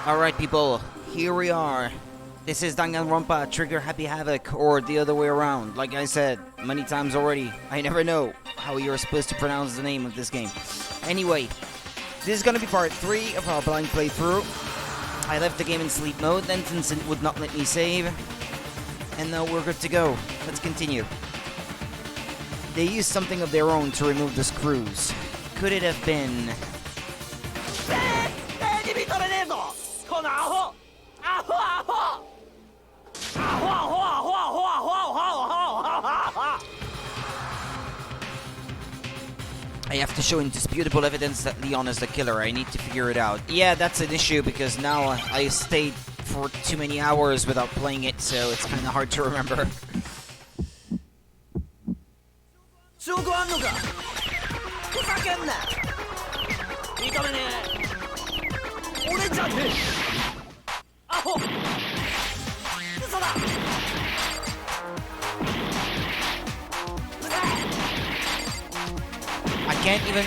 Alright people, here we are. This is Danganronpa, Trigger Happy Havoc, or the other way around. Like I said many times already, I never know how you're supposed to pronounce the name of this game. Anyway, this is gonna be part 3 of our blind playthrough. I left the game in sleep mode, then since it would not let me save. And now we're good to go. Let's continue. They used something of their own to remove the screws. Could it have been... I have to show indisputable evidence that Leon is the killer. I need to figure it out. Yeah, that's an issue because now I stayed for too many hours without playing it, so it's kind of hard to remember. I can't even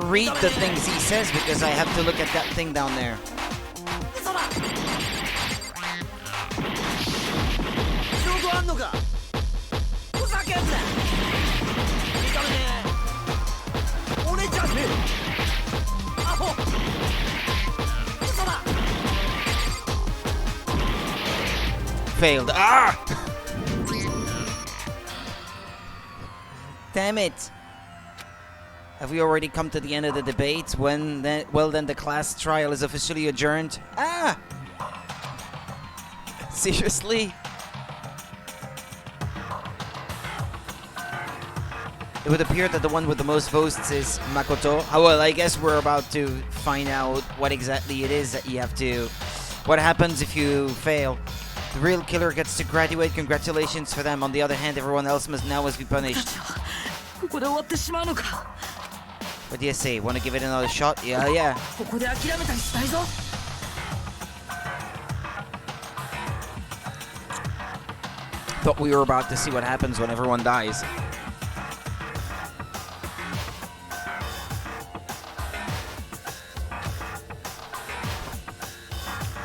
read the things he says because I have to look at that thing down there. Failed. Ah! Damn it! Have we already come to the end of the debate? Well then the class trial is officially adjourned. Ah! Seriously? It would appear that the one with the most votes is Makoto. Oh, well, I guess we're about to find out what exactly it is that you have to... What happens if you fail? The real killer gets to graduate. Congratulations for them. On the other hand, everyone else must be punished. What do you say? Want to give it another shot? Yeah. Thought we were about to see what happens when everyone dies.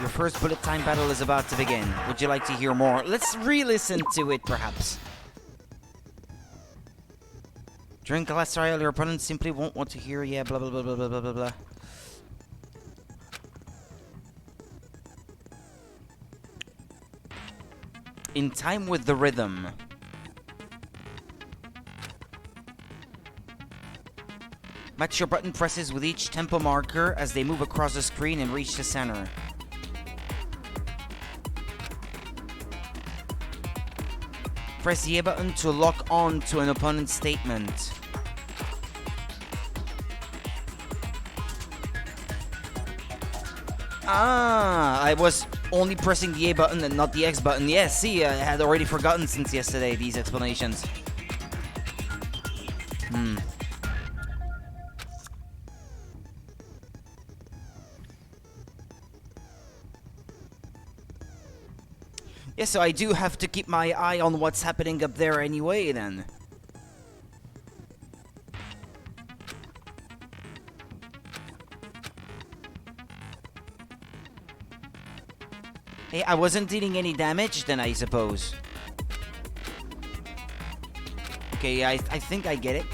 Your first bullet time battle is about to begin. Would you like to hear more? Let's re-listen to it, perhaps. During class trial, your opponent simply won't want to hear, yeah, blah, blah, blah, blah, blah, blah, blah, blah. In time with the rhythm. Match your button presses with each tempo marker as they move across the screen and reach the center. Press the A button to lock on to an opponent's statement. Ah, I was only pressing the A button and not the X button. Yeah, see, I had already forgotten since yesterday these explanations. Yeah, so I do have to keep my eye on what's happening up there anyway, then. Hey, I wasn't dealing any damage, then, I suppose. Okay, I think I get it.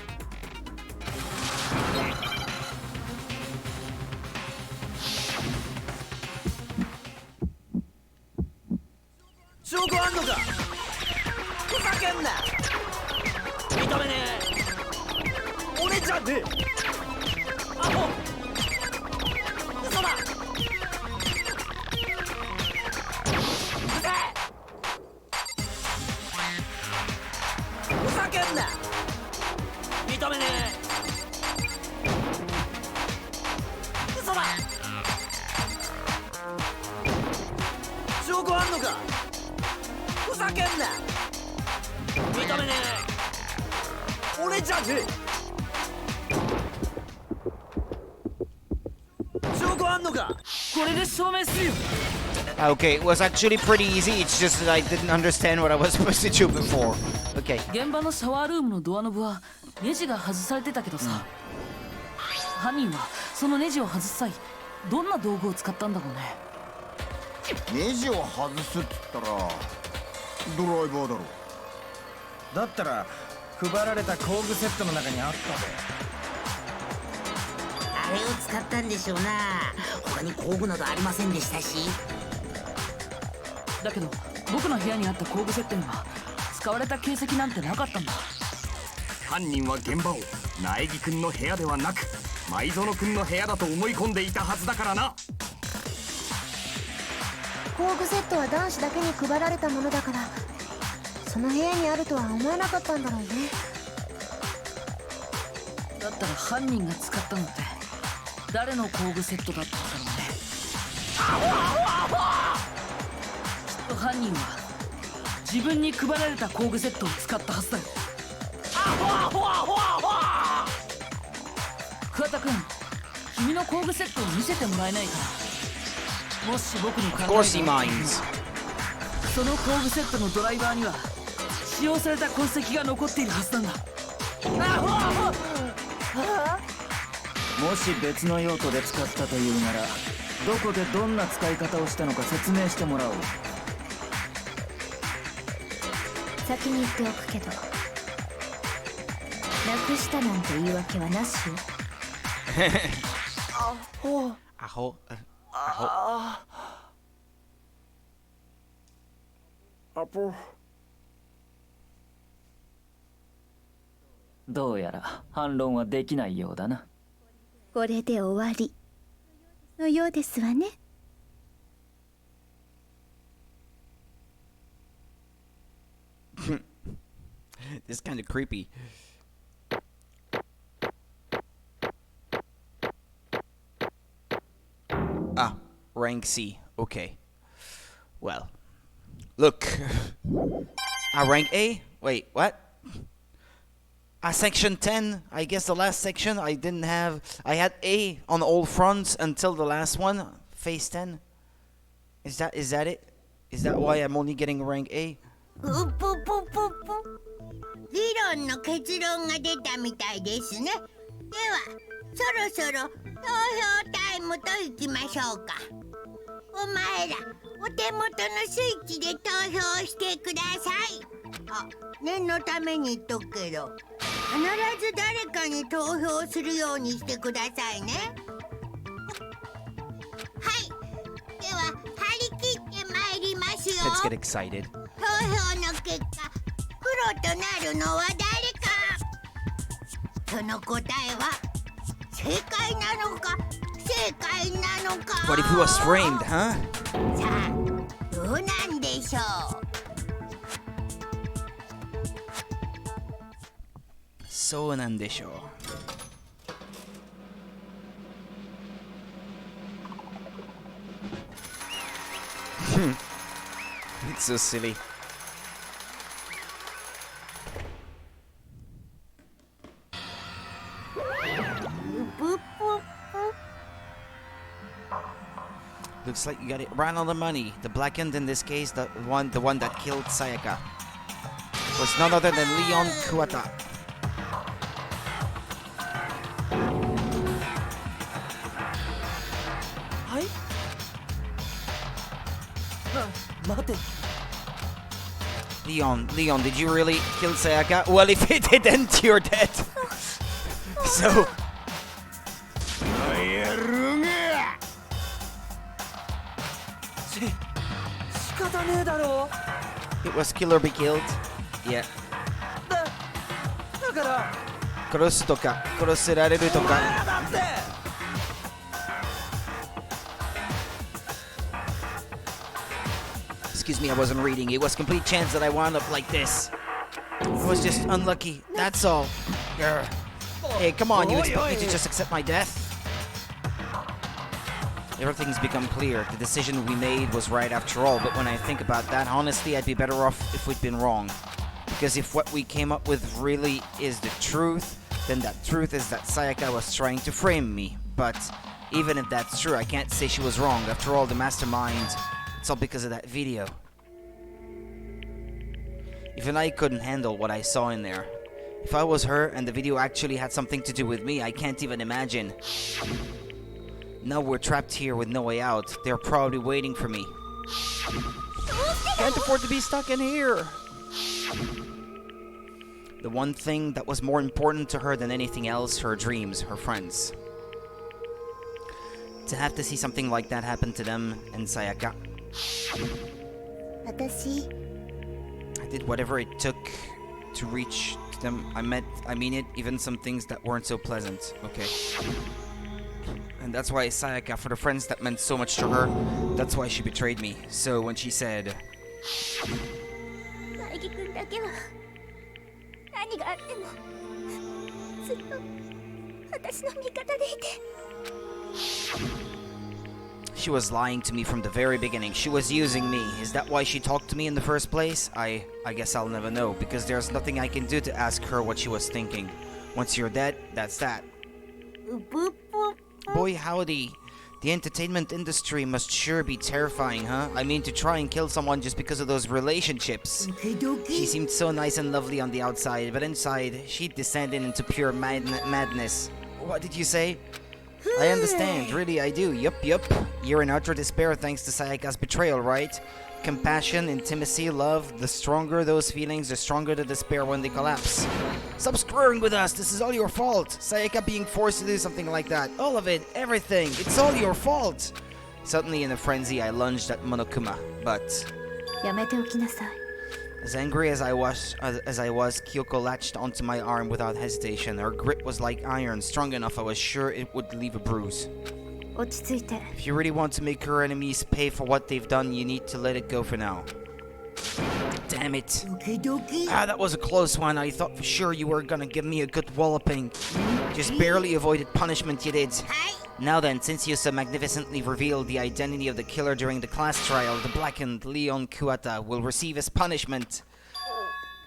Okay, it was actually pretty easy, it's just that I didn't understand what I was supposed to do before. Okay. 現場のシャワールームのドアノブはネジが外されてたけどさ。犯人はそのネジを外す際どんな道具を使ったんだろうね。ネジを外すっつったらドライバーだろ。だったら配られた工具セットの中にあったぜ。あれを使ったんでしょうな。他に工具などありませんでしたし。だけど僕の部屋にあった工具セットには使われた形跡なんてなかったんだ。犯人は現場を苗木くんの部屋ではなく舞園くんの部屋だと思い込んでいたはずだからな。工具セットは男子だけに配られたものだから、その部屋にあるとは思わなかったんだろうね。だったら犯人が使ったのって誰の工具セットだったんだろうね。きっと犯人は自分に配られた工具セットを使ったはずだよ。桑田君、君の工具セットを見せてもらえないかな。もし僕の考えが Of course he minds. その工具セットのドライバーには使用された痕跡が残っているはずなんだ。もし別の用途で使ったというなら、どこでどんな使い方をしたのか説明してもらおう。先に言っておくけど、なくしたなんて言い訳はなしよ。アホ。アポ。どうやら反論はできないようだな。これで終わりのようですわね。This is kind of creepy. Ah, rank C. Okay. Well, look. Rank A? Wait, what? Section 10. I guess the last section I didn't have. I had A on all fronts until the last one. Phase 10. Is that it? Is that why I'm only getting rank A? 理論の結論が出たみたいですね。ではそろそろ投票タイムといきましょうか。お前らお手元のスイッチで投票してください。あ、念のために言っとくけど、必ず誰かに投票するようにしてくださいね。はい、では張り切ってまいりますよ。 Let's get excited. 投票の結果、プロとなるのは誰か。その答えは正解なのか不正解なのか。 What if he was framed, huh? さあ、どうなんでしょう。そうなんでしょう。It's so silly. Looks like you got it right on the money. The blackened, in this case, the one that killed Sayaka, was none other than Leon Kuwata. Hi? 待て。 Leon, did you really kill Sayaka? Well, if it didn't, you're dead. So, 仕方ねえだろ。 it was kill or be killed. Yeah. だから。殺すとか殺せられるとか。お前らだって。 Excuse me, I wasn't reading. It was complete chance that I wound up like this. I was just unlucky. That's all. Grr. Hey, come on, you expect me to just accept my death? Everything's become clear. The decision we made was right after all, but when I think about that, honestly, I'd be better off if we'd been wrong. Because if what we came up with really is the truth, then that truth is that Sayaka was trying to frame me. But even if that's true, I can't say she was wrong. After all, the mastermind, it's all because of that video. Even I couldn't handle what I saw in there. If I was her and the video actually had something to do with me, I can't even imagine. Now we're trapped here with no way out. They're probably waiting for me. Can't afford to be stuck in here. The one thing that was more important to her than anything else, her dreams, her friends. To have to see something like that happen to them and Sayaka. 私 I did whatever it took to reach them. I mean it, even some things that weren't so pleasant. Okay. And that's why Sayaka, for the friends that meant so much to her, that's why she betrayed me. So when she said, 苗木君だけは何があってもずっと私の味方でいて she was lying to me from the very beginning. She was using me. Is that why she talked to me in the first place? I guess I'll never know, because there's nothing I can do to ask her what she was thinking. Once you're dead, that's that. Boy howdy. The entertainment industry must sure be terrifying, huh? I mean, to try and kill someone just because of those relationships. She seemed so nice and lovely on the outside, but inside, she descended into pure madness. What did you say? I understand, really I do. Yup. You're in utter despair thanks to Sayaka's betrayal, right? Compassion, intimacy, love. The stronger those feelings, the stronger the despair when they collapse. Stop screwing with us, this is all your fault. Sayaka being forced to do something like that. All of it, everything, it's all your fault. Suddenly in a frenzy, I lunged at Monokuma, but... やめておきなさい As angry as I was, Kyoko latched onto my arm without hesitation. Her grip was like iron, strong enough I was sure it would leave a bruise. 落ち着いて If you really want to make her enemies pay for what they've done, you need to let it go for now. Damn it. That was a close one. I thought for sure you were gonna give me a good walloping. Just barely avoided punishment, you did. Now then, since you so magnificently revealed the identity of the killer during the class trial, the blackened Leon Kuata will receive his punishment.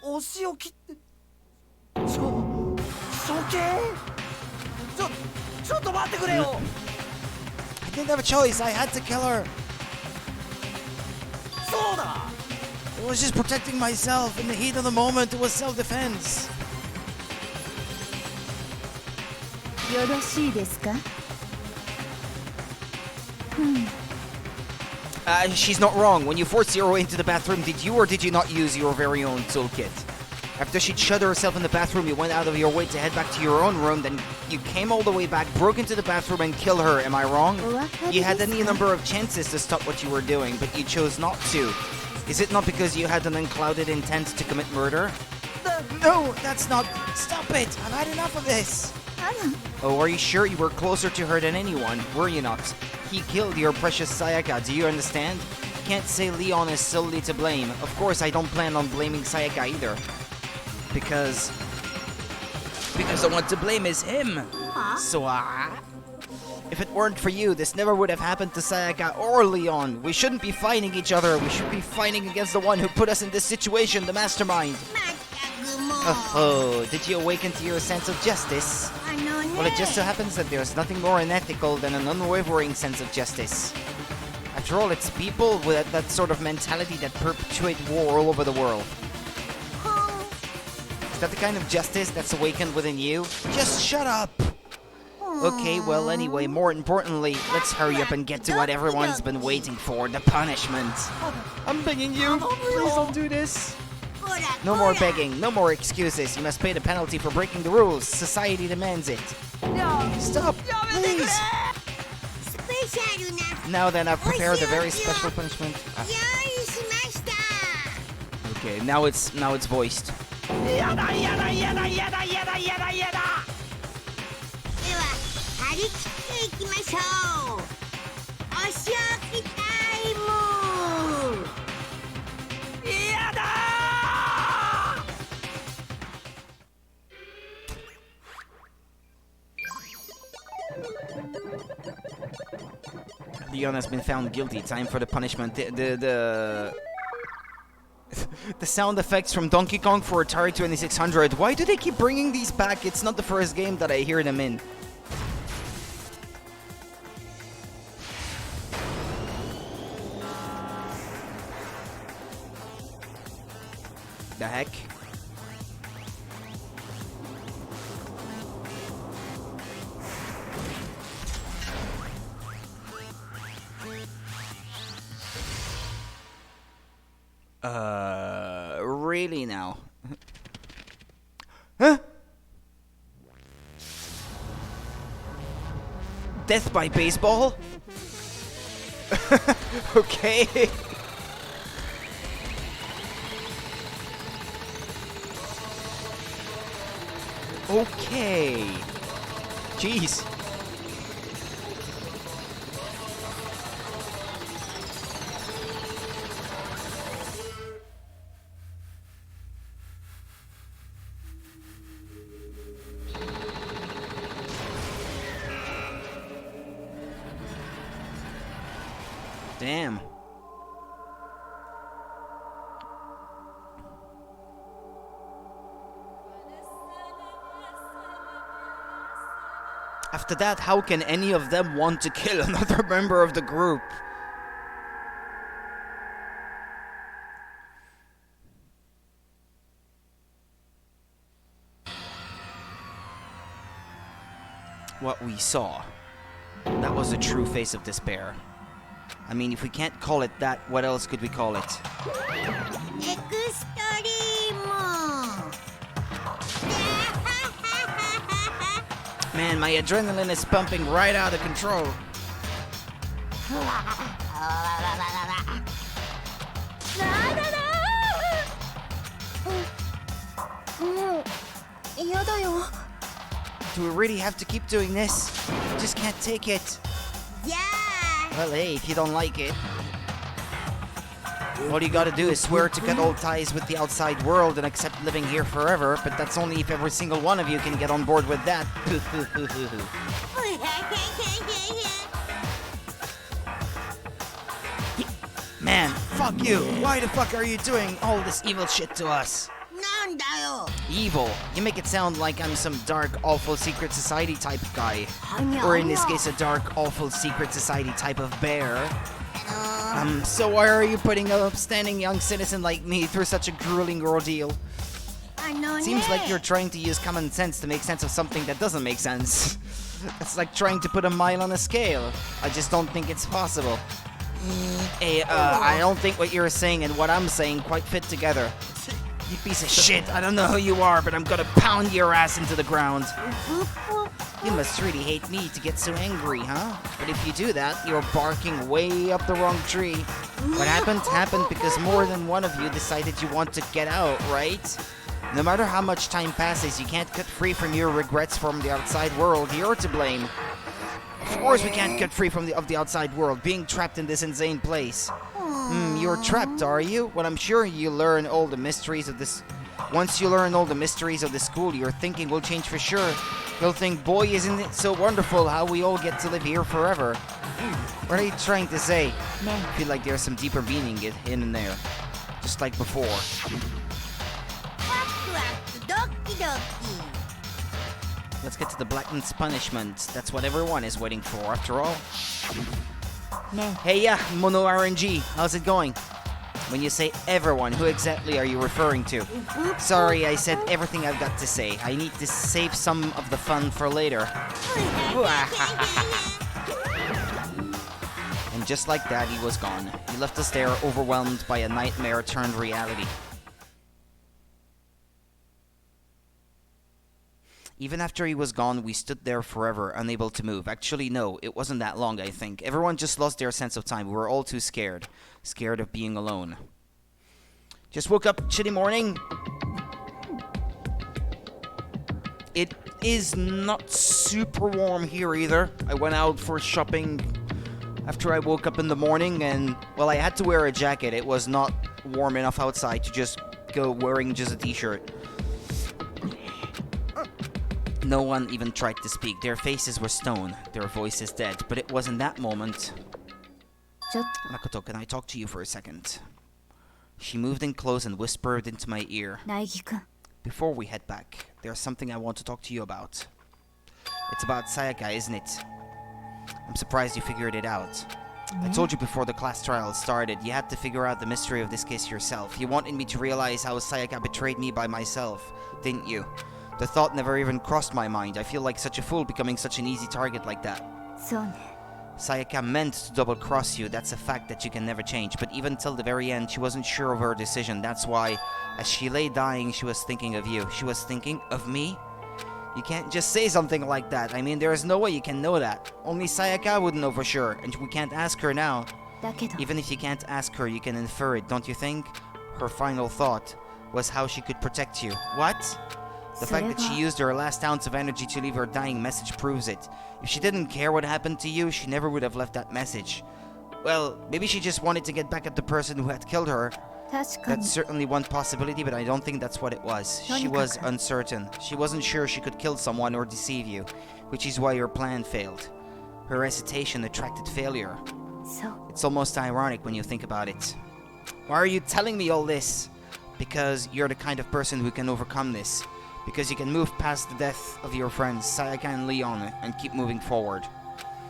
お仕置きって処刑ちょっと待ってくれよ I didn't have a choice. I had to kill her. そうだ I was just protecting myself. In the heat of the moment, it was self-defense. よろしいですか She's not wrong. When you forced your way into the bathroom, did you or did you not use your very own toolkit? After she'd shut herself in the bathroom, you went out of your way to head back to your own room, then you came all the way back, broke into the bathroom and killed her, am I wrong? You had any number of chances to stop what you were doing, but you chose not to. Is it not because you had an unclouded intent to commit murder? No, that's not... Stop it! I've had enough of this! Oh, are you sure you were closer to her than anyone? Were you not? He killed your precious Sayaka, do you understand? Can't say Leon is solely to blame. Of course, I don't plan on blaming Sayaka either. Because the one to blame is him. So, if it weren't for you, this never would have happened to Sayaka or Leon. We shouldn't be fighting each other. We should be fighting against the one who put us in this situation, the mastermind. Oh, did you awaken to your sense of justice? Well, it just so happens that there's nothing more unethical than an unwavering sense of justice. After all, it's people with that sort of mentality that perpetuate war all over the world. Is that the kind of justice that's awakened within you? Just shut up! Okay, well, anyway, more importantly, let's hurry up and get to what everyone's been waiting for, the punishment. I'm begging you, please don't do this. No more begging, no more excuses. You must pay the penalty for breaking the rules. Society demands it. Stop, please. Now then, I've prepared a very special punishment. Okay, now it's voiced. Leon has been found guilty. Time for the punishment. The sound effects from Donkey Kong for Atari 2600. Why do they keep bringing these back? It's not the first game that I hear them in. The heck? Really now? Huh? Death by baseball? Okay. Okay. Jeez. Damn. After that, how can any of them want to kill another member of the group? What we saw, that was the true face of despair. I mean, if we can't call it that, what else could we call it? Man, my adrenaline is pumping right out of control. Do we really have to keep doing this? I just can't take it. Yeah. Well, hey, if you don't like it, all you gotta do is swear to cut all ties with the outside world and accept living here forever, but that's only if every single one of you can get on board with that. Man, fuck you! Why the fuck are you doing all this evil shit to us? Evil? You make it sound like I'm some dark, awful secret society type of guy. Or in this case, a dark, awful secret society type of bear. So why are you putting an upstanding young citizen like me through such a grueling ordeal? Seems like you're trying to use common sense to make sense of something that doesn't make sense. It's like trying to put a mile on a scale. I just don't think it's possible. Hey, I don't think what you're saying and what I'm saying quite fit together. You piece of shit, I don't know who you are, but I'm gonna pound your ass into the ground. You must really hate me to get so angry, huh? But if you do that, you're barking way up the wrong tree. What happened because more than one of you decided you want to get out, right? No matter how much time passes, you can't cut free from your regrets from the outside world. You're to blame. Of course we can't cut free from the outside world, being trapped in this insane place. You're trapped, are you? Well, I'm sure you learn all the mysteries of this. Once you learn all the mysteries of the school, your thinking will change for sure. You'll think, boy, isn't it so wonderful how we all get to live here forever. What are you trying to say? I feel like there's some deeper meaning in there. Just like before. Let's get to the Blackman's punishment. That's what everyone is waiting for, after all. Hey, yeah, Mono RNG. How's it going? When you say everyone, who exactly are you referring to? Sorry, I said everything I've got to say. I need to save some of the fun for later. And just like that, he was gone. He left us there, overwhelmed by a nightmare turned reality. Even after he was gone, we stood there forever, unable to move. Actually, no, it wasn't that long, I think. Everyone just lost their sense of time. We were all too scared. Scared of being alone. Just woke up, chilly morning. It is not super warm here either. I went out for shopping after I woke up in the morning, and, well, I had to wear a jacket. It was not warm enough outside to just go wearing just a t-shirt. No one even tried to speak. Their faces were stone, their voices dead. But it was in that moment... Makoto, can I talk to you for a second? She moved in close and whispered into my ear. Before we head back, there's something I want to talk to you about. It's about Sayaka, isn't it? I'm surprised you figured it out. I told you before the class trial started, you had to figure out the mystery of this case yourself. You wanted me to realize how Sayaka betrayed me by myself, didn't you? The thought never even crossed my mind. I feel like such a fool becoming such an easy target like that. Sayaka meant to double-cross you, that's a fact that you can never change, but even till the very end, she wasn't sure of her decision. That's why, as she lay dying, she was thinking of you. She was thinking of me? You can't just say something like that. I mean, there is no way you can know that. Only Sayaka would know for sure, and we can't ask her now. だけど Even if you can't ask her, you can infer it, don't you think? Her final thought was how she could protect you. What? The fact that she used her last ounce of energy to leave her dying message proves it. If she didn't care what happened to you, she never would have left that message. Well, maybe she just wanted to get back at the person who had killed her. 確かに That's certainly one possibility, but I don't think that's what it was. She was uncertain. She wasn't sure she could kill someone or deceive you, which is why your plan failed. Her hesitation attracted failure. そう It's almost ironic when you think about it. Why are you telling me all this? Because you're the kind of person who can overcome this. Because you can move past the death of your friends, Sayaka and Leon, and keep moving forward.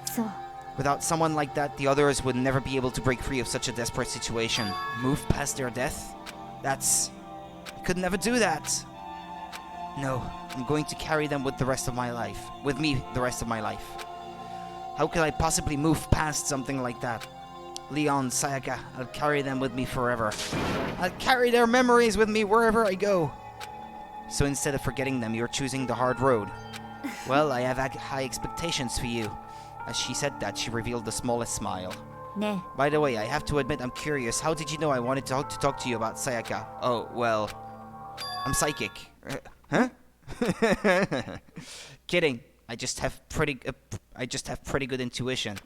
そう Without someone like that, the others would never be able to break free of such a desperate situation. Move past their death? I could never do that. No, I'm going to carry them with me the rest of my life. How could I possibly move past something like that? Leon, Sayaka, I'll carry them with me forever. I'll carry their memories with me wherever I go. So instead of forgetting them, you're choosing the hard road. Well, I have high expectations for you. As she said that, she revealed the smallest smile. ね By the way, I have to admit I'm curious. How did you know I wanted to talk to you about Sayaka? Oh, well, I'm psychic. Huh? Kidding. I just have pretty good intuition.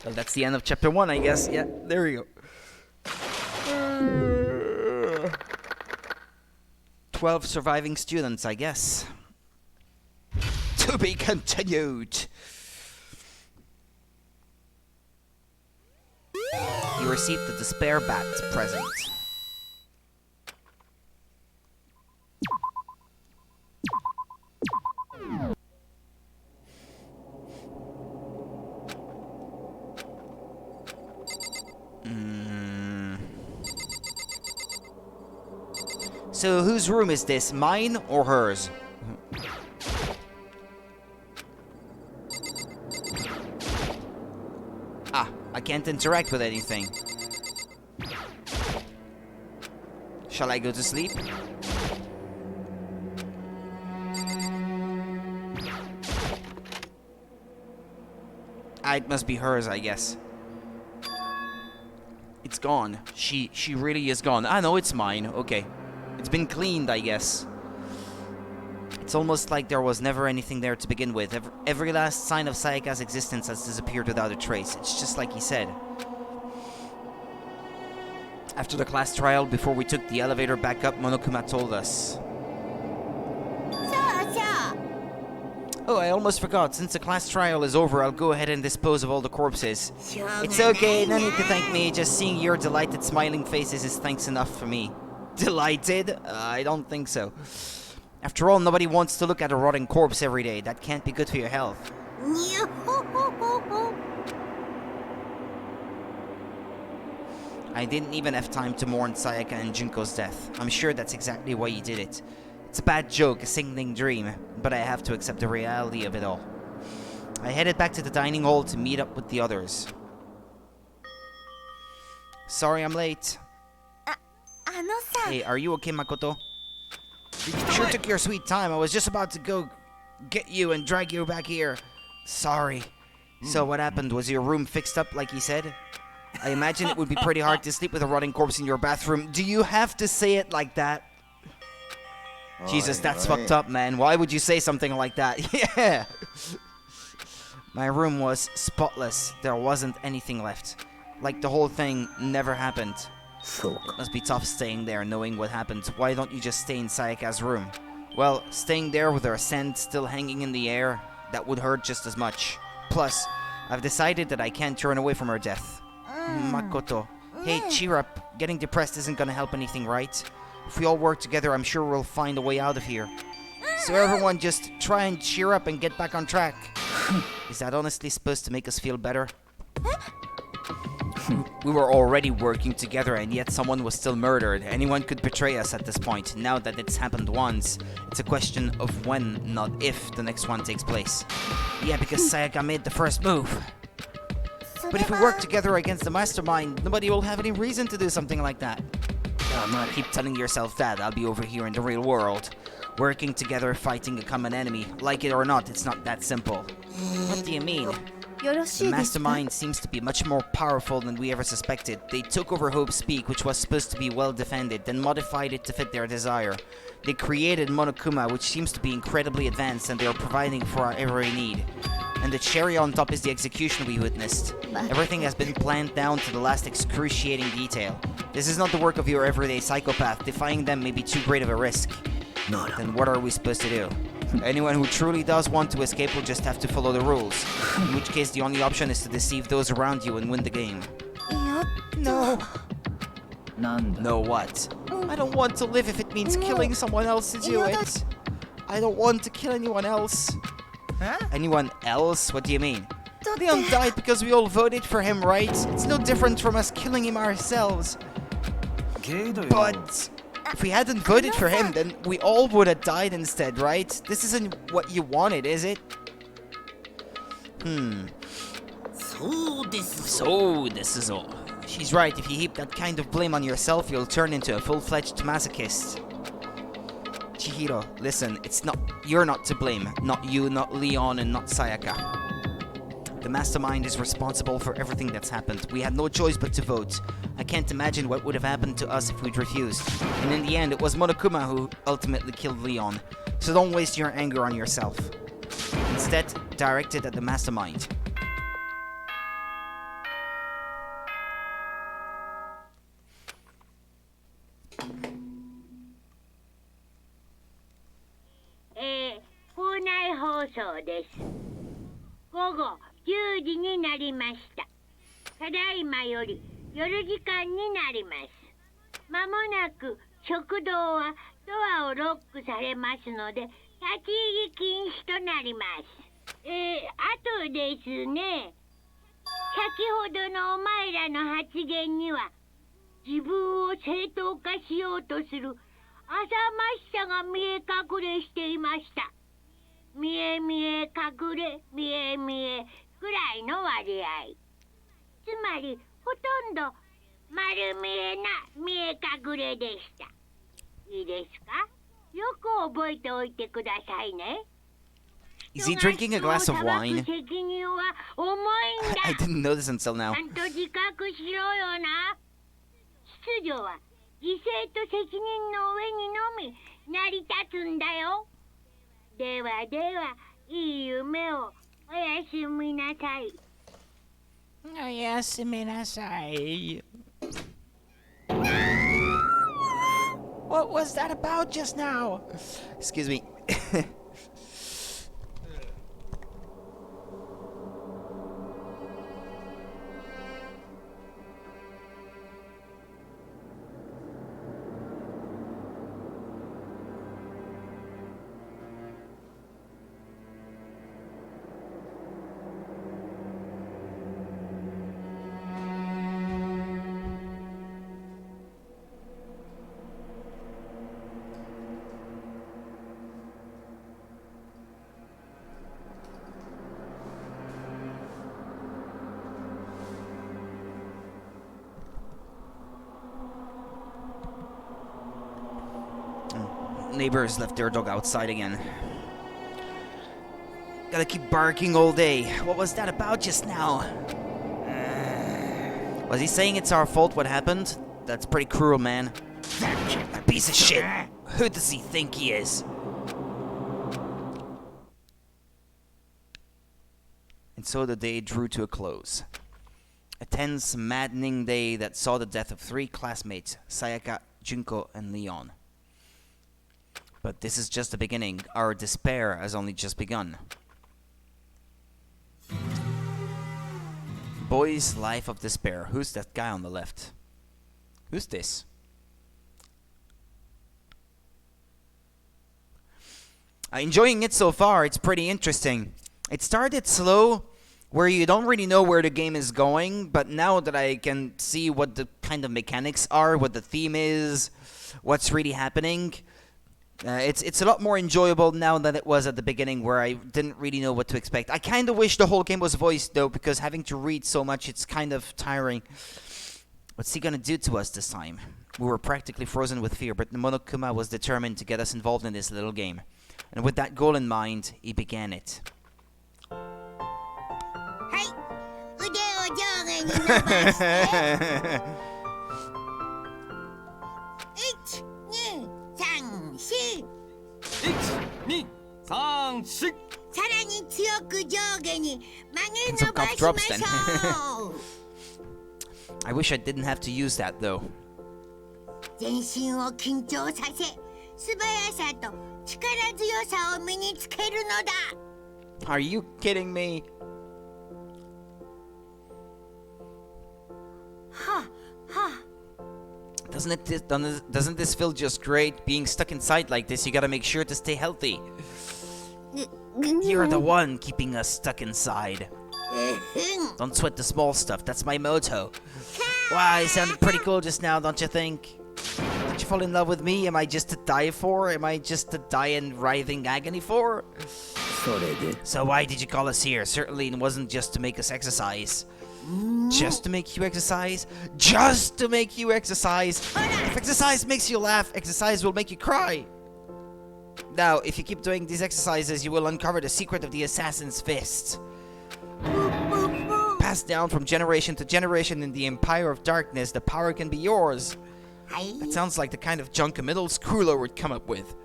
Well, that's the end of chapter 1, I guess. Yeah, there we go. 12 surviving students, I guess. To be continued. You received the Despair Bat present. So whose room is this? Mine or hers? Ah, I can't interact with anything. Shall I go to sleep? It must be hers, I guess. It's gone. She really is gone. Ah, no, it's mine. Okay. It's been cleaned, I guess. It's almost like there was never anything there to begin with. Every last sign of Sayaka's existence has disappeared without a trace. It's just like he said. After the class trial, before we took the elevator back up, Monokuma told us. そうそう Oh, I almost forgot. Since the class trial is over, I'll go ahead and dispose of all the corpses. しょうがない It's okay, no need to thank me. Just seeing your delighted smiling faces is thanks enough for me. Delighted? I don't think so. After all, nobody wants to look at a rotting corpse every day. That can't be good for your health. にゅほほほほ I didn't even have time to mourn Sayaka and Junko's death. I'm sure that's exactly why you did it. It's a bad joke, a sickening dream, but I have to accept the reality of it all. I headed back to the dining hall to meet up with the others. Sorry I'm late. あのさ Hey, are you okay, Makoto? You sure took your sweet time. I was just about to go get you and drag you back here. Sorry. So what happened? Was your room fixed up like he said? I imagine it would be pretty hard to sleep with a rotting corpse in your bathroom. Do you have to say it like that? Jesus, that's fucked up, man. Why would you say something like that? Yeah. My room was spotless. There wasn't anything left. Like the whole thing never happened. そうか Must be tough staying there knowing what happened. Why don't you just stay in Sayaka's room? Well, staying there with her scent still hanging in the air, that would hurt just as much. Plus, I've decided that I can't turn away from her death. Makoto. Hey, cheer up. Getting depressed isn't gonna help anything, right? If we all work together, I'm sure we'll find a way out of here. So everyone just try and cheer up and get back on track. Is that honestly supposed to make us feel better? We were already working together and yet someone was still murdered. Anyone could betray us at this point. Now that it's happened once, it's a question of when, not if, the next one takes place. Yeah, because Sayaka made the first move. But if we work together against the mastermind, nobody will have any reason to do something like that. Keep telling yourself that. I'll be over here in the real world. Working together, fighting a common enemy. Like it or not, it's not that simple. What do you mean? The mastermind seems to be much more powerful than we ever suspected. They took over Hope's Peak, which was supposed to be well defended, then modified it to fit their desire. They created Monokuma, which seems to be incredibly advanced, and they are providing for our every need. And the cherry on top is the execution we witnessed. Everything has been planned down to the last excruciating detail. This is not the work of your everyday psychopath. Defying them may be too great of a risk. Then what are we supposed to do? Anyone who truly does want to escape will just have to follow the rules. In which case the only option is to deceive those around you and win the game. No. No what? I don't want to live if it means killing someone else to do it. I don't want to kill anyone else. Huh? Anyone else? What do you mean? Leon died because we all voted for him, right? It's no different from us killing him ourselves. But if we hadn't voted for him, then we all would have died instead, right? This isn't what you wanted, is it? So this is all. She's right, if you heap that kind of blame on yourself, you'll turn into a full-fledged masochist. Chihiro, listen, you're not to blame. Not you, not Leon, and not Sayaka. The mastermind is responsible for everything that's happened. We had no choice but to vote. I can't imagine what would have happened to us if we'd refused. And in the end, it was Monokuma who ultimately killed Leon. So don't waste your anger on yourself. Instead, direct it at the mastermind.10時になりました。ただいまより夜時間になります。まもなく食堂はドアをロックされますので立ち入り禁止となります。あとですね、先ほどのお前らの発言には自分を正当化しようとするあざましさが見え隠れしていました。見え見え隠れ見え見えぐらいの割合。つまりほとんど丸見えな見え隠れでした。いいですか？よく覚えておいてくださいね。Is he drinking a glass of wine? 責任は重いんだ。I didn't know this until now. ちゃんと自覚しろよな。秩序は犠牲と責任の上にのみ成り立つんだよ。ではでは、いい夢をおやすみなさい。おやすみなさい。What was that about just now? Excuse me. Neighbors left their dog outside again. Gotta keep barking all day. What was that about just now? Was he saying it's our fault what happened? That's pretty cruel, man. That piece of shit. Who does he think he is? And so the day drew to a close. A tense, maddening day that saw the death of 3 classmates, Sayaka, Junko, and Leon. But this is just the beginning. Our despair has only just begun. Boy's Life of Despair. Who's that guy on the left? Who's this? Enjoying it so far. It's pretty interesting. It started slow, where you don't really know where the game is going, but now that I can see what the kind of mechanics are, what the theme is, what's really happening, it's a lot more enjoyable now than it was at the beginning, where I didn't really know what to expect. I kind of wish the whole game was voiced, though, because having to read so much, it's kind of tiring. What's he gonna do to us this time? We were practically frozen with fear, but Monokuma was determined to get us involved in this little game. And with that goal in mind, he began it. はい腕を上下に伸ばして12345 さらに強く上下に曲げ伸ばしましょう I wish I didn't have to use that, though. 全身を緊張させ素早さと力強さを身につけるのだ Are you kidding me? はは Doesn't this feel just great? Being stuck inside like this, you gotta make sure to stay healthy. You're the one keeping us stuck inside. Don't sweat the small stuff, that's my motto. Wow, I sounded pretty cool just now, don't you think? Did you fall in love with me? Am I just to die for? Am I just to die in writhing agony for? So why did you call us here? Certainly it wasn't just to make us exercise. Just to make you exercise? Just to make you exercise? If exercise makes you laugh, exercise will make you cry. Now, if you keep doing these exercises, you will uncover the secret of the assassin's fist. Passed down from generation to generation in the Empire of Darkness, the power can be yours. That sounds like the kind of junk a middle schooler would come up with.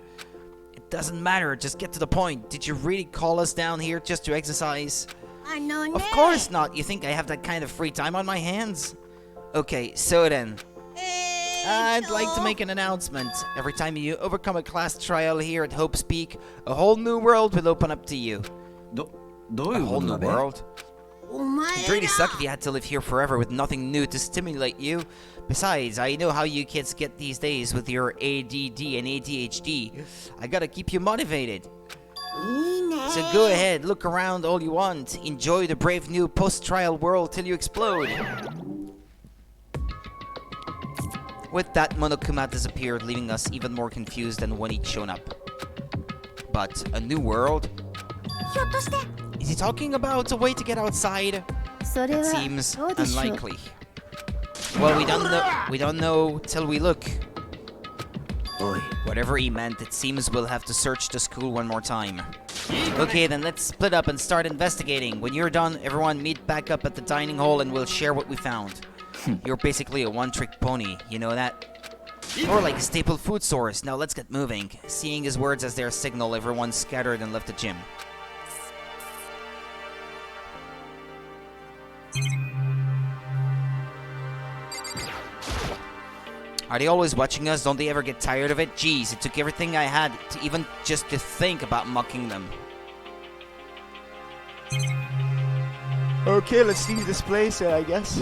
It doesn't matter, just get to the point. Did you really call us down here just to exercise? Of course not. You think I have that kind of free time on my hands? Okay, so then. I'd like to make an announcement. Every time you overcome a class trial here at Hope's Peak, a whole new world will open up to you. A whole new world? It'd really suck if you had to live here forever with nothing new to stimulate you. Besides, I know how you kids get these days with your ADD and ADHD. I gotta keep you motivated. So go ahead, look around all you want. Enjoy the brave new post-trial world till you explode. With that, Monokuma disappeared, leaving us even more confused than when he'd shown up. But a new world? Is he talking about a way to get outside? It seems unlikely. Well, we don't know till we look. Whatever he meant, it seems we'll have to search the school one more time. Okay, then let's split up and start investigating. When you're done, everyone meet back up at the dining hall and we'll share what we found. You're basically a one-trick pony, you know that? Or like a staple food source. Now let's get moving. Seeing his words as their signal, everyone scattered and left the gym. Are they always watching us? Don't they ever get tired of it? Jeez, it took everything I had to even just to think about mocking them. Okay, let's leave this place, I guess.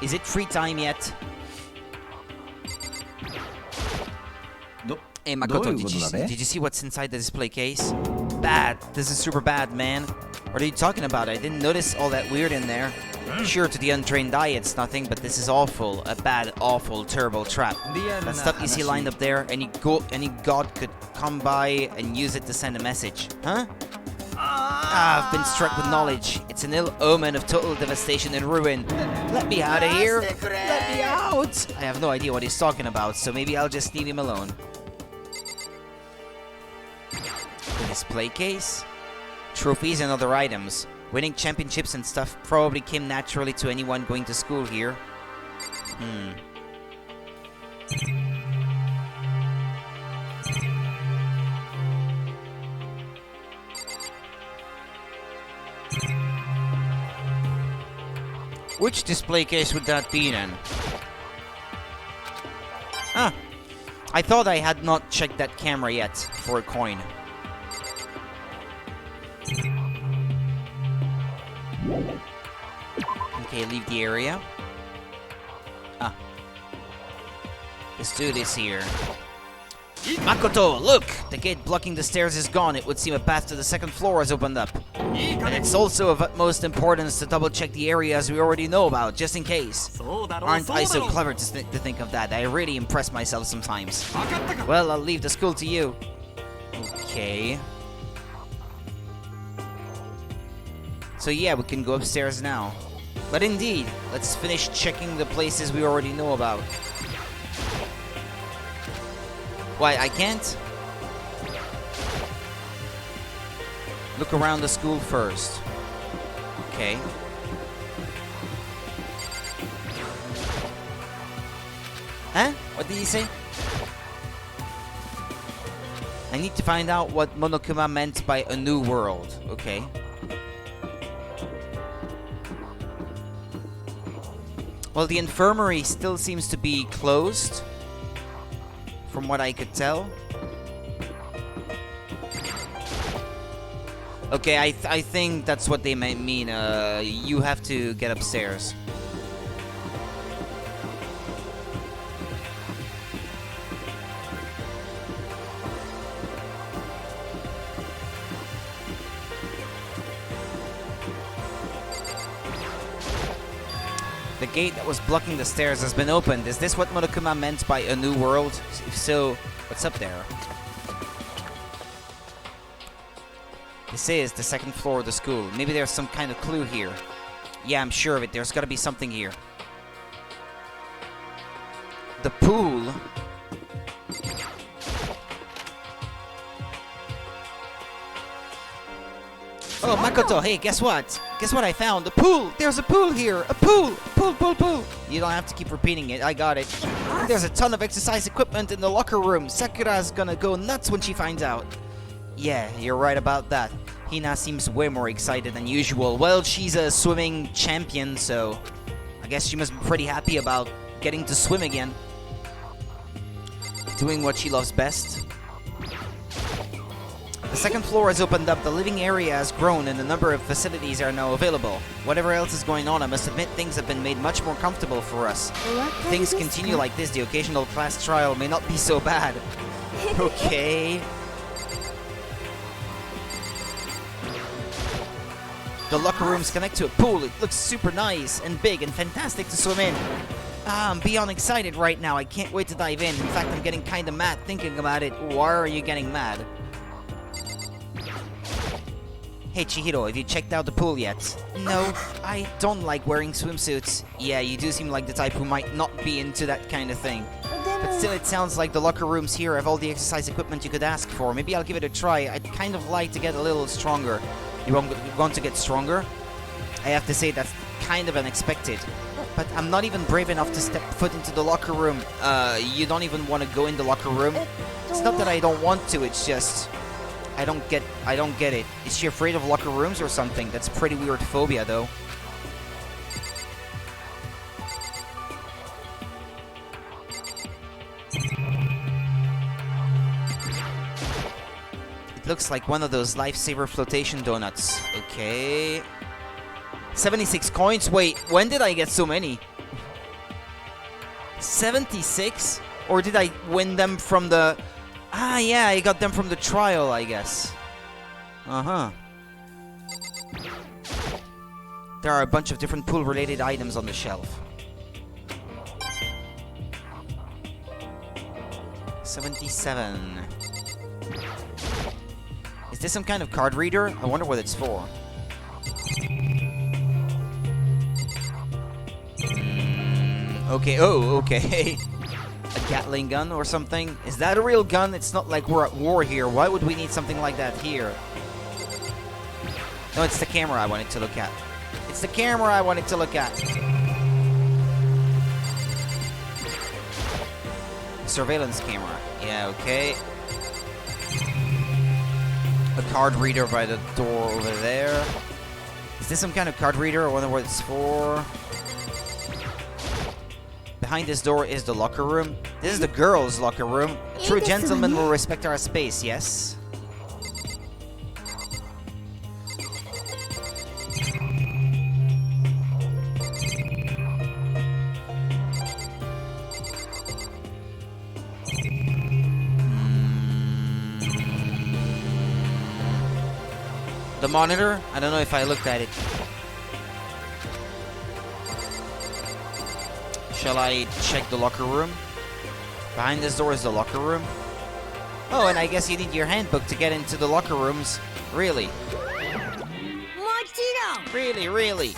Is it free time yet? Hey Makoto, did you see what's inside the display case? Bad. This is super bad, man. What are you talking about? I didn't notice all that weird in there. Sure, to the untrained eye, it's nothing, but this is awful. A bad, awful, terrible trap. That stuff you see lined up there, any god could come by and use it to send a message. Huh? I've been struck with knowledge. It's an ill omen of total devastation and ruin. Let me out of here. Let me out. I have no idea what he's talking about, so maybe I'll just leave him alone. The display case? Trophies and other items. Winning championships and stuff probably came naturally to anyone going to school here. Which display case would that be then? Ah, I thought I had not checked that camera yet for a coin. Okay, leave the area. Ah. Let's do this here. Makoto, look! The gate blocking the stairs is gone. It would seem a path to the second floor has opened up. And it's also of utmost importance to double check the areas we already know about, just in case. Aren't I so clever to think of that? I really impress myself sometimes. Well, I'll leave the school to you. Okay. So yeah, we can go upstairs now. But indeed, let's finish checking the places we already know about. Why, I can't? Look around the school first. Okay. Huh? What did he say? I need to find out what Monokuma meant by a new world. Okay. Well, the infirmary still seems to be closed, from what I could tell. Okay, I think that's what they might mean. You have to get upstairs. The gate that was blocking the stairs has been opened. Is this what Monokuma meant by a new world? If so, what's up there? This is the second floor of the school. Maybe there's some kind of clue here. Yeah, I'm sure of it. There's gotta be something here. The pool. Oh, Makoto, hey, guess what? Guess what I found? A pool! There's a pool here! A pool! Pool, pool, pool! You don't have to keep repeating it, I got it. There's a ton of exercise equipment in the locker room. Sakura's gonna go nuts when she finds out. Yeah, you're right about that. Hina seems way more excited than usual. Well, she's a swimming champion, so I guess she must be pretty happy about getting to swim again. Doing what she loves best. The second floor has opened up, the living area has grown, and a number of facilities are now available. Whatever else is going on, I must admit things have been made much more comfortable for us. If things continue like this, the occasional class trial may not be so bad. Okay. The locker rooms connect to a pool. It looks super nice and big and fantastic to swim in. I'm beyond excited right now. I can't wait to dive in. In fact, I'm getting kinda mad thinking about it. Why are you getting mad? Hey Chihiro, have you checked out the pool yet? No, I don't like wearing swimsuits. Yeah, you do seem like the type who might not be into that kind of thing. But still, it sounds like the locker rooms here have all the exercise equipment you could ask for. Maybe I'll give it a try. I'd kind of like to get a little stronger. You want to get stronger? I have to say that's kind of unexpected. But I'm not even brave enough to step foot into the locker room. You don't even want to go in the locker room? It's not that I don't want to, it's just... I don't get it. Is she afraid of locker rooms or something? That's a pretty weird phobia, though. It looks like one of those lifesaver flotation donuts. Okay. 76 coins? Wait, when did I get so many? 76? Or did I win them from the... Ah, yeah, I got them from the trial, I guess. Uh-huh. There are a bunch of different pool-related items on the shelf. 77. Is this some kind of card reader? I wonder what it's for. Okay, oh, okay. A Gatling gun or something? Is that a real gun? It's not like we're at war here. Why would we need something like that here? No, it's the camera I wanted to look at. It's the camera I wanted to look at. Surveillance camera. Yeah, okay. A card reader by the door over there. Is this some kind of card reader? I wonder what it's for. Behind this door is the locker room. This is the girls' locker room. A true gentleman will respect our space, yes? The monitor? I don't know if I looked at it. Shall I check the locker room? Behind this door is the locker room. Oh, and I guess you need your handbook to get into the locker rooms. Really? Really, really.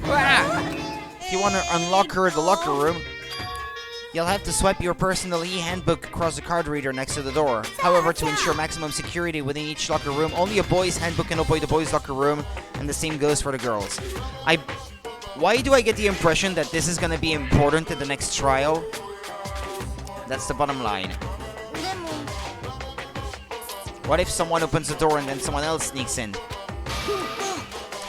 If you want to unlock the locker room, you'll have to swipe your personal e-handbook across the card reader next to the door. However, to ensure maximum security within each locker room, only a boy's handbook can open the boys' locker room, and the same goes for the girls. Why do I get the impression that this is gonna be important in the next trial? That's the bottom line. What if someone opens the door and then someone else sneaks in?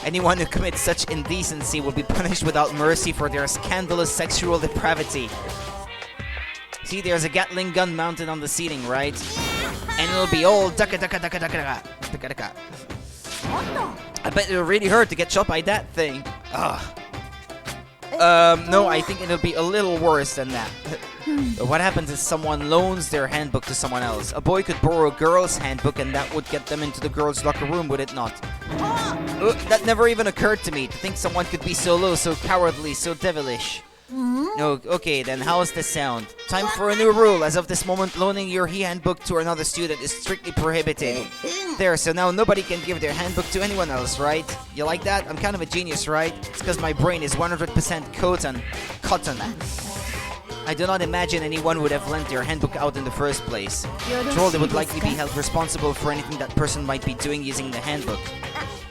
Anyone who commits such indecency will be punished without mercy for their scandalous sexual depravity. See, there's a Gatling gun mounted on the ceiling, right? And it'll be all ducka ducka ducka ducka ducka ducka. I bet it'll really hurt to get shot by that thing. Ugh. No, I think it'll be a little worse than that. What happens is someone loans their handbook to someone else. A boy could borrow a girl's handbook and that would get them into the girl's locker room, would it not? That never even occurred to me, to think someone could be so low, so cowardly, so devilish. No, okay, then how's this sound? Time for a new rule. As of this moment, loaning your handbook to another student is strictly prohibited. There, so now nobody can give their handbook to anyone else, right? You like that? I'm kind of a genius, right? It's because my brain is 100% cotton. I do not imagine anyone would have lent their handbook out in the first place. After all, they would likely be held responsible for anything that person might be doing using the handbook.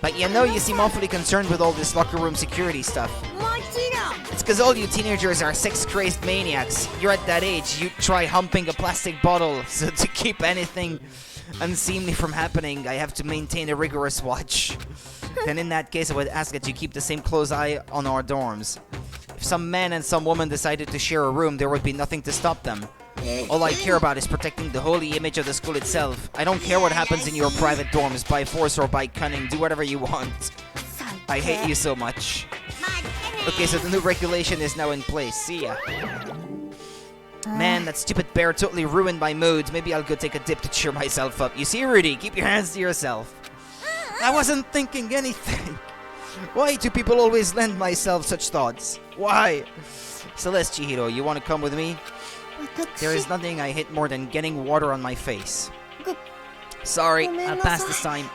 But you know, you seem awfully concerned with all this locker room security stuff. It's because all you teenagers are sex-crazed maniacs. You're at that age, you try humping a plastic bottle, so to keep anything unseemly from happening, I have to maintain a rigorous watch. Then in that case, I would ask that you keep the same close eye on our dorms. If some man and some woman decided to share a room, there would be nothing to stop them. All I care about is protecting the holy image of the school itself. I don't care what happens in your private dorms, by force or by cunning, do whatever you want. I hate you so much. Okay, so the new regulation is now in place. See ya. Man, that stupid bear totally ruined my mood. Maybe I'll go take a dip to cheer myself up. You see, Rudy, keep your hands to yourself. I wasn't thinking anything. Why do people always lend myself such thoughts? Why? Celeste, Chihiro, you want to come with me? There is nothing I hate more than getting water on my face. Sorry, I'll pass this time.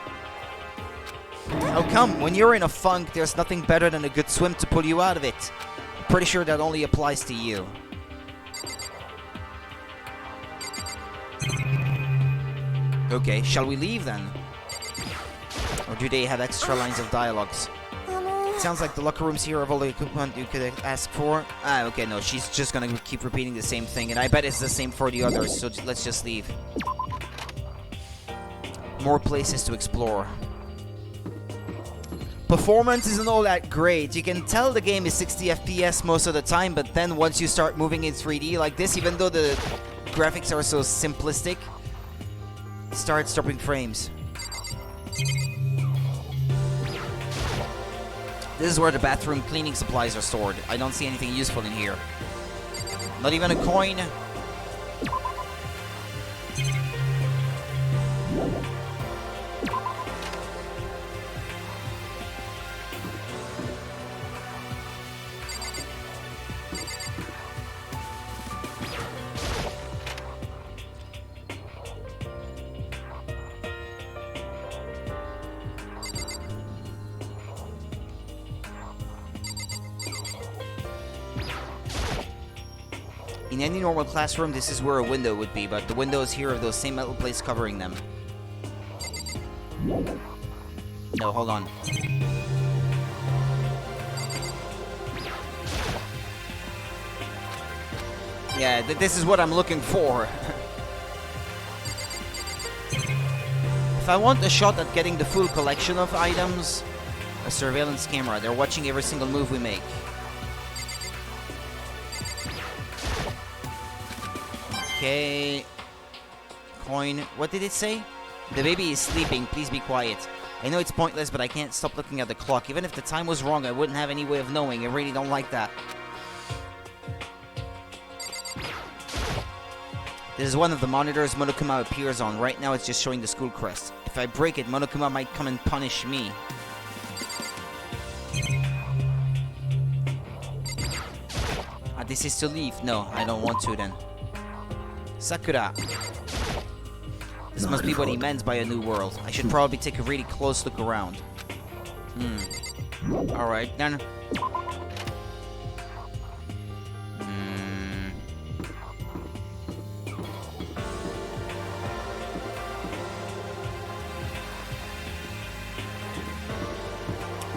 Oh come, when you're in a funk, there's nothing better than a good swim to pull you out of it. I'm pretty sure that only applies to you. Okay, shall we leave then? Or do they have extra lines of dialogues? It sounds like the locker rooms here have all the equipment you could ask for. Ah, okay, no, she's just gonna keep repeating the same thing, and I bet it's the same for the others, so let's just leave. More places to explore. Performance isn't all that great. You can tell the game is 60 FPS most of the time, but then once you start moving in 3D like this, even though the graphics are so simplistic, it starts dropping frames. This is where the bathroom cleaning supplies are stored. I don't see anything useful in here. Not even a coin. In any normal classroom, this is where a window would be, but the windows here have those same metal plates covering them. No, hold on. Yeah, this is what I'm looking for. If I want a shot at getting the full collection of items, a surveillance camera. They're watching every single move we make. Okay. Coin. What did it say? The baby is sleeping. Please be quiet. I know it's pointless, but I can't stop looking at the clock. Even if the time was wrong, I wouldn't have any way of knowing. I really don't like that. This is one of the monitors Monokuma appears on. Right now it's just showing the school crest. If I break it, Monokuma might come and punish me. This is to leave. No, I don't want to then. Sakura. This must be what he meant by a new world. I should probably take a really close look around. Alright, then.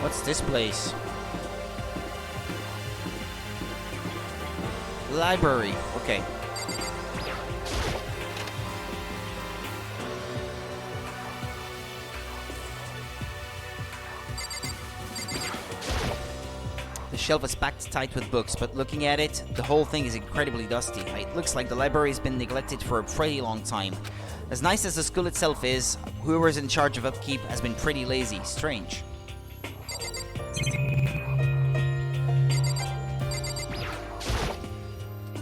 What's this place? Library. Okay. The shelf is packed tight with books, but looking at it, the whole thing is incredibly dusty. It looks like the library has been neglected for a pretty long time. As nice as the school itself is, whoever's in charge of upkeep has been pretty lazy. Strange.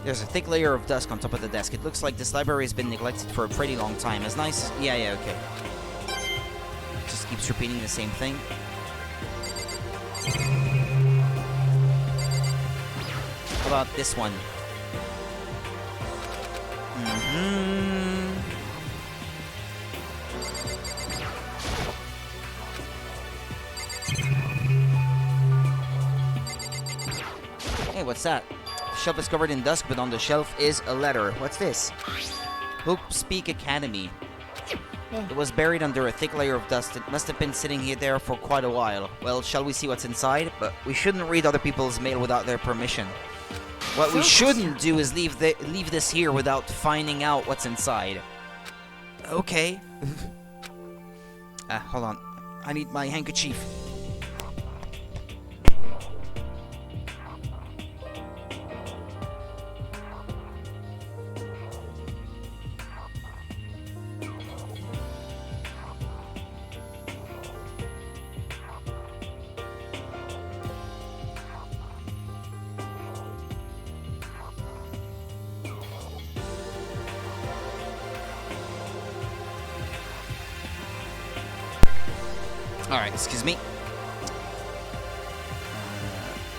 There's a thick layer of dust on top of the desk. It looks like this library has been neglected for a pretty long time. As nice as... Yeah, okay. Just keeps repeating the same thing. How about this one? Hey, what's that? The shelf is covered in dust, but on the shelf is a letter. What's this? Hope Speak Academy. It was buried under a thick layer of dust. It must have been sitting here there for quite a while. Well, shall we see what's inside? But we shouldn't read other people's mail without their permission. What we shouldn't do is leave this here without finding out what's inside. Okay. Hold on. I need my handkerchief. Alright, excuse me.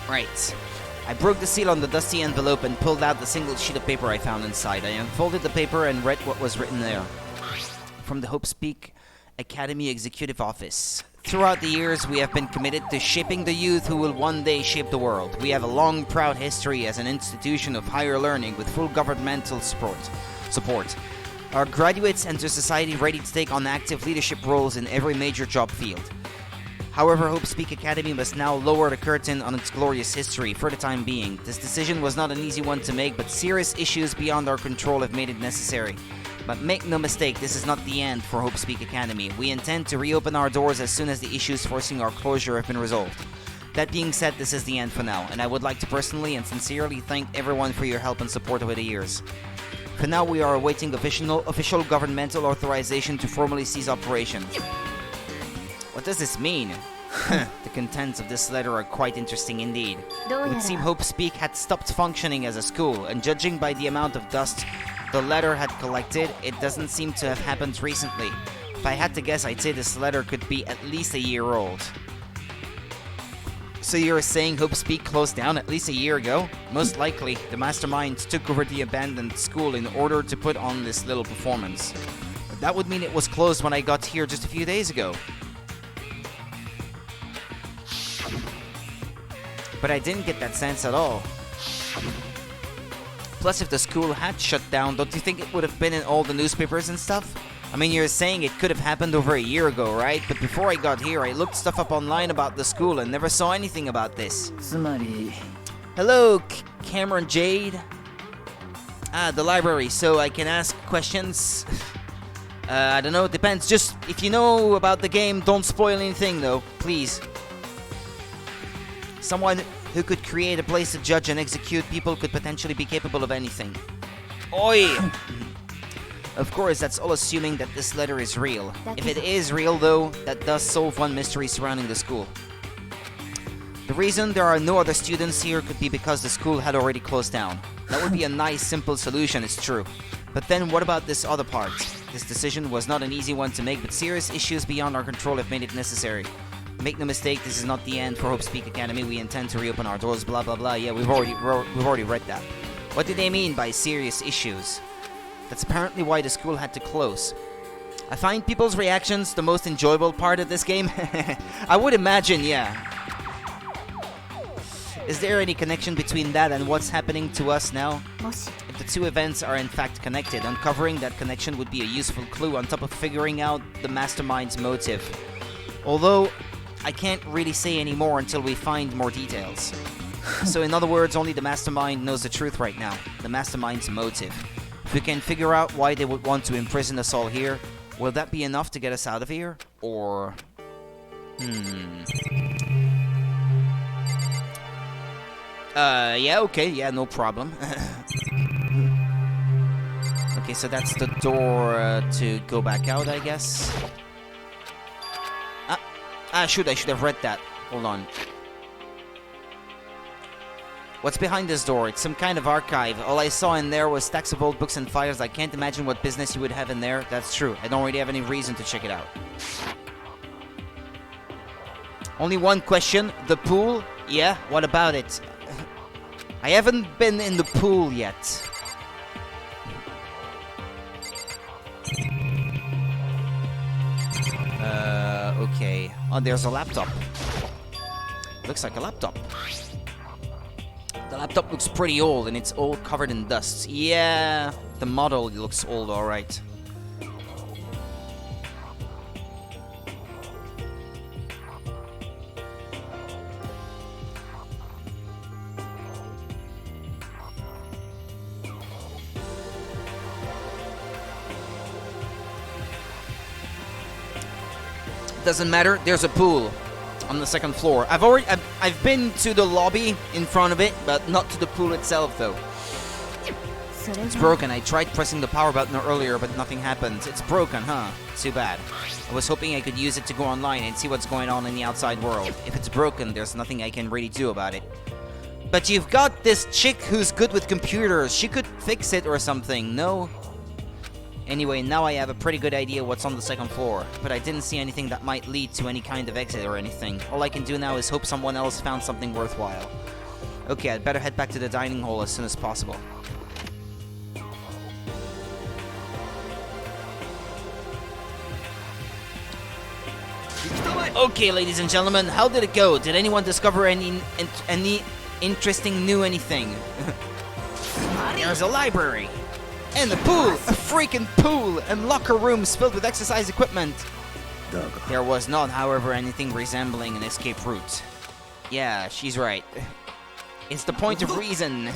Right. I broke the seal on the dusty envelope and pulled out the single sheet of paper I found inside. I unfolded the paper and read what was written there. From the Hope Speak Academy Executive Office. Throughout the years, we have been committed to shaping the youth who will one day shape the world. We have a long, proud history as an institution of higher learning with full governmental support. Our graduates enter society ready to take on active leadership roles in every major job field. However, Hope Speak Academy must now lower the curtain on its glorious history for the time being. This decision was not an easy one to make, but serious issues beyond our control have made it necessary. But make no mistake, this is not the end for Hope Speak Academy. We intend to reopen our doors as soon as the issues forcing our closure have been resolved. That being said, this is the end for now, and I would like to personally and sincerely thank everyone for your help and support over the years. For now, we are awaiting official governmental authorization to formally cease operations. What does this mean? The contents of this letter are quite interesting indeed. It would seem Hope Speak had stopped functioning as a school, and judging by the amount of dust the letter had collected, it doesn't seem to have happened recently. If I had to guess, I'd say this letter could be at least a year old. So you're saying Hope Speak closed down at least a year ago? Most likely, the mastermind took over the abandoned school in order to put on this little performance. But that would mean it was closed when I got here just a few days ago. But I didn't get that sense at all. Plus, if the school had shut down, don't you think it would have been in all the newspapers and stuff? I mean, you're saying it could have happened over a year ago, right? But before I got here, I looked stuff up online about the school and never saw anything about this. Hello, Cameron Jade. The library, so I can ask questions. I don't know, it depends. Just, if you know about the game, don't spoil anything though, please. Someone who could create a place to judge and execute people could potentially be capable of anything. Oi! Of course, that's all assuming that this letter is real. If it is real, though, that does solve one mystery surrounding the school. The reason there are no other students here could be because the school had already closed down. That would be a nice, simple solution, it's true. But then what about this other part? This decision was not an easy one to make, but serious issues beyond our control have made it necessary. Make no mistake, this is not the end for Hope Speak Academy. We intend to reopen our doors, blah blah blah. Yeah, we've already read that. What did they mean by serious issues? That's apparently why the school had to close. I find people's reactions the most enjoyable part of this game. I would imagine, yeah. Is there any connection between that and what's happening to us now? もし If the two events are in fact connected, uncovering that connection would be a useful clue on top of figuring out the mastermind's motive. Although, I can't really say any more until we find more details. So in other words, only the mastermind knows the truth right now. The mastermind's motive. If we can figure out why they would want to imprison us all here, will that be enough to get us out of here? Or... yeah, okay, yeah, no problem. Okay, so that's the door to go back out, I guess. I should have read that. Hold on. What's behind this door? It's some kind of archive. All I saw in there was stacks of old books and files. I can't imagine what business you would have in there. That's true. I don't really have any reason to check it out. Only one question. The pool? Yeah, what about it? I haven't been in the pool yet. Okay. Oh, there's a laptop. Looks like a laptop. The laptop looks pretty old and it's all covered in dust. Yeah, the model looks old, alright. Doesn't matter, there's a pool on the second floor. I've been to the lobby in front of it, but not to the pool itself though. それ It's じゃ broken. I tried pressing the power button earlier, but nothing happened. It's broken, huh? Too bad. I was hoping I could use it to go online and see what's going on in the outside world. If it's broken, there's nothing I can really do about it. But you've got this chick who's good with computers. She could fix it or something, no? Anyway, now I have a pretty good idea what's on the second floor, but I didn't see anything that might lead to any kind of exit or anything. All I can do now is hope someone else found something worthwhile. Okay, I'd better head back to the dining hall as soon as possible. Okay, ladies and gentlemen, how did it go? Did anyone discover any interesting new anything? There's a library! And a pool! A freaking pool! And locker rooms filled with exercise equipment! There was not, however, anything resembling an escape route. Yeah, she's right. It's the point of reason.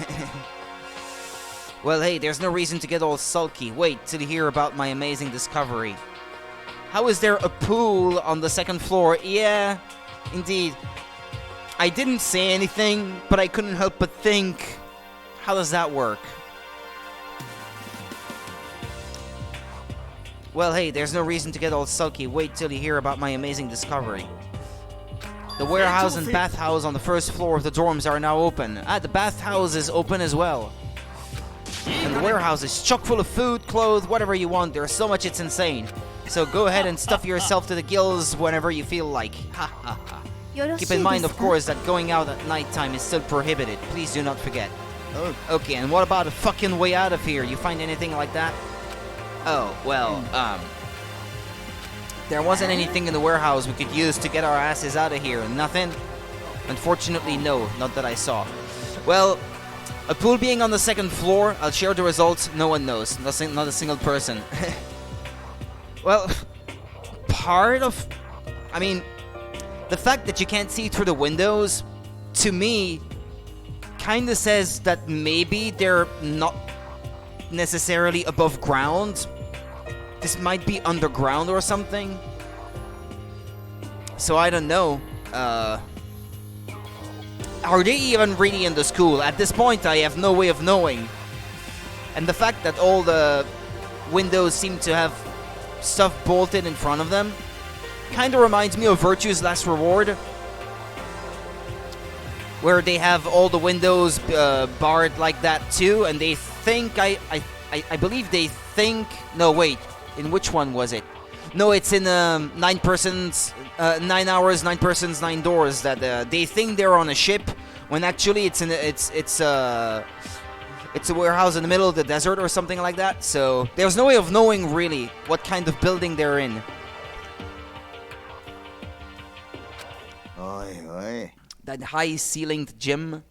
Well, hey, there's no reason to get all sulky. Wait till you hear about my amazing discovery. How is there a pool on the second floor? Yeah, indeed. I didn't say anything, but I couldn't help but think. How does that work? Well, hey, there's no reason to get all sulky. Wait till you hear about my amazing discovery. The warehouse and bathhouse on the first floor of the dorms are now open. Ah, the bathhouse is open as well. And the warehouse is chock full of food, clothes, whatever you want. There's so much it's insane. So go ahead and stuff yourself to the gills whenever you feel like. Ha ha ha. よろしい Keep in mind, で of すか course, that going out at nighttime is still prohibited. Please do not forget. Oh. Okay, and what about a fucking way out of here? You find anything like that? Oh, well, there wasn't anything in the warehouse we could use to get our asses out of here. Nothing? Unfortunately, no, not that I saw. Well, a pool being on the second floor, I'll share the results. No one knows. Not a single person. Well, part of... I mean, the fact that you can't see through the windows, to me, kinda says that maybe they're not necessarily above ground. This might be underground or something. So I don't know. Are they even really in the school? At this point, I have no way of knowing. And the fact that all the windows seem to have stuff bolted in front of them kind of reminds me of Virtue's Last Reward, where they have all the windows barred like that too, and they think I I believe they think. No, wait. In which one was it? No, it's in 9 persons, 9 hours, 9 persons, 9 doors. That they think they're on a ship, when actually it's a warehouse in the middle of the desert or something like that. So there's no way of knowing really what kind of building they're in. おいおい That high-ceilinged gym.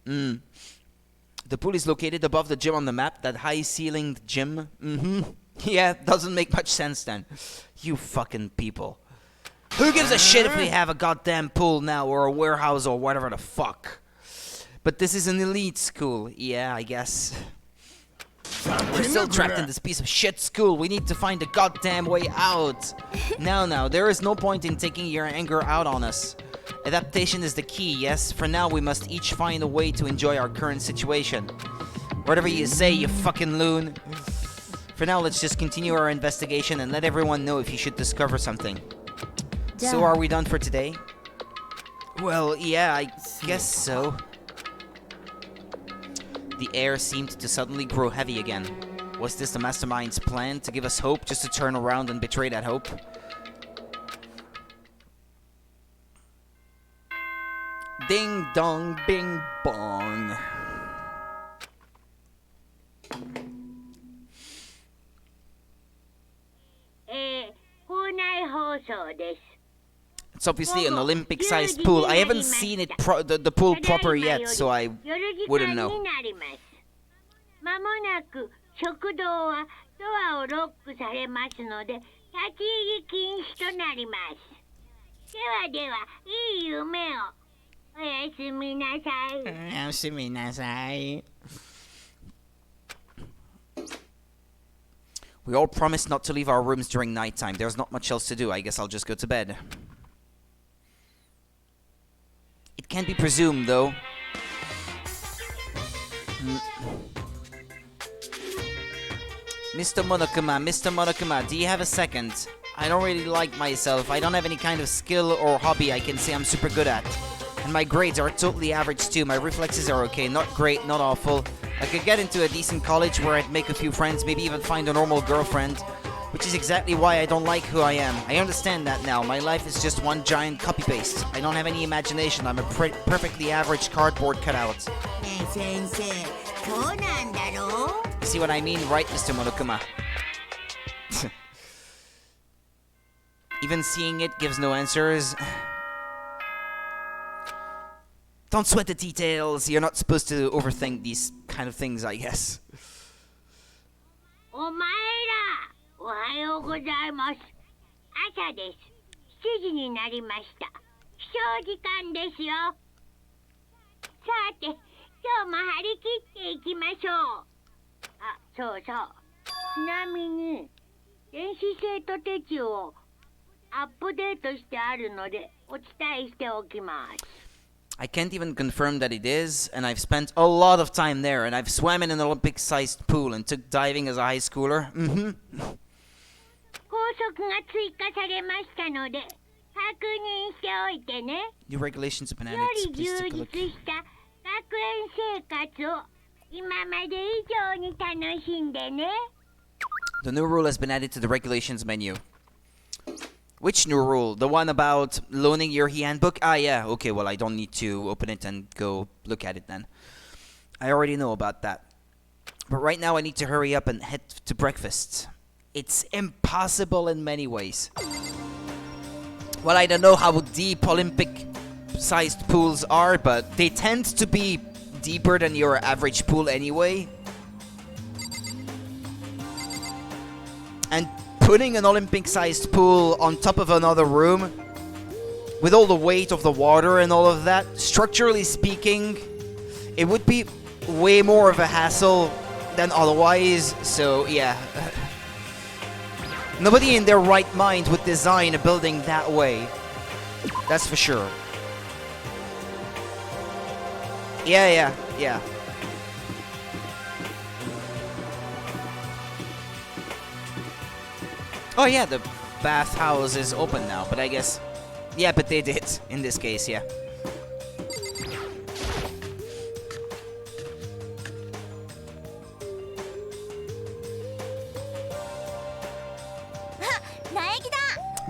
The pool is located above the gym on the map. That high-ceilinged gym. Yeah, doesn't make much sense then. You fucking people. Who gives a shit if we have a goddamn pool now or a warehouse or whatever the fuck? But this is an elite school. Yeah, I guess. We're still trapped in this piece of shit school. We need to find a goddamn way out. Now, there is no point in taking your anger out on us. Adaptation is the key, yes? For now, we must each find a way to enjoy our current situation. Whatever you say, you fucking loon. For now, let's just continue our investigation and let everyone know if you should discover something. So are we done for today? Well, yeah, I guess so. The air seemed to suddenly grow heavy again. Was this the mastermind's plan to give us hope, just to turn around and betray that hope? Ding dong, bing bong. It's obviously an Olympic-sized pool. I haven't seen it the pool proper yet, so I wouldn't know. まもなく食堂はドアをロックされますので立ち入り禁止となります。ではいい夢を。おやすみなさい。おやすみなさい。 We all promised not to leave our rooms during nighttime. There's not much else to do. I guess I'll just go to bed. It can't be presumed, though. Mr. Monokuma, do you have a second? I don't really like myself. I don't have any kind of skill or hobby I can say I'm super good at. And my grades are totally average too. My reflexes are okay. Not great, not awful. I could get into a decent college where I'd make a few friends, maybe even find a normal girlfriend. Which is exactly why I don't like who I am. I understand that now. My life is just one giant copy-paste. I don't have any imagination. I'm a perfectly average cardboard cutout. You see what I mean, right, Mr. Monokuma? Even seeing it gives no answers. Don't sweat the details. You're not supposed to overthink these kind of things, I guess. お前ら、おはようございます。朝です。7時になりました。起床時間ですよ。さて、今日も張り切っていきましょう。あ、そうそう。ちなみに、電子生徒手帳をアップデートしてあるのでお伝えしておきます。 I can't even confirm that it is, and I've spent a lot of time there, and I've swam in an Olympic-sized pool and took diving as a high schooler. 校則が追加されましたので、確認しておいてね。 New regulations have been よ added. り Please 充 take a 実 look. した学園生活を今まで以上に楽しんでね。 The new rule has been added to the regulations menu. Which new rule? The one about loaning your handbook? Ah, yeah. Okay, well, I don't need to open it and go look at it then. I already know about that. But right now, I need to hurry up and head to breakfast. It's impossible in many ways. Well, I don't know how deep Olympic-sized pools are, but they tend to be deeper than your average pool anyway. And putting an Olympic-sized pool on top of another room, with all the weight of the water and all of that, structurally speaking, it would be way more of a hassle than otherwise, so yeah. Nobody in their right mind would design a building that way. That's for sure. Yeah. Oh yeah, the bathhouse is open now, but I guess... Yeah, but they did, in this case, yeah.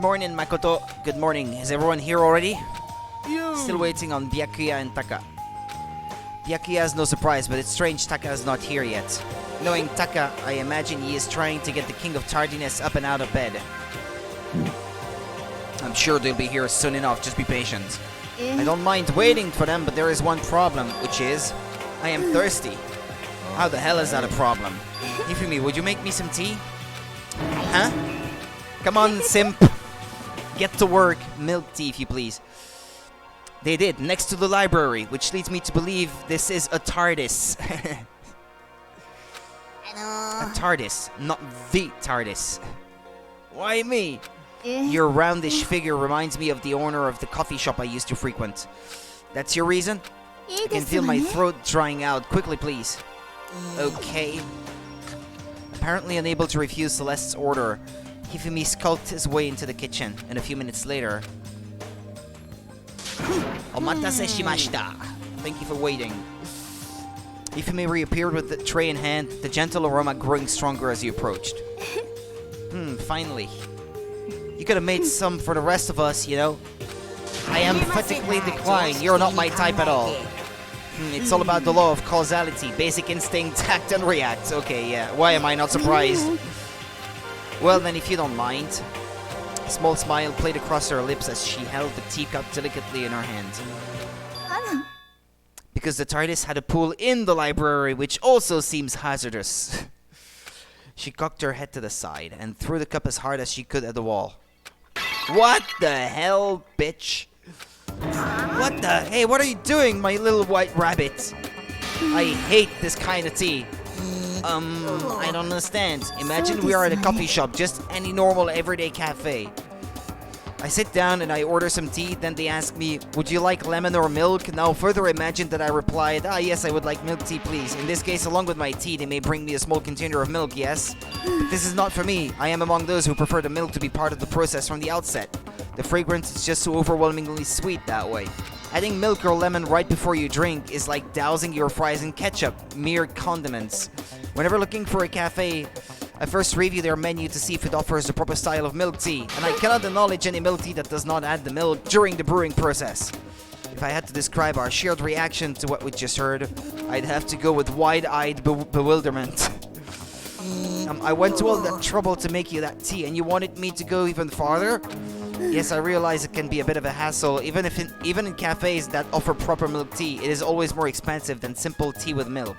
Morning, Makoto. Good morning. Is everyone here already? Still waiting on Byakuya and Taka. Byakuya is no surprise, but it's strange Taka is not here yet. Knowing Taka, I imagine he is trying to get the King of Tardiness up and out of bed. I'm sure they'll be here soon enough, just be patient. I don't mind waiting for them, but there is one problem, which is, I am thirsty. How the hell is that a problem? Hifumi, would you make me some tea? Huh? Come on, simp. Get to work. Milk tea, if you please. They did, next to the library, which leads me to believe this is a TARDIS. A TARDIS, not the TARDIS. Why me? Your roundish figure reminds me of the owner of the coffee shop I used to frequent. That's your reason? I can feel my throat drying out. Quickly, please. Okay. Apparently unable to refuse Celeste's order, Hifumi skulked his way into the kitchen, and a few minutes later... Omatase shimashita. Thank you for waiting. Hifumi reappeared with the tray in hand, the gentle aroma growing stronger as he approached. Finally. You could have made some for the rest of us, you know? I emphatically decline. You're not my type at all. It's all about the law of causality, basic instinct, act and react. Okay, yeah. Why am I not surprised? Well then, if you don't mind. A small smile played across her lips as she held the teacup delicately in her hand. Because the TARDIS had a pool in the library, which also seems hazardous. She cocked her head to the side and threw the cup as hard as she could at the wall. What the hell, bitch? What the? Hey, what are you doing, my little white rabbit? I hate this kind of tea. I don't understand. Imagine we are at a coffee shop, just any normal everyday cafe. I sit down and I order some tea, then they ask me, would you like lemon or milk? Now further imagine that I replied, yes, I would like milk tea, please. In this case, along with my tea, they may bring me a small container of milk, yes? But this is not for me. I am among those who prefer the milk to be part of the process from the outset. The fragrance is just so overwhelmingly sweet that way. Adding milk or lemon right before you drink is like dousing your fries in ketchup, mere condiments. Whenever looking for a cafe, I first review their menu to see if it offers the proper style of milk tea, and I cannot acknowledge any milk tea that does not add the milk during the brewing process. If I had to describe our shared reaction to what we just heard, I'd have to go with wide-eyed bewilderment. I went to all that trouble to make you that tea, and you wanted me to go even farther? Yes, I realize it can be a bit of a hassle. Even in cafes that offer proper milk tea, it is always more expensive than simple tea with milk.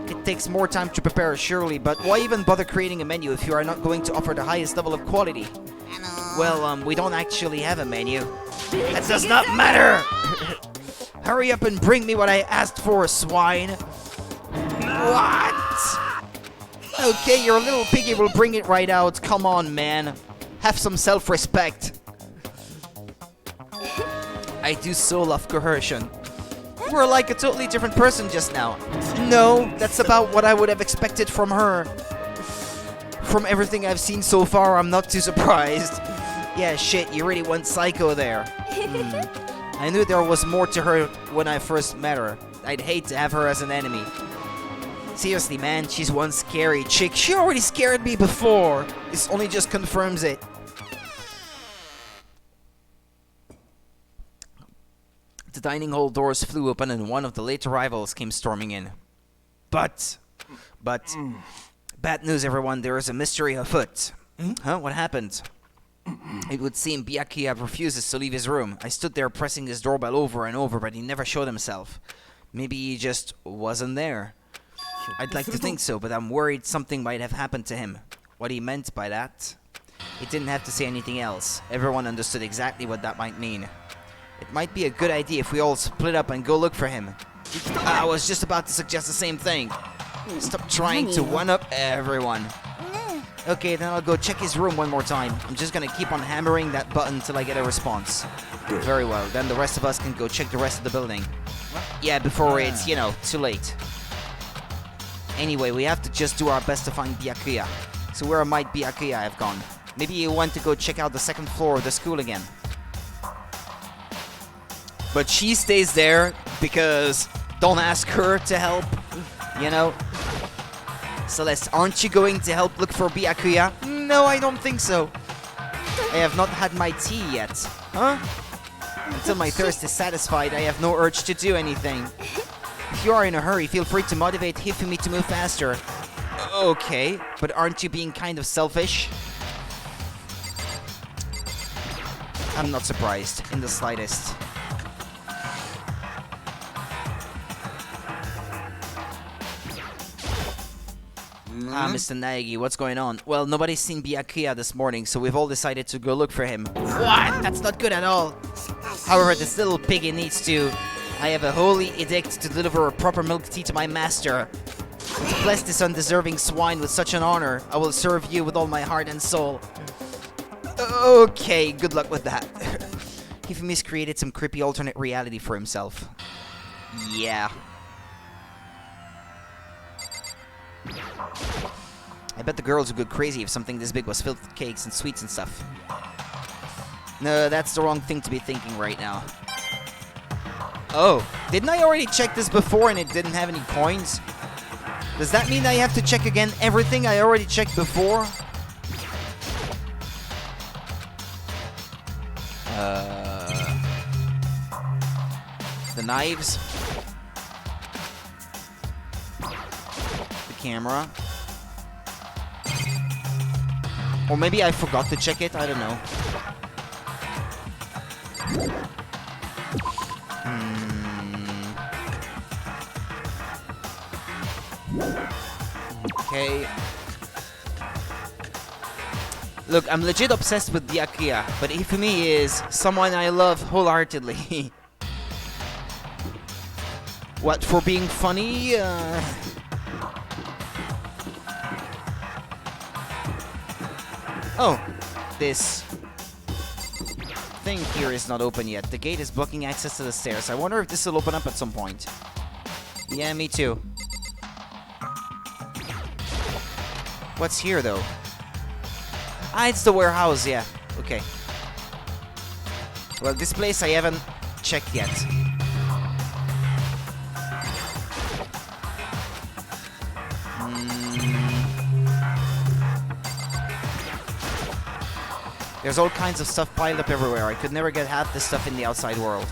It takes more time to prepare, surely, but why even bother creating a menu if you are not going to offer the highest level of quality? Well, we don't actually have a menu. That does not matter! Hurry up and bring me what I asked for, swine! What? Okay, your little piggy will bring it right out. Come on, man. Have some self-respect. I do so love coercion. You were like a totally different person just now. No, that's about what I would have expected from her. From everything I've seen so far, I'm not too surprised. Yeah, shit, you really went psycho there. I knew there was more to her when I first met her. I'd hate to have her as an enemy. Seriously, man, she's one scary chick. She already scared me before. This only just confirms it. The dining hall doors flew open and one of the late arrivals came storming in. But, bad news, everyone. There is a mystery afoot. Huh? What happened? It would seem Byakuya refuses to leave his room. I stood there pressing his doorbell over and over, but he never showed himself. Maybe he just wasn't there. I'd like to think so, but I'm worried something might have happened to him. What he meant by that? He didn't have to say anything else. Everyone understood exactly what that might mean. It might be a good idea if we all split up and go look for him. I was just about to suggest the same thing. Stop trying to one-up everyone. Okay, then I'll go check his room one more time. I'm just gonna keep on hammering that button till I get a response. Very well, then the rest of us can go check the rest of the building. Yeah, before it's, you know, too late. Anyway, we have to just do our best to find Byakuya. So where might Byakuya have gone? Maybe he went to go check out the second floor of the school again. But she stays there because don't ask her to help, you know? Celeste, aren't you going to help look for Byakuya? No, I don't think so. I have not had my tea yet. Huh? Until my thirst is satisfied, I have no urge to do anything. If you are in a hurry, feel free to motivate Hifumi to move faster. Okay, but aren't you being kind of selfish? I'm not surprised, in the slightest. Mr. Naegi, what's going on? Well, nobody's seen Byakuya this morning, so we've all decided to go look for him. What? That's not good at all. However, this little piggy needs to. I have a holy edict to deliver a proper milk tea to my master. To bless this undeserving swine with such an honor, I will serve you with all my heart and soul. Okay, good luck with that. Hifumi's created some creepy alternate reality for himself. Yeah. I bet the girls would go crazy if something this big was filled with cakes and sweets and stuff. No, that's the wrong thing to be thinking right now. Oh, didn't I already check this before and it didn't have any coins? Does that mean I have to check again everything I already checked before? The knives. The camera. Or maybe I forgot to check it, I don't know. Okay. Look, I'm legit obsessed with Byakuya, but Hifumi is someone I love wholeheartedly. What, for being funny? Oh, this thing here is not open yet. The gate is blocking access to the stairs. I wonder if this will open up at some point. Yeah, me too. What's here, though? Ah, it's the warehouse, yeah. Okay. Well, this place I haven't checked yet. There's all kinds of stuff piled up everywhere. I could never get half this stuff in the outside world.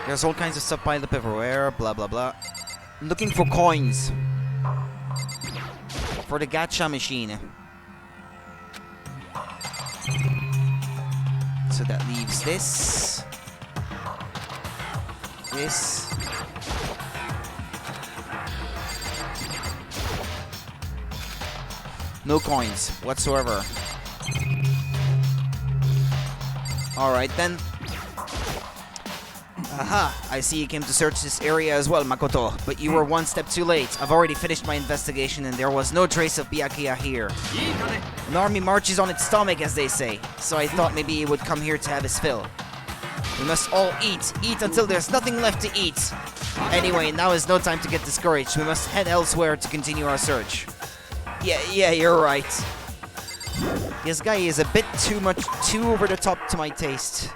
There's all kinds of stuff piled up everywhere, blah blah blah. I'm looking for coins. For the gacha machine. So that leaves this. This. No coins whatsoever. Alright then. Aha! I see you came to search this area as well, Makoto. But you were one step too late. I've already finished my investigation and there was no trace of Byakuya here. An army marches on its stomach, as they say. So I thought maybe he would come here to have his fill. We must all eat. Eat until there's nothing left to eat. Anyway, now is no time to get discouraged. We must head elsewhere to continue our search. Yeah, you're right. This guy is a bit too over the top to my taste.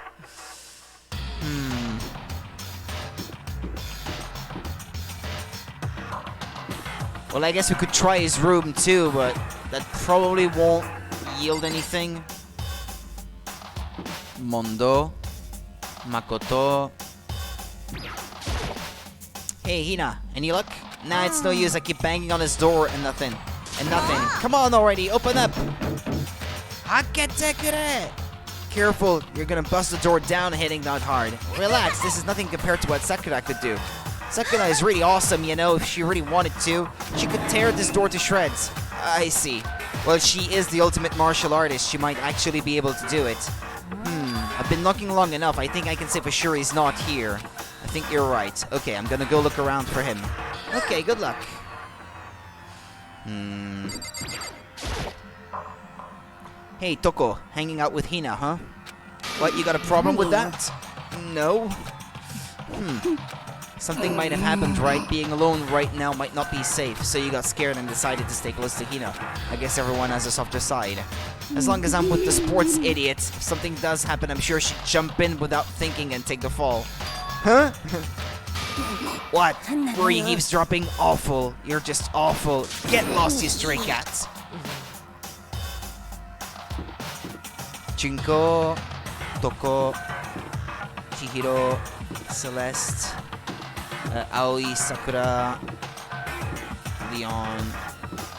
Well, I guess we could try his room too, but that probably won't yield anything. Mondo. Makoto. Hey, Hina, any luck? Nah, it's no use. I keep banging on his door and nothing. Come on already, open up! Haketekure! Careful, you're gonna bust the door down hitting that hard. Relax, this is nothing compared to what Sakura could do. Sakura is really awesome, you know, if she really wanted to. She could tear this door to shreds. I see. Well, she is the ultimate martial artist. She might actually be able to do it. I've been looking long enough. I think I can say for sure he's not here. I think you're right. Okay, I'm gonna go look around for him. Okay, good luck. Hey, Toko, hanging out with Hina, huh? What, you got a problem with that? No? Something might have happened, right? Being alone right now might not be safe, so you got scared and decided to stay close to Hina. I guess everyone has a softer side. As long as I'm with the sports idiot, if something does happen, I'm sure she'd jump in without thinking and take the fall. Huh? What? Were you eavesdropping? Awful. You're just awful. Get lost, you stray cats. Junko, Toko, Chihiro, Celeste, Aoi, Sakura, Leon,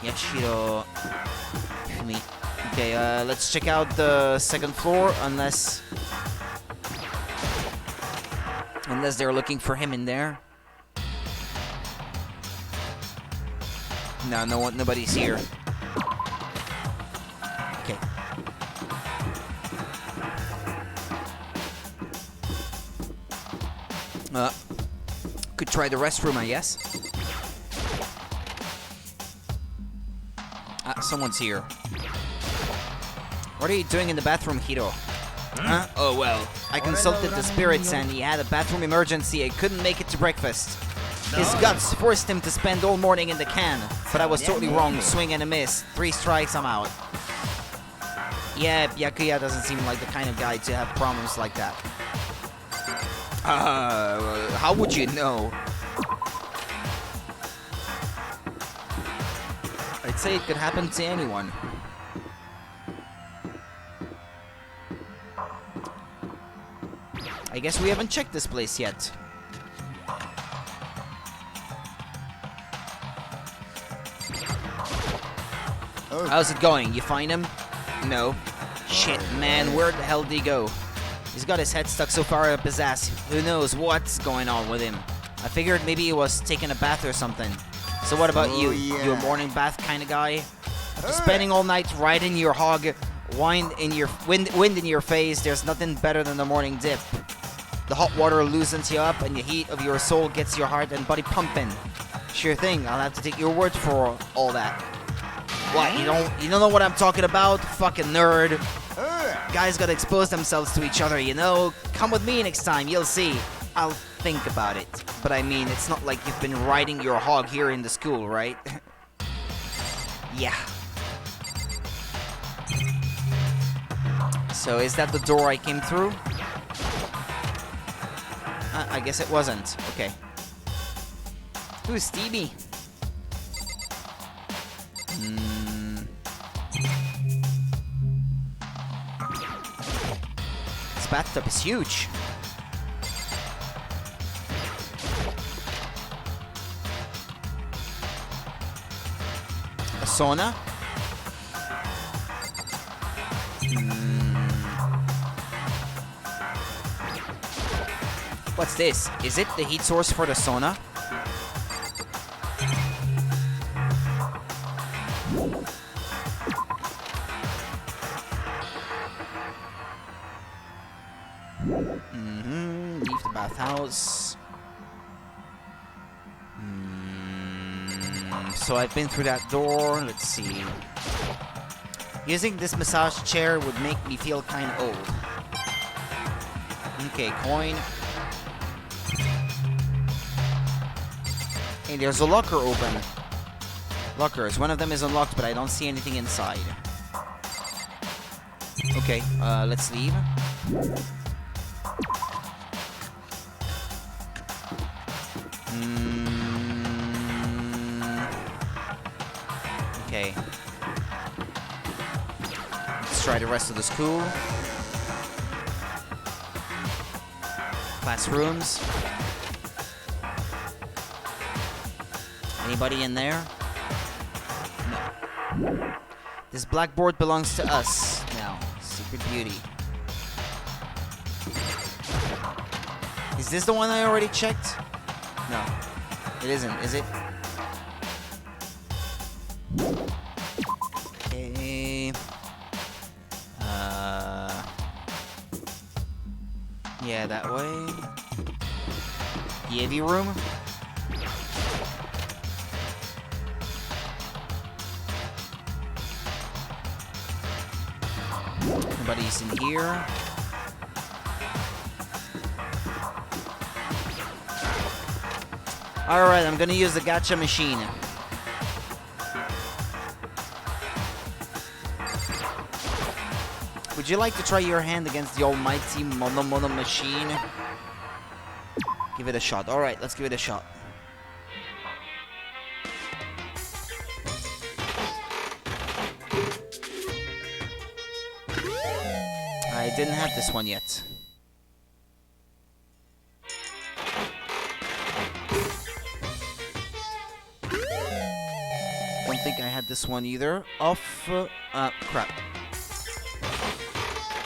Yashiro, Fumi. Okay, let's check out the second floor, unless they're looking for him in there. No, nobody's here. Okay. Could try the restroom, I guess. Someone's here. What are you doing in the bathroom, Hiro? Huh? Oh well, I consulted the spirits and he had a bathroom emergency and couldn't make it to breakfast. His guts forced him to spend all morning in the can, but I was totally wrong. Swing and a miss. 3 strikes, I'm out. Yeah, Byakuya doesn't seem like the kind of guy to have problems like that. How would you know? I'd say it could happen to anyone. I guess we haven't checked this place yet. How's it going? You find him? No. Shit, man, where the hell did he go? He's got his head stuck so far up his ass. Who knows what's going on with him? I figured maybe he was taking a bath or something. So what about you? Yeah. You a morning bath kind of guy? After spending all night riding your hog, wind in your face, there's nothing better than the morning dip. The hot water loosens you up and the heat of your soul gets your heart and body pumping. Sure thing, I'll have to take your word for all that. What, you don't know what I'm talking about? Fucking nerd. Guys gotta expose themselves to each other, you know? Come with me next time, you'll see. I'll think about it. But I mean, it's not like you've been riding your hog here in the school, right? Yeah. So is that the door I came through? I guess it wasn't. Okay. Who's Stevie? This bathtub is huge. A sauna? What's this? Is it the heat source for the sauna? Leave the bathhouse. So I've been through that door. Let's see. Using this massage chair would make me feel kind of old. Okay, coin. Hey, there's a locker open. Lockers. One of them is unlocked, but I don't see anything inside. Okay, let's leave. Okay. Let's try the rest of the school. Classrooms. Anybody in there? No. This blackboard belongs to us now. Secret beauty. Is this the one I already checked? No. It isn't, is it? Okay. Yeah, that way. The AV room? Nobody's in here. Alright, I'm gonna use the gacha machine. Would you like to try your hand against the almighty Mono machine? Give it a shot. Alright, let's give it a shot. I didn't have this one yet. Don't think I had this one either. Crap.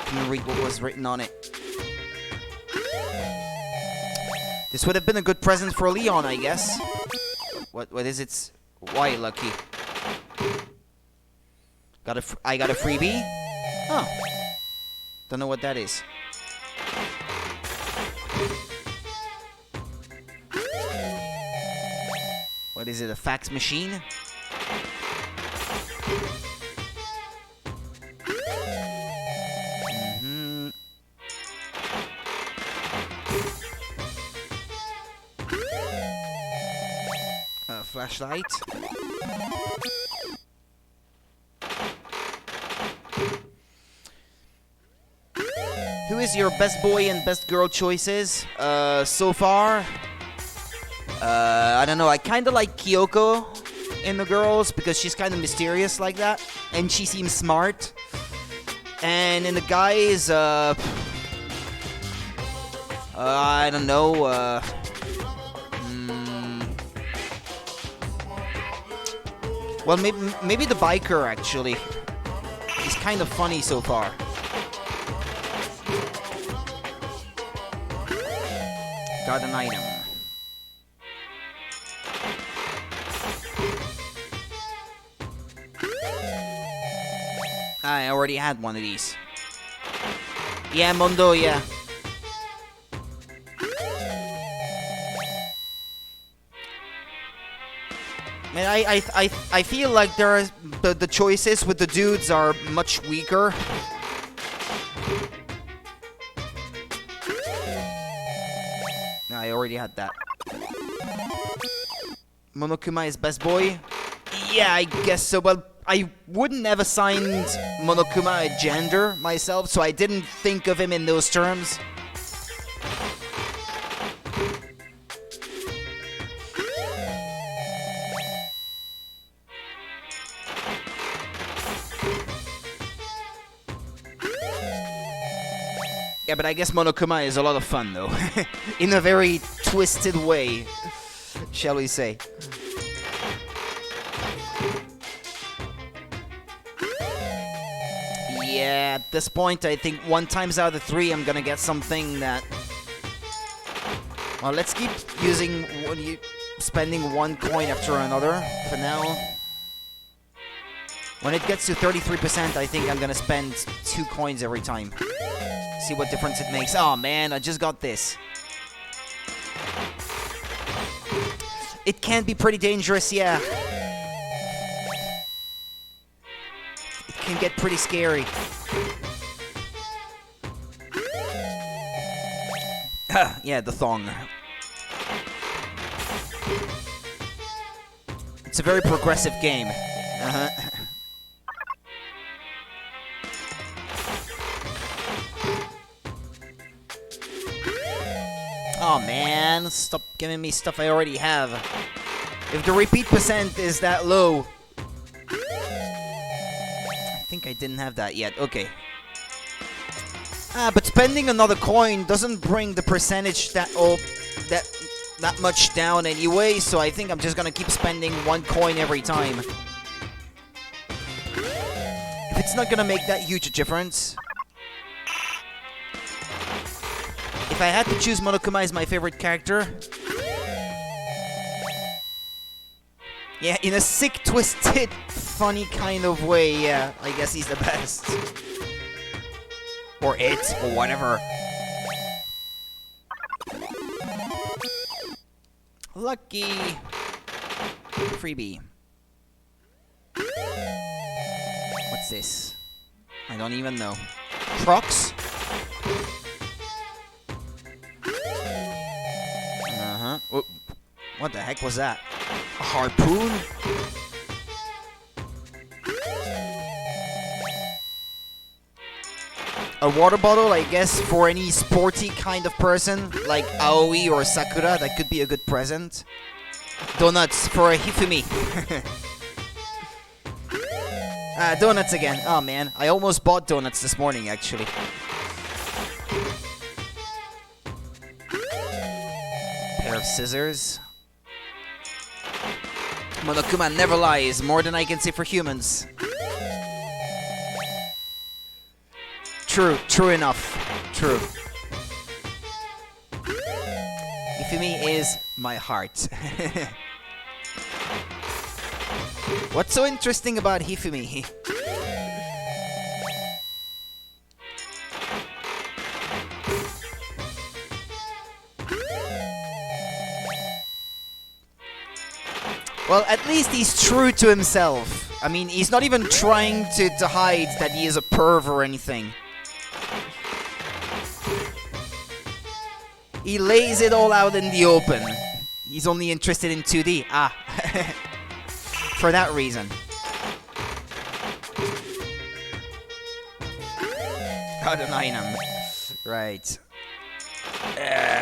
Couldn't read what was written on it. This would have been a good present for Leon, I guess. What is it? Why, Lucky? I got a freebie? Oh. Don't know what that is. What is it, a fax machine? Flashlight. Who is your best boy and best girl choices so far? I don't know. I kind of like Kyoko in the girls because she's kind of mysterious like that, and she seems smart. And in the guys, I don't know. Well, maybe the biker, actually. He's kind of funny so far. Got an item. I already had one of these. Yeah, Mondo, yeah. Man, I feel like the choices with the dudes are much weaker. I already had that. Monokuma is best boy? Yeah, I guess so, but I wouldn't have assigned Monokuma a gender myself, so I didn't think of him in those terms. Yeah, but I guess Monokuma is a lot of fun, though. In a very twisted way, shall we say. Yeah, at this point, I think 1 times out of 3, I'm gonna get something that... Well, let's keep spending 1 coin after another for now. When it gets to 33%, I think I'm gonna spend 2 coins every time. See what difference it makes. Oh man, I just got this. It can be pretty dangerous, yeah. It can get pretty scary. Yeah, the thong. It's a very progressive game. Oh man, stop giving me stuff I already have. If the repeat percent is that low... I think I didn't have that yet, okay. But spending another coin doesn't bring the percentage that much down anyway, so I think I'm just gonna keep spending 1 coin every time. If it's not gonna make that huge a difference... If I had to choose Monokuma as my favorite character... Yeah, in a sick, twisted, funny kind of way, yeah, I guess he's the best. Or it, or whatever. Lucky. Freebie. What's this? I don't even know. Crocs? What the heck was that? A harpoon? a water bottle, I guess, for any sporty kind of person, like Aoi or Sakura, that could be a good present. Donuts for Hifumi. Donuts again. Oh man, I almost bought donuts this morning, actually. Pair of scissors. Monokuma never lies, more than I can say for humans. True enough. True. Ifumi is my heart. What's so interesting about Hifumi? Well, at least he's true to himself. I mean, he's not even trying to hide that he is a perv or anything. He lays it all out in the open. He's only interested in 2D. Ah. For that reason. Got an item. Right.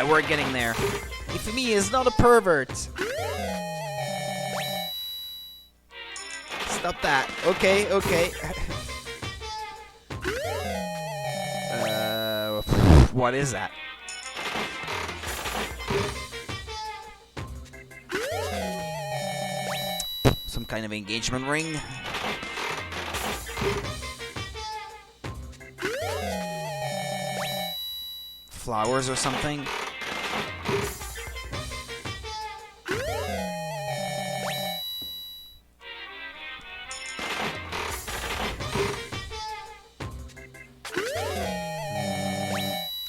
We're getting there. Ifumi is not a pervert. Stop that. Okay. What is that? Some kind of engagement ring. Flowers or something.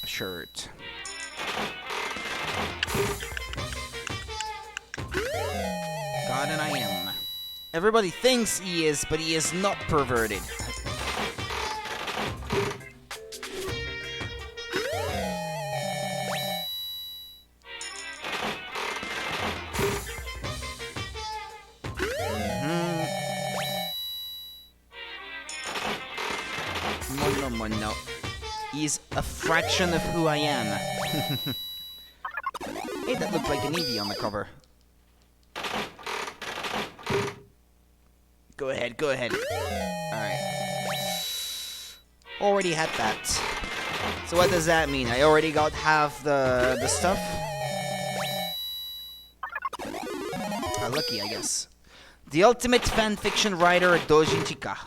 Shirt. Got an item. Everybody thinks he is, but he is not perverted. Mono. He's a fraction of who I am. Hey, that looked like an Eevee on the cover. Go ahead. Alright. Already had that. So what does that mean? I already got half the stuff? Lucky, I guess. The ultimate fanfiction writer, Dojinchika.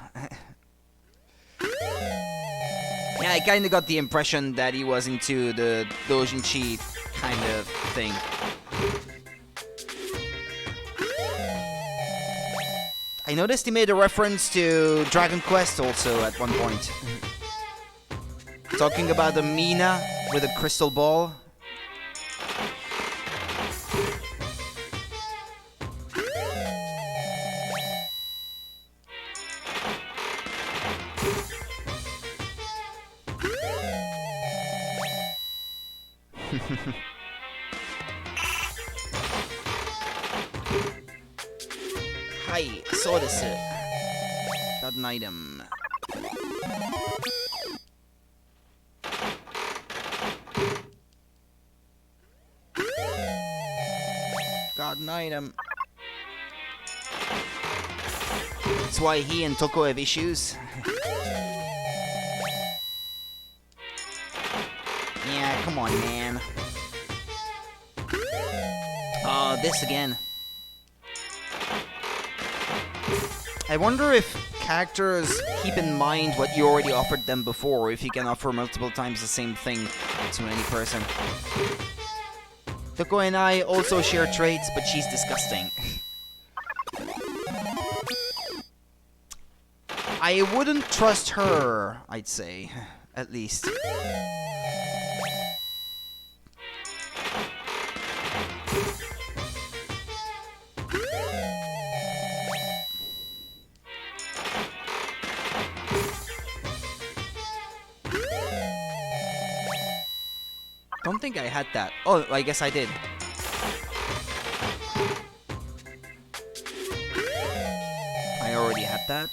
Yeah, I kinda got the impression that he was into the doujinshi kind of thing. I noticed he made a reference to Dragon Quest also at one point. Talking about the Mina with a crystal ball. Hi, so desu. Got an item. Got an item. That's why he and Toko have issues. Yeah, come on, man. Oh, this again. I wonder if characters keep in mind what you already offered them before, or if you can offer multiple times the same thing to any person. Toko and I also share traits, but she's disgusting. I wouldn't trust her, I'd say, at least. Don't think I had that. Oh, I guess I did. I already had that.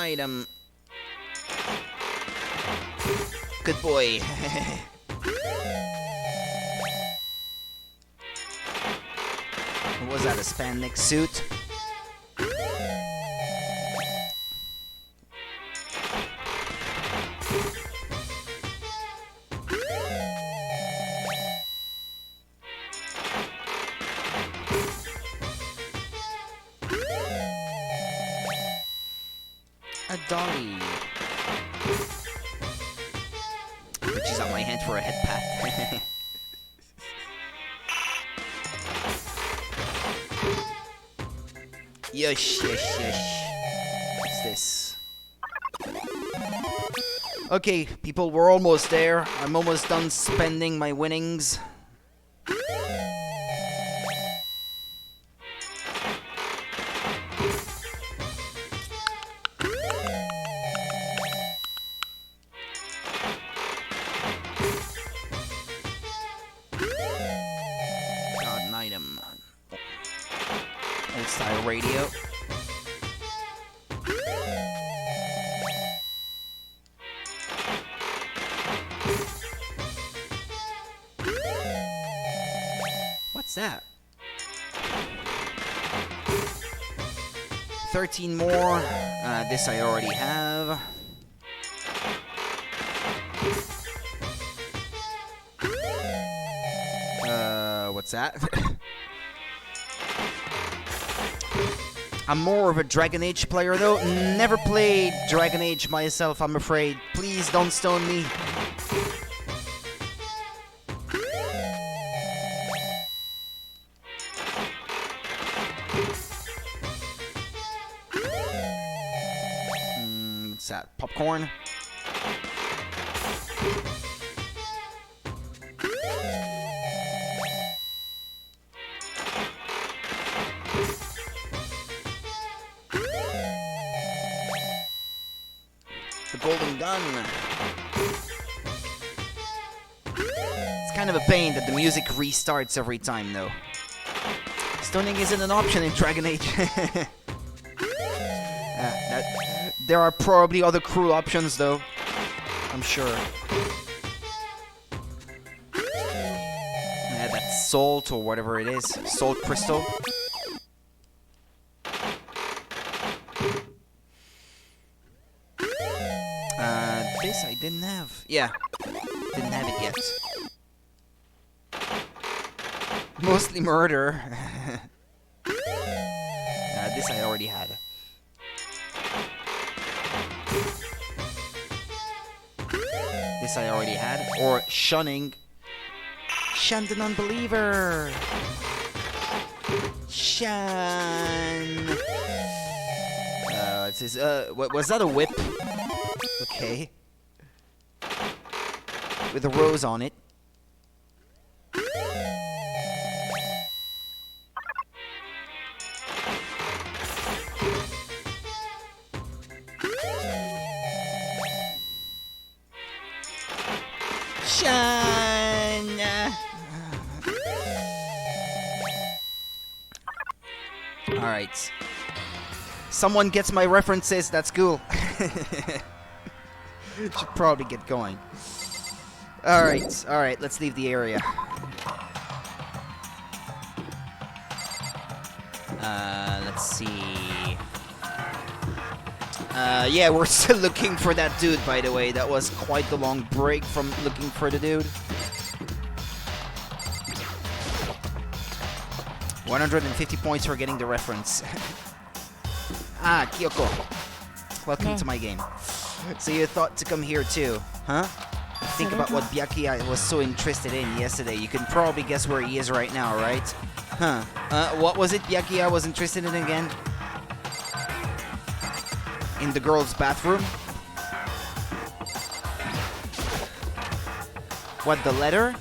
item. Good boy. What was that, a spandex suit? A dolly. Reaches out my hand for a head pat. Yes. What's this? Okay, people, we're almost there. I'm almost done spending my winnings. Got an item. Old style radio. What's that? 13 more. This I already have. What's that? I'm more of a Dragon Age player though. Never played Dragon Age myself, I'm afraid. Please don't stone me. What's that? Popcorn? The golden gun. It's kind of a pain that the music restarts every time though. Stoning isn't an option in Dragon Age. There are probably other cruel options though, I'm sure. That salt or whatever it is, salt crystal. This I didn't have. Yeah, didn't have it yet. Mostly murder. This I already had. This I already had. Or shunning. Shun the non-believer. Shun. It says, was that a whip? Okay. With a rose on it. Shine. All right. Someone gets my references. That's cool. Should probably get going. All right. Let's leave the area. Let's see. Yeah, we're still looking for that dude, by the way. That was quite the long break from looking for the dude. 150 points for getting the reference. Ah, Kyoko. Welcome to my game. So you thought to come here too, huh? Think about what Byakuya was so interested in yesterday. You can probably guess where he is right now, right? Huh. What was it Byakuya was interested in again? In the girls' bathroom? What, the letter?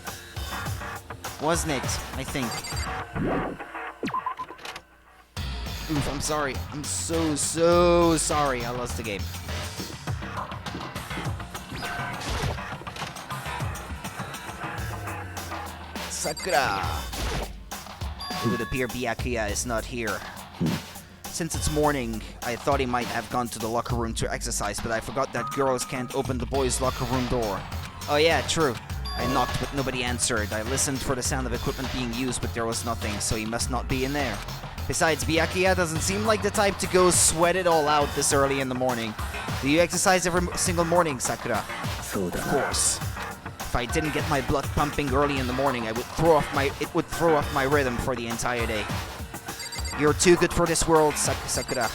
Wasn't it, I think. Oof, I'm sorry. I'm so sorry I lost the game. Sakura! It would appear Byakuya is not here. Since it's morning, I thought he might have gone to the locker room to exercise, but I forgot that girls can't open the boys' locker room door. Oh yeah, true. I knocked, but nobody answered. I listened for the sound of equipment being used, but there was nothing, so he must not be in there. Besides, Byakuya doesn't seem like the type to go sweat it all out this early in the morning. Do you exercise every single morning, Sakura? Of course. If I didn't get my blood pumping early in the morning, it would throw off my rhythm for the entire day. You're too good for this world, Sakura.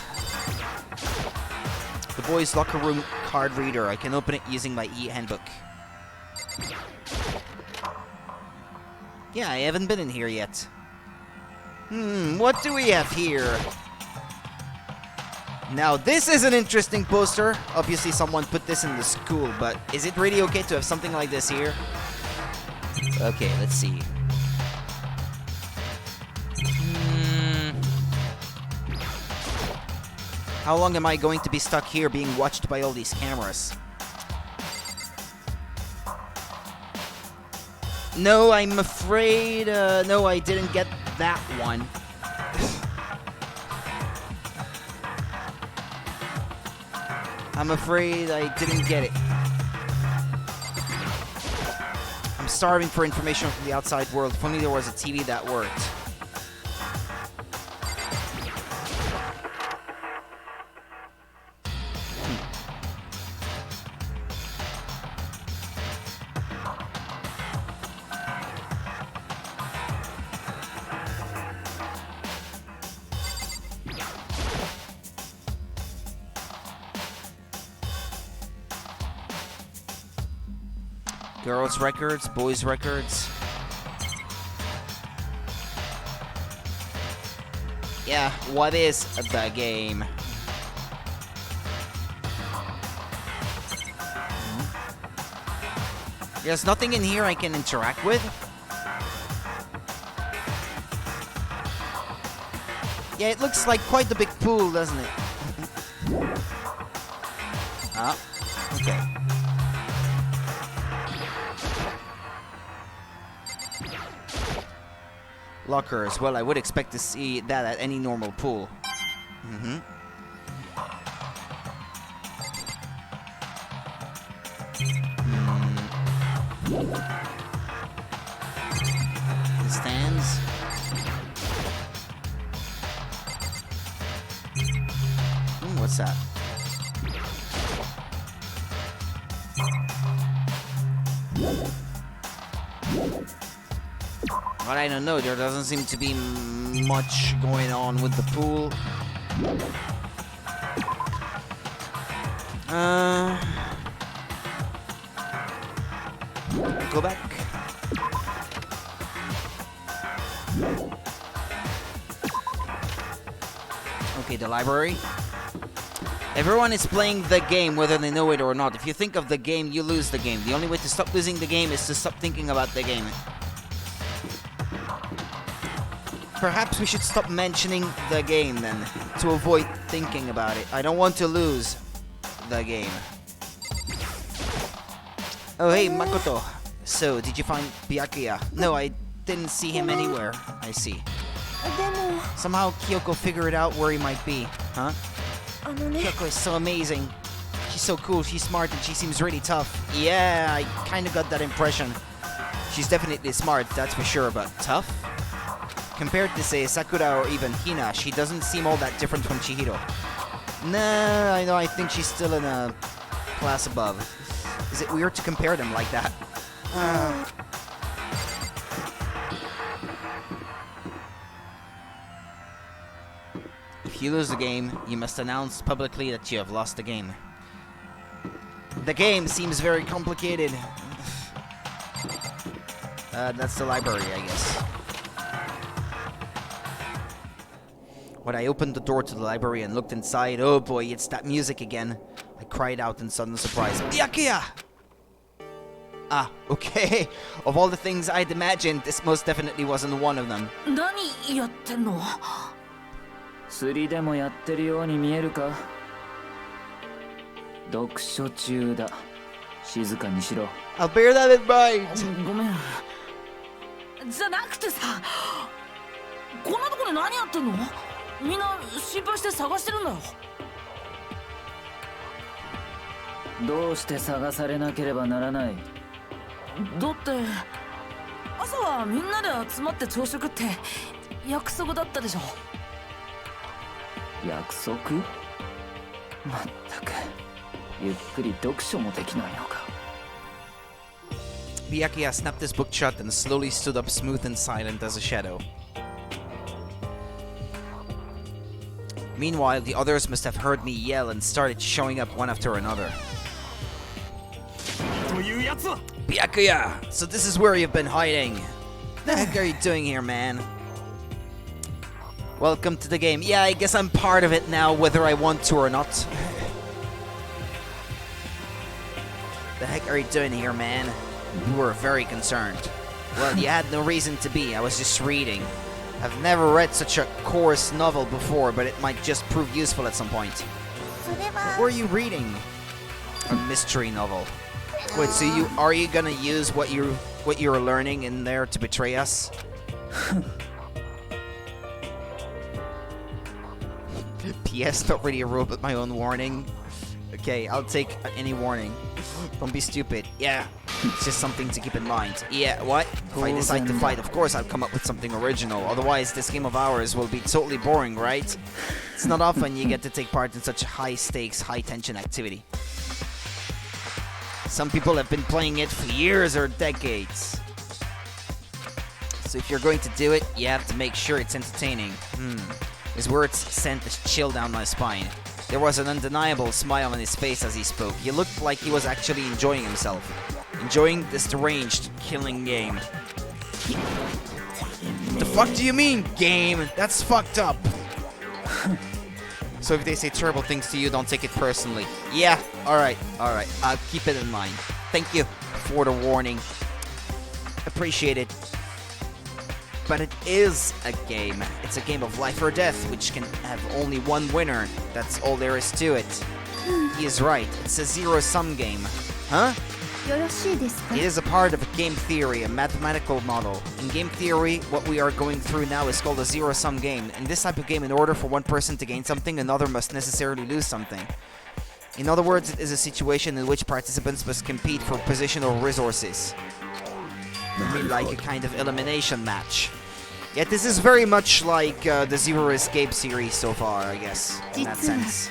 The boys' locker room card reader. I can open it using my e-handbook. Yeah, I haven't been in here yet. What do we have here? Now, this is an interesting poster. Obviously, someone put this in the school, but is it really okay to have something like this here? Okay, let's see. How long am I going to be stuck here being watched by all these cameras? No, I'm afraid, no, I didn't get that one. I'm afraid I didn't get it. I'm starving for information from the outside world. If only there was a TV that worked. Girls' records, boys' records. Yeah, what is the game? There's nothing in here I can interact with? Yeah, it looks like quite the big pool, doesn't it? Ah, okay. Lockers. Well, I would expect to see that at any normal pool. The stands. What's that? But I don't know, there doesn't seem to be much going on with the pool. Go back. Okay, the library. Everyone is playing the game, whether they know it or not. If you think of the game, you lose the game. The only way to stop losing the game is to stop thinking about the game. Perhaps we should stop mentioning the game then, to avoid thinking about it. I don't want to lose the game. Oh hey, Makoto. So, did you find Byakuya? No, I didn't see him anywhere. I see. Somehow Kyoko figured out where he might be. Huh? Kyoko is so amazing. She's so cool, she's smart, and she seems really tough. Yeah, I kind of got that impression. She's definitely smart, that's for sure, but tough? Compared to, say, Sakura or even Hina, she doesn't seem all that different from Chihiro. Nah, I know, I think she's still in a class above. Is it weird to compare them like that? If you lose the game, you must announce publicly that you have lost the game. The game seems very complicated. That's the library, I guess. When I opened the door to the library and looked inside, oh boy, it's that music again. I cried out in sudden surprise. Byakuya! Ah, okay. Of all the things I'd imagined, this most definitely wasn't one of them. 何やってんの？釣りでもやってるように見えるか？読書中だ。静かにしろ。I'll bear that in mind. ごめん。じゃなくてさ、こんなとこで何やってんの？みんな心配して探してるんだよ。どうして探されなければならない？だって朝はみんなで集まって朝食って約束だったでしょ。約束？まったく、ゆっくり読書もできないのか。Byakuya snapped his book shut and slowly stood up, smooth and silent as a shadow. Meanwhile, the others must have heard me yell and started showing up one after another. というやつは Byakuya! So this is where you've been hiding. What the heck are you doing here, man? Welcome to the game. Yeah, I guess I'm part of it now, whether I want to or not. The heck are you doing here, man? You were very concerned. Well, you had no reason to be. I was just reading. I've never read such a coarse novel before, but it might just prove useful at some point. それ What were は you reading? A mystery novel. Wait, so are you gonna use what you're learning in there to betray us? P.S. Not really a rule, but my own warning. Okay, I'll take any warning. Don't be stupid. Yeah, it's just something to keep in mind. Yeah, what? If I decide to fight, of course I'll come up with something original. Otherwise, this game of ours will be totally boring, right? It's not often you get to take part in such high-stakes, high-tension activity. Some people have been playing it for years or decades. So if you're going to do it, you have to make sure it's entertaining. His words sent a chill down my spine. There was an undeniable smile on his face as he spoke. He looked like he was actually enjoying himself. Enjoying this deranged, killing game. The fuck do you mean, game? That's fucked up. So if they say terrible things to you, don't take it personally. Yeah, alright. I'll keep it in mind. Thank you for the warning. Appreciate it. But it is a game. It's a game of life or death, which can have only one winner. That's all there is to it. He is right. It's a zero-sum game. Huh? よろしいですか It is a part of game theory, a mathematical model. In game theory, what we are going through now is called a zero-sum game. In this type of game, in order for one person to gain something, another must necessarily lose something. In other words, it is a situation in which participants must compete for positional resources. I mean, like a kind of elimination match. Yet this is very much like the Zero Escape series so far, I guess, in that sense.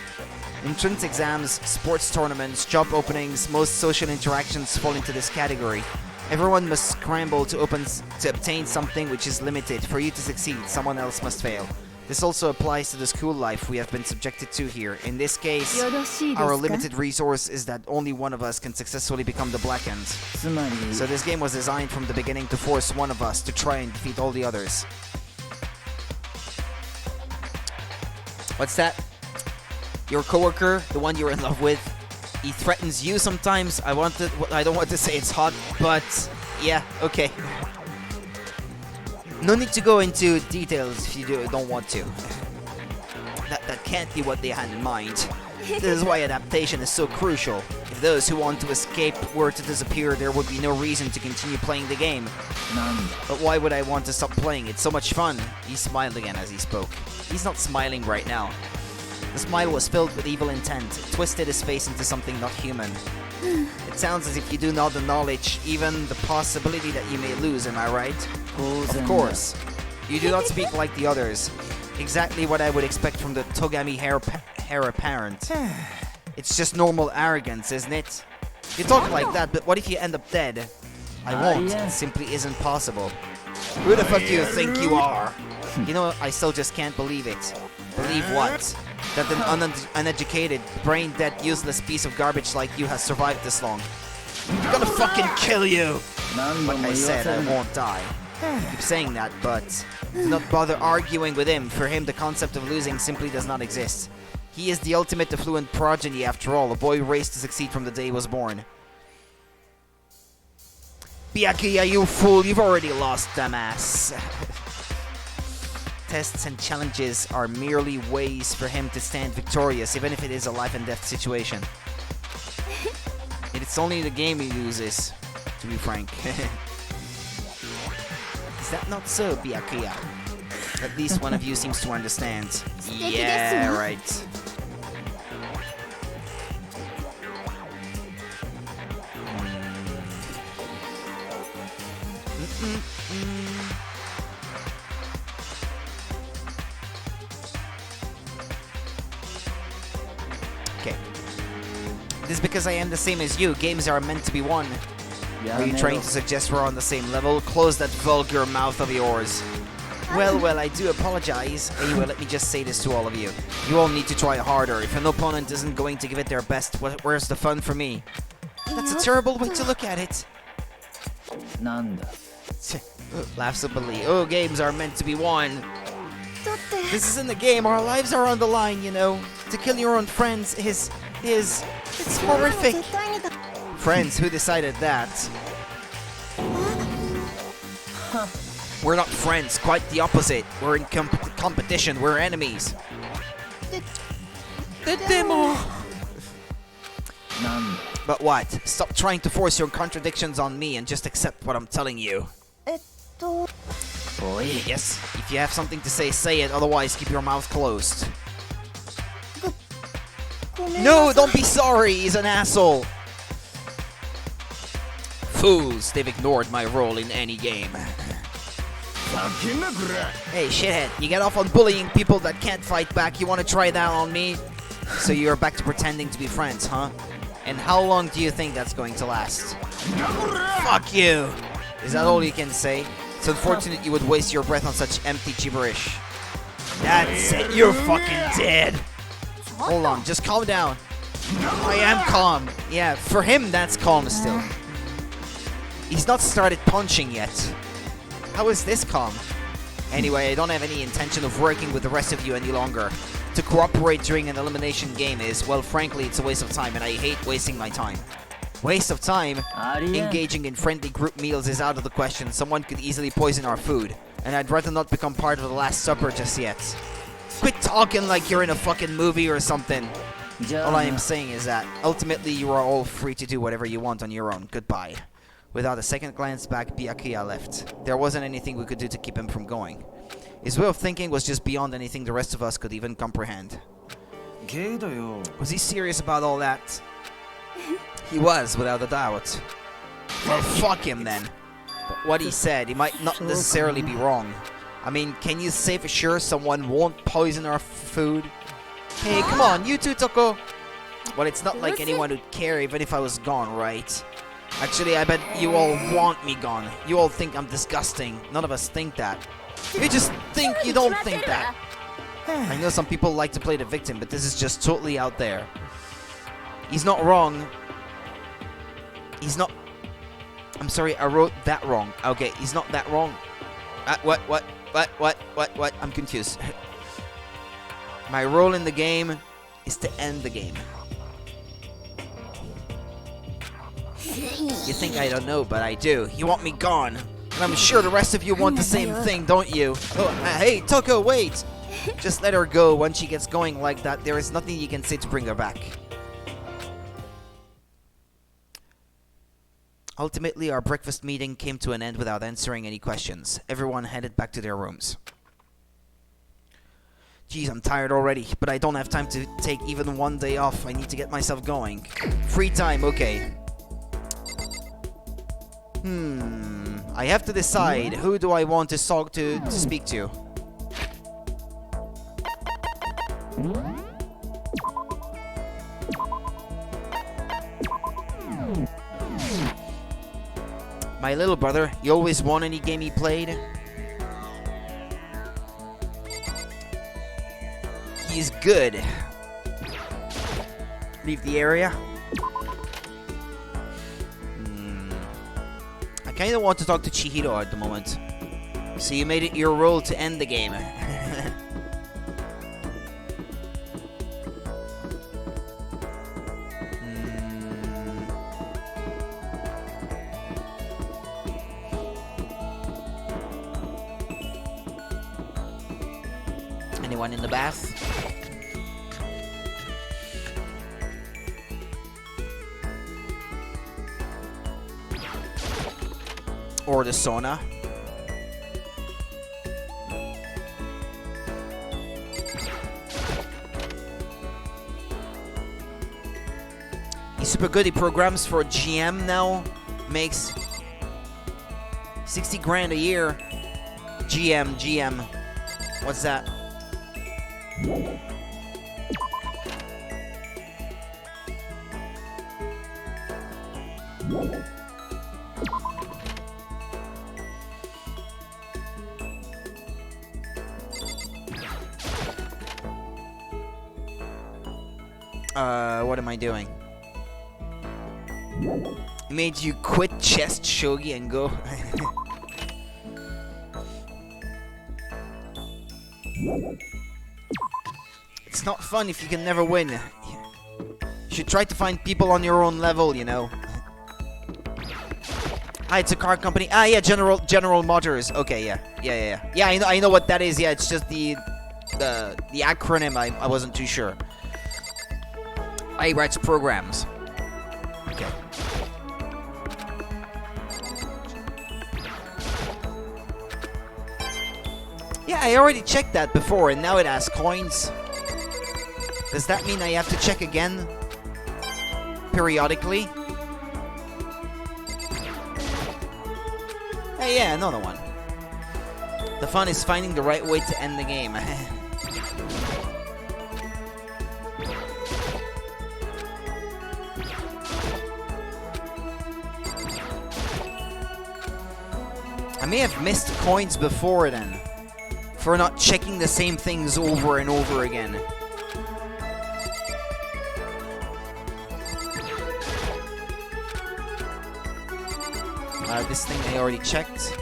Entrance exams, sports tournaments, job openings, most social interactions fall into this category. Everyone must scramble to obtain something which is limited. For you to succeed, someone else must fail. This also applies to the school life we have been subjected to here. In this case, よろしいですか our limited resource is that only one of us can successfully become the Black End. つまり So this game was designed from the beginning to force one of us to try and defeat all the others. What's that? Your coworker, the one you're in love with, he threatens you sometimes. I don't want to say it's hot, but yeah, okay. No need to go into details if you don't want to. That can't be what they had in mind. This is why adaptation is so crucial. If those who want to escape were to disappear, there would be no reason to continue playing the game. なんだ But why would I want to stop playing? It's so much fun. He smiled again as he spoke. He's not smiling right now. The smile was filled with evil intent. It twisted his face into something not human. It sounds as if you do not acknowledge even the possibility that you may lose, am I right? 当然 Of だ course. You do not speak like the others. Exactly what I would expect from the Togami heir apparent. It's just normal arrogance, isn't it? You talk like that, but what if you end up dead? I won't. yeah. It simply isn't possible. Who the fuck do you think you are? You know, I still just can't believe it. Believe what? That an uneducated, brain-dead, useless piece of garbage like you has survived this long. I'm gonna fucking kill you! 何度 Like も I 言わ said, せ I るな won't die. Keep saying that, but do not bother arguing with him. For him, the concept of losing simply does not exist. He is the ultimate affluent progeny after all, a boy raised to succeed from the day he was born. Byakuya, you fool, you've already lost, dumbass. Tests and challenges are merely ways for him to stand victorious, even if it is a life and death situation. It's only the game he loses, to be frank. Is that not so, Byakuya? At least one of you seems to understand. Yeah, right. Okay. This is because I am the same as you. Games are meant to be won. Are you trying to suggest we're on the same level? Close that vulgar mouth of yours. Well, I do apologize. Anyway, let me just say this to all of you. You all need to try harder. If an opponent isn't going to give it their best, where's the fun for me? That's a terrible way to look at it. Laughably. Oh, games are meant to be won. This isn't a game. Our lives are on the line, you know. To kill your own friends is it's horrific. Friends, who decided that? We're not friends, quite the opposite. We're in competition, we're enemies. The demo! But what? Stop trying to force your contradictions on me and just accept what I'm telling you. Yes, if you have something to say it, otherwise keep your mouth closed. No, don't be sorry, he's an asshole. Fools, they've ignored my role in any game. Hey, shithead, you get off on bullying people that can't fight back. You want to try that on me? So you're back to pretending to be friends, huh? And how long do you think that's going to last? Fuck you! Is that all you can say? It's unfortunate you would waste your breath on such empty gibberish. That's it, you're fucking dead! Hold on, just calm down. I am calm. Yeah, for him, that's calm still. He's not started punching yet. How is this calm? Anyway, I don't have any intention of working with the rest of you any longer. To cooperate during an elimination game is, well, frankly, it's a waste of time, and I hate wasting my time. Waste of time? Engaging in friendly group meals is out of the question. Someone could easily poison our food, and I'd rather not become part of the Last Supper just yet. Quit talking like you're in a fucking movie or something. All I am saying is that, ultimately, you are all free to do whatever you want on your own. Goodbye. Without a second glance back, Byakuya left. There wasn't anything we could do to keep him from going. His way of thinking was just beyond anything the rest of us could even comprehend. Was he serious about all that? He was, without a doubt. Well, fuck him then. But what he said, he might not necessarily be wrong. I mean, can you say for sure someone won't poison our food? Hey, come on, you too, Toko! Well, it's not like anyone would care even if I was gone, right? Actually, I bet you all want me gone. You all think I'm disgusting. None of us think that. You just think you don't think that. I know some people like to play the victim, but this is just totally out there. He's not wrong. He's not... I'm sorry, I wrote that wrong. Okay, he's not that wrong. What? I'm confused. My role in the game is to end the game. You think I don't know, but I do. You want me gone. And I'm sure the rest of you want the same thing, don't you? Oh, hey, Toko, wait! Just let her go. Once she gets going like that, there is nothing you can say to bring her back. Ultimately, our breakfast meeting came to an end without answering any questions. Everyone headed back to their rooms. Geez, I'm tired already, but I don't have time to take even one day off. I need to get myself going. Free time, okay. I have to decide, who do I want to speak to? My little brother, you always won any game he played? He's good. Leave the area. I kinda want to talk to Chihiro at the moment. So you made it your role to end the game. Anyone in the bath? Or the sauna? He's super good. He programs for GM now. Makes 60 grand a year. GM. What's that? What am I doing? Made you quit chess shogi and go. It's not fun if you can never win. You should try to find people on your own level, you know. Ah, it's a car company. Ah, yeah, General Motors. Okay, yeah. Yeah, I know what that is. Yeah, it's just the acronym. I wasn't too sure. He writes programs. Okay. Yeah, I already checked that before, and now it asks coins. Does that mean I have to check again? Periodically? Hey, yeah, another one. The fun is finding the right way to end the game. I may have missed coins before then, for not checking the same things over and over again. This thing I already checked.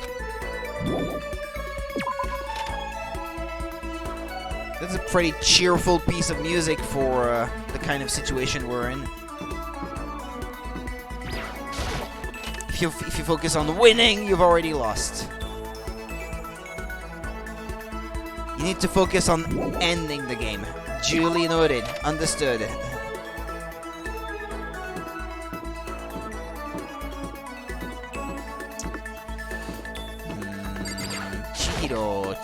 That's a pretty cheerful piece of music for the kind of situation we're in. If you focus on winning, you've already lost. You need to focus on ending the game. Duly noted. Understood.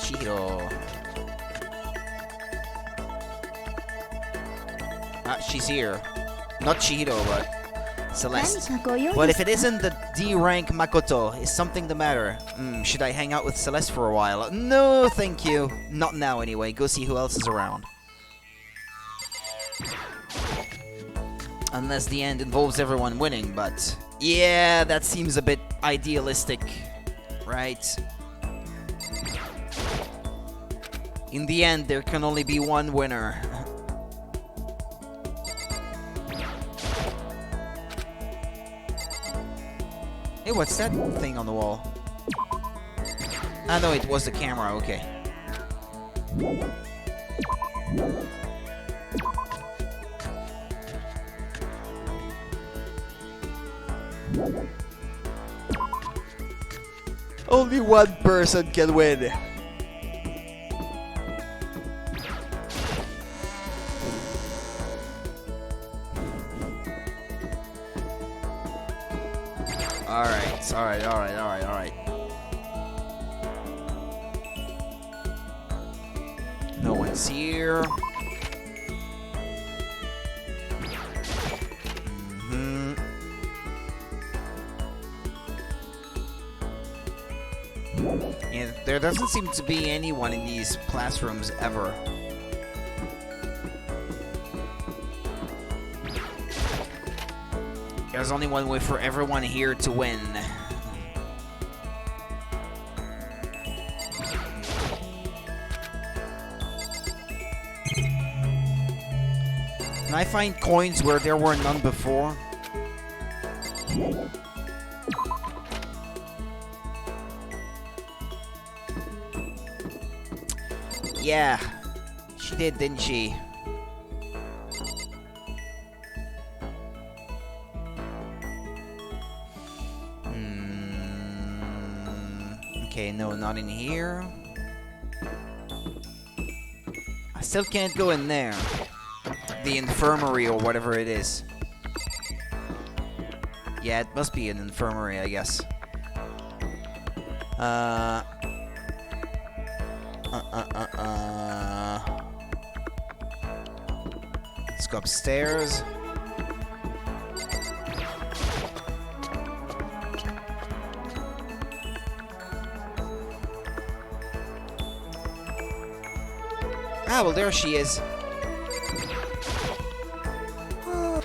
Chihiro. Ah, she's here. Not Chihiro, but Celeste. But if it isn't the D-rank Makoto, is something the matter? Should I hang out with Celeste for a while? No, thank you. Not now, anyway. Go see who else is around. Unless the end involves everyone winning, but... yeah, that seems a bit idealistic, right? In the end, there can only be one winner. Hey, what's that thing on the wall? Ah, no, it was the camera, okay. Only one person can win. Alright. No one's here. And there doesn't seem to be anyone in these classrooms ever. There's only one way for everyone here to win. Can I find coins where there were none before? Yeah, she did, didn't she? Okay, no, not in here. I still can't go in there. The infirmary or whatever it is. Yeah, it must be an infirmary, I guess. Let's go upstairs. Ah, well, there she is. Oh,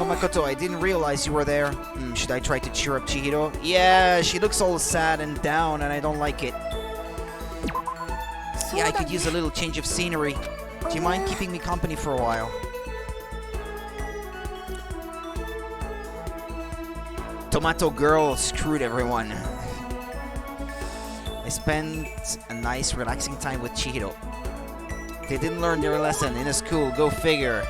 Makoto, I didn't realize you were there. Should I try to cheer up Chihiro? Yeah, she looks all sad and down, and I don't like it. Yeah, I could use a little change of scenery. Do you mind keeping me company for a while? Tomato Girl screwed everyone. I spent a nice, relaxing time with Chihiro. They didn't learn their lesson in a school, go figure.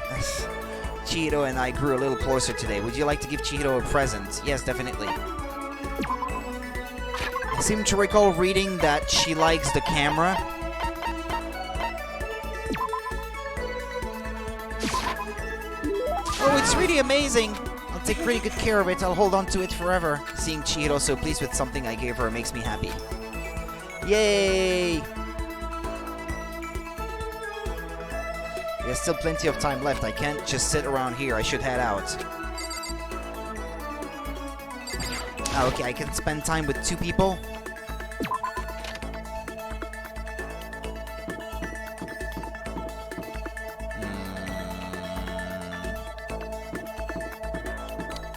Chihiro and I grew a little closer today. Would you like to give Chihiro a present? Yes, definitely. I seem to recall reading that she likes the camera. Oh, it's really amazing. I'll take pretty good care of it. I'll hold on to it forever. Seeing Chihiro so pleased with something I gave her makes me happy. Yay! There's still plenty of time left. I can't just sit around here. I should head out. Ah, okay, I can spend time with 2 people.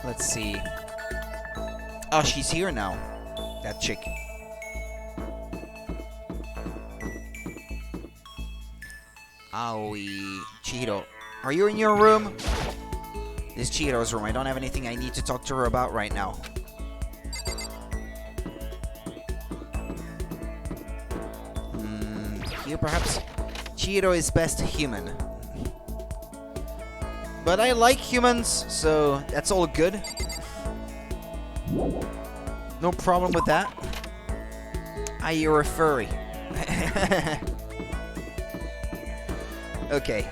Let's see. Oh, she's here now. That chick. Aoi. Chihiro. Are you in your room? This is Chihiro's room. I don't have anything I need to talk to her about right now. Here perhaps? Chihiro is best human. But I like humans, so that's all good. No problem with that. Ah, you're a furry. Okay.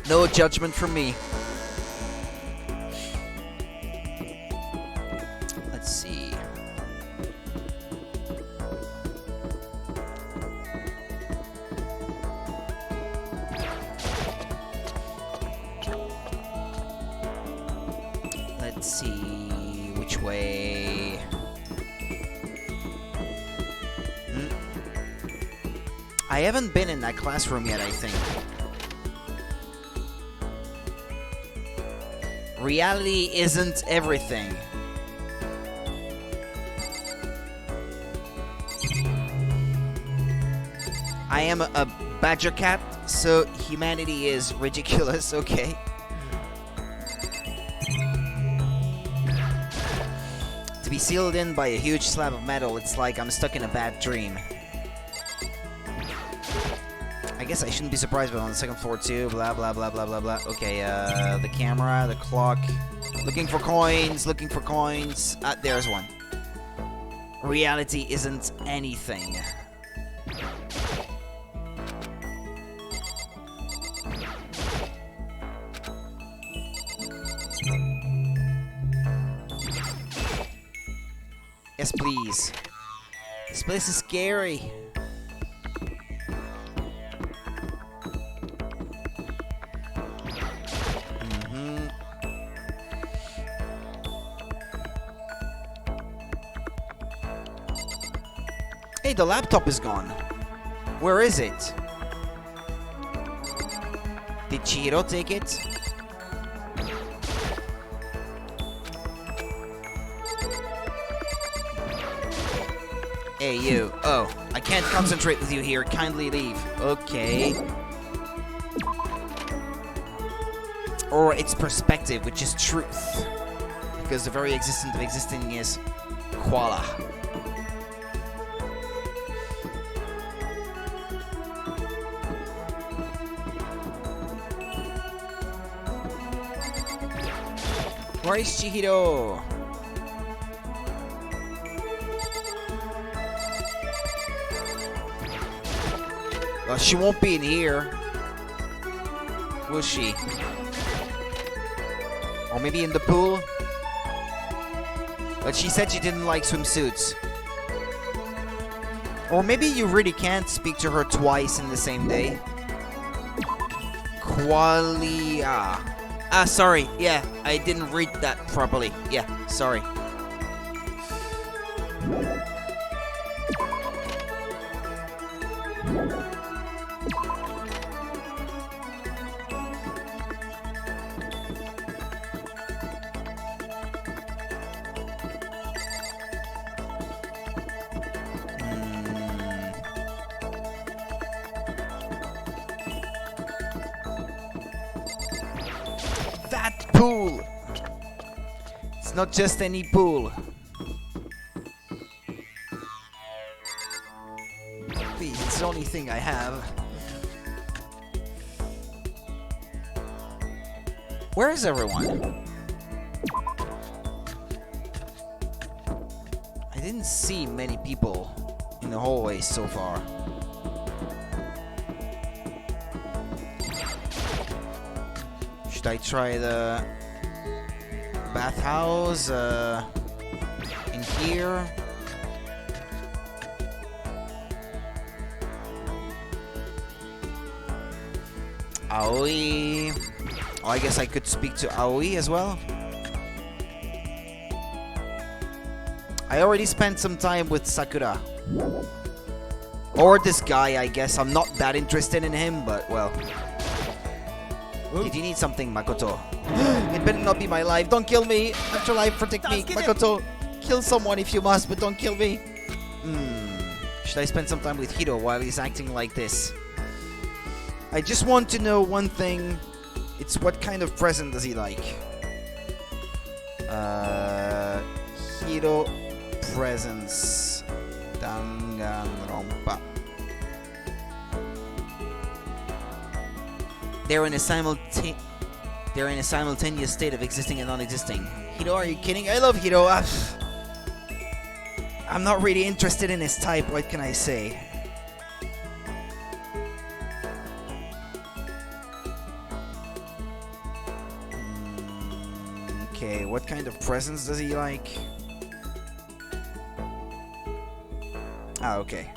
No judgment from me. Let's see. Let's see which way. I haven't been in that classroom yet, I think. Reality isn't everything. I am a badger cat, so humanity is ridiculous, okay. To be sealed in by a huge slab of metal, it's like I'm stuck in a bad dream. I guess I shouldn't be surprised, but on the second floor too, blah blah blah blah blah blah. Okay, the camera, the clock. Looking for coins, looking for coins. Ah, there's one. Reality isn't anything. Yes, please. This place is scary. Hey, the laptop is gone. Where is it? Did Chihiro take it? Hey, you. Oh, I can't concentrate with you here. Kindly leave. Okay. Or it's perspective, which is truth. Because the very existence of existing is koala. Where is Chihiro? Well, she won't be in here. Will she? Or maybe in the pool? But she said she didn't like swimsuits. Or maybe you really can't speak to her twice in the same day. Qualia. Ah, sorry. Yeah, I didn't read that properly. Yeah, sorry. That pool! It's not just any pool. Please, it's the only thing I have. Where is everyone? I didn't see many people in the hallways so far. Should I try the bathhouse in here? Aoi. Oh, I guess I could speak to Aoi as well. I already spent some time with Sakura. Or this guy, I guess. I'm not that interested in him, but well. Did you need something, Makoto? It better not be my life. Don't kill me. Afterlife, protect me. Makoto, kill someone if you must, but don't kill me. Should I spend some time with Hiro while he's acting like this? I just want to know one thing. It's what kind of present does he like? Hiro presents. Danganronpa. They're in a simultaneous state of existing and non-existing. Hiro, are you kidding? I love Hiro. I'm not really interested in his type. What can I say? Okay, what kind of presents does he like? Ah, okay.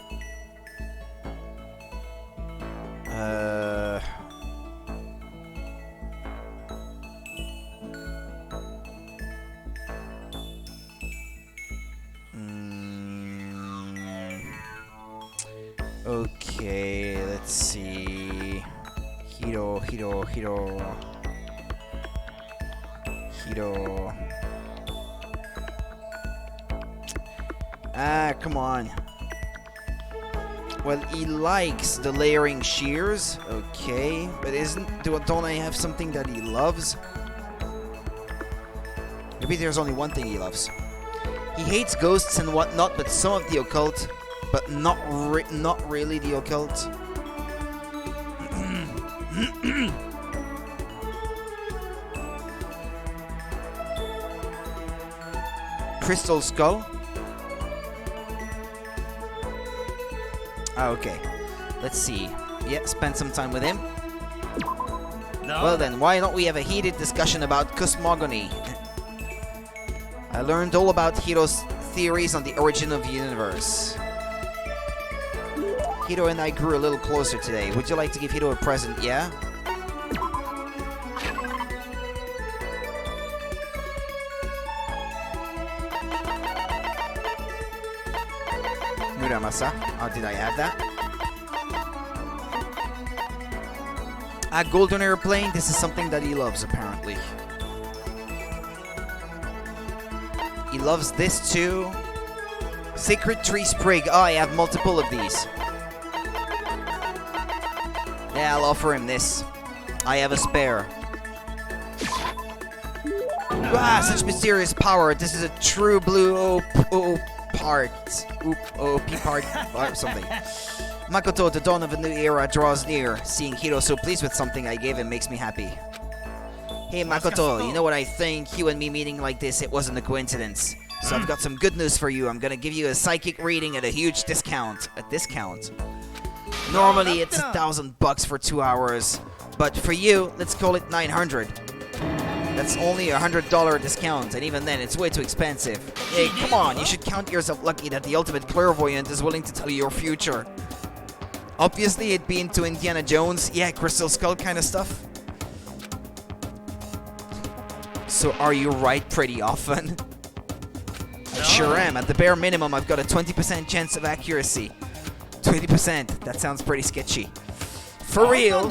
Okay, let's see. Hiro. Ah, come on. Well, he likes the layering shears. Okay, but don't I have something that he loves? Maybe there's only one thing he loves. He hates ghosts and whatnot, but some of the occult. But not really the occult. Crystal Skull. Ah, okay. Let's see. Yeah, spend some time with him. No. Well then, why don't we have a heated discussion about cosmogony? I learned all about Hiro's theories on the origin of the universe. Hiro and I grew a little closer today. Would you like to give Hiro a present, yeah? Muramasa. Oh, did I add that? A golden airplane. This is something that he loves, apparently. He loves this too. Sacred tree sprig. Oh, I have multiple of these. Yeah, I'll offer him this. I have a spare. Ah, such mysterious power. This is a true blue OP part. OP part or something. Makoto, the dawn of a new era draws near. Seeing Hiro so pleased with something I gave him makes me happy. Hey Makoto, you know what I think? You and me meeting like this, it wasn't a coincidence. So I've got some good news for you. I'm gonna give you a psychic reading at a huge discount. A discount? Normally it's $1,000 for 2 hours, but for you, let's call it 900. That's only a $100 discount, and even then, it's way too expensive. Hey, come on, you should count yourself lucky that the ultimate clairvoyant is willing to tell you your future. Obviously, it'd be into Indiana Jones, yeah, Crystal Skull kind of stuff. So, are you right pretty often? sure am. At the bare minimum, I've got a 20% chance of accuracy. 20%. That sounds pretty sketchy. For real.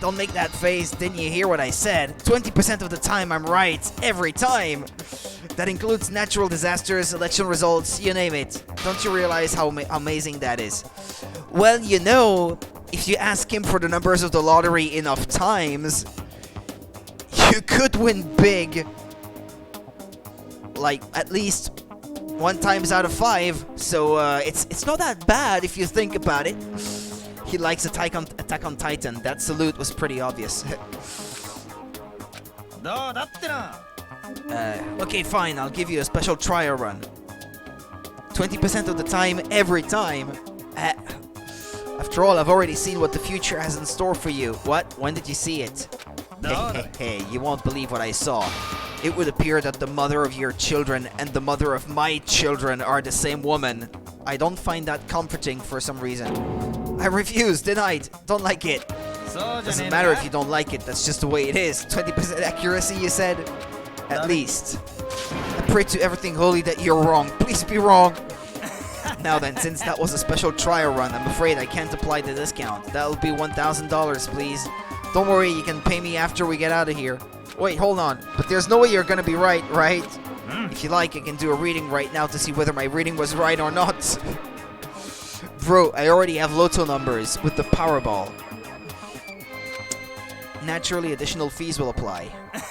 Don't make that face. Didn't you hear what I said? 20% of the time I'm right. Every time. That includes natural disasters, election results, you name it. Don't you realize how amazing that is? Well, you know, if you ask him for the numbers of the lottery enough times, you could win big. Like, at least 1 times out of 5. So, it's not that bad if you think about it. He likes Attack on Titan. That salute was pretty obvious. Okay, fine. I'll give you a special trial run. 20% of the time, every time. After all, I've already seen what the future has in store for you. What? When did you see it? Hey, you won't believe what I saw. It would appear that the mother of your children and the mother of my children are the same woman. I don't find that comforting for some reason. I refuse, denied, don't like it. Doesn't matter if you don't like it, that's just the way it is. 20% accuracy, you said? At least. I pray to everything holy that you're wrong. Please be wrong. Now then, since that was a special trial run, I'm afraid I can't apply the discount. That'll be $1,000, please. Don't worry, you can pay me after we get out of here. Wait, hold on. But there's no way you're gonna be right, right? If you like, I can do a reading right now to see whether my reading was right or not. Bro, I already have lotto numbers with the Powerball. Naturally, additional fees will apply.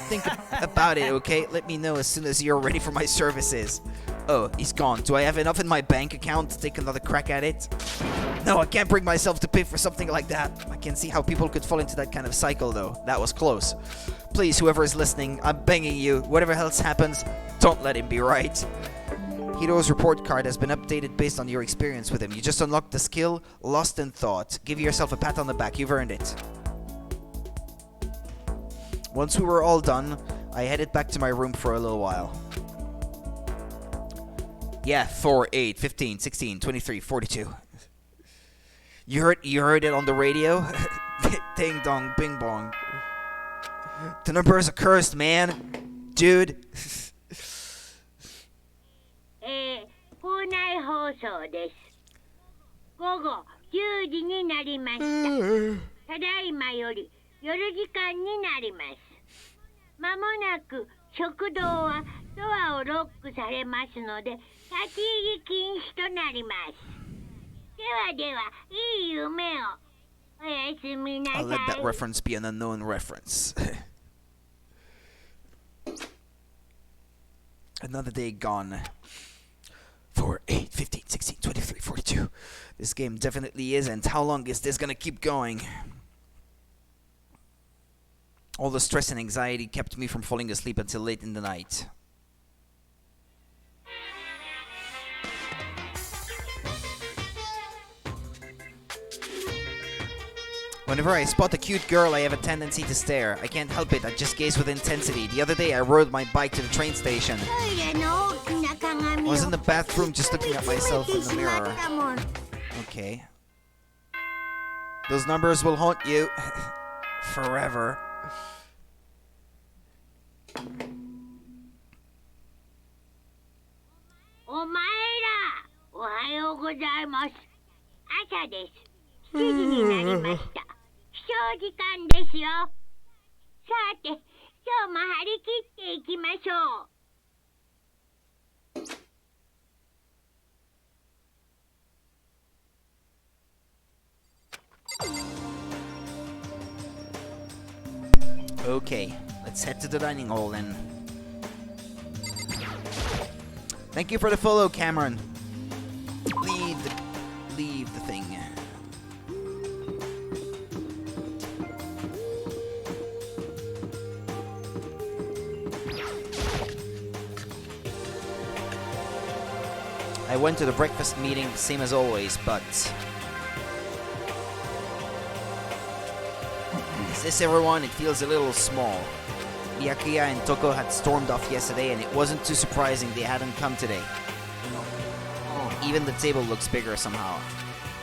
Think about it, okay? Let me know as soon as you're ready for my services. Oh, he's gone. Do I have enough in my bank account to take another crack at it? No, I can't bring myself to pay for something like that. I can see how people could fall into that kind of cycle, though. That was close. Please, whoever is listening, I'm begging you, whatever else happens, don't let him be right. Hiro's report card has been updated based on your experience with him. You just unlocked the skill, Lost in Thought. Give yourself a pat on the back. You've earned it. Once we were all done, I headed back to my room for a little while. Yeah, 4, 8, 15, 16, 23, 42. You heard it on the radio? Ding dong, bing bong. The numbers are cursed, man. Dude. 校内放送です。午後10時になりました。ただいまより夜時間になります。まもなく食堂はドアをロックされますので、立ち入り禁止となります。ではでは、いい夢を。おやすみなさい。 I'll let that reference be an unknown reference. Another day gone. 4, 8, 15, 16, 23, 42. This game definitely isn't. How long is this gonna keep going? All the stress and anxiety kept me from falling asleep until late in the night. Whenever I spot a cute girl, I have a tendency to stare. I can't help it, I just gaze with intensity. The other day, I rode my bike to the train station. I was in the bathroom just looking at myself in the mirror. Okay. Those numbers will haunt you. Forever. Asa です。7時になりました。起床時間ですよ。さて、今日も張り切っていきましょう。Okay, let's head to the dining hall then. Thank you for the follow, Cameron. Leave the thing. I went to the breakfast meeting, same as always, but... Is this everyone? It feels a little small. Byakuya and Toko had stormed off yesterday, and it wasn't too surprising they hadn't come today. Even the table looks bigger somehow.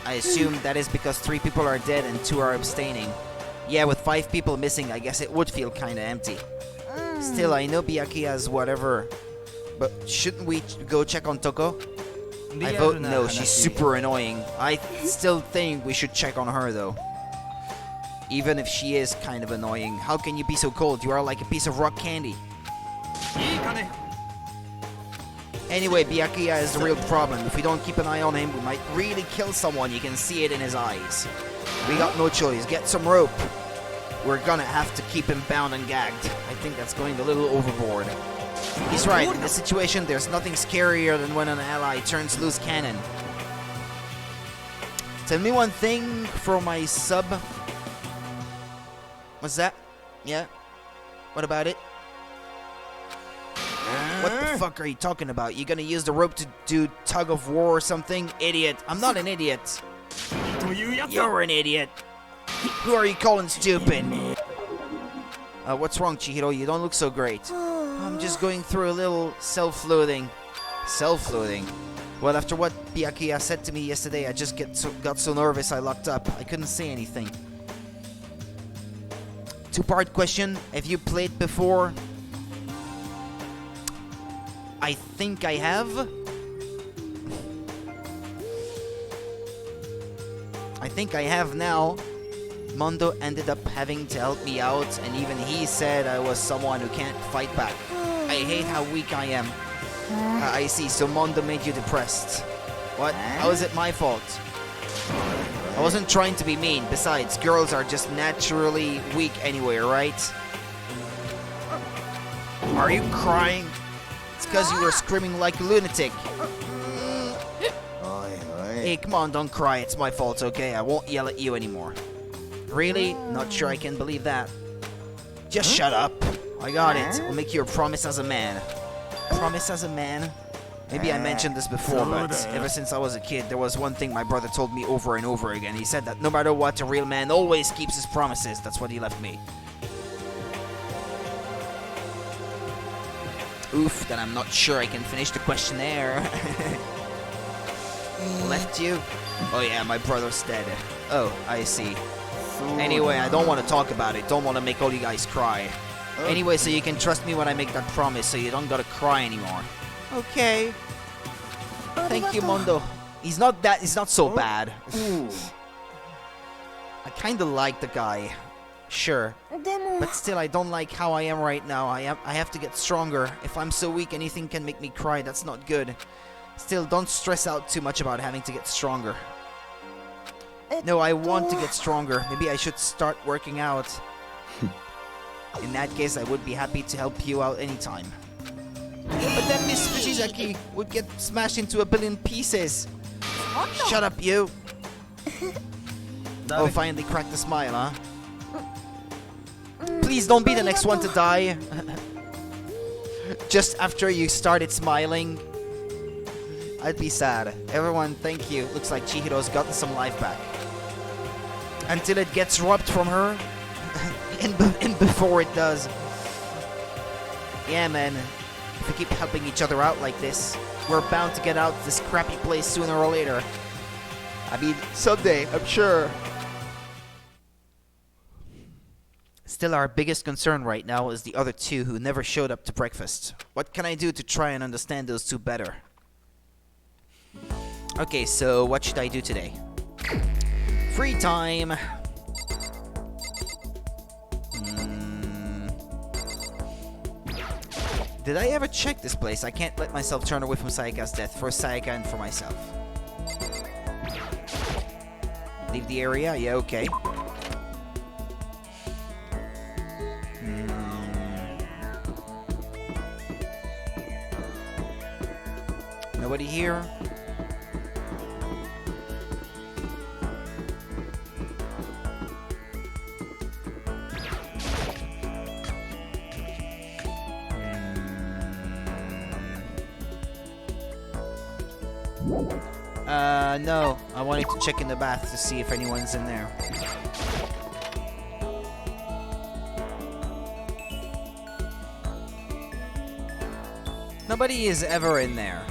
I assume that is because 3 people are dead and 2 are abstaining. Yeah, with 5 people missing, I guess it would feel kinda empty. Still, I know Byakuya's whatever But shouldn't we go check on Toko? I vote no, she's super annoying. I still think we should check on her though. Even if she is kind of annoying. How can you be so cold? You are like a piece of rock candy. Anyway, Byakuya is the real problem. If we don't keep an eye on him, we might really kill someone. You can see it in his eyes. We got no choice. Get some rope. We're gonna have to keep him bound and gagged. I think that's going a little overboard. He's right. In this situation, there's nothing scarier than when an ally turns loose cannon. Tell me one thing for my sub. What's that? Yeah? What about it? What the fuck are you talking about? You gonna use the rope to do tug of war or something? Idiot. I'm not an idiot. You're an idiot. Who are you calling stupid? What's wrong, Chihiro? You don't look so great. I'm just going through a little self-loathing. Self-loathing? Well, after what Byakuya said to me yesterday, I just got so nervous I locked up. I couldn't say anything. Two-part question. Have you played before? I think I have. I think I have now. Mondo ended up having to help me out, and even he said I was someone who can't fight back. I hate how weak I am. I see, so Mondo made you depressed. What? How is it my fault? I wasn't trying to be mean. Besides, girls are just naturally weak anyway, right? Are you crying? It's because you were screaming like a lunatic. Hey, come on, don't cry. It's my fault, okay? I won't yell at you anymore. Really? Not sure I can believe that. Just shut up. I got it. I'll make you a promise as a man. Promise as a man? Maybe I mentioned this before, but ever since I was a kid, there was one thing my brother told me over and over again. He said that no matter what, a real man always keeps his promises. That's what he left me. Oof, then I'm not sure I can finish the questionnaire. Left you? Oh yeah, my brother's dead. Oh, I see. Anyway, I don't want to talk about it. Don't want to make all you guys cry. Anyway, so you can trust me when I make that promise, so you don't gotta cry anymore. Okay. Thank you, Mondo. He's not so bad. I kinda like the guy. Sure. But still, I don't like how I am right now. I have to get stronger. If I'm so weak, anything can make me cry. That's not good. Still, don't stress out too much about having to get stronger. No, I want to get stronger. Maybe I should start working out. In that case, I would be happy to help you out anytime. But then Miss Fujizaki would get smashed into a billion pieces. Shut up, you. Oh, finally cracked a smile, huh? Please don't be the next one to die. Just after you started smiling. I'd be sad. Everyone, thank you. Looks like Chihiro's gotten some life back. Until it gets robbed from her. and before it does. Yeah, man. If we keep helping each other out like this, we're bound to get out of this crappy place sooner or later. I mean, someday, I'm sure. Still, our biggest concern right now is the other two who never showed up to breakfast. What can I do to try and understand those two better? Okay, so what should I do today? Free time! Did I ever check this place? I can't let myself turn away from Sayaka's death. For Sayaka and for myself. Leave the area? Yeah, okay. Nobody here? No. I wanted to check in the bath to see if anyone's in there. Nobody is ever in there.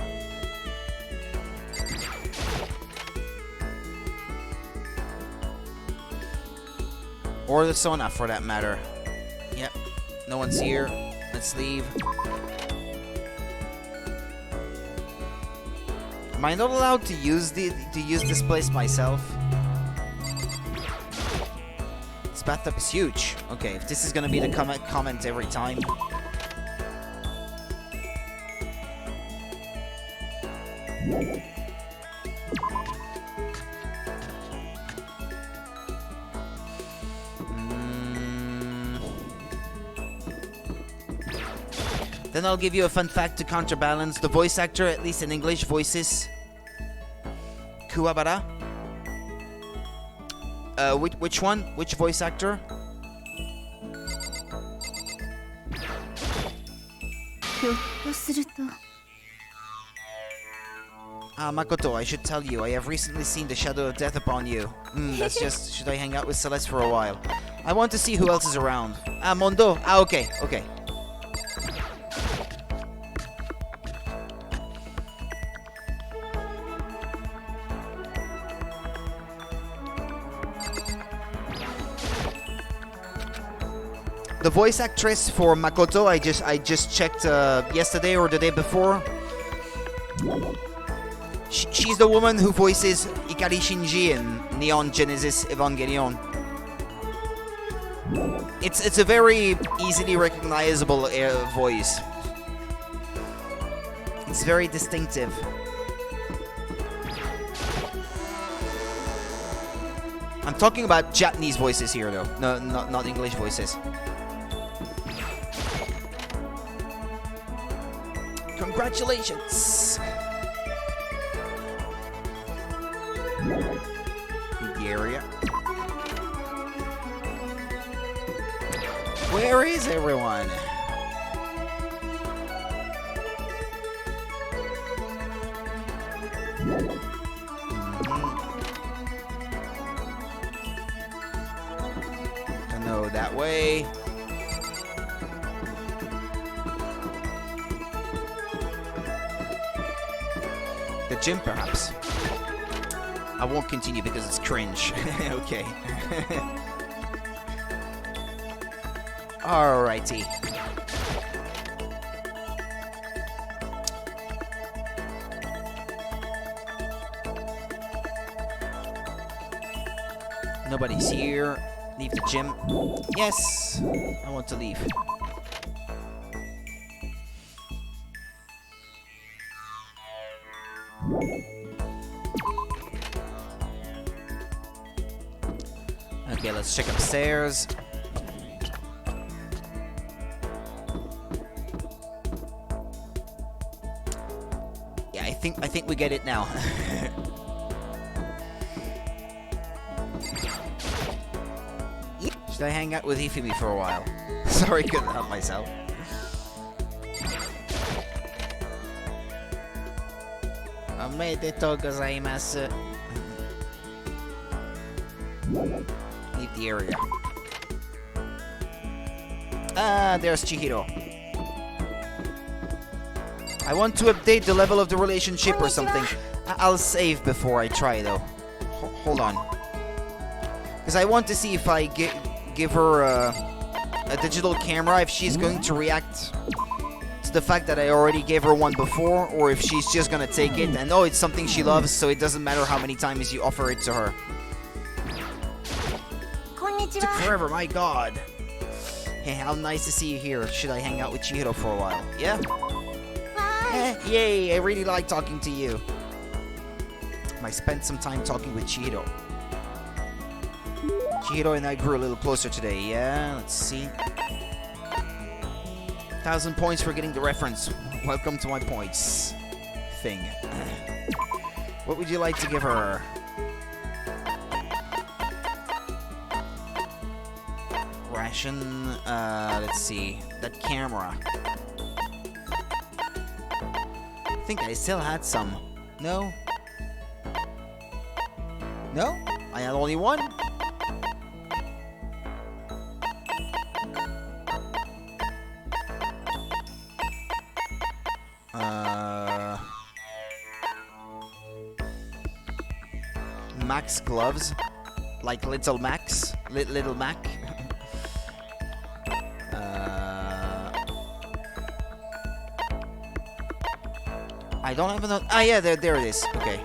Or the sauna, for that matter. Yep. No one's here. Let's leave. Am I not allowed to use this place myself? This bathtub is huge. Okay, if this is gonna be the comment every time. Then I'll give you a fun fact to counterbalance. The voice actor, at least in English, voices Kuwabara. Which one? Which voice actor? Ah, Makoto, I should tell you, I have recently seen the shadow of death upon you. That's just... Should I hang out with Celeste for a while? I want to see who else is around. Ah, Mondo. Ah, okay, okay. The voice actress for Makoto, I just checked yesterday or the day before. She's the woman who voices Ikari Shinji in Neon Genesis Evangelion. It's a very easily recognizable voice. It's very distinctive. I'm talking about Japanese voices here, though. No, not English voices. Congratulations! The area. Where is everyone? No, that way. The gym, perhaps. I won't continue because it's cringe. Okay. Alrighty. Nobody's here. Leave the gym. Yes! I want to leave. Okay, let's check upstairs. Yeah, I think we get it now. Should I hang out with Ifumi for a while? Sorry, couldn't help myself. Omedetou gozaimasu. Leave the area. Ah, there's Chihiro. I want to update the level of the relationship or something. I'll save before I try, though. Hold on. Because I want to see if I give her a digital camera, if she's going to react to the fact that I already gave her one before, or if she's just gonna take it and it's something she loves, so it doesn't matter how many times you offer it to her. Took forever, my god. Hey, how nice to see you here. Should I hang out with Chihiro for a while? Yeah? Yay, I really like talking to you. I spent some time talking with Chihiro. Chihiro and I grew a little closer today, yeah? Let's see. 1,000 points for getting the reference. Welcome to my points thing. What would you like to give her? Ration, let's see. That camera. I think I still had some. No? No? I had only one? Max gloves, like Little Max, Little Mac. I don't have enough. Ah, yeah, there it is. Okay.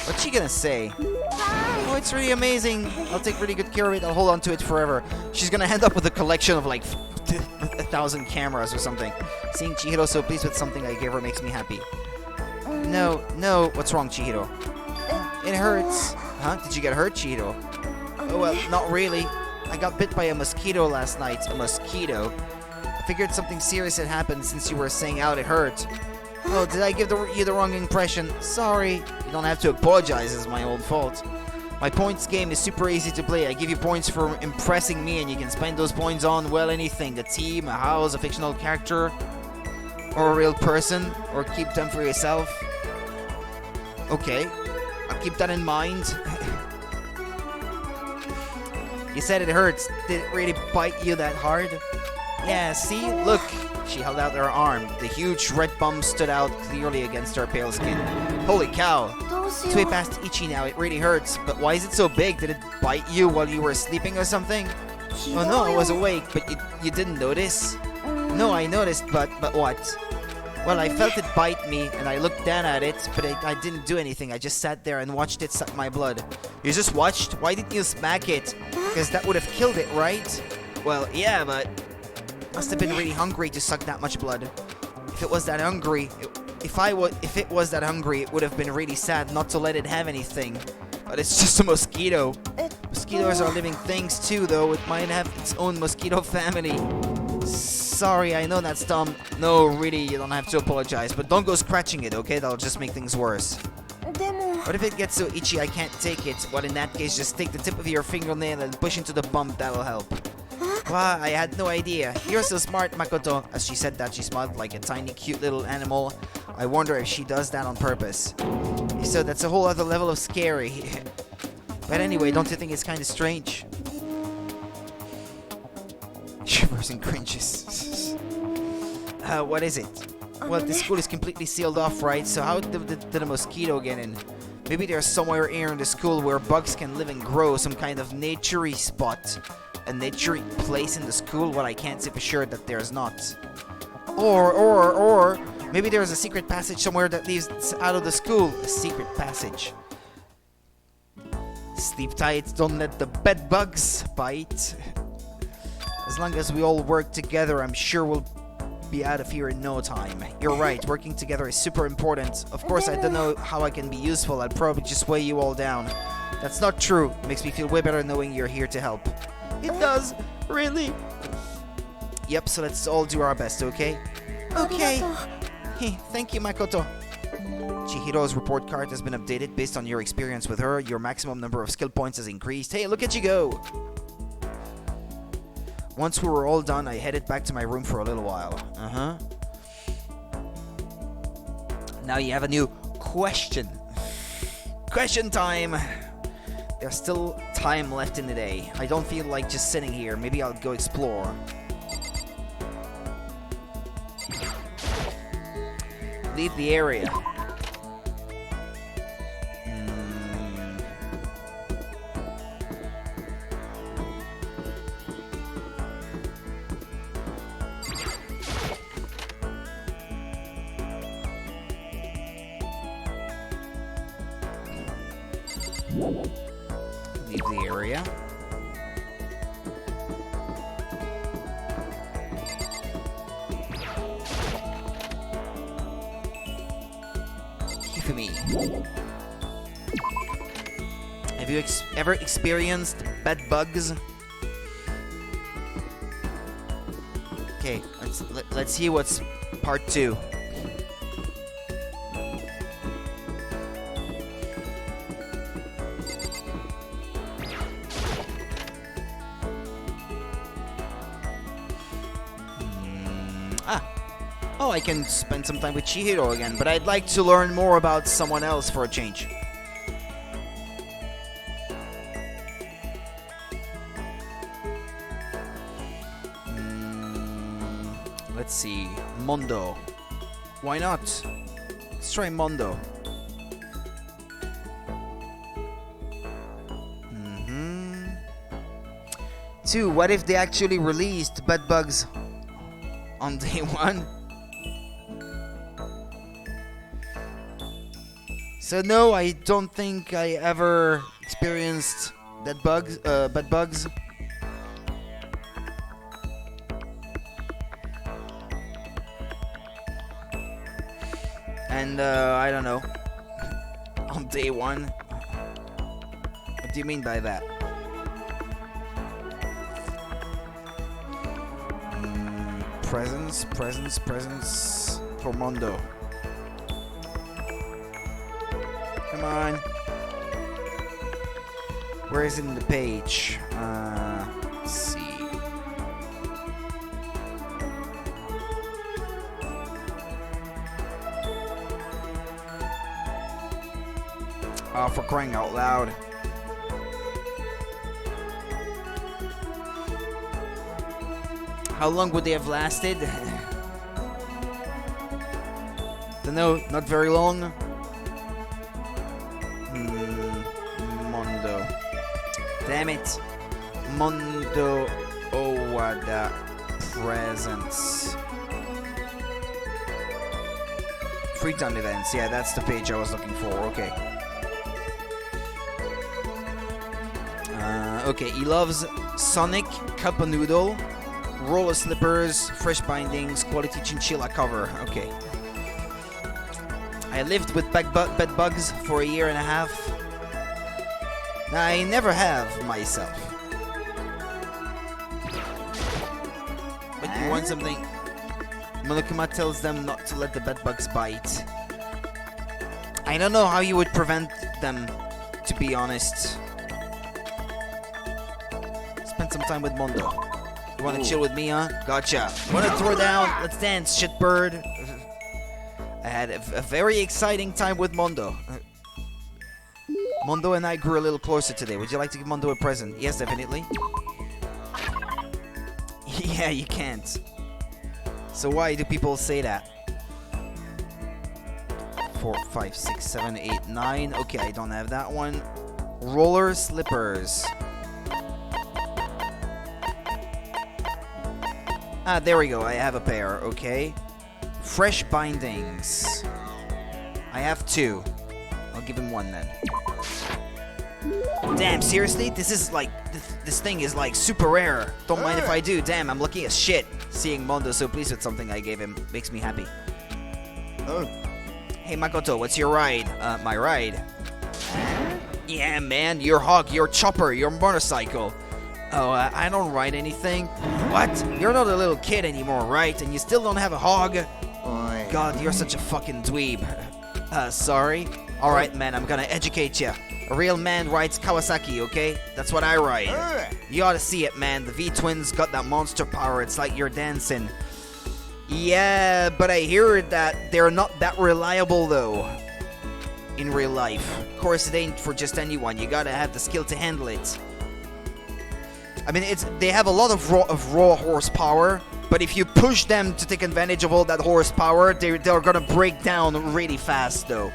What's she gonna say? Oh, it's really amazing. I'll take really good care of it. I'll hold on to it forever. She's gonna end up with a collection of like 1,000 cameras or something. Seeing Chihiro so pleased with something I gave her makes me happy. No. What's wrong, Chihiro? It hurts. Huh? Did you get hurt, Chihiro? Oh, well, not really. I got bit by a mosquito last night. A mosquito? I figured something serious had happened since you were saying out it hurt. Oh, did I give you the wrong impression? Sorry. You don't have to apologize. It's my own fault. My points game is super easy to play. I give you points for impressing me, and you can spend those points on, well, anything. A team, a house, a fictional character, or a real person, or keep them for yourself. Okay. I'll keep that in mind. You said it hurts. Did it really bite you that hard? Yeah, see? Look. She held out her arm. The huge red bump stood out clearly against her pale skin. Holy cow. It's way past itchy now. It really hurts. But why is it so big? Did it bite you while you were sleeping or something? Oh no, I was awake, but you didn't notice? No, I noticed, but what? Well, I felt it bite me, and I looked down at it, but I didn't do anything. I just sat there and watched it suck my blood. You just watched? Why didn't you smack it? Because that would have killed it, right? Well, yeah, but... Must have been really hungry to suck that much blood. If it was that hungry... If it was that hungry, it would have been really sad not to let it have anything. But it's just a mosquito. Mosquitoes are living things too, though. It might have its own mosquito family. Sorry, I know that's dumb. No, really, you don't have to apologize. But don't go scratching it, okay? That'll just make things worse. What if it gets so itchy I can't take it? Well, in that case, just take the tip of your fingernail and push into the bump. That'll help. Wow, I had no idea. You're so smart, Makoto. As she said that, she smiled like a tiny, cute little animal. I wonder if she does that on purpose. So that's a whole other level of scary. But anyway, don't you think it's kind of strange? Shivers and cringes. What is it? Well, the school is completely sealed off, right? So how did a mosquito get in? Maybe there's somewhere here in the school where bugs can live and grow, some kind of naturey spot. A naturey place in the school? Well, I can't say for sure that there's not. Or maybe there's a secret passage somewhere that leads out of the school. A secret passage. Sleep tight, don't let the bed bugs bite. As long as we all work together, I'm sure we'll be out of here in no time. You're right, working together is super important. Of course, I don't know how I can be useful. I'll probably just weigh you all down. That's not true. It makes me feel way better knowing you're here to help. It does? Really? Yep, so let's all do our best, okay? Okay. Hey, thank you, Makoto. Chihiro's report card has been updated based on your experience with her. Your maximum number of skill points has increased. Hey, look at you go! Once we were all done, I headed back to my room for a little while. Now you have a new question. Question time! There's still time left in the day. I don't feel like just sitting here. Maybe I'll go explore. Leave the area. Leave the area. For me. Have you ever experienced bed bugs? Okay, let's see what's part 2. Oh, I can spend some time with Chihiro again, but I'd like to learn more about someone else for a change. Let's see. Mondo. Why not? Let's try Mondo. Two, what if they actually released bed bugs on day 1? So no, I don't think I ever experienced bed bugs. And I don't know. On day one. What do you mean by that? Presents for Mondo. Come on. Where is it in the page? Let's see. Oh, for crying out loud. How long would they have lasted? Dunno, not very long. Mondo. Damn it. Mondo Owada Presents. Free time events. Yeah, that's the page I was looking for. Okay. Okay, he loves Sonic, Cup of Noodle, roller slippers, fresh bindings, quality chinchilla cover. Okay. I lived with bed bugs for a year and a half. I never have myself. But you want something? Monokuma tells them not to let the bed bugs bite. I don't know how you would prevent them, to be honest. Spend some time with Mondo. You wanna chill with me, huh? Gotcha. Wanna throw down? Let's dance, shitbird. I had a very exciting time with Mondo. Mondo and I grew a little closer today. Would you like to give Mondo a present? Yes, definitely. Yeah, you can't. So why do people say that? 4, 5, 6, 7, 8, 9. Okay, I don't have that one. Roller slippers. Ah, there we go. I have a pair. Okay. Fresh bindings. I have 2. I'll give him 1 then. Damn, seriously? This is like... This thing is like super rare. Don't mind if I do. Damn, I'm lucky as shit. Seeing Mondo so pleased with something I gave him makes me happy. Hey Makoto, what's your ride? My ride? Yeah, man, your hog, your chopper, your motorcycle. Oh, I don't ride anything. What? You're not a little kid anymore, right? And you still don't have a hog? God, you're such a fucking dweeb. Sorry? Alright, man, I'm gonna educate you. A real man rides Kawasaki, okay? That's what I ride. You ought to see it, man. The V-twins got that monster power. It's like you're dancing. Yeah, but I hear that they're not that reliable, though. In real life. Of course, it ain't for just anyone. You gotta have the skill to handle it. I mean, they have a lot of raw horsepower, but if you push them to take advantage of all that horsepower, they're gonna break down really fast, though.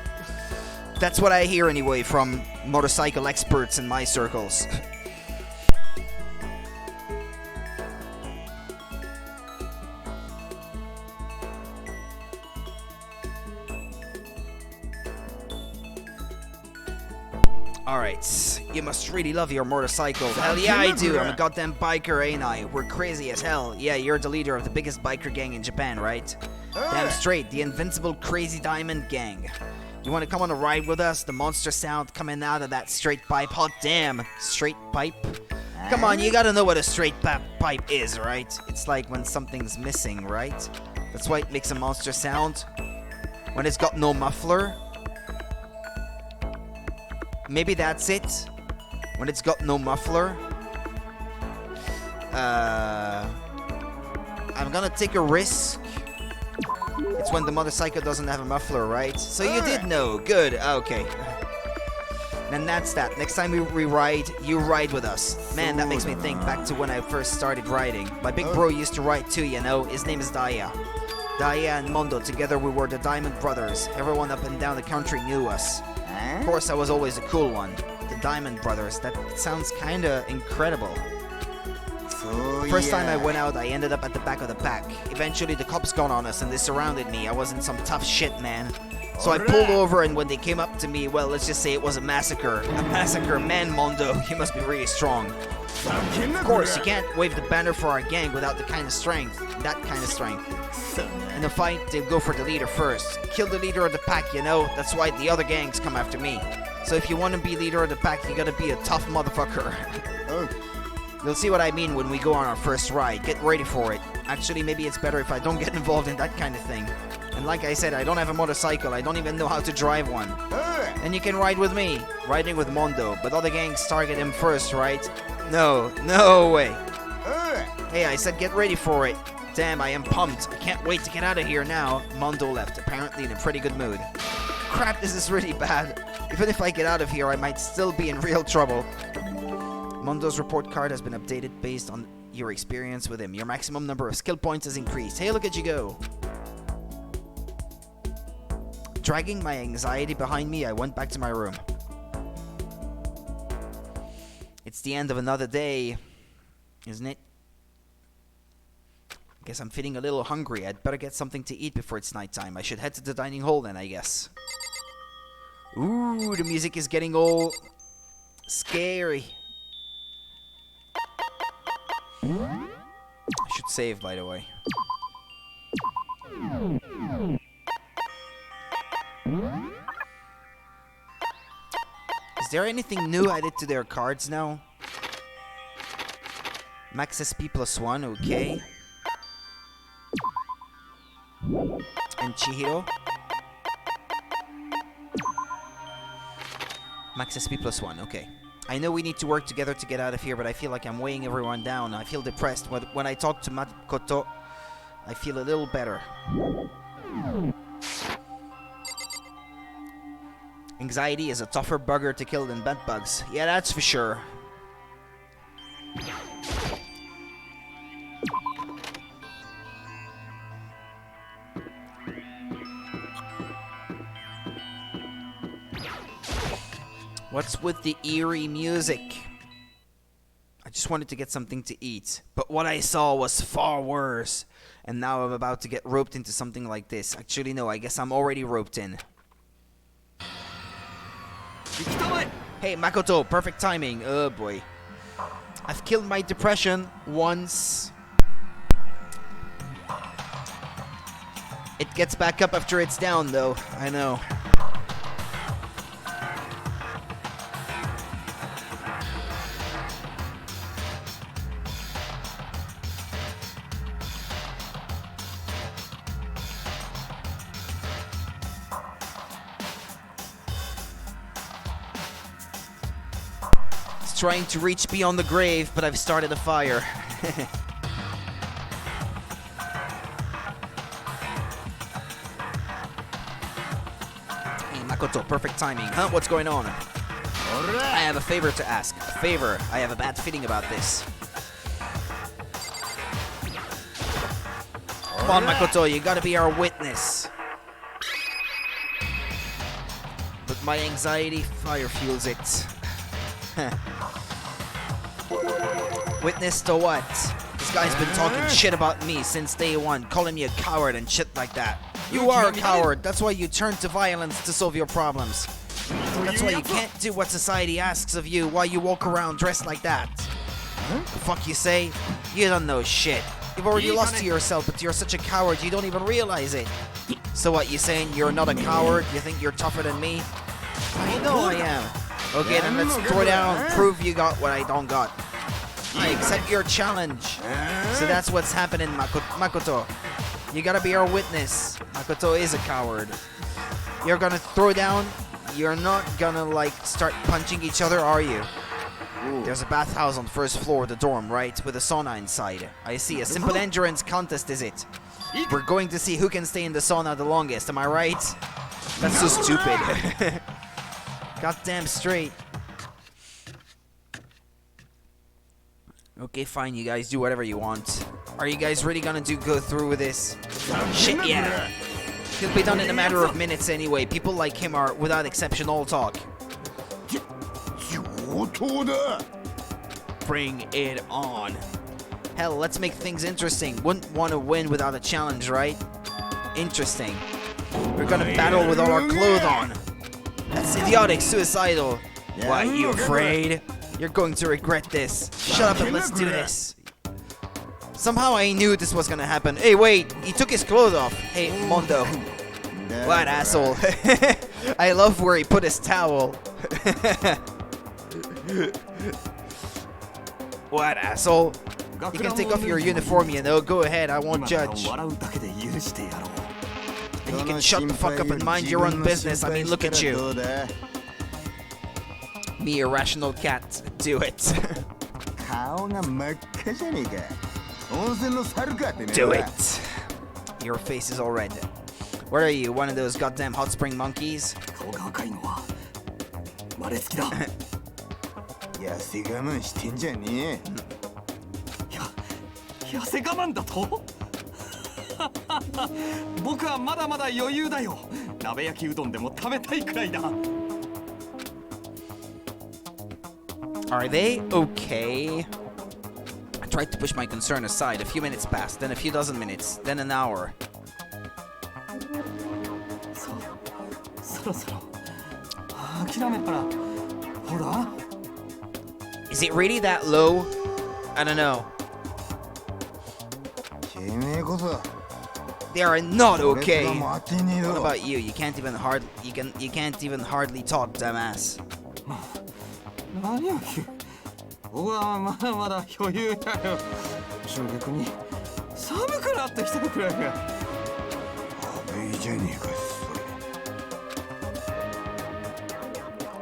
That's what I hear anyway from motorcycle experts in my circles. Alright, you must really love your motorcycle. Hell yeah, I do. I'm a goddamn biker, ain't I? We're crazy as hell. Yeah, you're the leader of the biggest biker gang in Japan, right? Damn straight, the invincible Crazy Diamond Gang. You want to come on a ride with us? The monster sound coming out of that straight pipe. Hot damn, straight pipe? Come on, you gotta know what a straight pipe is, right? It's like when something's missing, right? That's why it makes a monster sound. When it's got no muffler. Maybe that's it. When it's got no muffler. I'm gonna take a risk. It's when the motorcycle doesn't have a muffler, right? So you did know. Good. Okay. Then that's that. Next time we ride, you ride with us. Man, that makes me think back to when I first started riding. My big bro used to ride too, you know. His name is Daya. Daya and Mondo, together we were the Diamond Brothers. Everyone up and down the country knew us. Of course, I was always the cool one. The Diamond Brothers. That sounds kinda incredible. First time I went out, I ended up at the back of the pack. Eventually, the cops got on us and they surrounded me. I wasn't some tough shit, man. So I pulled over, and when they came up to me, well, let's just say it was a massacre. A massacre. Man, Mondo, you must be really strong. Of course, you can't wave the banner for our gang without the kind of strength. That kind of strength. In a fight, they go for the leader first. Kill the leader of the pack, you know? That's why the other gangs come after me. So if you want to be leader of the pack, you gotta be a tough motherfucker. You'll see what I mean when we go on our first ride. Get ready for it. Actually, maybe it's better if I don't get involved in that kind of thing. And like I said, I don't have a motorcycle. I don't even know how to drive one. And you can ride with me. Riding with Mondo. But other gangs target him first, right? No way. Hey, I said get ready for it. Damn, I am pumped. I can't wait to get out of here now. Mondo left, apparently in a pretty good mood. Crap, this is really bad. Even if I get out of here, I might still be in real trouble. Mondo's report card has been updated based on your experience with him. Your maximum number of skill points has increased. Hey, look at you go. Dragging my anxiety behind me, I went back to my room. It's the end of another day, isn't it? Guess I'm feeling a little hungry. I'd better get something to eat before it's nighttime. I should head to the dining hall then, I guess. Ooh, the music is getting all scary. I should save, by the way. Is there anything new added to their cards now? Max SP +1, okay. And Chihiro? Max SP +1, okay. I know we need to work together to get out of here, but I feel like I'm weighing everyone down. I feel depressed. When I talk to Makoto, I feel a little better. Anxiety is a tougher bugger to kill than bedbugs. Yeah, that's for sure. What's with the eerie music? I just wanted to get something to eat, but what I saw was far worse. And now I'm about to get roped into something like this. Actually, no, I guess I'm already roped in. Hey, Makoto, perfect timing. Oh boy. I've killed my depression once. It gets back up after it's down, though. I know. Trying to reach beyond the grave, but I've started a fire. Hey, Makoto, perfect timing. Huh? What's going on? I have a favor to ask. A favor. I have a bad feeling about this. Come on, Makoto, you gotta be our witness. But my anxiety fire fuels it. Witness to what? This guy's been talking shit about me since day one, calling me a coward and shit like that. You are a coward. That's why you turn to violence to solve your problems. That's why you can't do what society asks of you while you walk around dressed like that. The fuck you say? You don't know shit. You've already lost to yourself, but you're such a coward you don't even realize it. So what, you saying you're not a coward? You think you're tougher than me? I know I am. Okay, then let's throw down, prove you got what I don't got. I accept your challenge. So that's what's happening, Makoto. You gotta be our witness. Makoto is a coward. You're gonna throw down. You're not gonna, like, start punching each other, are you? There's a bathhouse on the first floor of the dorm, right? With a sauna inside. I see. A simple endurance contest, is it? We're going to see who can stay in the sauna the longest, am I right? That's so stupid. Goddamn straight. Okay, fine, you guys do whatever you want. Are you guys really gonna go through with this? Shit, yeah. It'll be done in a matter of minutes anyway. People like him are, without exception, all talk. Bring it on. Hell, let's make things interesting. Wouldn't want to win without a challenge, right? Interesting. We're gonna battle with all our clothes on. That's idiotic, suicidal. Why, you afraid? You're going to regret this. Shut up and let's do this. Somehow I knew this was gonna happen. Hey, wait, he took his clothes off. Hey, Mondo. What asshole. I love where he put his towel. What asshole. You can take off your uniform, you know. Go ahead, I won't judge. And you can shut the fuck up and mind your own business. I mean, look at you. Me, a rational cat. Do it. Do it. Your face is all red. What are you, one of those goddamn hot spring monkeys? Are they okay? I tried to push my concern aside. A few minutes passed, then a few dozen minutes, then an hour. Is it really that low? I don't know. They are not okay. What about you? You can't even hardly talk, dumbass.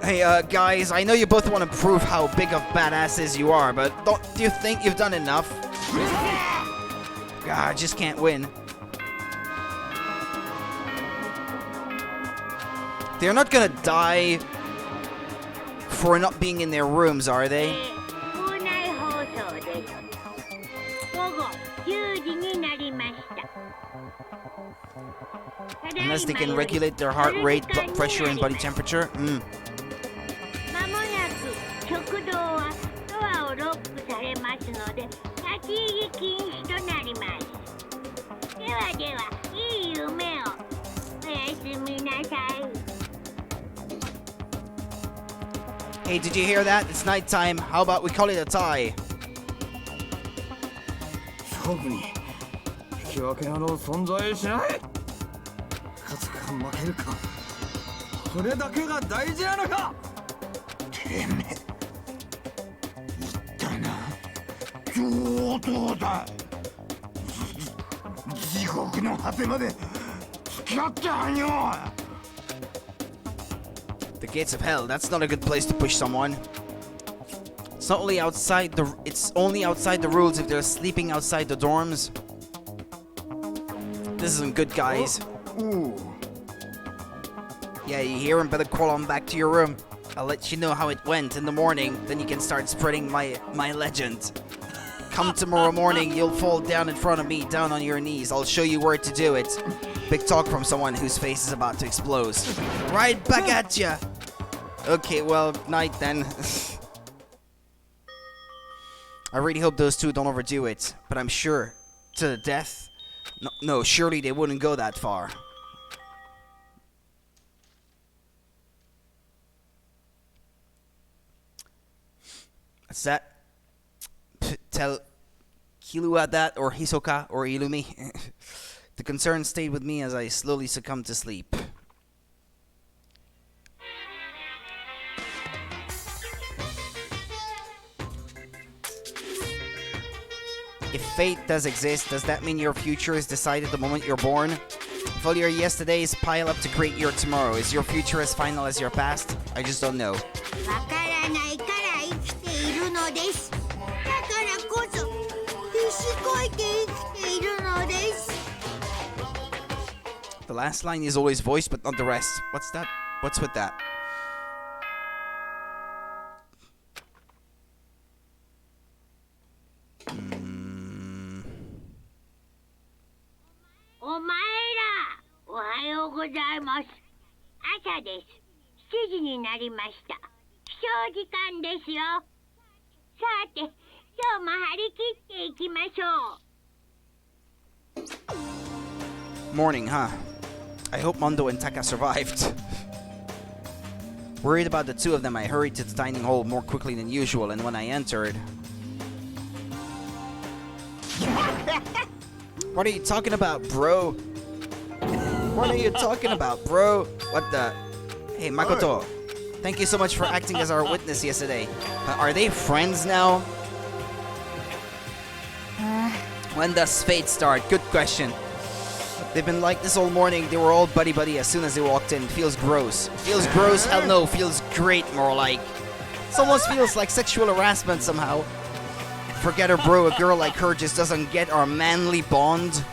Hey, guys, I know you both want to prove how big of badasses you are, but do you think you've done enough? God, I just can't win. They're not gonna die for not being in their rooms, are they? Unless they can regulate their heart rate, blood pressure, and body temperature. Hey, did you hear that? It's nighttime. How about we call it a tie? The gates of hell, that's not a good place to push someone. It's only outside the rules if they're sleeping outside the dorms. This isn't good, guys. Yeah, you hear him? Better crawl on back to your room. I'll let you know how it went in the morning, then you can start spreading my legend. Come tomorrow morning, you'll fall down in front of me, down on your knees. I'll show you where to do it. Big talk from someone whose face is about to explode. Right back at ya! Okay, well, night then. I really hope those two don't overdo it, but I'm sure, to the death, no, surely they wouldn't go that far. What's that? Tell Kilua that, or Hisoka, or Ilumi. The concern stayed with me as I slowly succumbed to sleep. If fate does exist, does that mean your future is decided the moment you're born? If all your yesterdays pile up to create your tomorrow, is your future as final as your past? I just don't know. The last line is always voiced, but not the rest. What's that? What's with that? Morning, huh? I hope Mondo and Taka survived. Worried about the two of them, I hurried to the dining hall more quickly than usual, and when I entered... What are you talking about, bro? What are you talking about, bro? What the... Hey, Makoto. Thank you so much for acting as our witness yesterday. Are they friends now? When does fate start? Good question. They've been like this all morning. They were all buddy-buddy as soon as they walked in. Feels gross. Feels gross? Hell no. Feels great, more like. It almost feels like sexual harassment somehow. Forget her, bro. A girl like her just doesn't get our manly bond.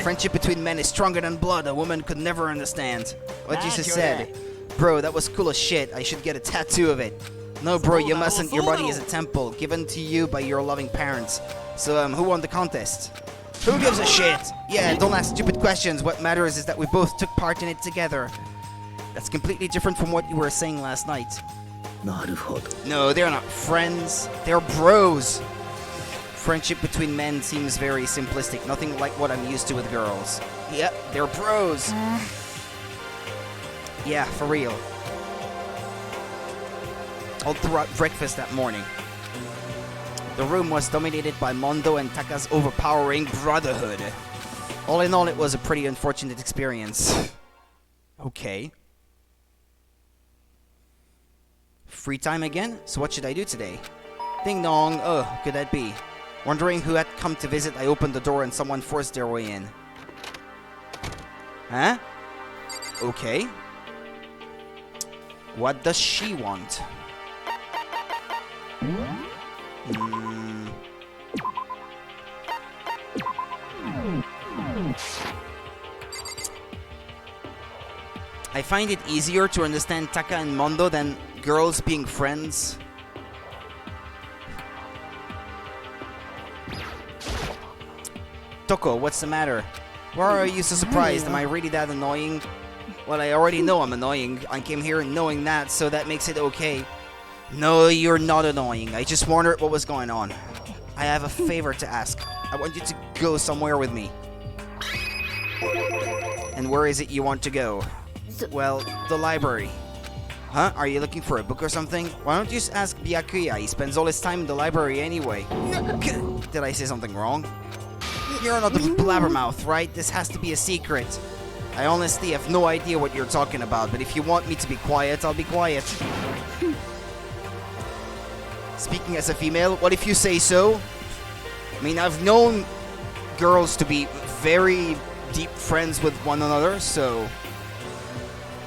Friendship between men is stronger than blood. A woman could never understand. What you just said. Bro, that was cool as shit. I should get a tattoo of it. No, bro, you mustn't. Your body is a temple given to you by your loving parents. So, who won the contest? Who gives a shit? Yeah, don't ask stupid questions. What matters is that we both took part in it together. That's completely different from what you were saying last night. No, they're not friends. They're bros. Friendship between men seems very simplistic. Nothing like what I'm used to with girls. Yep, they're bros. Yeah, for real. All throughout breakfast that morning, the room was dominated by Mondo and Taka's overpowering brotherhood. All in all, it was a pretty unfortunate experience. Okay. Free time again? So what should I do today? Ding dong. Oh, who could that be? Wondering who had come to visit, I opened the door and someone forced their way in. Huh? Okay. What does she want? I find it easier to understand Taka and Mondo than girls being friends. Toko, what's the matter? Why are you so surprised? Am I really that annoying? Well, I already know I'm annoying. I came here knowing that, so that makes it okay. No, you're not annoying. I just wondered what was going on. I have a favor to ask. I want you to go somewhere with me. And where is it you want to go? Well, the library. Huh? Are you looking for a book or something? Why don't you just ask Byakuya? He spends all his time in the library anyway. Did I say something wrong? You're not a blabbermouth, right? This has to be a secret. I honestly have no idea what you're talking about, but if you want me to be quiet, I'll be quiet. Speaking as a female, what if you say so? I mean, I've known girls to be very deep friends with one another, so...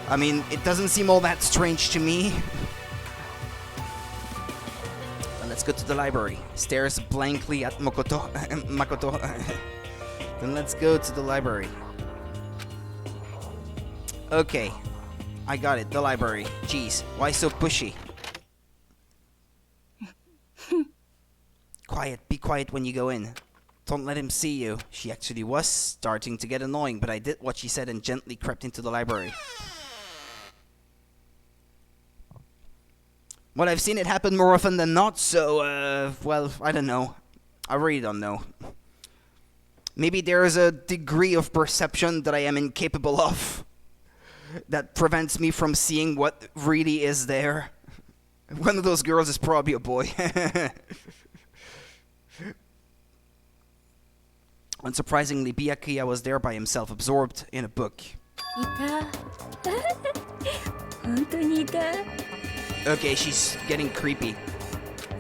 I mean, it doesn't seem all that strange to me. Let's go to the library. Stares blankly at Makoto. Then let's go to the library. Okay. I got it. The library. Jeez. Why so pushy? Quiet. Be quiet when you go in. Don't let him see you. She actually was starting to get annoying, but I did what she said and gently crept into the library. Well, I've seen it happen more often than not, so, well, I don't know. I really don't know. Maybe there is a degree of perception that I am incapable of that prevents me from seeing what really is there. One of those girls is probably a boy. Unsurprisingly, Byakuya was there by himself, absorbed in a book. Okay, she's getting creepy.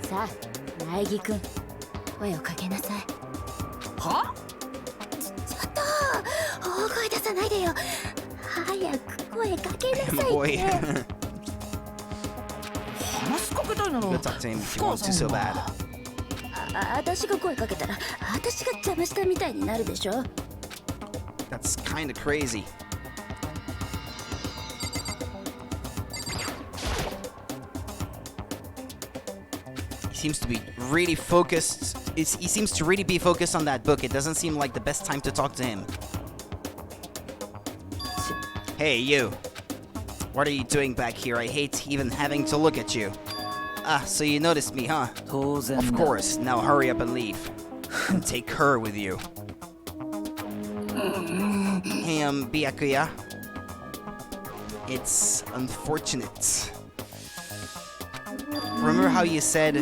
Huh? Boy. Go talk to him if he wants to so bad. That's kinda crazy. He seems to be really focused. He seems to really be focused on that book. It doesn't seem like the best time to talk to him. Hey, you. What are you doing back here? I hate even having to look at you. Ah, so you noticed me, huh? Of course. Now hurry up and leave. And take her with you. Hey, Byakuya. It's unfortunate. Remember how you said,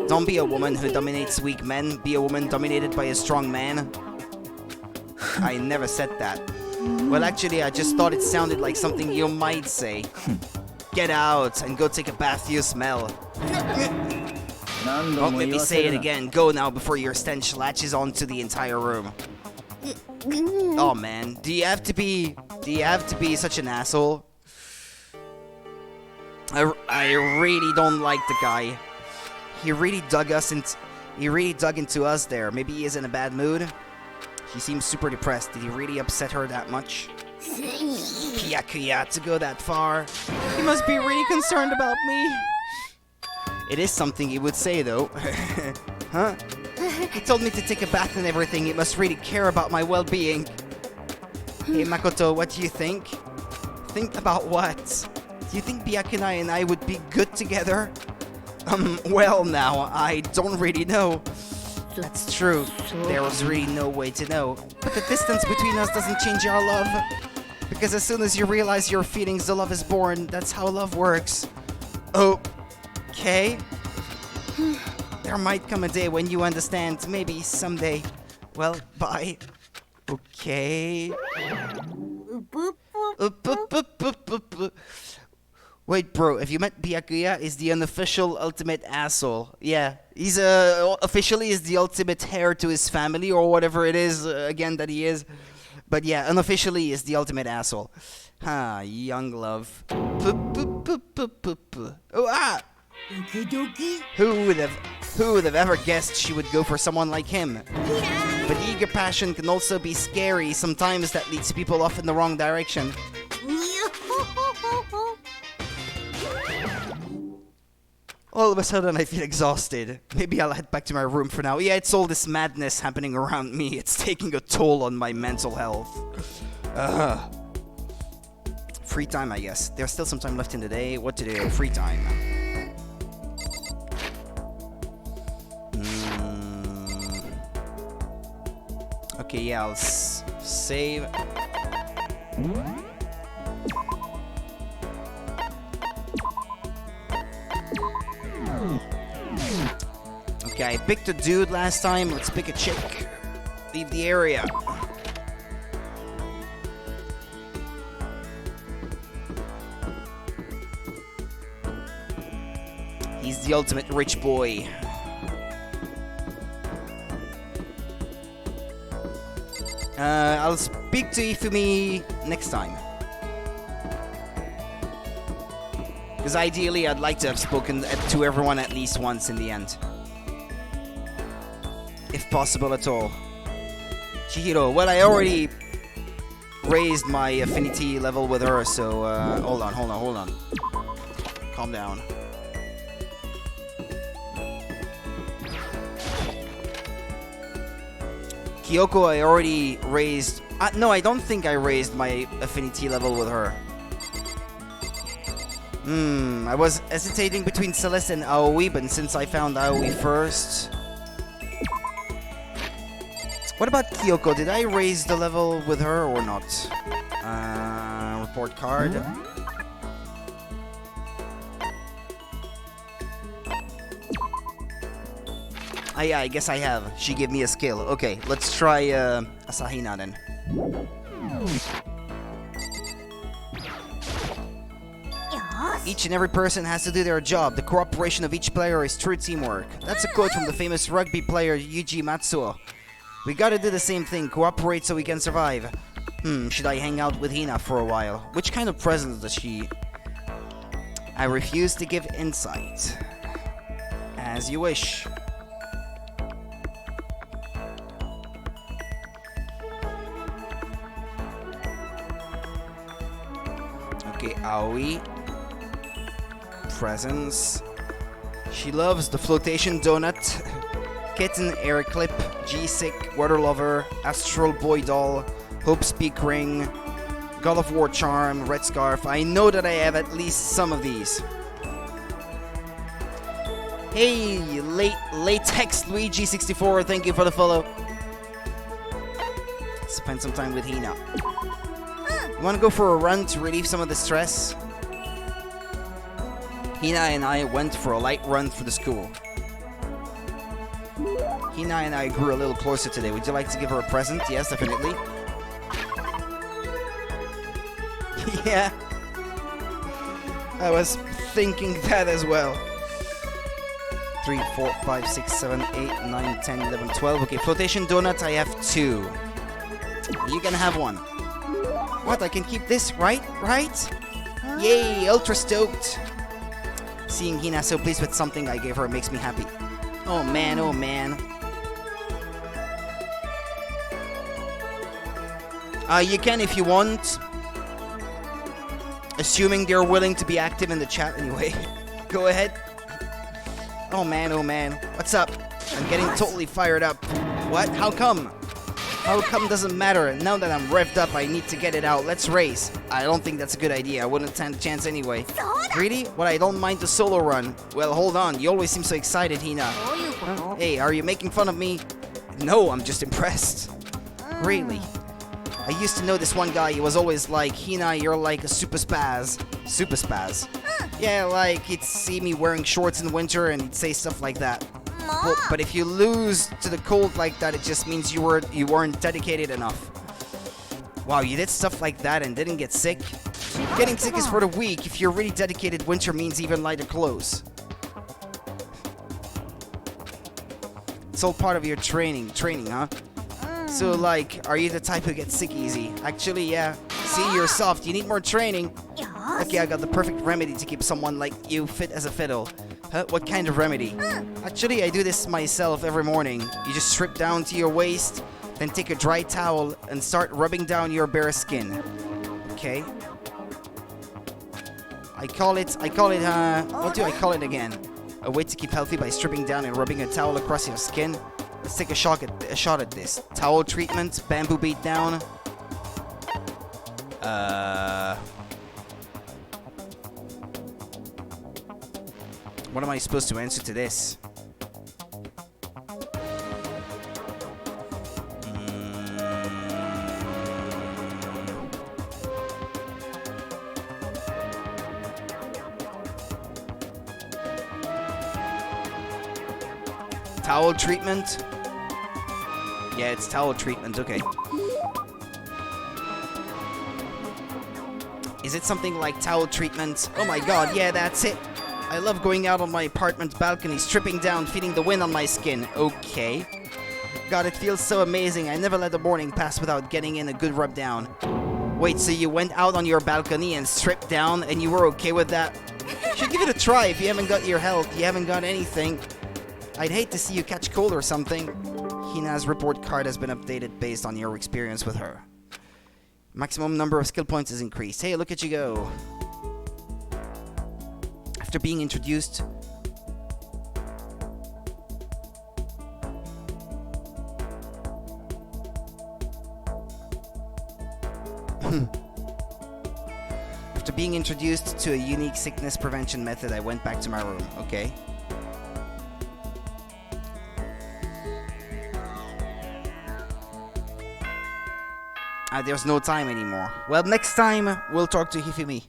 don't be a woman who dominates weak men, be a woman dominated by a strong man? I never said that. Well, actually, I just thought it sounded like something you might say. Get out and go take a bath, you smell. Don't let me say it again. Go now before your stench latches onto the entire room. Oh man, do you have to be such an asshole? I really don't like the guy. He really dug into us there. Maybe he is in a bad mood. He seems super depressed. Did he really upset her that much? Byakuya, to go that far. He must be really concerned about me. It is something he would say though. Huh? He told me to take a bath and everything. He must really care about my well-being. Hey Makoto, what do you think? Think about what? Do you think Byakuya and I would be good together? Well now, I don't really know. That's true. There was really no way to know. But the distance between us doesn't change our love. Because as soon as you realize your feelings, the love is born. That's how love works. Okay. There might come a day when you understand. Maybe someday. Well, bye. Okay. Wait, bro, have you met Byakuya? Is the unofficial ultimate asshole. Yeah, he's officially is the ultimate heir to his family or whatever it is, again, that he is. But yeah, unofficially is the ultimate asshole. Young love. Oh, ah! Who would have ever guessed she would go for someone like him? But eager passion can also be scary. Sometimes that leads people off in the wrong direction. All of a sudden I feel exhausted. Maybe I'll head back to my room for now. Yeah, it's all this madness happening around me. It's taking a toll on my mental health. Free time, I guess. There's still some time left in the day. What to do? Free time. Okay, yeah, I'll save. Okay, I picked a dude last time. Let's pick a chick. Leave the area. He's the ultimate rich boy. I'll speak to Ifumi next time. Because ideally, I'd like to have spoken to everyone at least once in the end. If possible at all. Chihiro, well, I already raised my affinity level with her, so, hold on. Calm down. Kyoko, I already raised... no, I don't think I raised my affinity level with her. I was hesitating between Celeste and Aoi, but since I found Aoi first... What about Kyoko? Did I raise the level with her or not? Report card. Yeah, I guess I have. She gave me a skill. Okay, let's try Asahina then. Each and every person has to do their job. The cooperation of each player is true teamwork. That's a quote from the famous rugby player Yuji Matsuo. We gotta do the same thing, cooperate so we can survive. Should I hang out with Hina for a while? Which kind of presents does she... I refuse to give insight. As you wish. Okay, Aoi. Presents. She loves the flotation donut. Kitten, air clip, G-Sick, water lover, astral boy doll, hope speak ring, God of War charm, red scarf. I know that I have at least some of these. Hey, latex Luigi 64, thank you for the follow. spend some time with Hina. You wanna go for a run to relieve some of the stress? Hina and I went for a light run through the school. Hina and I grew a little closer today. Would you like to give her a present? Yes, definitely. Yeah. I was thinking that as well. 3, 4, 5, 6, 7, 8, 9, 10, 11, 12. Okay, flotation donuts, I have 2. You can have one. What? I can keep this, right? Right? Yay, ultra stoked. Seeing Hina so pleased with something I gave her makes me happy. Oh man, oh man. You can if you want. Assuming they're willing to be active in the chat anyway. Go ahead. Oh man, oh man. What's up? I'm getting totally fired up. What? How come? How come doesn't matter. Now that I'm revved up, I need to get it out. Let's race. I don't think that's a good idea. I wouldn't stand a chance anyway. Really? What, I don't mind the solo run. Well, hold on. You always seem so excited, Hina. Hey, are you making fun of me? No, I'm just impressed. Really? I used to know this one guy. He was always like, Hina, you're like a super spaz. Super spaz. Yeah, like, he'd see me wearing shorts in winter and he'd say stuff like that. Well, but if you lose to the cold like that, it just means you weren't dedicated enough. Wow, you did stuff like that and didn't get sick? Getting sick is for the weak. If you're really dedicated, winter means even lighter clothes. It's all part of your training, huh? So, like, are you the type who gets sick easy? Actually, yeah. See, you're soft. You need more training. Okay, I got the perfect remedy to keep someone like you fit as a fiddle. Huh? What kind of remedy? Actually, I do this myself every morning. You just strip down to your waist, then take a dry towel and start rubbing down your bare skin. Okay. I call it, what do I call it again? A way to keep healthy by stripping down and rubbing a towel across your skin. Let's take a shot at this. Towel treatment, bamboo beat down. What am I supposed to answer to this? Towel treatment? Yeah, it's towel treatment, okay. Is it something like towel treatment? Oh my god, yeah, that's it. I love going out on my apartment balcony, stripping down, feeling the wind on my skin. Okay. God, it feels so amazing. I never let a morning pass without getting in a good rub down. Wait, so you went out on your balcony and stripped down and you were okay with that? You should give it a try if you haven't got your health, you haven't got anything. I'd hate to see you catch cold or something. Hina's report card has been updated based on your experience with her. Maximum number of skill points is increased. Hey, look at you go. After being introduced... After being introduced to a unique sickness prevention method, I went back to my room. Okay. There's no time anymore. Well, next time, we'll talk to Hifumi.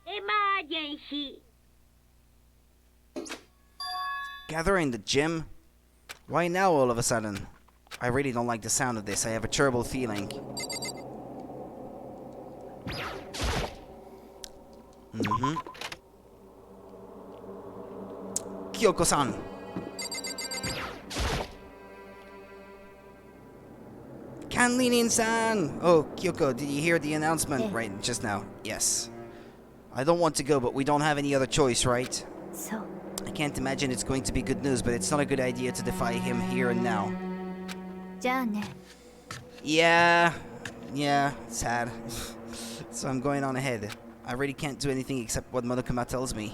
Emergency. Gather in the gym? Why now all of a sudden? I really don't like the sound of this. I have a terrible feeling. Kyoko-san. Kanlinin-san! Oh, Kyoko, did you hear the announcement right just now? Yes. I don't want to go, but we don't have any other choice, right? So, I can't imagine it's going to be good news, but it's not a good idea to defy him here and now. じゃあね。 Yeah, sad. So I'm going on ahead. I really can't do anything except what Monokuma tells me.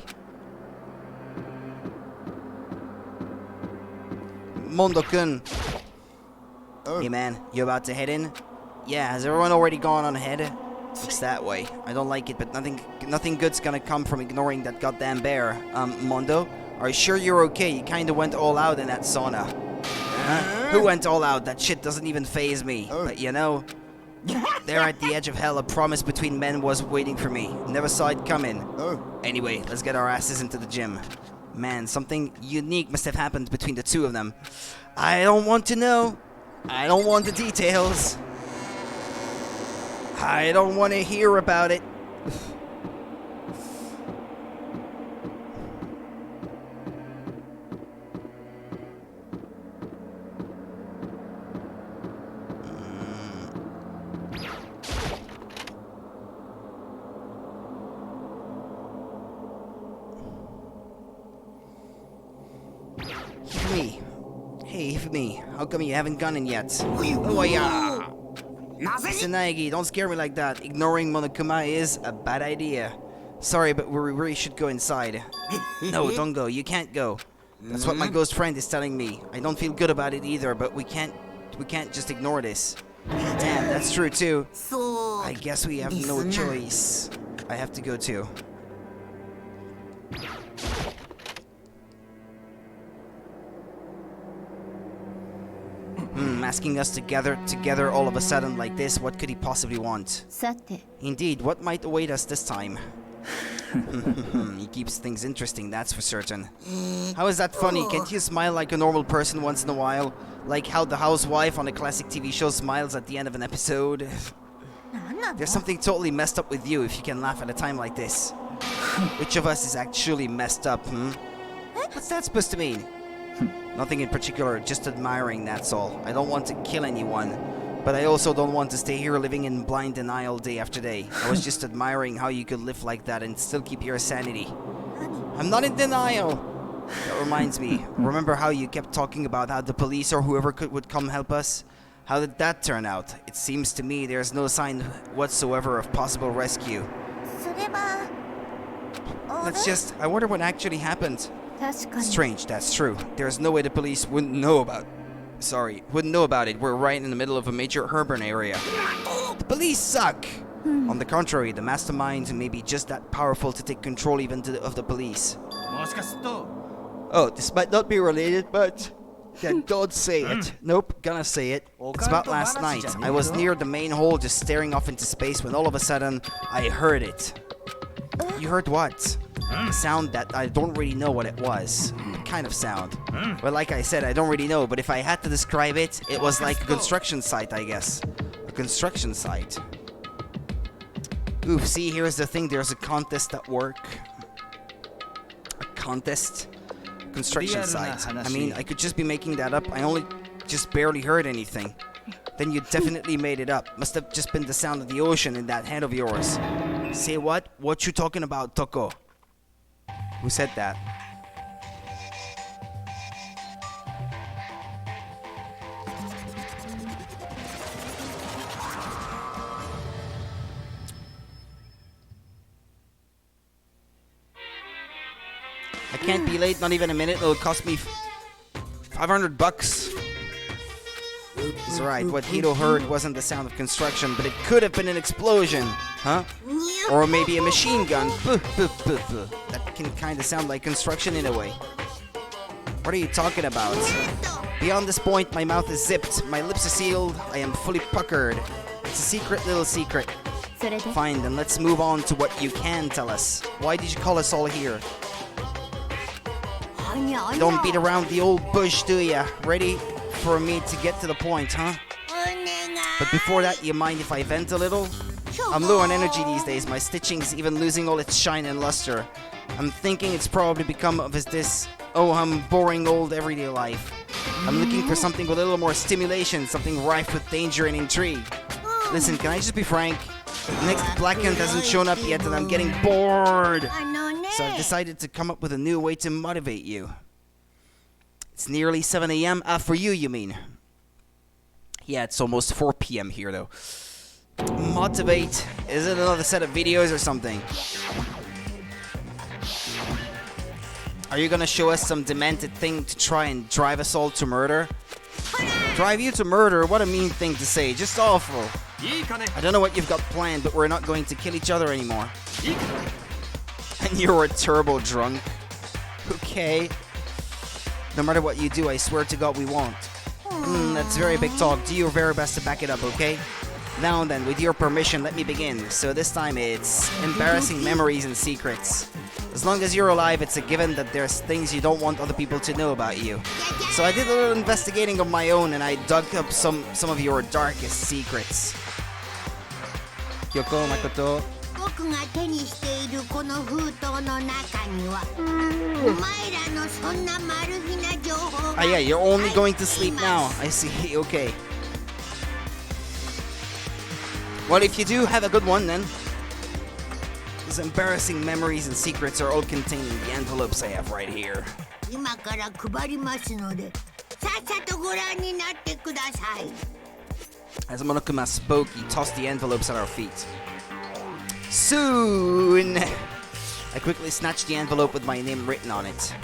Mondo-kun! Hey man, you about to head in? Yeah, has everyone already gone on ahead? It's that way. I don't like it, but nothing good's gonna come from ignoring that goddamn bear. Mondo? Are you sure you're okay? You kinda went all out in that sauna. Who went all out? That shit doesn't even faze me. But you know, there at the edge of hell, a promise between men was waiting for me. Never saw it coming. Anyway, let's get our asses into the gym. Man, something unique must have happened between the two of them. I don't want to know. I don't want the details. I don't want to hear about it. Hifumi. Hey, Hifumi. How come you haven't gone in yet? Oh, yeah. Tsunagi, don't scare me like that. Ignoring Monokuma is a bad idea. Sorry, but we really should go inside. No, don't go. You can't go. That's what my ghost friend is telling me. I don't feel good about it either, but we can't just ignore this. Damn, that's true too. I guess we have no choice. I have to go too. Asking us to gather together all of a sudden like this, what could he possibly want? さて Indeed, what might await us this time? He keeps things interesting, that's for certain. How is that funny? Can't you smile like a normal person once in a while? Like how the housewife on a classic TV show smiles at the end of an episode? There's something totally messed up with you if you can laugh at a time like this. Which of us is actually messed up, What's that supposed to mean? Nothing in particular, just admiring, that's all. I don't want to kill anyone, but I also don't want to stay here living in blind denial day after day. I was just admiring how you could live like that and still keep your sanity. I'm not in denial! That reminds me, remember how you kept talking about how the police or whoever would come help us? How did that turn out? It seems to me there's no sign whatsoever of possible rescue. それは Let's just... I wonder what actually happened. 確かに Strange, that's true. There's no way the police wouldn't know about... wouldn't know about it. We're right in the middle of a major urban area. The police suck! On the contrary, the mastermind may be just that powerful to take control even of the police. Oh, this might not be related, but... Yeah, don't say it. Nope, gonna say it. It's about last night. I was near the main hall just staring off into space when all of a sudden, I heard it. You heard what? A sound that I don't really know what it was. What kind of sound? Well, like I said, I don't really know, but if I had to describe it, it was like a construction site, I guess. A construction site. Oof, see, here's the thing, there's a contest at work. A contest? Construction site. I mean, I could just be making that up. I only just barely heard anything. Then you definitely made it up. Must have just been the sound of the ocean in that head of yours. Say what? What you talking about, Toko? Who said that? I can't be late, not even a minute. It'll cost me $500. He's right. What Hito heard wasn't the sound of construction, but it could have been an explosion. Huh? Or maybe a machine gun. That can kind of sound like construction in a way. What are you talking about? Beyond this point, my mouth is zipped, my lips are sealed, I am fully puckered. It's a secret little secret. それで Fine, then let's move on to what you can tell us. Why did you call us all here? You don't beat around the old bush, do ya? Ready for me to get to the point, huh? But before that, you mind if I vent a little? I'm low on energy these days. My stitching's even losing all its shine and luster. I'm thinking it's probably become of this boring old everyday life. I'm looking for something with a little more stimulation, something rife with danger and intrigue. Listen, can I just be frank? The next Black Hunt hasn't shown up yet and I'm getting bored. So I've decided to come up with a new way to motivate you. It's nearly 7 a.m. For you mean? Yeah, it's almost 4 p.m. here, though. Motivate? Is it another set of videos or something? Are you gonna show us some demented thing to try and drive us all to murder? Drive you to murder? What a mean thing to say. Just awful. I don't know what you've got planned, but we're not going to kill each other anymore. And you're a turbo drunk. Okay. No matter what you do, I swear to God we won't. That's very big talk. Do your very best to back it up, okay? Now then, with your permission, let me begin. So this time it's embarrassing memories and secrets. As long as you're alive, it's a given that there's things you don't want other people to know about you. So I did a little investigating of my own and I dug up some of your darkest secrets. Kyoko, Makoto. 僕が手にしているこの封筒の中にはお前らのそんなマル秘な情報が Ah yeah, you're only going to sleep now. I see, okay. Well, if you do, have a good one then. These embarrassing memories and secrets are all contained in the envelopes I have right here. 今から配りますのでさっさとご覧になってください As Monokuma spoke, he tossed the envelopes at our feet. Soon! I quickly snatched the envelope with my name written on it.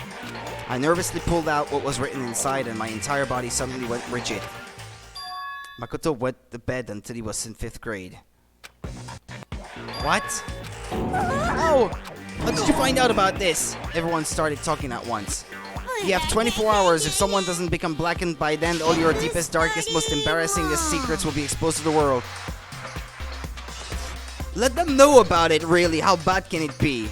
I nervously pulled out what was written inside and my entire body suddenly went rigid. Makoto wet the bed until he was in 5th grade. What? Oh! How did you find out about this? Everyone started talking at once. You have 24 hours. If someone doesn't become blackened by then, all your deepest, darkest, most embarrassingest secrets will be exposed to the world. Let them know about it, really. How bad can it be?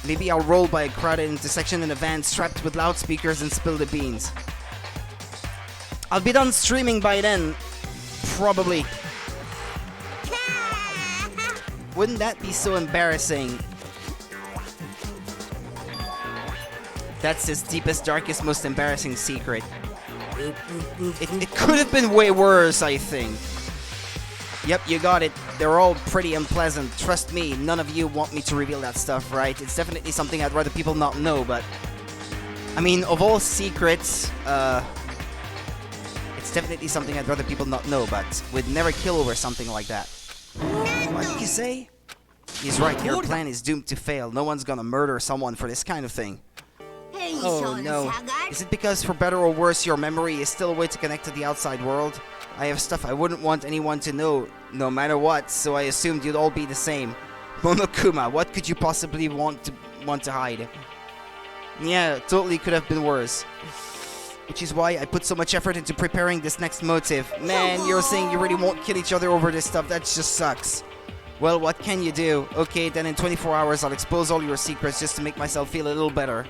Maybe I'll roll by a crowded intersection in a van strapped with loudspeakers and spill the beans. I'll be done streaming by then. Probably. Wouldn't that be so embarrassing? That's his deepest, darkest, most embarrassing secret. It could have been way worse, I think. Yep, you got it. They're all pretty unpleasant. Trust me, none of you want me to reveal that stuff, right? It's definitely something I'd rather people not know, but... I mean, of all secrets, it's definitely something I'd rather people not know, but we'd never kill over something like that. What did you say? He's right, your plan is doomed to fail. No one's gonna murder someone for this kind of thing. Oh no. Is it because, for better or worse, your memory is still a way to connect to the outside world? I have stuff I wouldn't want anyone to know, no matter what, so I assumed you'd all be the same. Monokuma, what could you possibly want to hide? Yeah, totally could have been worse. Which is why I put so much effort into preparing this next motive. Man, you're saying you really won't kill each other over this stuff, that just sucks. Well, what can you do? Okay, then in 24 hours I'll expose all your secrets just to make myself feel a little better.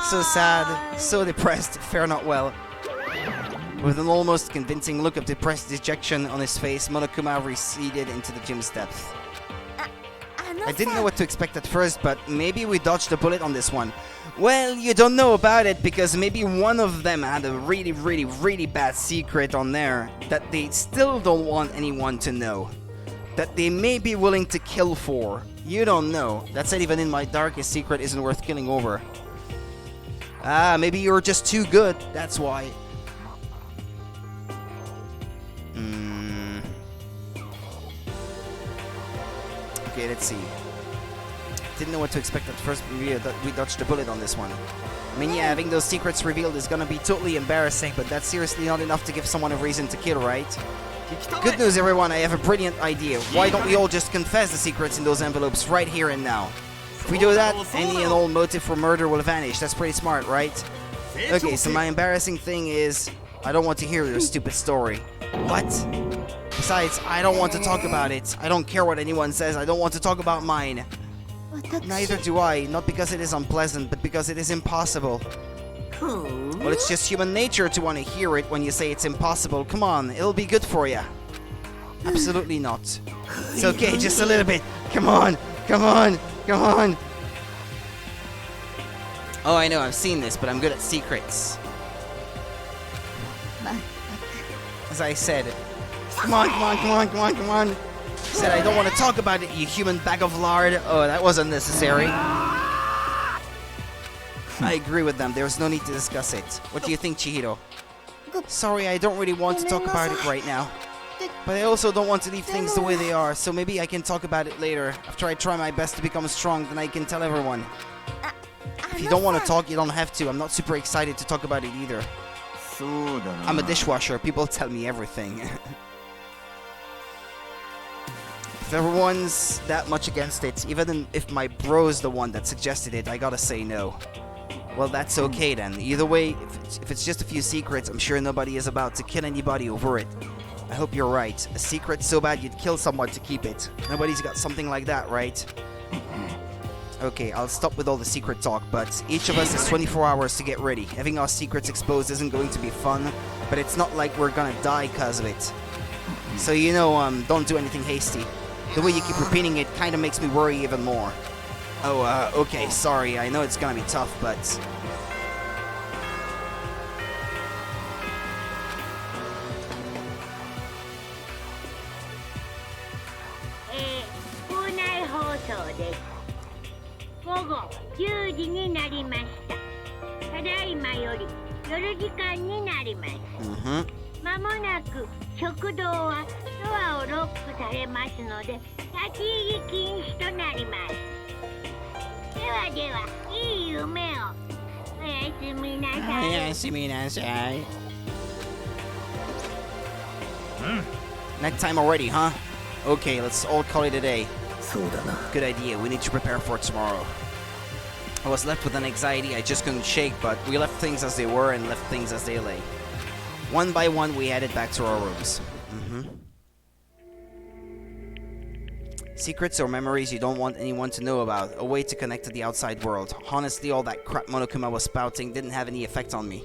So sad, so depressed, fare not well. With an almost convincing look of depressed dejection on his face, Monokuma receded into the gym's depth. I didn't know what to expect at first, but maybe we dodged a bullet on this one. Well, you don't know about it, because maybe one of them had a really, really, really bad secret on there that they still don't want anyone to know. That they may be willing to kill for. You don't know. That said, even in my darkest secret isn't worth killing over. Ah, maybe you're just too good, that's why. Okay, let's see. Didn't know what to expect at first, but we dodged a bullet on this one. I mean, yeah, having those secrets revealed is gonna be totally embarrassing, but that's seriously not enough to give someone a reason to kill, right? Good news, everyone, I have a brilliant idea. Why don't we all just confess the secrets in those envelopes right here and now? If we do that, any and all motive for murder will vanish. That's pretty smart, right? Okay, so my embarrassing thing is, I don't want to hear your stupid story. What? Besides, I don't want to talk about it. I don't care what anyone says. I don't want to talk about mine. Neither do I. Not because it is unpleasant, but because it is impossible. Well, it's just human nature to want to hear it when you say it's impossible. Come on, it'll be good for you. Absolutely not. It's okay, just a little bit. Come on, come on, come on. Oh, I know, I've seen this, but I'm good at secrets. As I said, come on, come on, come on, come on, come on. I said I don't want to talk about it, you human bag of lard. Oh, that was unnecessary. I agree with them. There's no need to discuss it. What do you think, Chihiro? Sorry, I don't really want to talk about it right now. But I also don't want to leave things the way they are, so maybe I can talk about it later. After I try my best to become strong, then I can tell everyone. If you don't want to talk, you don't have to. I'm not super excited to talk about it either. そうだな。 I'm a dishwasher. People tell me everything. If everyone's that much against it, even if my bro's the one that suggested it, I gotta say no. Well, that's okay then. Either way, if it's just a few secrets, I'm sure nobody is about to kill anybody over it. I hope you're right. A secret so bad you'd kill someone to keep it. Nobody's got something like that, right? Okay, I'll stop with all the secret talk, but each of us has 24 hours to get ready. Having our secrets exposed isn't going to be fun, but it's not like we're gonna die because of it. So, you know, don't do anything hasty. The way you keep repeating it kind of makes me worry even more. Oh, okay, sorry. I know it's gonna be tough, but... 校内放送です。午後10時になりました。ただいまより夜時間になります。まもなく食堂はドアをロックされますので立ち入り禁止となります。ではでは、いい夢を。おやすみなさい。おやすみなさい。Night time already, huh? Okay, let's all call it a day. そうだな。 Good idea. We need to prepare for tomorrow. I was left with an anxiety I just couldn't shake, but we left things as they were and left things as they lay. One by one, we headed back to our rooms. Secrets or memories you don't want anyone to know about. A way to connect to the outside world. Honestly, all that crap Monokuma was spouting didn't have any effect on me.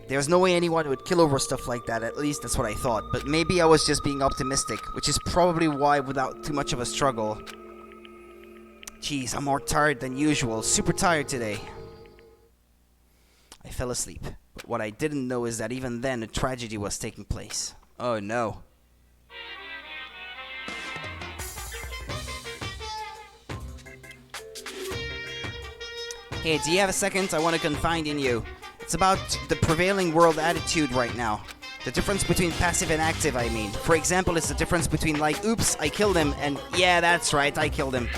There's no way anyone would kill over stuff like that, at least that's what I thought. But maybe I was just being optimistic, which is probably why without too much of a struggle. Jeez, I'm more tired than usual. Super tired today. I fell asleep. But what I didn't know is that even then a tragedy was taking place. Oh no. Hey, do you have a second? I want to confide in you. It's about the prevailing world attitude right now. The difference between passive and active, I mean. For example, it's the difference between like, oops, I killed him, and yeah, that's right, I killed him.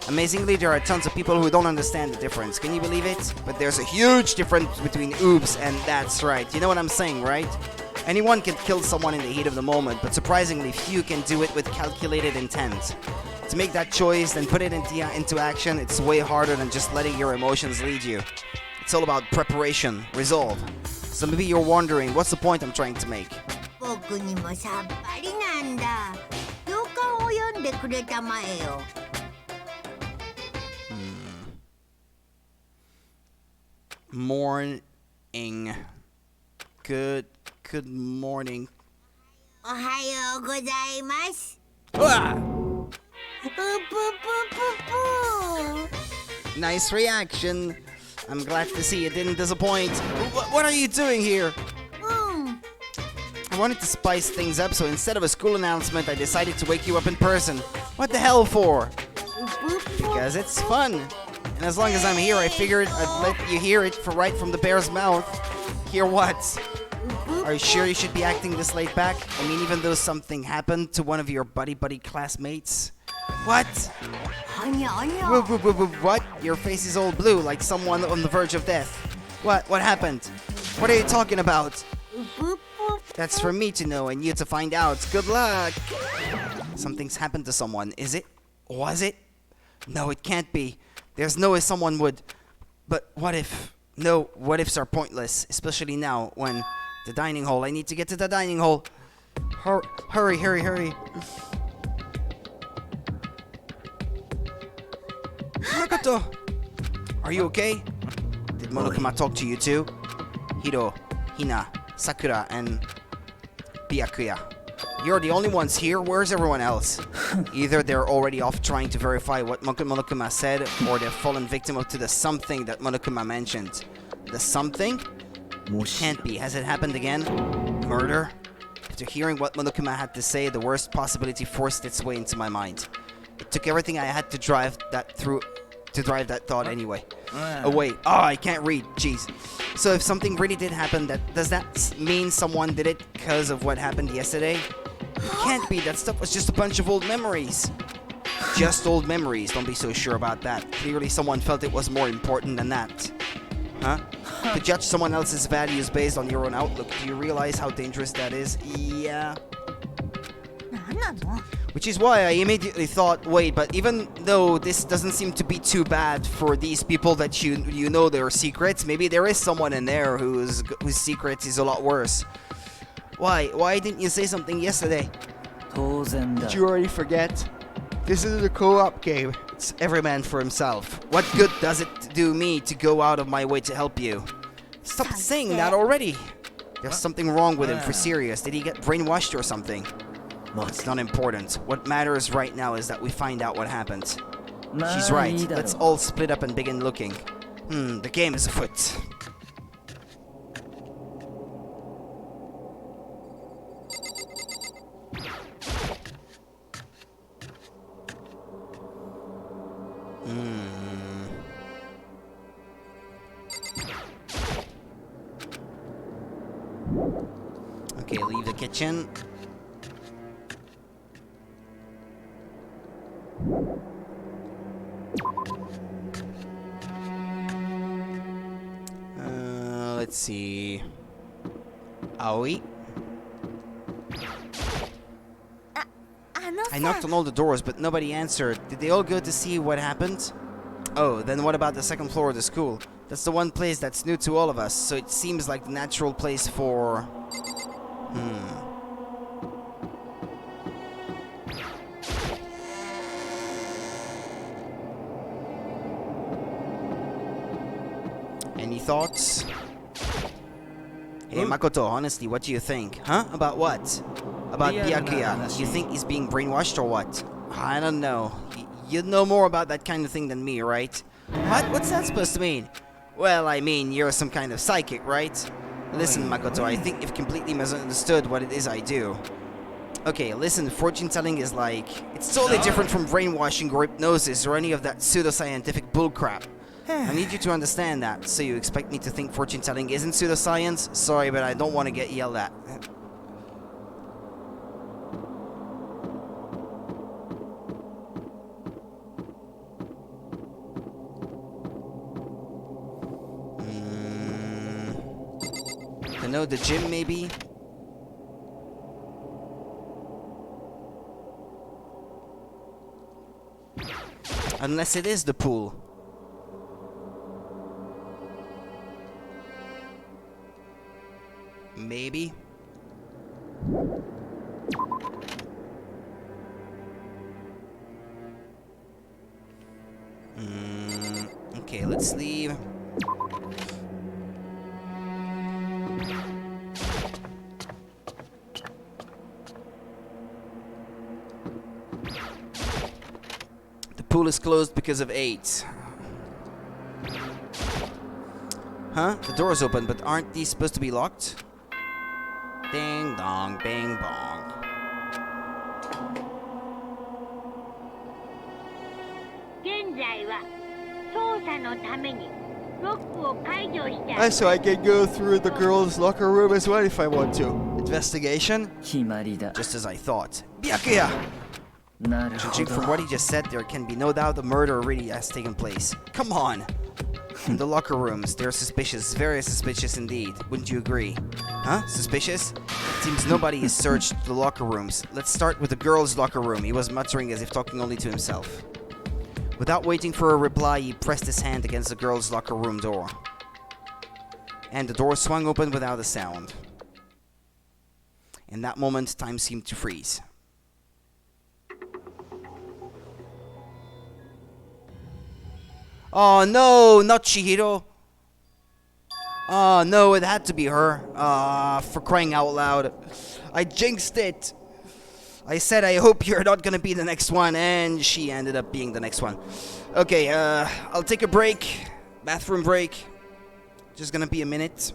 Amazingly, there are tons of people who don't understand the difference. Can you believe it? But there's a huge difference between oops and that's right. You know what I'm saying, right? Anyone can kill someone in the heat of the moment, but surprisingly few can do it with calculated intent. To make that choice, then put it into action, it's way harder than just letting your emotions lead you. It's all about preparation, resolve. So maybe you're wondering, what's the point I'm trying to make? 僕にもさっぱりなんだ。行間を読んでくれたまえよ。Morning. Good morning. おはようございます。 Ah! ぷぷぷぷぷ。 Nice reaction. I'm glad to see it didn't disappoint. What are you doing here? I wanted to spice things up, so instead of a school announcement, I decided to wake you up in person. What the hell for? Because it's fun. And as long as I'm here, I figured I'd let you hear it right from the bear's mouth. Hear what? Are you sure you should be acting this laid back? I mean, even though something happened to one of your buddy classmates? What? What? Your face is all blue, like someone on the verge of death. What? What happened? What are you talking about? That's for me to know and you to find out. Good luck! Something's happened to someone, is it? Was it? No, it can't be. There's no way someone would. But what if? No, what ifs are pointless, especially now when the dining hall. I need to get to the dining hall. Hurry. Makoto! Are you okay? Did Monokuma talk to you too? Hiro, Hina, Sakura, and Byakuya. You're the only ones here. Where's everyone else? Either they're already off trying to verify what Monokuma said, or they've fallen victim to the something that Monokuma mentioned. The something? Can't be. Has it happened again? Murder? After hearing what Monokuma had to say, the worst possibility forced its way into my mind. It took everything I had to drive that thought anyway. Oh wait, I can't read, jeez. So if something really did happen, does that mean someone did it because of what happened yesterday? It can't be. That stuff was just a bunch of old memories. Just old memories. Don't be so sure about that. Clearly someone felt it was more important than that. Huh? To judge someone else's values based on your own outlook, do you realize how dangerous that is? Yeah. なんなの Which is why I immediately thought, wait, but even though this doesn't seem to be too bad for these people that you know their secrets, maybe there is someone in there whose secrets is a lot worse. Why? Why didn't you say something yesterday? 当然だ Did you already forget? This is a co-op game. It's every man for himself. What good does it do me to go out of my way to help you? Stop saying that already. There's something wrong with him for serious. Did he get brainwashed or something? It's not important. What matters right now is that we find out what happened. She's right. Let's all split up and begin looking. The game is afoot. Okay, leave the kitchen. Let's see. Aoi? I knocked on all the doors, but nobody answered. Did they all go to see what happened? Oh, then what about the second floor of the school? That's the one place that's new to all of us, so it seems like the natural place for... Any thoughts? Hey, Makoto, honestly, what do you think? Huh? About what? About Byakuya. You think he's being brainwashed or what? I don't know. You know more about that kind of thing than me, right? What? What's that supposed to mean? Well, I mean, you're some kind of psychic, right? Listen, Makoto, I think you've completely misunderstood what it is I do. Okay, listen, fortune-telling is like... It's totally different from brainwashing or hypnosis or any of that pseudoscientific bullcrap. I need you to understand that. So you expect me to think fortune-telling isn't pseudoscience? Sorry, but I don't want to get yelled at. To know the gym, maybe? Unless it is the pool. Maybe. Okay, let's leave. The pool is closed because of AIDS. Huh? The door's open, but aren't these supposed to be locked? Ding dong, bing bong. So I can go through the girls' locker room as well if I want to. Investigation? 決まりだ Just as I thought. Byakuya! なるほ Judging from ど what he just said, there can be no doubt a murder really has taken place. Come on! In the locker rooms, they're suspicious, very suspicious indeed. Wouldn't you agree? Huh? Suspicious? It seems nobody has searched the locker rooms. Let's start with the girls' locker room. He was muttering as if talking only to himself. Without waiting for a reply, he pressed his hand against the girls' locker room door. And the door swung open without a sound. In that moment, time seemed to freeze. Oh no, not Chihiro. Oh no, it had to be her. For crying out loud. I jinxed it. I said I hope you're not gonna be the next one, and she ended up being the next one. Okay, I'll take a break. Bathroom break. Just gonna be a minute.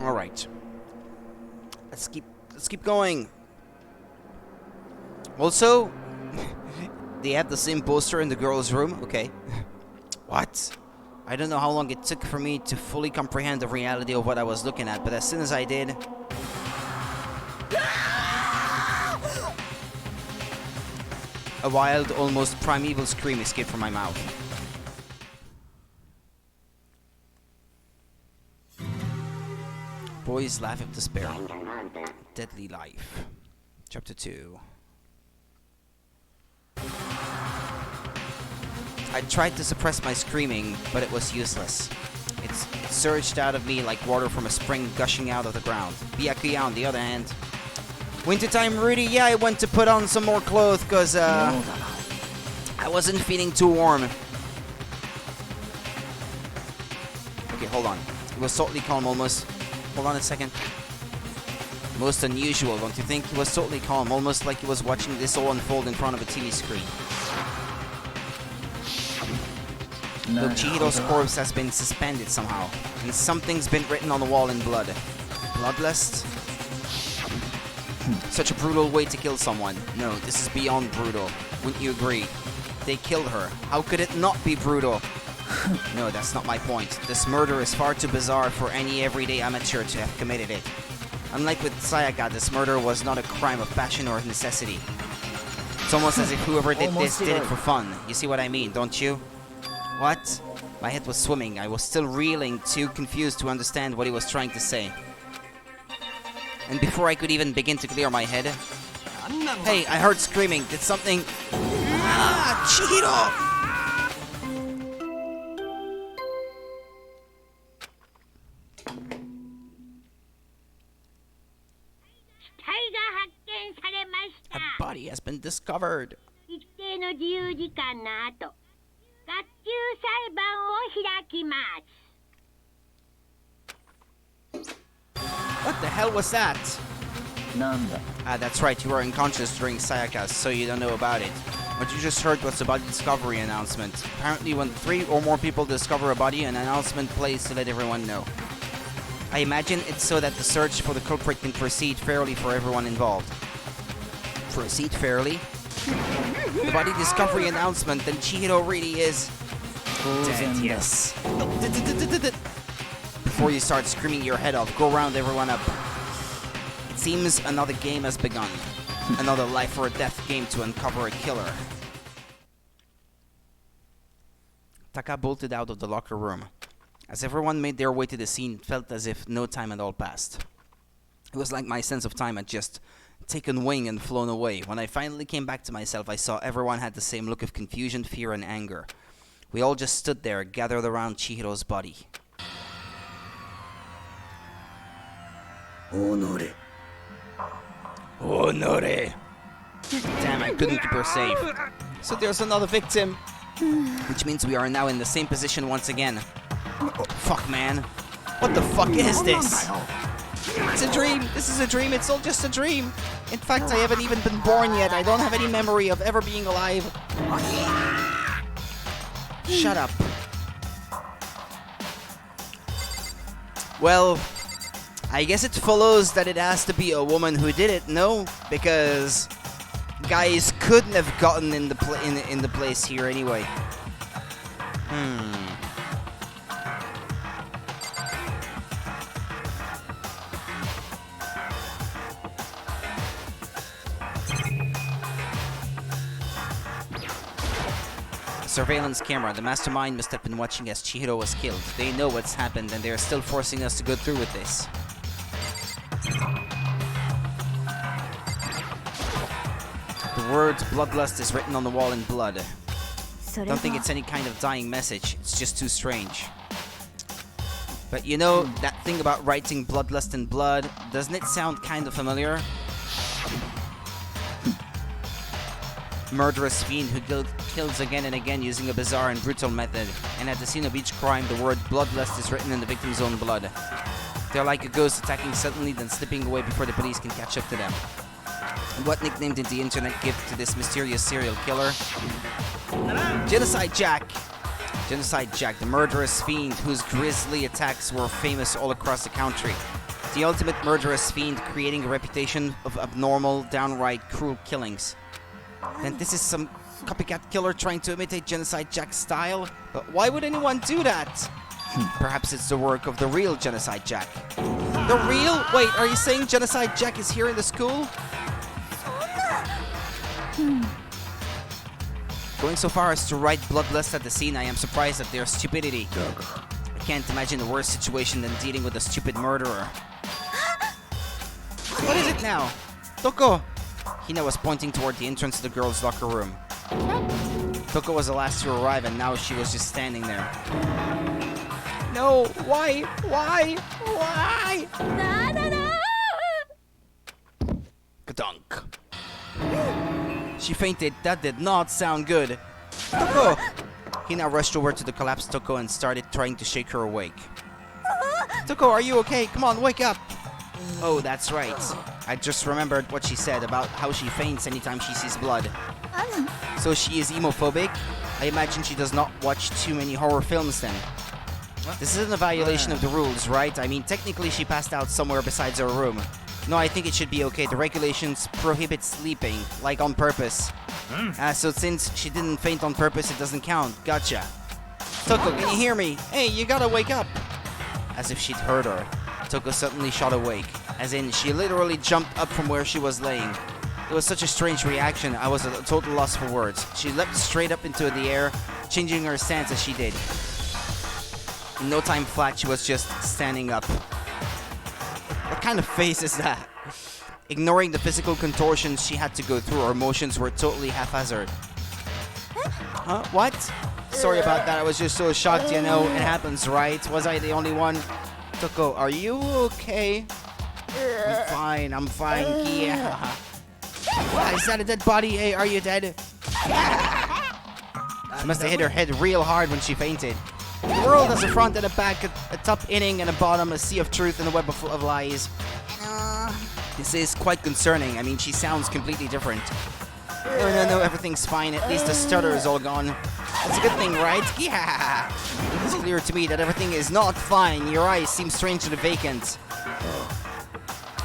Alright. Let's keep going. Also, they have the same poster in the girl's room. Okay. What? I don't know how long it took for me to fully comprehend the reality of what I was looking at, but as soon as I did, a wild, almost primeval scream escaped from my mouth. Boys laugh at despair. Deadly life. Chapter 2. I tried to suppress my screaming, but it was useless. It surged out of me like water from a spring gushing out of the ground. Byakuya, on the other hand. Wintertime, Rudy, yeah, I went to put on some more clothes because I wasn't feeling too warm. Okay, hold on. It was totally calm almost. Hold on a second. Most unusual, don't you think? He was totally calm, almost like he was watching this all unfold in front of a TV screen. Look, Chihiro's corpse has been suspended somehow, and something's been written on the wall in blood. Bloodlust? Such a brutal way to kill someone. No, this is beyond brutal. Wouldn't you agree? They killed her. How could it not be brutal? No, that's not my point. This murder is far too bizarre for any everyday amateur to have committed it. Unlike with Sayaka, this murder was not a crime of passion or necessity. It's almost as if whoever did this did it for fun. You see what I mean, don't you? What? My head was swimming. I was still reeling, too confused to understand what he was trying to say. And before I could even begin to clear my head... Hey, I heard screaming. Did something... Ah! Chihiro! A body has been discovered. What the hell was that? Ah, that's right, you were unconscious during Sayaka's, so you don't know about it. What you just heard was the body discovery announcement. Apparently when 3 or more people discover a body, an announcement plays to let everyone know. I imagine it's so that the search for the culprit can proceed fairly for everyone involved. Proceed fairly? The body discovery announcement, then Chihiro really is... dead, yes. Before you start screaming your head off, go round everyone up. It seems another game has begun. Another life or death game to uncover a killer. Taka bolted out of the locker room. As everyone made their way to the scene, it felt as if no time had all passed. It was like my sense of time had just taken wing and flown away. When I finally came back to myself, I saw everyone had the same look of confusion, fear, and anger. We all just stood there, gathered around Chihiro's body. Honore. Honore! Damn, I couldn't keep her safe. So there's another victim. Which means we are now in the same position once again. Fuck, man. What the fuck is this? It's a dream. This is a dream. It's all just a dream. In fact, I haven't even been born yet. I don't have any memory of ever being alive. Shut up. Well, I guess it follows that it has to be a woman who did it, no? Because guys couldn't have gotten in the place here anyway. Surveillance camera. The mastermind must have been watching as Chihiro was killed. They know what's happened and they are still forcing us to go through with this. The words bloodlust is written on the wall in blood. Don't think it's any kind of dying message. It's just too strange. But you know, that thing about writing bloodlust in blood, doesn't it sound kind of familiar? Murderous fiend who kills again and again using a bizarre and brutal method, and at the scene of each crime the word bloodlust is written in the victim's own blood. They're like a ghost attacking suddenly then slipping away before the police can catch up to them. What nickname did the internet give to this mysterious serial killer? Genocide Jack! Genocide Jack, the murderous fiend whose grisly attacks were famous all across the country. the ultimate murderous fiend creating a reputation of abnormal, downright cruel killings. Then this is some copycat killer trying to imitate Genocide Jack's style? But why would anyone do that? Perhaps it's the work of the real Genocide Jack. The real? Wait, are you saying Genocide Jack is here in the school? Going so far as to write bloodlust at the scene, I am surprised at their stupidity. I can't imagine a worse situation than dealing with a stupid murderer. What is it now? Toko! Hina was pointing toward the entrance to the girls' locker room. Toko was the last to arrive and now she was just standing there. No! Why? Why? Why? Kadunk. She fainted. That did not sound good. Toko! Hina rushed over to the collapsed Toko and started trying to shake her awake. Toko, are you okay? Come on, wake up! Oh, that's right. I just remembered what she said about how she faints anytime she sees blood. So she is emophobic? I imagine she does not watch too many horror films then. This isn't a violation of the rules, right? I mean, technically she passed out somewhere besides her room. No, I think it should be okay. The regulations prohibit sleeping, like on purpose. So since she didn't faint on purpose, it doesn't count. Gotcha. Toko, can you hear me? Hey, you gotta wake up! As if she'd heard her, Toko suddenly shot awake. As in, she literally jumped up from where she was laying. It was such a strange reaction, I was at a total loss for words. She leapt straight up into the air, changing her stance as she did. In no time flat, she was just standing up. What kind of face is that? Ignoring the physical contortions she had to go through, her emotions were totally haphazard. Huh? What? Sorry about that, I was just so shocked, you know, it happens, right? Was I the only one? Toko, are you okay? I'm fine, yeah. What, is that a dead body? Hey, are you dead? She must have hit her head real hard when she fainted. The world has a front and a back, a top inning and a bottom, a sea of truth and a web full of lies. This is quite concerning. I mean, she sounds completely different. No, everything's fine. At least the stutter is all gone. That's a good thing, right? Yeah! It's clear to me that everything is not fine. Your eyes seem strangely vacant.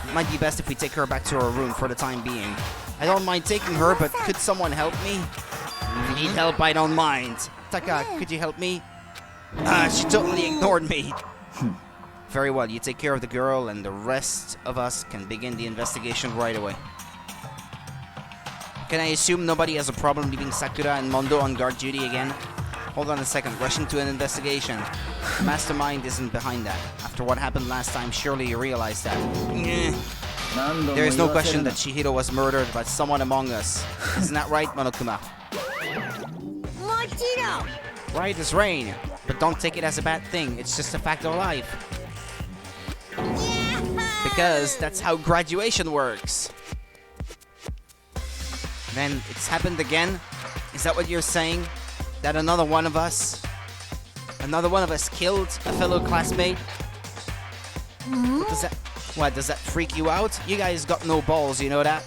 It might be best if we take her back to her room for the time being. I don't mind taking her, but could someone help me? If you need help, I don't mind. Taka, could you help me? She totally ignored me. Very well, you take care of the girl and the rest of us can begin the investigation right away. Can I assume nobody has a problem leaving Sakura and Mondo on guard duty again? Hold on a second, rushing to an investigation. The mastermind isn't behind that. After what happened last time, surely you realize that. There is no question that Chihiro was murdered by someone among us. Isn't that right, Monokuma? Mochiro! Right as rain. But don't take it as a bad thing, it's just a fact of life. Because that's how graduation works. Then it's happened again? Is that what you're saying? That another one of us killed a fellow classmate? What, does that freak you out? You guys got no balls, you know that?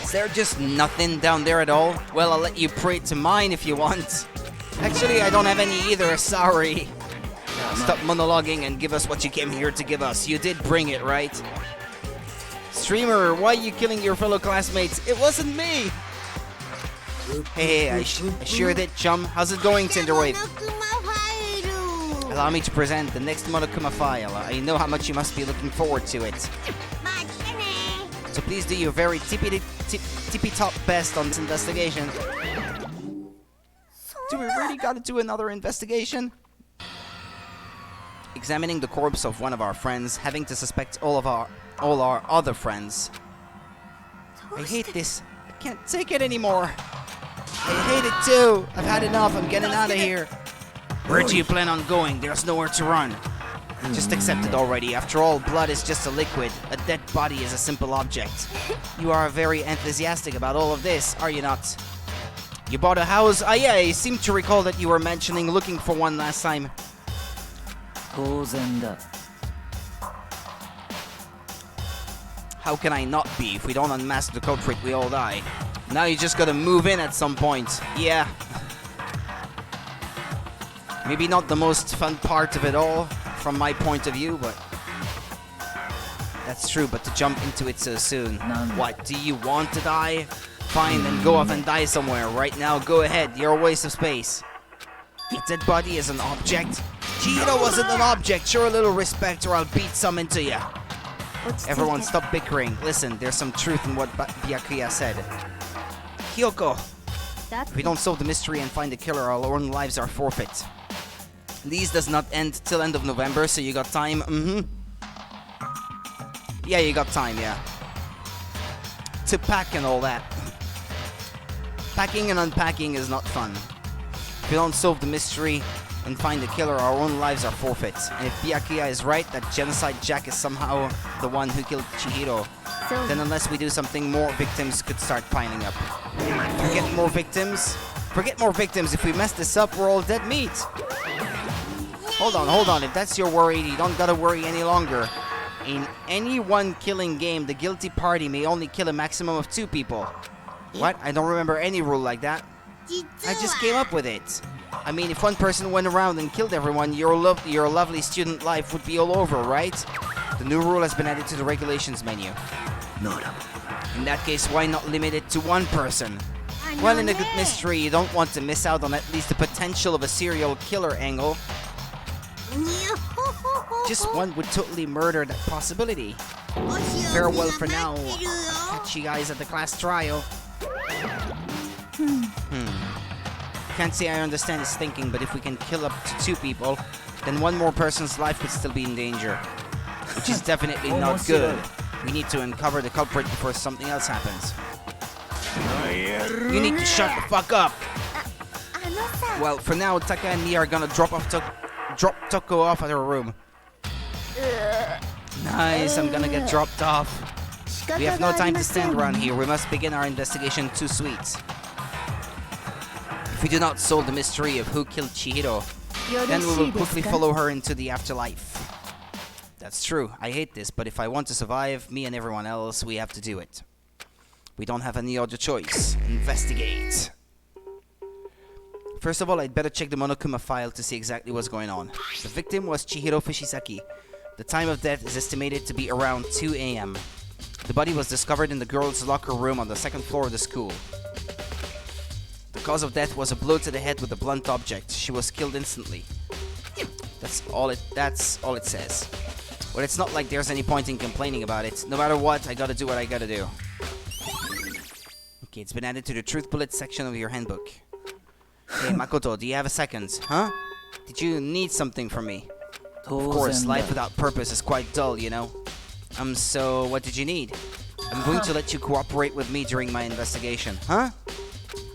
Is there just nothing down there at all? Well, I'll let you pray to mine if you want. Actually, I don't have any either, sorry. Stop monologuing and give us what you came here to give us. You did bring it, right? Streamer, why are you killing your fellow classmates? It wasn't me! Hey, I sure did, chum. How's it going, Tinderwave? Allow me to present the next Monokuma file. I know how much you must be looking forward to it. So please do your very tippy-top best on this investigation. Do we really gotta do another investigation? Examining the corpse of one of our friends, having to suspect all our other friends. I hate this. I can't take it anymore. I hate it too. I've had enough. I'm getting out of here. Where do you plan on going? There's nowhere to run. Just accept it already. After all, blood is just a liquid. A dead body is a simple object. You are very enthusiastic about all of this, are you not? You bought a house? Ah, yeah, I seem to recall that you were mentioning looking for one last time. How can I not be? If we don't unmask the culprit, we all die. Now you just gotta move in at some point. Yeah. Maybe not the most fun part of it all. from my point of view, but that's true. But to jump into it so soon, what? Do you want to die? Fine, then go off and die somewhere. Right now, go ahead. You're a waste of space. A dead body is an object. Chihiro wasn't an object. Show a little respect, or I'll beat some into you. Everyone, stop bickering. Listen, there's some truth in what Byakuya said. Kyoko, if we don't solve the mystery and find the killer, our own lives are forfeit. Lease does not end till end of November, so you got time. Yeah, you got time, yeah. To pack and all that. Packing and unpacking is not fun. If we don't solve the mystery and find the killer, our own lives are forfeit. And if Byakuya is right, that Genocide Jack is somehow the one who killed Chihiro, then unless we do something, more victims could start piling up. Forget more victims? Forget more victims. If we mess this up, we're all dead meat. Hold on. If that's your worry, you don't gotta worry any longer. In any one killing game, the guilty party may only kill a maximum of 2 people. What? I don't remember any rule like that. I just came up with it. I mean, if one person went around and killed everyone, your lovely student life would be all over, right? The new rule has been added to the regulations menu. In that case, why not limit it to 1 person? Well, in a good mystery, you don't want to miss out on at least the potential of a serial killer angle. Just one would totally murder that possibility. Farewell for now. I'll catch you guys at the class trial. Can't say I understand his thinking, but if we can kill up to 2 people, then 1 more person's life could still be in danger. Which is definitely not good. We need to uncover the culprit before something else happens. You need to shut the fuck up! Well, for now, Taka and me are gonna drop Toko off at her room. Nice, I'm gonna get dropped off. We have no time to stand around here. We must begin our investigation too sweet. If we do not solve the mystery of who killed Chihiro, then we will quickly follow her into the afterlife. That's true. I hate this, but if I want to survive, me and everyone else, we have to do it. We don't have any other choice. Investigate. First of all, I'd better check the Monokuma file to see exactly what's going on. The victim was Chihiro Fushisaki. The time of death is estimated to be around 2 a.m. The body was discovered in the girls' locker room on the 2nd floor of the school. The cause of death was a blow to the head with a blunt object. She was killed instantly. That's all it says. Well, it's not like there's any point in complaining about it. No matter what, I gotta do what I gotta do. Okay, it's been added to the truth bullet section of your handbook. Hey, Makoto, do you have a second? Huh? Did you need something from me? Of course, life without purpose is quite dull, you know. So what did you need? I'm going to let you cooperate with me during my investigation. Huh?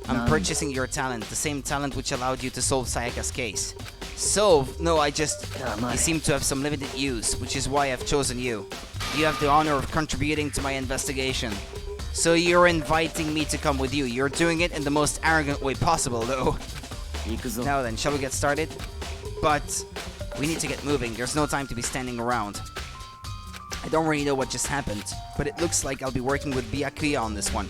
I'm purchasing your talent, the same talent which allowed you to solve Sayaka's case. Solve? No, you seem to have some limited use, which is why I've chosen you. You have the honor of contributing to my investigation. So you're inviting me to come with you. You're doing it in the most arrogant way possible, though. Now then, shall we get started? But we need to get moving. There's no time to be standing around. I don't really know what just happened, but it looks like I'll be working with Byakuya on this one.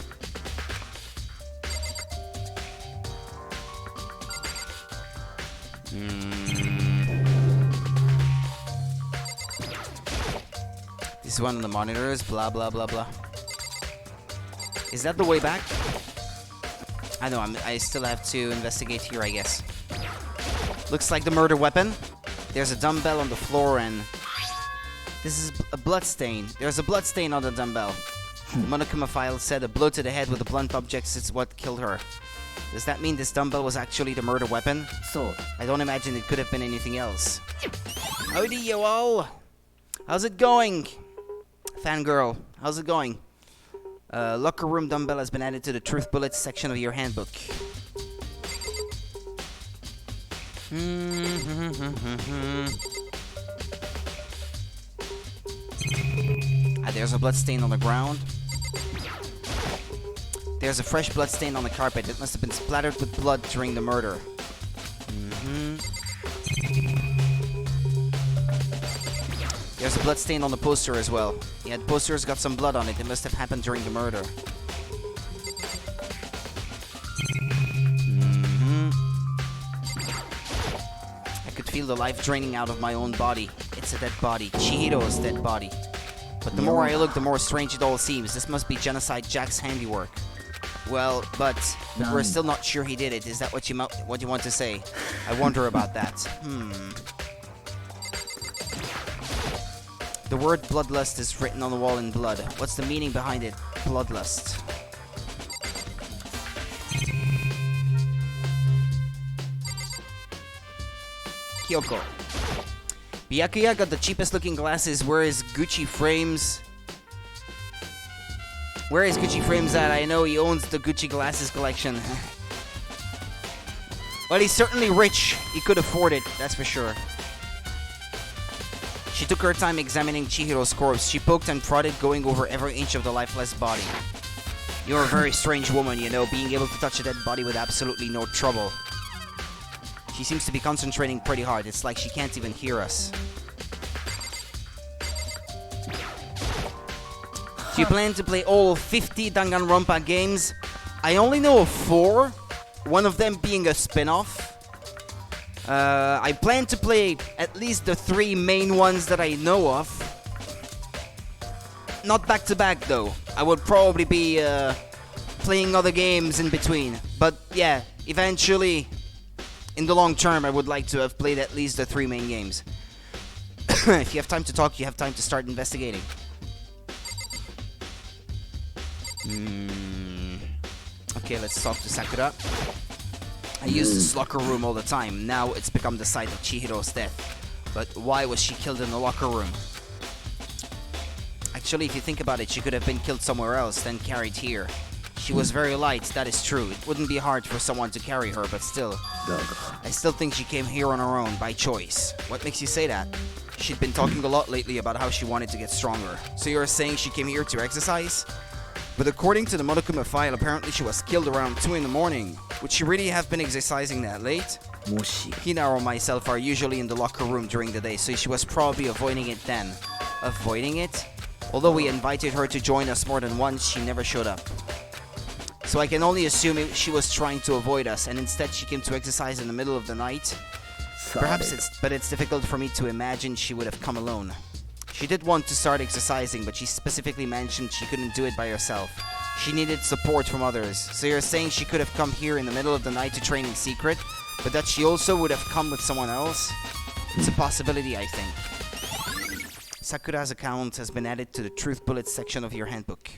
This is one of the monitors, blah blah blah blah. Is that the way back? I know, I still have to investigate here, I guess. Looks like the murder weapon. There's a dumbbell on the floor and... This is a blood stain. There's a blood stain on the dumbbell. The Monokuma file said a blow to the head with a blunt object is what killed her. Does that mean this dumbbell was actually the murder weapon? So, I don't imagine it could have been anything else. Howdy, yo all! How's it going? Fangirl, how's it going? Locker room dumbbell has been added to the truth bullets section of your handbook. There's a blood stain on the ground. There's a fresh blood stain on the carpet. It must have been splattered with blood during the murder. There's a blood stain on the poster as well. Yeah, the poster's got some blood on it. It must have happened during the murder. I could feel the life draining out of my own body. It's a dead body. Chihiro's dead body. But the more I look, the more strange it all seems. This must be Genocide Jack's handiwork. Well, but we're still not sure he did it. Is that what you want to say? I wonder about that. The word bloodlust is written on the wall in blood. What's the meaning behind it? Bloodlust. Kyoko. Byakuya got the cheapest looking glasses, whereas Gucci frames... Where is Gucci frames at? I know he owns the Gucci glasses collection. Well, he's certainly rich. He could afford it, that's for sure. She took her time examining Chihiro's corpse. She poked and prodded, going over every inch of the lifeless body. You're a very strange woman, you know, being able to touch a dead body with absolutely no trouble. She seems to be concentrating pretty hard. It's like she can't even hear us. Do you plan to play all 50 Danganronpa games? I only know of 4, one of them being a spin-off. I plan to play at least the 3 main ones that I know of. Not back to back though. I would probably be playing other games in between. But yeah, eventually, in the long term, I would like to have played at least the 3 main games. If you have time to talk, you have time to start investigating. Okay, let's talk to Sakura. I use this locker room all the time. Now it's become the site of Chihiro's death. But why was she killed in the locker room? Actually, if you think about it, she could have been killed somewhere else, then carried here. She was very light, that is true. It wouldn't be hard for someone to carry her, but still. I still think she came here on her own, by choice. What makes you say that? She'd been talking a lot lately about how she wanted to get stronger. So you're saying she came here to exercise? But according to the Monokuma file, apparently she was killed around 2 in the morning. Would she really have been exercising that late? Hinaro and myself are usually in the locker room during the day, so she was probably avoiding it then. Avoiding it? Although we invited her to join us more than once, she never showed up. So I can only assume she was trying to avoid us, and instead she came to exercise in the middle of the night. Perhaps it's difficult for me to imagine she would have come alone. She did want to start exercising, but she specifically mentioned she couldn't do it by herself. She needed support from others. So you're saying she could have come here in the middle of the night to train in secret, but that she also would have come with someone else? It's a possibility, I think. Sakura's account has been added to the Truth Bullets section of your handbook.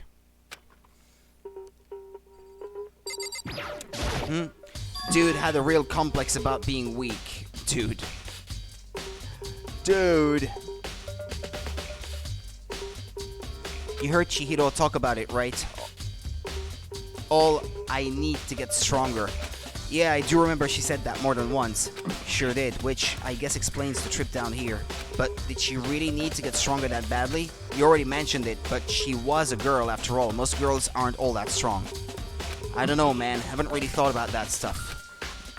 Dude had a real complex about being weak. Dude. You heard Chihiro talk about it, right? All I need to get stronger. Yeah, I do remember she said that more than once. Sure did, which I guess explains the trip down here. But did she really need to get stronger that badly? You already mentioned it, but she was a girl after all. Most girls aren't all that strong. I don't know, man. Haven't really thought about that stuff.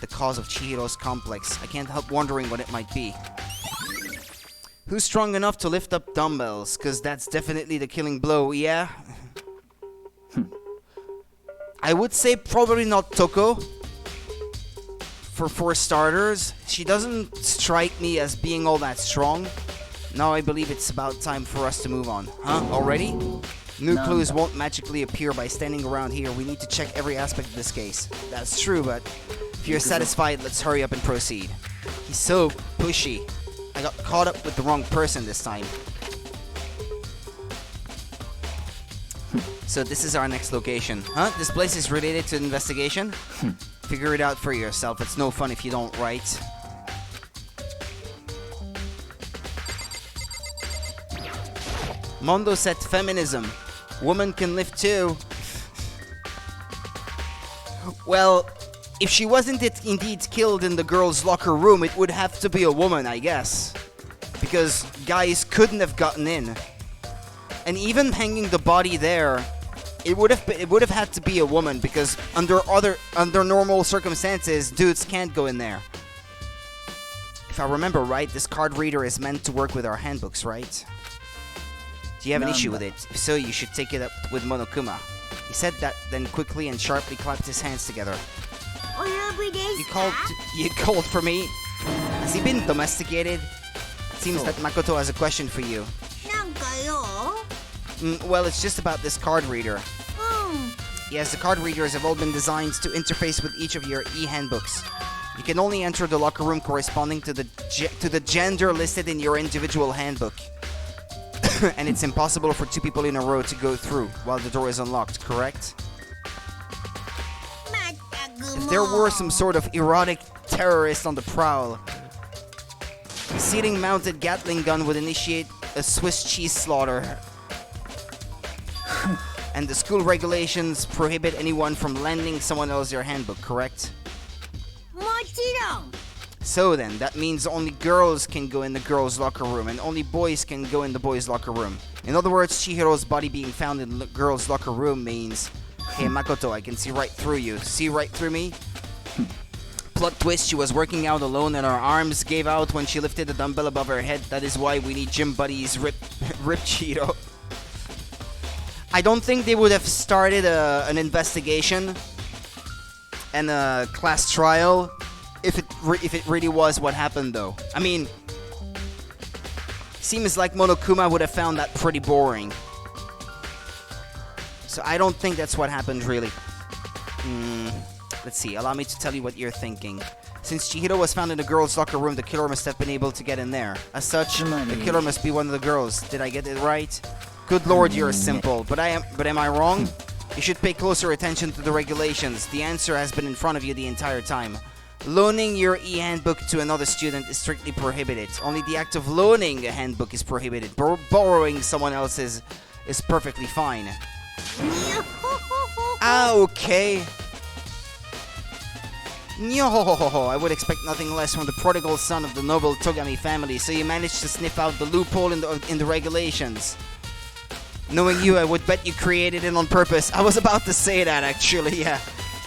The cause of Chihiro's complex. I can't help wondering what it might be. Who's strong enough to lift up dumbbells? Cause that's definitely the killing blow, yeah? I would say probably not Toko. For starters, she doesn't strike me as being all that strong. Now I believe it's about time for us to move on. Huh? Already? New clues won't magically appear by standing around here. We need to check every aspect of this case. That's true, but if you're satisfied, let's hurry up and proceed. He's so pushy. I got caught up with the wrong person this time. So this is our next location. Huh? This place is related to investigation? Figure it out for yourself. It's no fun if you don't, right? Mondo said feminism. Woman can live too. Well, if she wasn't indeed killed in the girls' locker room, it would have to be a woman, I guess. Because guys couldn't have gotten in. And even hanging the body there, it would have had to be a woman, because under normal circumstances, dudes can't go in there. If I remember right, this card reader is meant to work with our handbooks, right? Do you have an issue with it? If so, you should take it up with Monokuma. He said that, then quickly and sharply clapped his hands together. You called for me? Has he been domesticated? Seems that Makoto has a question for you. なんかよ。 Well, it's just about this card reader. うん。 Yes, the card readers have all been designed to interface with each of your e-handbooks. You can only enter the locker room corresponding to the gender listed in your individual handbook. And it's impossible for two people in a row to go through while the door is unlocked, correct? まったくもう。 If there were some sort of erotic terrorist on the prowl, a seating-mounted Gatling gun would initiate a Swiss cheese slaughter. And the school regulations prohibit anyone from lending someone else their handbook, correct? もちろん。 So then, that means only girls can go in the girls' locker room, and only boys can go in the boys' locker room. In other words, Chihiro's body being found in the girls' locker room means, hey Makoto, I can see right through you. See right through me? Plot twist, she was working out alone and her arms gave out when she lifted the dumbbell above her head. That is why we need gym buddies, Rip Cheeto. I don't think they would have started an investigation and a class trial if it really was what happened, though. I mean, seems like Monokuma would have found that pretty boring. So I don't think that's what happened, really. Let's see, allow me to tell you what you're thinking. Since Chihiro was found in the girls' locker room, the killer must have been able to get in there. As such, the killer must be one of the girls. Did I get it right? Good lord, you're simple. But am I wrong? You should pay closer attention to the regulations. The answer has been in front of you the entire time. Loaning your e-handbook to another student is strictly prohibited. Only the act of loaning a handbook is prohibited. Borrowing someone else's is perfectly fine. Okay. Nyohohoho, I would expect nothing less from the prodigal son of the noble Togami family, so you managed to sniff out the loophole in the regulations. Knowing you, I would bet you created it on purpose. I was about to say that, actually, yeah.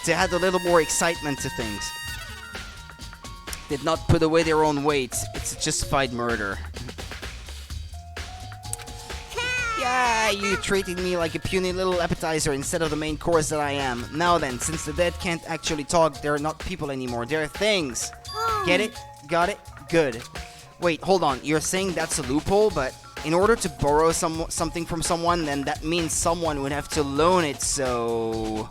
To add a little more excitement to things. Did not put away their own weight. It's a justified murder. Yeah, you treated me like a puny little appetizer instead of the main course that I am. Now then, since the dead can't actually talk, they're not people anymore. They're things. Get it? Got it? Good. Wait, hold on. You're saying that's a loophole, but in order to borrow something from someone, then that means someone would have to loan it, so...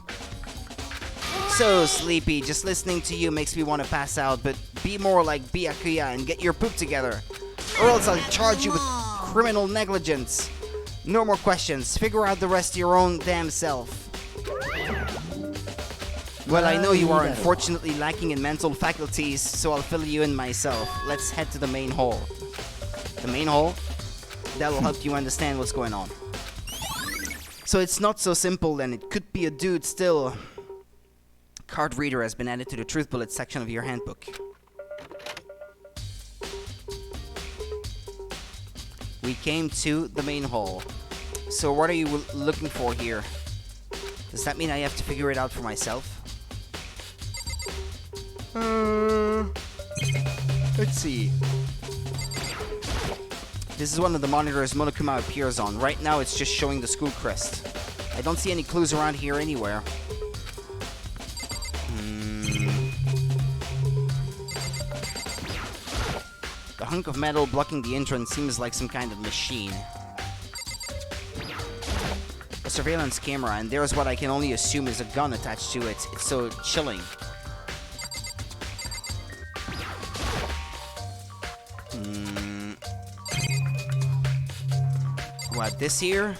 So sleepy. Just listening to you makes me want to pass out, but be more like Byakuya and get your poop together. Or else I'll charge you with criminal negligence. No more questions. Figure out the rest your own damn self. Well, I know you are unfortunately lacking in mental faculties, so I'll fill you in myself. Let's head to the main hall. The main hall? That'll help you understand what's going on. So it's not so simple then. It could be a dude still. Card reader has been added to the truth bullet section of your handbook. We came to the main hall. So what are you looking for here? Does that mean I have to figure it out for myself? Let's see. This is one of the monitors Monokuma appears on. Right now it's just showing the school crest. I don't see any clues around here anywhere. The hunk of metal blocking the entrance seems like some kind of machine. A surveillance camera, and there's what I can only assume is a gun attached to it. It's so chilling. What, this here?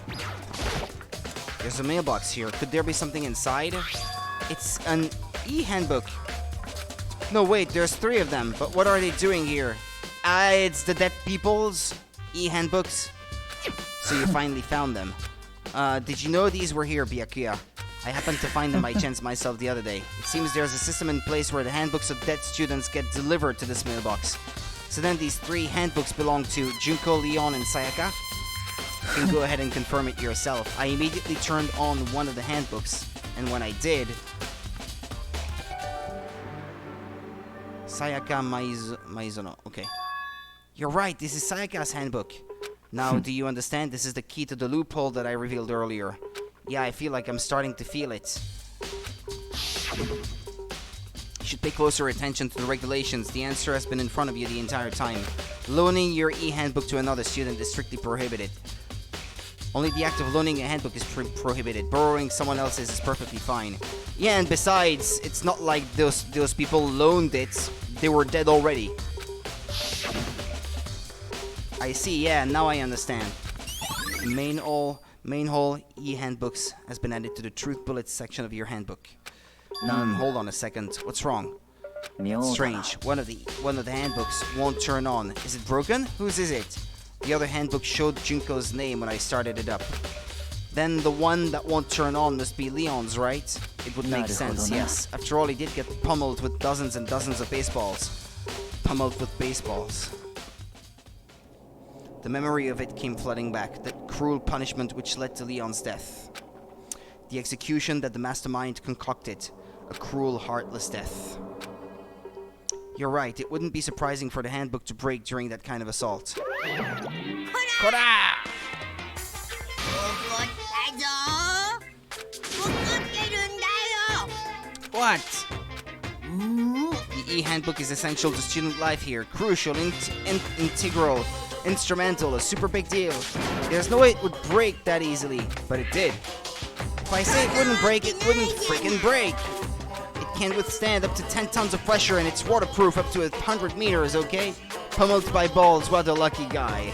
There's a mailbox here. Could there be something inside? It's an e-handbook. No, wait, there's 3 of them. But what are they doing here? It's the dead people's e-handbooks. So you finally found them. Did you know these were here, Byakuya? I happened to find them by chance myself the other day. It seems there's a system in place where the handbooks of dead students get delivered to this mailbox. So then these 3 handbooks belong to Junko, Leon, and Sayaka. You can go ahead and confirm it yourself. I immediately turned on one of the handbooks, and when I did... Sayaka Maizono. Okay. You're right, this is Sayaka's handbook. Now, do you understand? This is the key to the loophole that I revealed earlier. Yeah, I feel like I'm starting to feel it. should pay closer attention to the regulations. The answer has been in front of you the entire time. Loaning your e-handbook to another student is strictly prohibited. Only the act of loaning a handbook is prohibited. Borrowing someone else's is perfectly fine. Yeah, and besides, it's not like those people loaned it. They were dead already. I see, yeah, now I understand. Main hall e-handbooks has been added to the truth bullets section of your handbook. Hold on a second. What's wrong? Strange. One of the handbooks won't turn on. Is it broken? Whose is it? The other handbook showed Junko's name when I started it up. Then the one that won't turn on must be Leon's, right? It would make sense, yes. After all, he did get pummeled with dozens and dozens of baseballs. Pummeled with baseballs. The memory of it came flooding back. That cruel punishment which led to Leon's death. The execution that the mastermind concocted. A cruel, heartless death. You're right, it wouldn't be surprising for the handbook to break during that kind of assault. Kora! What? The e-handbook is essential to student life here. Crucial, integral, instrumental, a super big deal. There's no way it would break that easily, but it did. If I say it wouldn't break, it wouldn't freaking break. It can withstand up to 10 tons of pressure and it's waterproof up to 100 meters, okay? Pummeled by balls, what a lucky guy.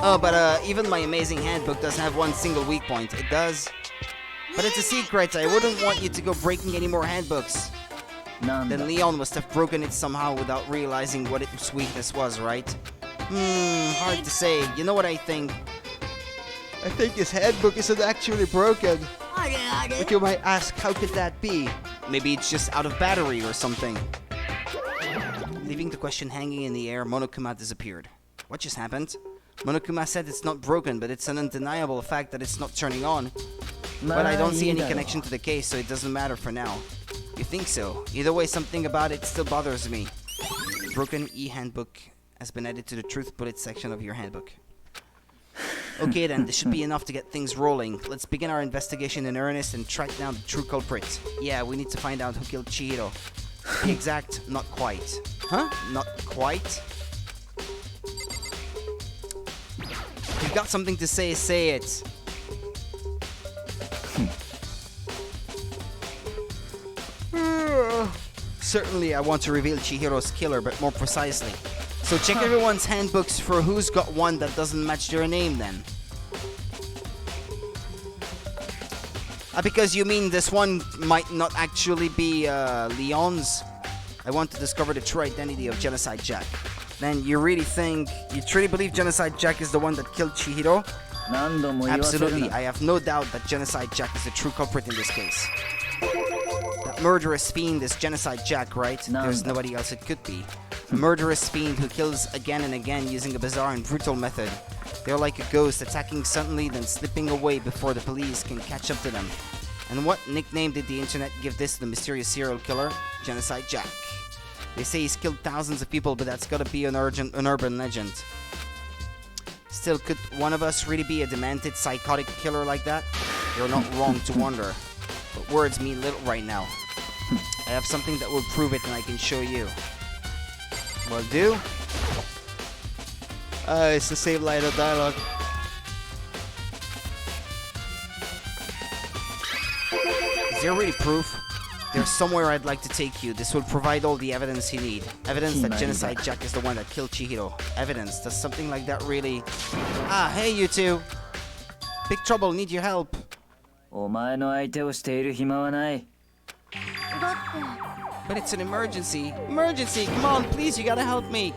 Oh, but even my amazing handbook doesn't have one single weak point. It does. But it's a secret. I wouldn't want you to go breaking any more handbooks. Then Leon must have broken it somehow without realizing what its weakness was, right? Hard to say. You know what I think? I think his handbook isn't actually broken. But you might ask, how could that be? Maybe it's just out of battery or something. Leaving the question hanging in the air, Monokuma disappeared. What just happened? Monokuma said it's not broken, but it's an undeniable fact that it's not turning on. But I don't see any connection to the case, so it doesn't matter for now. You think so? Either way, something about it still bothers me. Broken e-handbook has been added to the truth bullet section of your handbook. Okay then, this should be enough to get things rolling. Let's begin our investigation in earnest and track down the true culprit. Yeah, we need to find out who killed Chihiro. To be exact, not quite. Huh? Not quite? If you've got something to say, say it. Certainly I want to reveal Chihiro's killer, but more precisely. So check everyone's handbooks for who's got one that doesn't match their name then. Because you mean this one might not actually be Leon's? I want to discover the true identity of Genocide Jack. Then you truly believe Genocide Jack is the one that killed Chihiro? Absolutely, I have no doubt that Genocide Jack is the true culprit in this case. That murderous fiend is Genocide Jack, right? There's nobody else it could be. A murderous fiend who kills again and again using a bizarre and brutal method. They're like a ghost, attacking suddenly then slipping away before the police can catch up to them. And what nickname did the internet give this the mysterious serial killer? Genocide Jack. They say he's killed thousands of people, but that's gotta be an urban legend. Still, could one of us really be a demented, psychotic killer like that? You're not wrong to wonder. But words mean little right now. I have something that will prove it and I can show you. Will do? It's the same line of dialogue. Is there really proof? There's somewhere I'd like to take you. This will provide all the evidence you need. Evidence that Genocide Jack is the one that killed Chihiro. Evidence. Does something like that really... Ah, hey you two! Big trouble, need your help. お前の相手をしている暇はない。 But it's an emergency. Emergency! Come on, please, you gotta help me.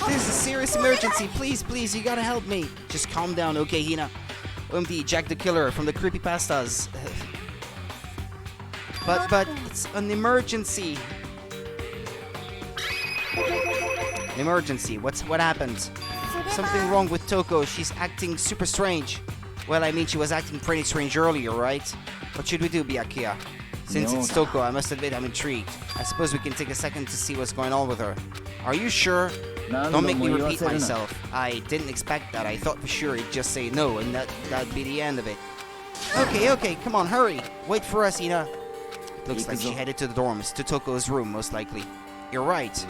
This is a serious emergency. Please, please, you gotta help me. Just calm down, okay, Hina? OMD, Jack the Killer from the creepypastas. But it's an emergency. Emergency. What happened? Something wrong with Toko. She's acting super strange. Well, I mean, she was acting pretty strange earlier, right? What should we do, Byakuya? Since it's Toko, I must admit I'm intrigued. I suppose we can take a second to see what's going on with her. Are you sure? Don't make me repeat myself. I didn't expect that. I thought for sure he'd just say no, and that'd be the end of it. Okay, come on, hurry. Wait for us, Ina. It looks like she headed to the dorms, to Toko's room, most likely. You're right.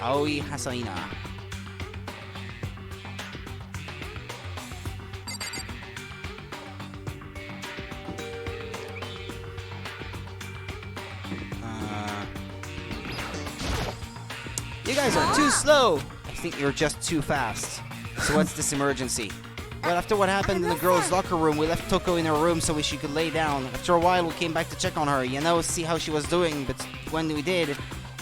Aoi Hasaina. You guys are too slow! I think you're just too fast. So what's this emergency? Well, after what happened in the girls' locker room, we left Toko in her room so she could lay down. After a while, we came back to check on her, see how she was doing, but when we did,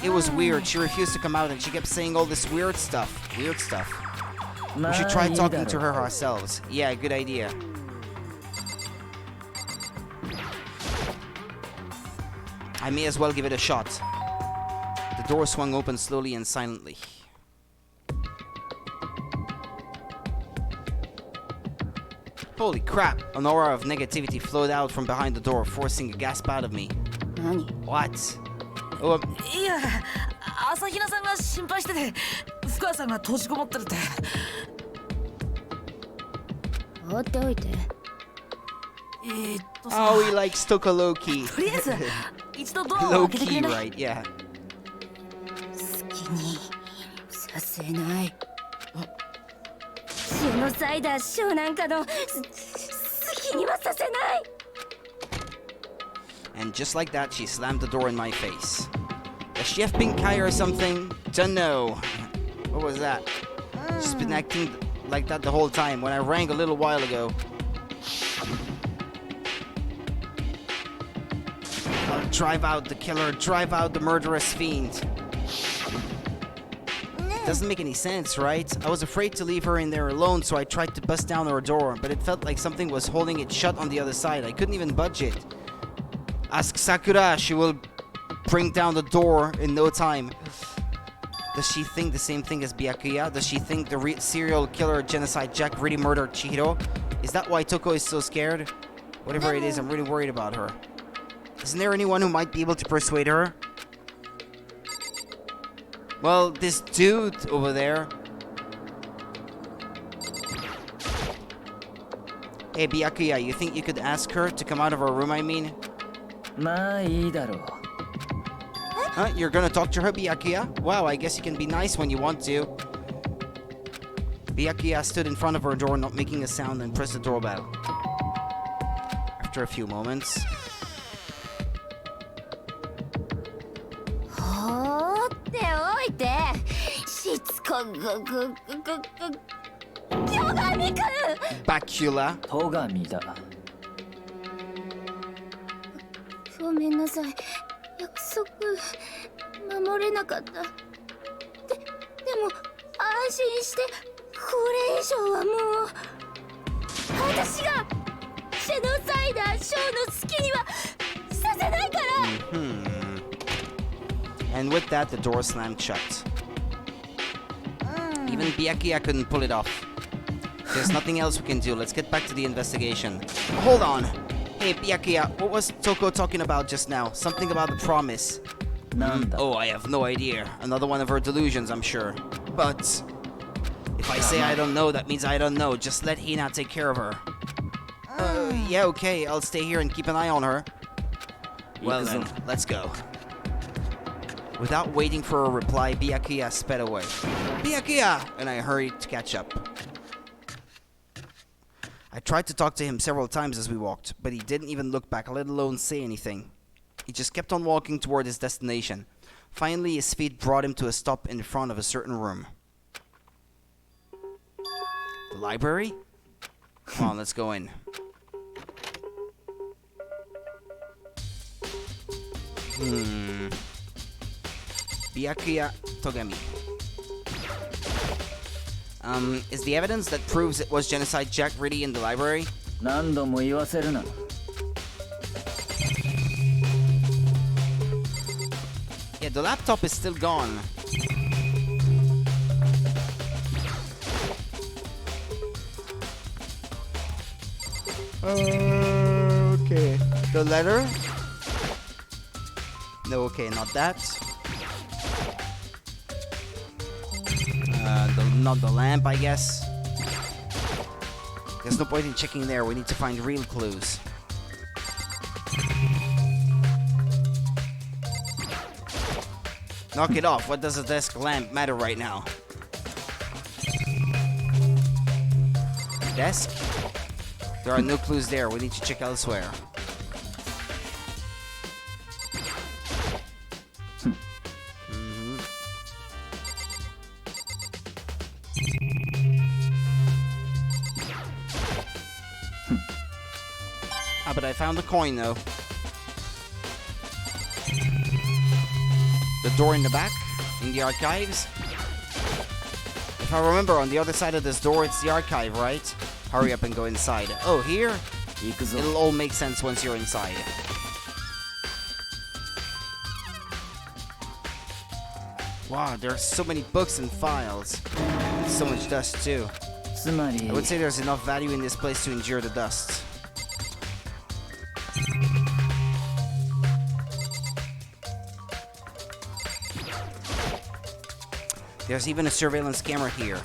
it was weird. She refused to come out and she kept saying all this weird stuff. We should try talking to her ourselves. Yeah, good idea. I may as well give it a shot. The door swung open slowly and silently. Holy crap! An aura of negativity flowed out from behind the door, forcing a gasp out of me. What? Oh, いや、朝比奈さんが心配してて、深谷さんが閉じこもってるって。放っておいて。oh, he likes Toko low-key. とりあえず、一度ドアを開けてくれ Low-key, ない？ right, yeah. 好きにさせない。ジェノサイダー賞なんかの好きにはさせない。 And just like that, she slammed the door in my face. Does she have pink eye or something? Don't know. What was that? She's been acting like that the whole time. When I rang a little while ago. Drive out the killer. Drive out the murderous fiend. Doesn't make any sense, right? I was afraid to leave her in there alone, so I tried to bust down her door, but it felt like something was holding it shut on the other side. I couldn't even budge it. Ask Sakura, she will bring down the door in no time. Does she think the same thing as Byakuya? Does she think the serial killer genocide Jack really murdered Chihiro? Is that why Toko is so scared? Whatever it is, I'm really worried about her. Isn't there anyone who might be able to persuade her? Well, this dude over there. Hey, Byakuya, you think you could ask her to come out of her room, I mean? まあいいだろう。 Huh? You're gonna talk to her, Byakuya? Wow, I guess you can be nice when you want to. Byakuya stood in front of her door, not making a sound, and pressed the doorbell. After a few moments... 放っておいて。しつこく巨神くん。 Bacula. 戸上だ。ごめんなさい。約束守れなかった。でも安心してこれ以上はもう私がジェノサイダーショーの好きにはさせないから。And with that, the door slammed shut. Even Byakuya couldn't pull it off. There's nothing else we can do. Let's get back to the investigation. Hold on. Hey, Byakuya, what was Toko talking about just now? Something about the promise. Oh, I have no idea. Another one of her delusions, I'm sure. But if I say I don't know, that means I don't know. Just let Hina take care of her. Yeah, okay. I'll stay here and keep an eye on her. Well then, let's go. Without waiting for a reply, Byakuya sped away. Byakuya! And I hurried to catch up. I tried to talk to him several times as we walked, but he didn't even look back, let alone say anything. He just kept on walking toward his destination. Finally, his feet brought him to a stop in front of a certain room. The library? Come on, let's go in. Byakuya Togami. Is the evidence that proves it was Genocide Jack really in the library? 何度も言わせるな。 Yeah, the laptop is still gone. Okay. The letter? No, okay, not that. Not the lamp, I guess. There's no point in checking there. We need to find real clues. Knock it off. What does a desk lamp matter right now? Desk? There are no clues there. We need to check elsewhere. Ah, but I found a coin though. The door in the back, in the archives. If I remember, on the other side of this door, it's the archive, right? Hurry up and go inside. Oh, here? It'll all make sense once you're inside. Wow, there are so many books and files. So much dust too. I would say there's enough value in this place to endure the dust. There's even a surveillance camera here.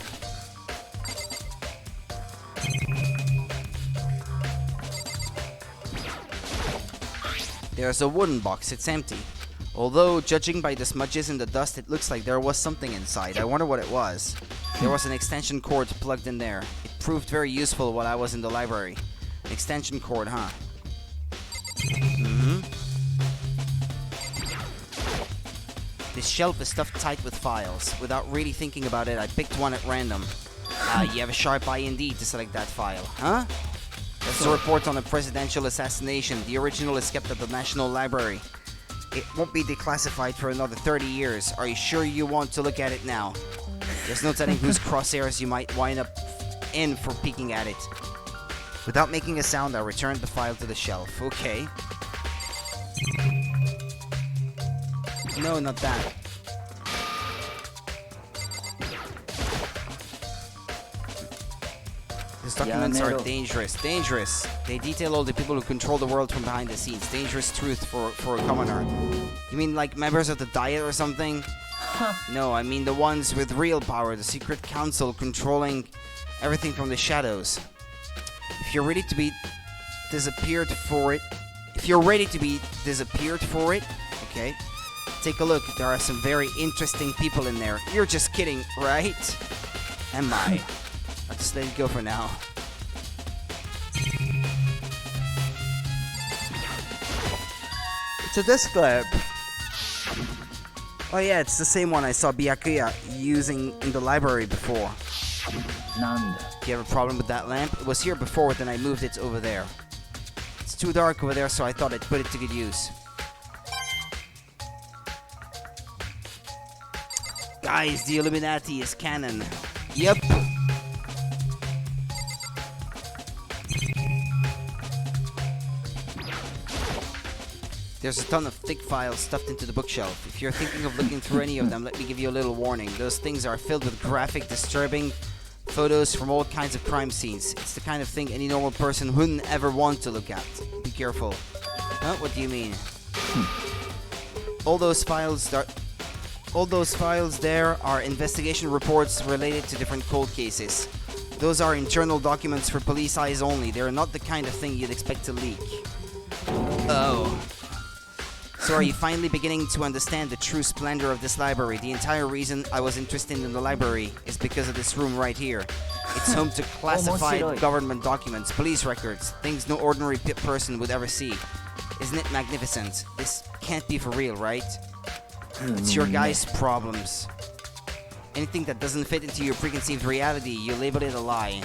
There's a wooden box, it's empty. Although, judging by the smudges in the dust, it looks like there was something inside. I wonder what it was. There was an extension cord plugged in there. It proved very useful while I was in the library. An extension cord, huh? This shelf is stuffed tight with files. Without really thinking about it, I picked one at random. You have a sharp eye indeed to select that file, huh? That's a report on a presidential assassination. The original is kept at the National Library. It won't be declassified for another 30 years. Are you sure you want to look at it now? There's no telling whose crosshairs you might wind up in for peeking at it. Without making a sound, I returned the file to the shelf. Okay. No, not that. These documents are dangerous. Dangerous. They detail all the people who control the world from behind the scenes. Dangerous truth for a commoner. You mean like members of the Diet or something? No, I mean the ones with real power. The secret council controlling everything from the shadows. If you're ready to be disappeared for it... Okay. Take a look. There are some very interesting people in there. You're just kidding, right? Am I? I'll just let it go for now. It's a desk lamp. Oh yeah, it's the same one I saw Byakuya using in the library before. Do you have a problem with that lamp? It was here before, then I moved it over there. It's too dark over there, so I thought I'd put it to good use. Guys, the Illuminati is canon. Yep. There's a ton of thick files stuffed into the bookshelf. If you're thinking of looking through any of them, let me give you a little warning. Those things are filled with graphic, disturbing photos from all kinds of crime scenes. It's the kind of thing any normal person wouldn't ever want to look at. Be careful. Huh? What do you mean? All those files there are investigation reports related to different cold cases. Those are internal documents for police eyes only. They're not the kind of thing you'd expect to leak. Oh. So are you finally beginning to understand the true splendor of this library? The entire reason I was interested in the library is because of this room right here. It's home to classified government documents, police records, things no ordinary person would ever see. Isn't it magnificent? This can't be for real, right? It's your guys' problems. Anything that doesn't fit into your preconceived reality, you label it a lie.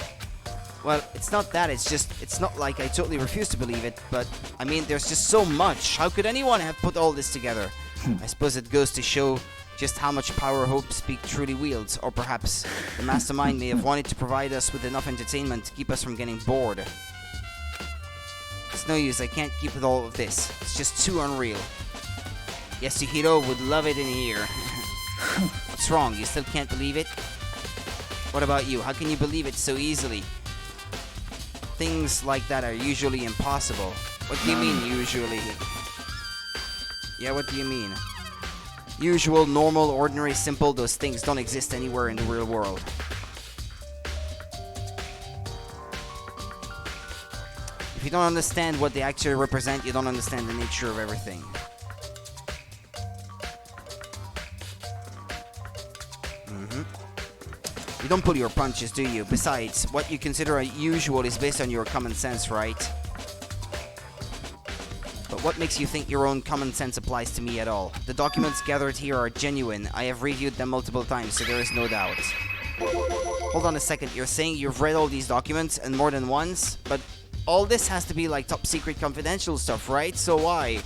Well, it's not that, it's not like I totally refuse to believe it, but, I mean, there's just so much. How could anyone have put all this together? I suppose it goes to show just how much power Hope Speak truly wields, or perhaps the mastermind may have wanted to provide us with enough entertainment to keep us from getting bored. It's no use, I can't keep with all of this. It's just too unreal. Yasuhiro would love it in here. What's wrong? You still can't believe it? What about you? How can you believe it so easily? Things like that are usually impossible. What do you mean, usually? Yeah, what do you mean? Usual, normal, ordinary, simple, those things don't exist anywhere in the real world. If you don't understand what they actually represent, you don't understand the nature of everything. You don't pull your punches, do you? Besides, what you consider usual is based on your common sense, right? But what makes you think your own common sense applies to me at all? The documents gathered here are genuine. I have reviewed them multiple times, so there is no doubt. Hold on a second, you're saying you've read all these documents and more than once? But all this has to be like top secret confidential stuff, right? So why?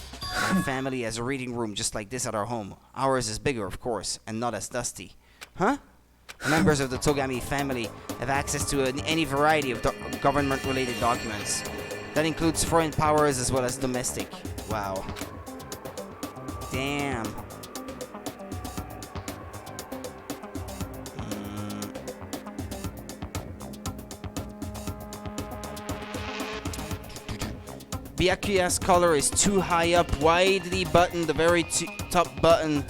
My family has a reading room just like this at our home. Ours is bigger, of course, and not as dusty. Huh? Members of the Togami family have access to any variety of government-related documents. That includes foreign powers as well as domestic. Wow. Damn. Byakuya's collar is too high up, widely buttoned, the very top button.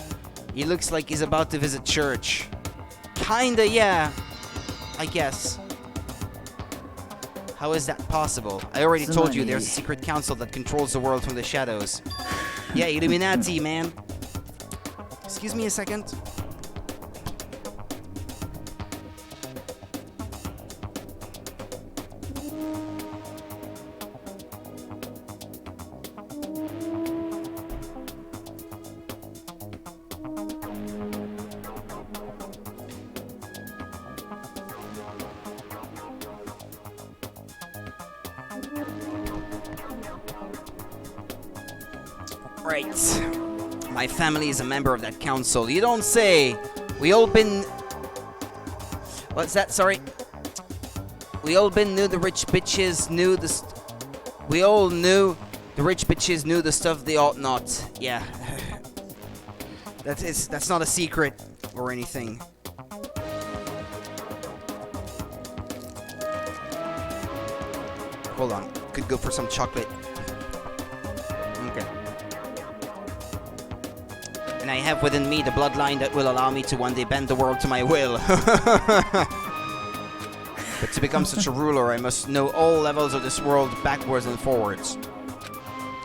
He looks like he's about to visit church. Kinda, yeah. I guess. How is that possible? I already told you there's a secret council that controls the world from the shadows. Yeah, Illuminati, man. Excuse me a second. Right. My family is a member of that council. You don't say. We all been... What's that? Sorry. We all been knew the rich bitches knew the... We all knew the rich bitches knew the stuff they ought not. Yeah. That's not a secret or anything. Hold on. Could go for some chocolate. Okay. And I have within me the bloodline that will allow me to one day bend the world to my will. But to become such a ruler, I must know all levels of this world backwards and forwards.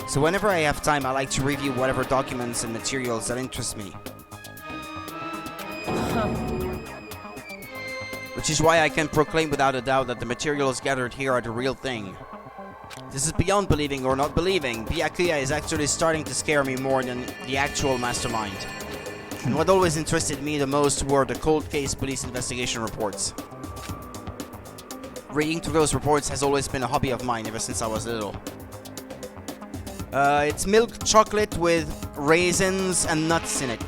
So whenever I have time, I like to review whatever documents and materials that interest me. Which is why I can proclaim without a doubt that the materials gathered here are the real thing. This is beyond believing or not believing. Byakuya is actually starting to scare me more than the actual mastermind. And what always interested me the most were the cold case police investigation reports. Reading through those reports has always been a hobby of mine ever since I was little. It's milk chocolate with raisins and nuts in it.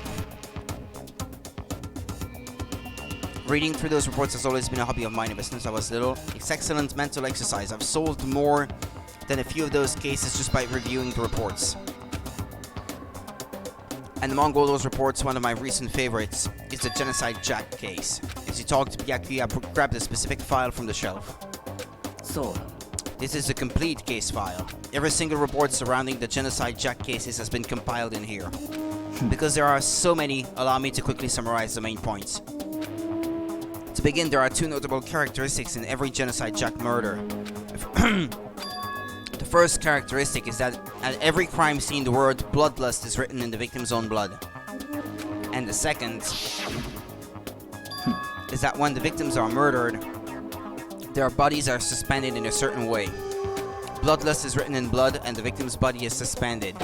Reading through those reports has always been a hobby of mine ever since I was little. It's excellent mental exercise. I've solved more than a few of those cases just by reviewing the reports. And among all those reports, one of my recent favorites is the Genocide Jack case. As you talked, Byakuya grabbed a specific file from the shelf. So, this is a complete case file. Every single report surrounding the Genocide Jack cases has been compiled in here. Because there are so many, allow me to quickly summarize the main points. To begin, there are two notable characteristics in every Genocide Jack murder. The first characteristic is that at every crime scene the word bloodlust is written in the victim's own blood. And the second is that when the victims are murdered, their bodies are suspended in a certain way. Bloodlust is written in blood and the victim's body is suspended.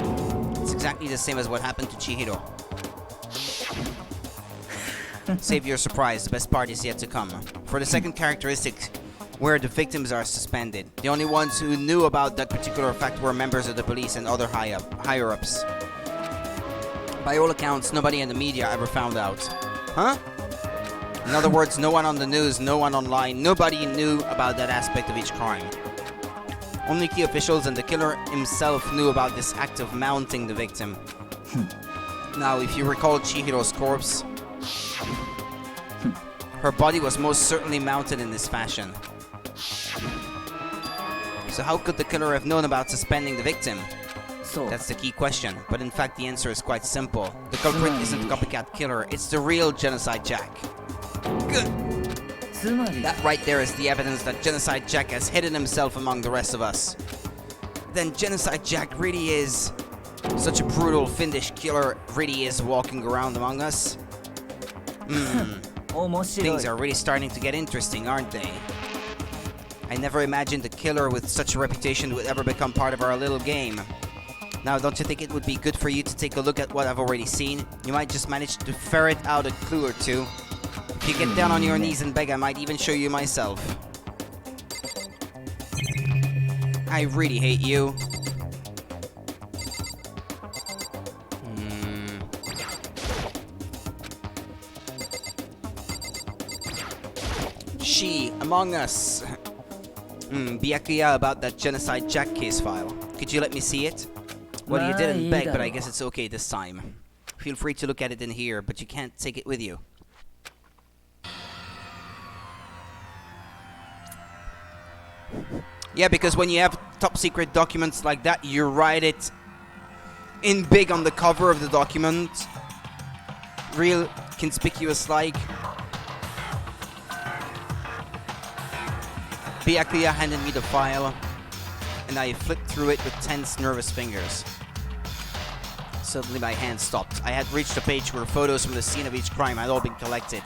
It's exactly the same as what happened to Chihiro. Save your surprise, the best part is yet to come. For the second characteristic, where the victims are suspended, the only ones who knew about that particular fact were members of the police and other higher-ups. By all accounts, nobody in the media ever found out. Huh? In other words, no one on the news, no one online, nobody knew about that aspect of each crime. Only key officials and the killer himself knew about this act of mounting the victim. Now, if you recall Chihiro's corpse, her body was most certainly mounted in this fashion. So how could the killer have known about suspending the victim? そう That's the key question, but in fact the answer is quite simple. The culprit isn't the copycat killer, it's the real Genocide Jack. Good! つまり That right there is the evidence that Genocide Jack has hidden himself among the rest of us. Then Genocide Jack really is such a brutal, fiendish killer, really is walking around among us. 面白 Things い are really starting to get interesting, aren't they? I never imagined a killer with such a reputation would ever become part of our little game. Now, don't you think it would be good for you to take a look at what I've already seen? You might just manage to ferret out a clue or two. If you get down on your knees and beg, I might even show you myself. I really hate you. She, among us. Byakuya about that Genocide Jack case file. Could you let me see it? Well, you didn't beg, but I guess it's okay this time. Feel free to look at it in here, but you can't take it with you. Yeah, because when you have top secret documents like that, you write it in big on the cover of the document. Real conspicuous like. Byakuya handed me the file, and I flipped through it with tense, nervous fingers. Suddenly my hand stopped. I had reached a page where photos from the scene of each crime had all been collected.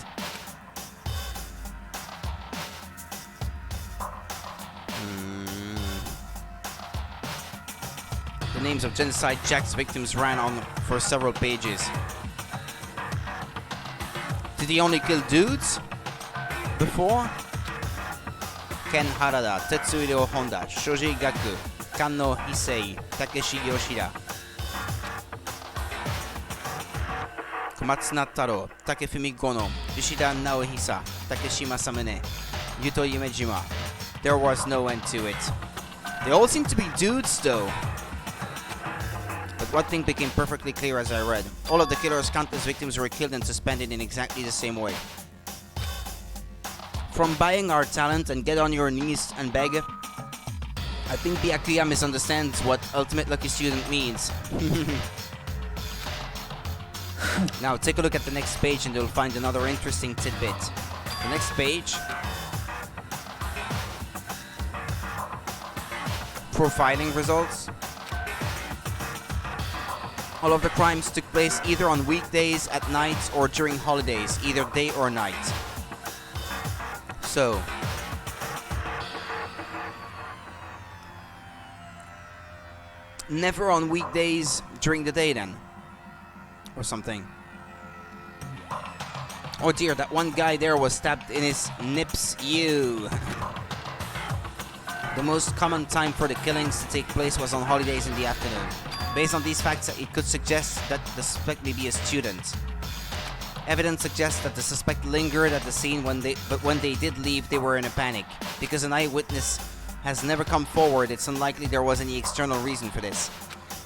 The names of Genocide Jack's victims ran on for several pages. Did he only kill dudes? Before? Ken Harada, Tetsuhiro Honda, Shoji Gaku, Kanno Hisei, Takeshi Yoshida, Komatsuna Taro, Takefumi Gono, Yoshida Naohisa, Takeshi Masamune, Yuto Yumejima. There was no end to it. They all seem to be dudes though. But one thing became perfectly clear as I read. All of the killer's countless victims were killed and suspended in exactly the same way. From buying our talent and get on your knees and beg, I think Byakuya misunderstands what ultimate lucky student means. Now take a look at the next page and you'll find another interesting tidbit. The next page. Profiling results. All of the crimes took place either on weekdays, at night, or during holidays, either day or night. So, never on weekdays during the day then, or something. Oh dear, that one guy there was stabbed in his nips. You. The most common time for the killings to take place was on holidays in the afternoon. Based on these facts, it could suggest that the suspect may be a student. Evidence suggests that the suspect lingered at the scene but when they did leave, they were in a panic. Because an eyewitness has never come forward, it's unlikely there was any external reason for this.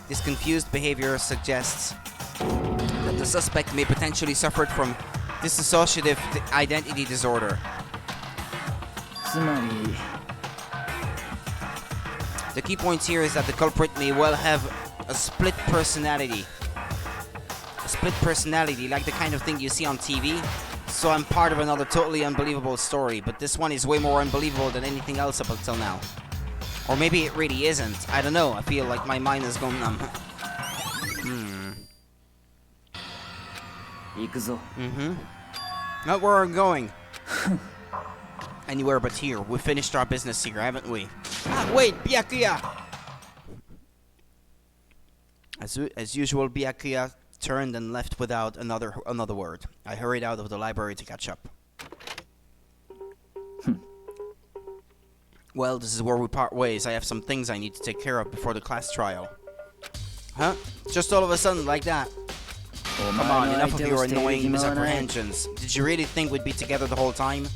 This confused behavior suggests that the suspect may potentially suffered from dissociative identity disorder. つまり The key point here is that the culprit may well have a split personality. A split personality, like the kind of thing you see on TV. So I'm part of another totally unbelievable story, but this one is way more unbelievable than anything else up until now. Or maybe it really isn't. I don't know. I feel like my mind has gone numb. Not where I'm going. Anywhere but here. We finished our business here, haven't we? Ah, wait, Byakuya! As usual, Byakuya turned and left without another word. I hurried out of the library to catch up. Well, this is where we part ways. I have some things I need to take care of before the class trial. Huh? Just all of a sudden, like that? Come on, enough of your annoying misapprehensions. Did you really think we'd be together the whole time?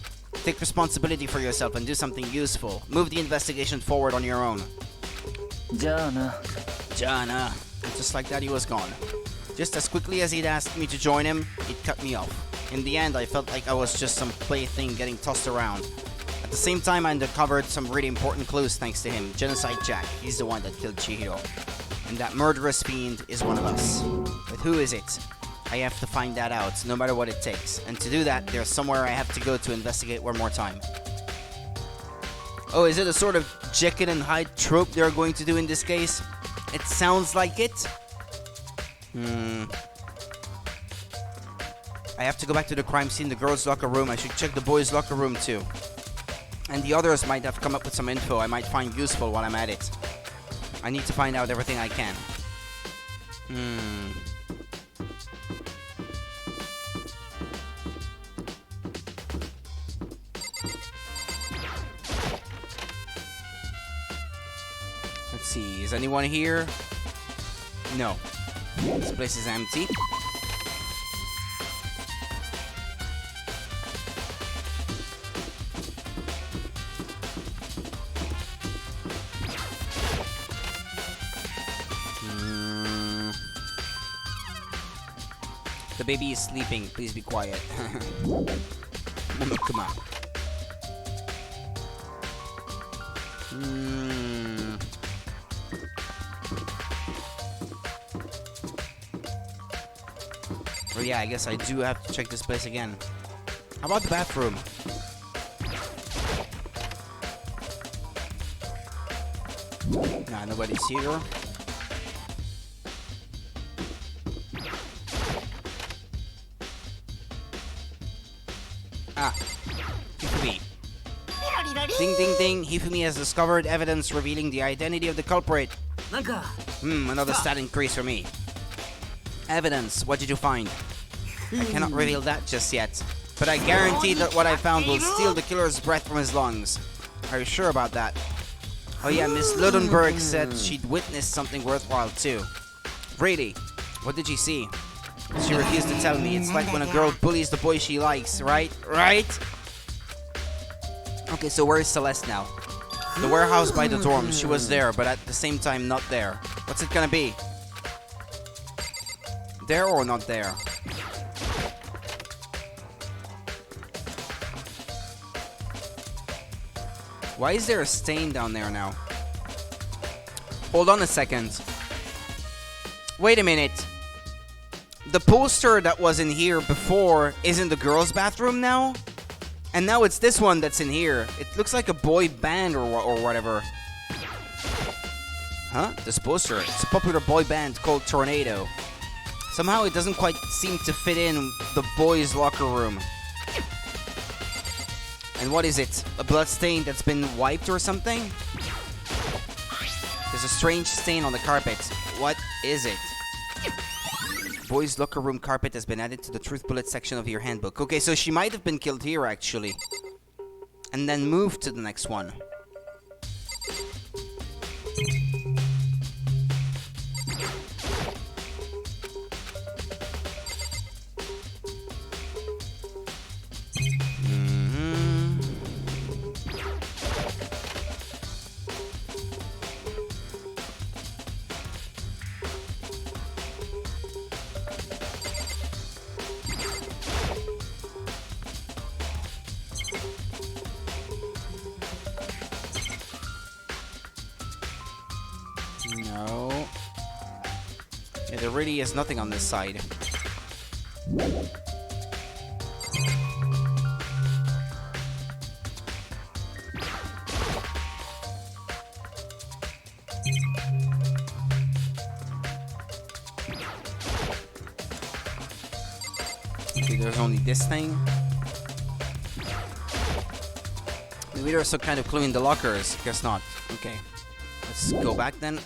Take responsibility for yourself and do something useful. Move the investigation forward on your own. じゃあな Jana. And just like that, he was gone. Just as quickly as he'd asked me to join him, he'd cut me off. In the end, I felt like I was just some plaything getting tossed around. At the same time, I uncovered some really important clues thanks to him. Genocide Jack. He's the one that killed Chihiro. And that murderous fiend is one of us. But who is it? I have to find that out, no matter what it takes. And to do that, there's somewhere I have to go to investigate one more time. Oh, is it a sort of Jekyll and Hyde trope they're going to do in this case? It sounds like it. I have to go back to the crime scene, the girls' locker room. I should check the boys' locker room too. And the others might have come up with some info I might find useful while I'm at it. I need to find out everything I can. Let's see, is anyone here? No. This place is empty. The baby is sleeping. Please be quiet. Come on. Well, yeah, I guess I do have to check this place again. How about the bathroom? Nah, nobody's here. Ah, Hifumi. Ding ding ding, Hifumi has discovered evidence revealing the identity of the culprit. Another stat increase for me. Evidence, what did you find? I cannot reveal that just yet, but I guarantee that what I found will steal the killer's breath from his lungs. Are you sure about that? Oh yeah, Miss Ludenberg said she'd witnessed something worthwhile too. Really? What did she see? She refused to tell me. It's like when a girl bullies the boy she likes, right? Right? Okay, so where is Celeste now? The warehouse by the dorms. She was there, but at the same time not there. What's it gonna be? There or not there? Why is there a stain down there now? Hold on a second. Wait a minute. The poster that was in here before is in the girls' bathroom now? And now it's this one that's in here. It looks like a boy band or whatever. Huh? This poster. It's a popular boy band called Tornado. Somehow it doesn't quite seem to fit in the boys' locker room. And what is it? A blood stain that's been wiped or something? There's a strange stain on the carpet. What is it? Boys' locker room carpet has been added to the truth bullet section of your handbook. Okay, so she might have been killed here, actually. And then moved to the next one. No. Yeah, there really is nothing on this side. Okay, there's only this thing. Maybe there's some kind of clue in the lockers. Guess not. Okay. Let's go back then.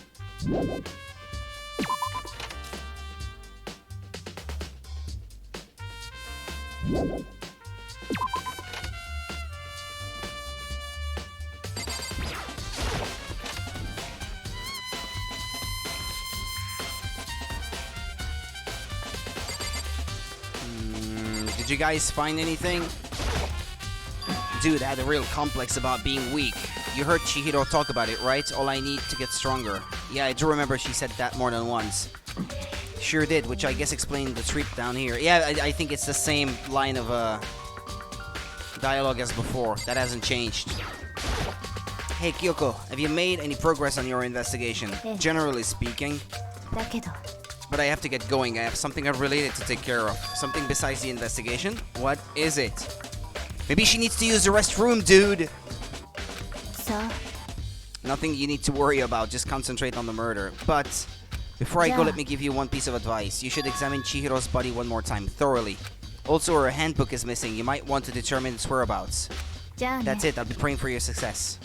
Did you guys find anything? Dude had a real complex about being weak. You heard Chihiro talk about it, right? All I need to get stronger. Yeah, I do remember she said that more than once. Sure did, which I guess explained the trip down here. Yeah, I think it's the same line of dialogue as before. That hasn't changed. Hey Kyoko, have you made any progress on your investigation? Generally speaking. だけど But I have to get going. I have something unrelated to take care of. Something besides the investigation? What is it? Maybe she needs to use the restroom, dude! さあ Nothing you need to worry about. Just concentrate on the murder. But before I go, Yeah. let me give you one piece of advice. You should examine Chihiro's body one more time, thoroughly. Also, her handbook is missing. You might want to determine its whereabouts. じゃあね That's it. I'll be praying for your success.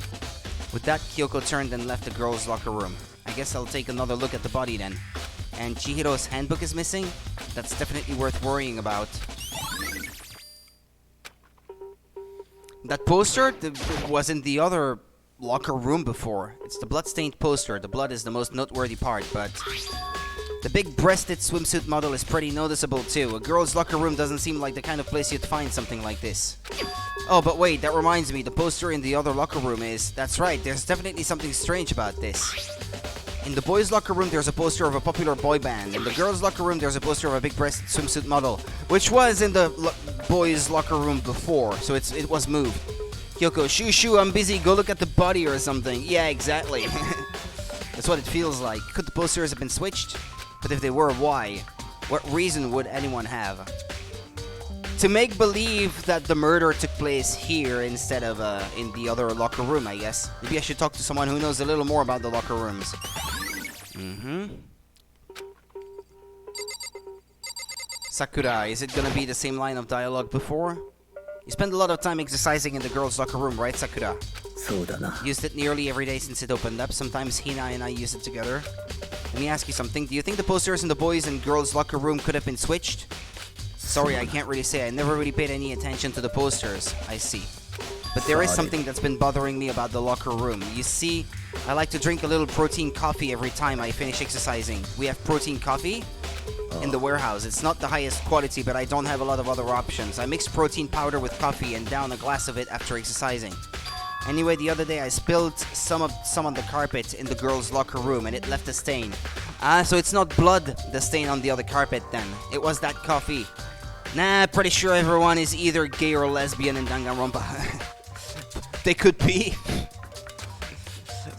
With that, Kyoko turned and left the girls' locker room. I guess I'll take another look at the body then. And Chihiro's handbook is missing? That's definitely worth worrying about. That poster was in the other locker room before. It's the blood-stained poster. The blood is the most noteworthy part, but the big-breasted swimsuit model is pretty noticeable too. A girl's locker room doesn't seem like the kind of place you'd find something like this. Oh, but wait, that reminds me, the poster in the other locker room is... That's right, there's definitely something strange about this. In the boys' locker room, there's a poster of a popular boy band. In the girls' locker room, there's a poster of a big-breasted swimsuit model, which was in the boys' locker room before, so it was moved. Kyoko, shoo, I'm busy, go look at the body or something. Yeah, exactly. That's what it feels like. Could the posters have been switched? But if they were, why? What reason would anyone have? To make believe that the murder took place here instead of in the other locker room, I guess. Maybe I should talk to someone who knows a little more about the locker rooms. Sakura, is it gonna be the same line of dialogue before? You spend a lot of time exercising in the girls' locker room, right, Sakura? そうだな Used it nearly every day since it opened up. Sometimes Hina and I use it together. Let me ask you something. Do you think the posters in the boys' and girls' locker room could have been switched? Sorry, I can't really say. I never really paid any attention to the posters. I see. But there is something that's been bothering me about the locker room. You see, I like to drink a little protein coffee every time I finish exercising. We have protein coffee in the warehouse. It's not the highest quality, but I don't have a lot of other options. I mix protein powder with coffee and down a glass of it after exercising. Anyway, the other day I spilled some on the carpet in the girls' locker room and it left a stain. Ah, so it's not blood, the stain on the other carpet then. It was that coffee. Nah, pretty sure everyone is either gay or lesbian in Danganronpa. They could be.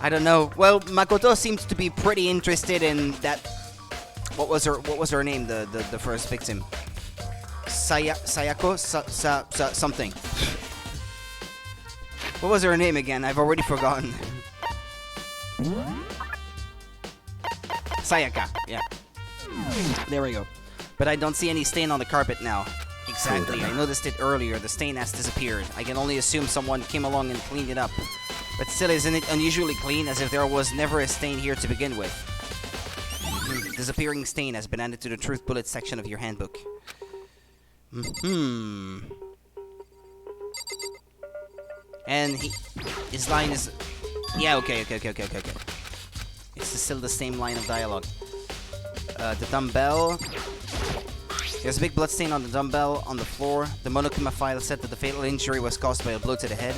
I don't know. Well, Makoto seems to be pretty interested in that. What was her name? The first victim. Sayako? Something. What was her name again? I've already forgotten. Sayaka. Yeah. There we go. But I don't see any stain on the carpet now. Exactly, I noticed it earlier. The stain has disappeared. I can only assume someone came along and cleaned it up. But still, isn't it unusually clean, as if there was never a stain here to begin with? Disappearing stain has been added to the truth bullet section of your handbook. And his line is... Yeah, okay. It's still the same line of dialogue. The dumbbell... There's a big bloodstain on the dumbbell on the floor. The Monokuma file said that the fatal injury was caused by a blow to the head.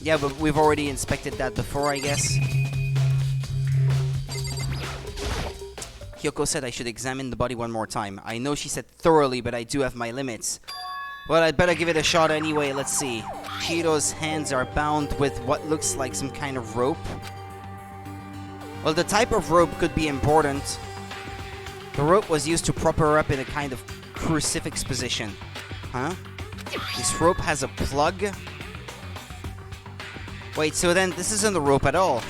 Yeah, but we've already inspected that before, I guess. Kyoko said I should examine the body one more time. I know she said thoroughly, but I do have my limits. Well, I'd better give it a shot anyway. Let's see. Chihiro's hands are bound with what looks like some kind of rope. Well, the type of rope could be important. The rope was used to prop her up in a kind of crucifix position. Huh? This rope has a plug? Wait, so then this isn't a rope at all.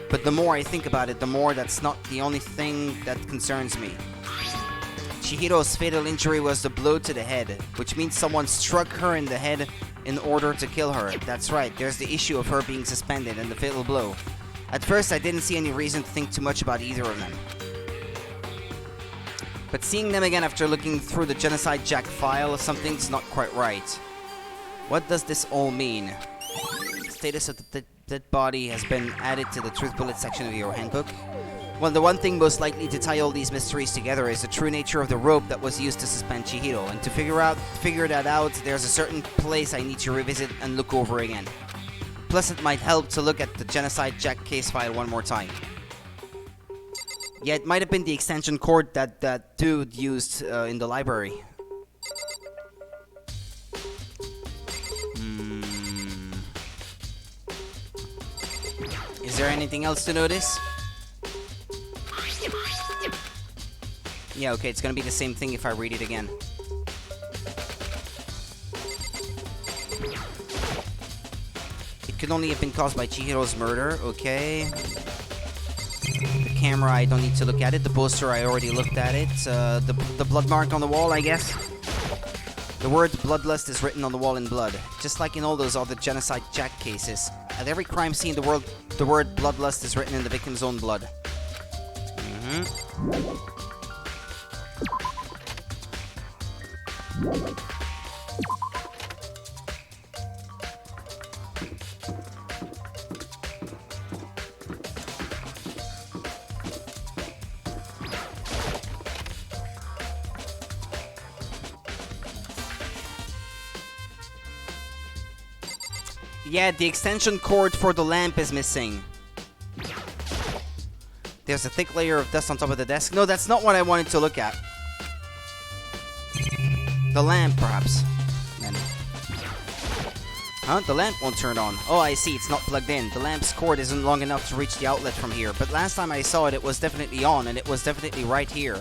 But the more I think about it, the more that's not the only thing that concerns me. Chihiro's fatal injury was the blow to the head, which means someone struck her in the head in order to kill her. That's right, there's the issue of her being suspended and the fatal blow. At first, I didn't see any reason to think too much about either of them. But seeing them again after looking through the Genocide Jack file, something's not quite right. What does this all mean? The status of the dead body has been added to the truth bullet section of your handbook. Well, the one thing most likely to tie all these mysteries together is the true nature of the rope that was used to suspend Chihiro. And to figure that out, there's a certain place I need to revisit and look over again. Plus, it might help to look at the Genocide Jack case file one more time. Yeah, it might have been the extension cord that dude used in the library. Is there anything else to notice? Yeah, okay, it's gonna be the same thing if I read it again. It could only have been caused by Chihiro's murder, okay. The camera, I don't need to look at it. The poster, I already looked at it. The blood mark on the wall, I guess. The word bloodlust is written on the wall in blood, just like in all those other genocide Jack cases. At every crime scene, the word bloodlust is written in the victim's own blood. Yeah, the extension cord for the lamp is missing. There's a thick layer of dust on top of the desk. No, that's not what I wanted to look at. The lamp, perhaps. Huh? The lamp won't turn on. Oh, I see. It's not plugged in. The lamp's cord isn't long enough to reach the outlet from here. But last time I saw it, it was definitely on, and it was definitely right here.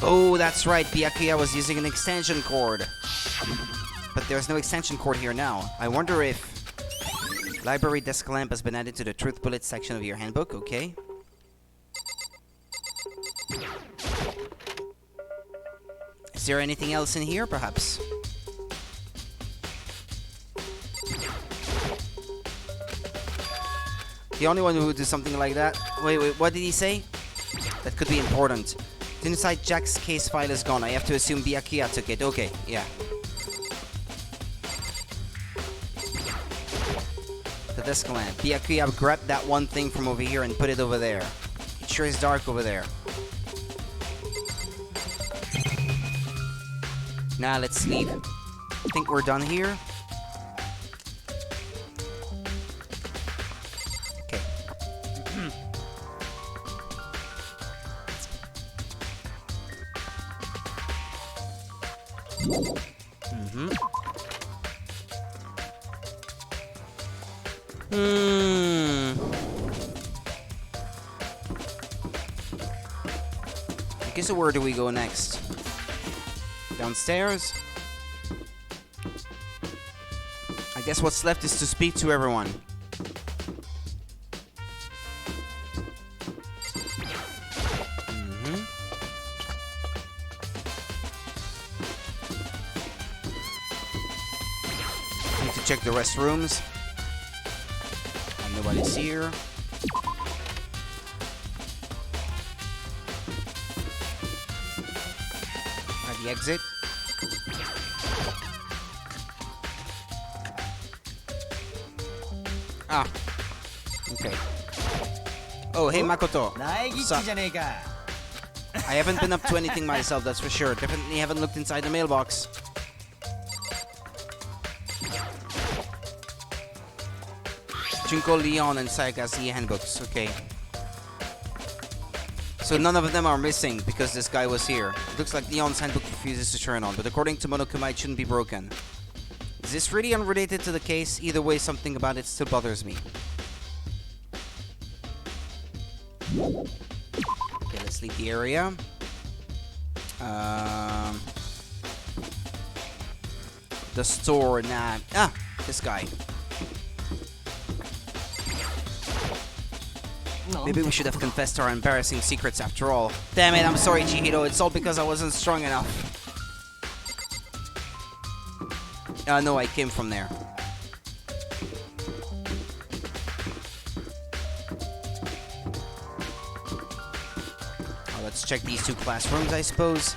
Oh, that's right. Byakuya was using an extension cord. But there's no extension cord here now. I wonder if library desk lamp has been added to the truth bullet section of your handbook. Okay. Is there anything else in here, perhaps? The only one who would do something like that. Wait, what did he say? That could be important. The inside Jack's case file is gone. I have to assume Byakuya took it. Okay, yeah. The desk lamp. Byakuya grabbed that one thing from over here and put it over there. It sure is dark over there. Now let's leave. I think we're done here. Okay. Okay, so where do we go next? Downstairs? I guess what's left is to speak to everyone. Need to check the restrooms. Nobody's here. At the exit. Ah. Okay. Oh, hey Makoto. Sup? I haven't been up to anything myself, that's for sure. Definitely haven't looked inside the mailbox. Junko, Leon, and Sayaka's handbooks. Okay. So none of them are missing because this guy was here. It looks like Leon's handbook refuses to turn on, but according to Monokuma, it shouldn't be broken. Is this really unrelated to the case? Either way, something about it still bothers me. Okay, let's leave the area. The store, nah. Ah, this guy. Maybe we should have confessed our embarrassing secrets after all. Damn it, I'm sorry, Chihiro. It's all because I wasn't strong enough. No, I came from there. Let's check these two classrooms, I suppose.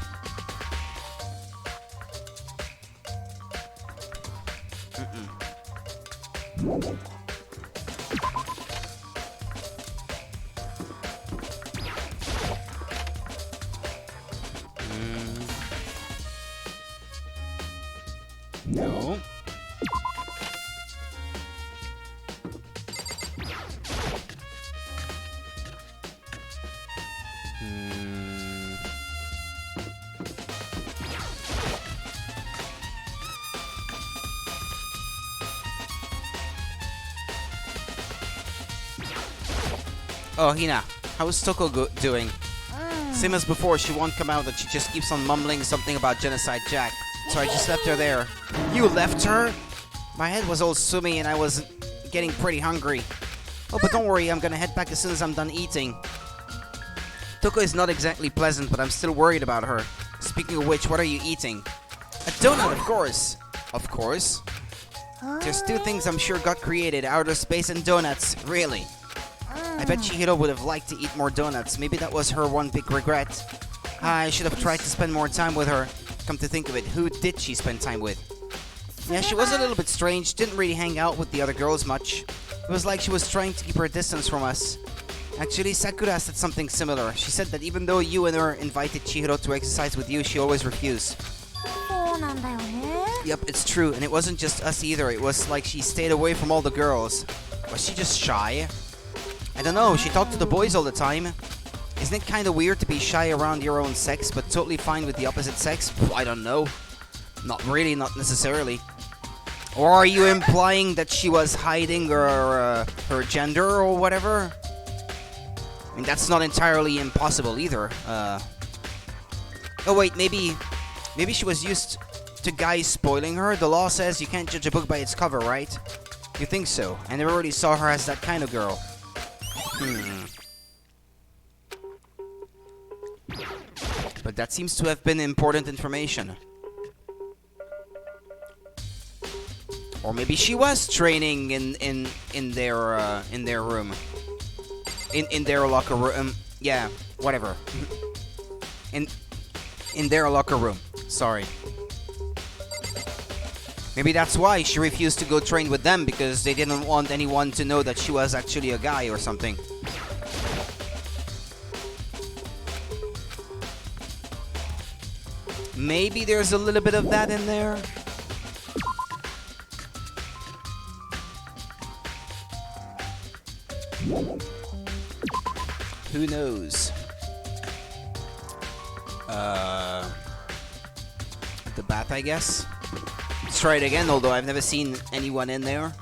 No. Oh, Hina, how's Toko doing? Same as before, she won't come out and she just keeps on mumbling something about Genocide Jack. So I just left her there. You left her? My head was all swimming and I was getting pretty hungry. Oh, but don't worry, I'm gonna head back as soon as I'm done eating. Toko is not exactly pleasant, but I'm still worried about her. Speaking of which, what are you eating? A donut, of course. Of course. There's two things I'm sure got created, outer space and donuts. Really. I bet Chihiro would have liked to eat more donuts. Maybe that was her one big regret. I should have tried to spend more time with her. Come to think of it, who did she spend time with? Yeah, she was a little bit strange. Didn't really hang out with the other girls much. It was like she was trying to keep her distance from us. Actually, Sakura said something similar. She said that even though you and her invited Chihiro to exercise with you, she always refused. Yep, it's true, and it wasn't just us either. It was like she stayed away from all the girls. Was she just shy? I don't know, she talked to the boys all the time. Isn't it kinda weird to be shy around your own sex, but totally fine with the opposite sex? I don't know. Not really, not necessarily. Or are you implying that she was hiding her gender or whatever? I mean, that's not entirely impossible either. Oh wait, maybe she was used to guys spoiling her. The law says you can't judge a book by its cover, right? You think so? I never really saw her as that kind of girl. But that seems to have been important information. Or maybe she was training in their room. In their locker room. Yeah, whatever. In their locker room. Sorry. Maybe that's why she refused to go train with them, because they didn't want anyone to know that she was actually a guy or something. Maybe there's a little bit of that in there. Who knows? The bath, I guess. Let's try it again, although I've never seen anyone in there.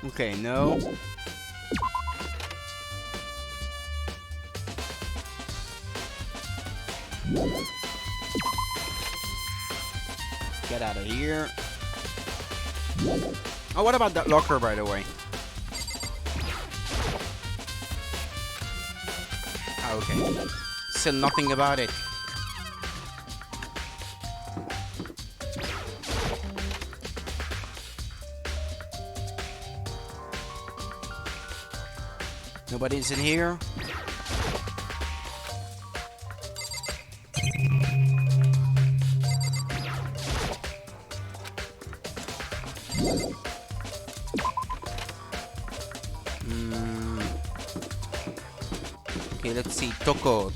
Okay, no. Get out of here. Oh, what about that locker, by the way? Okay. Still nothing about it. Nobody's in here. Okay, let's see. Toko.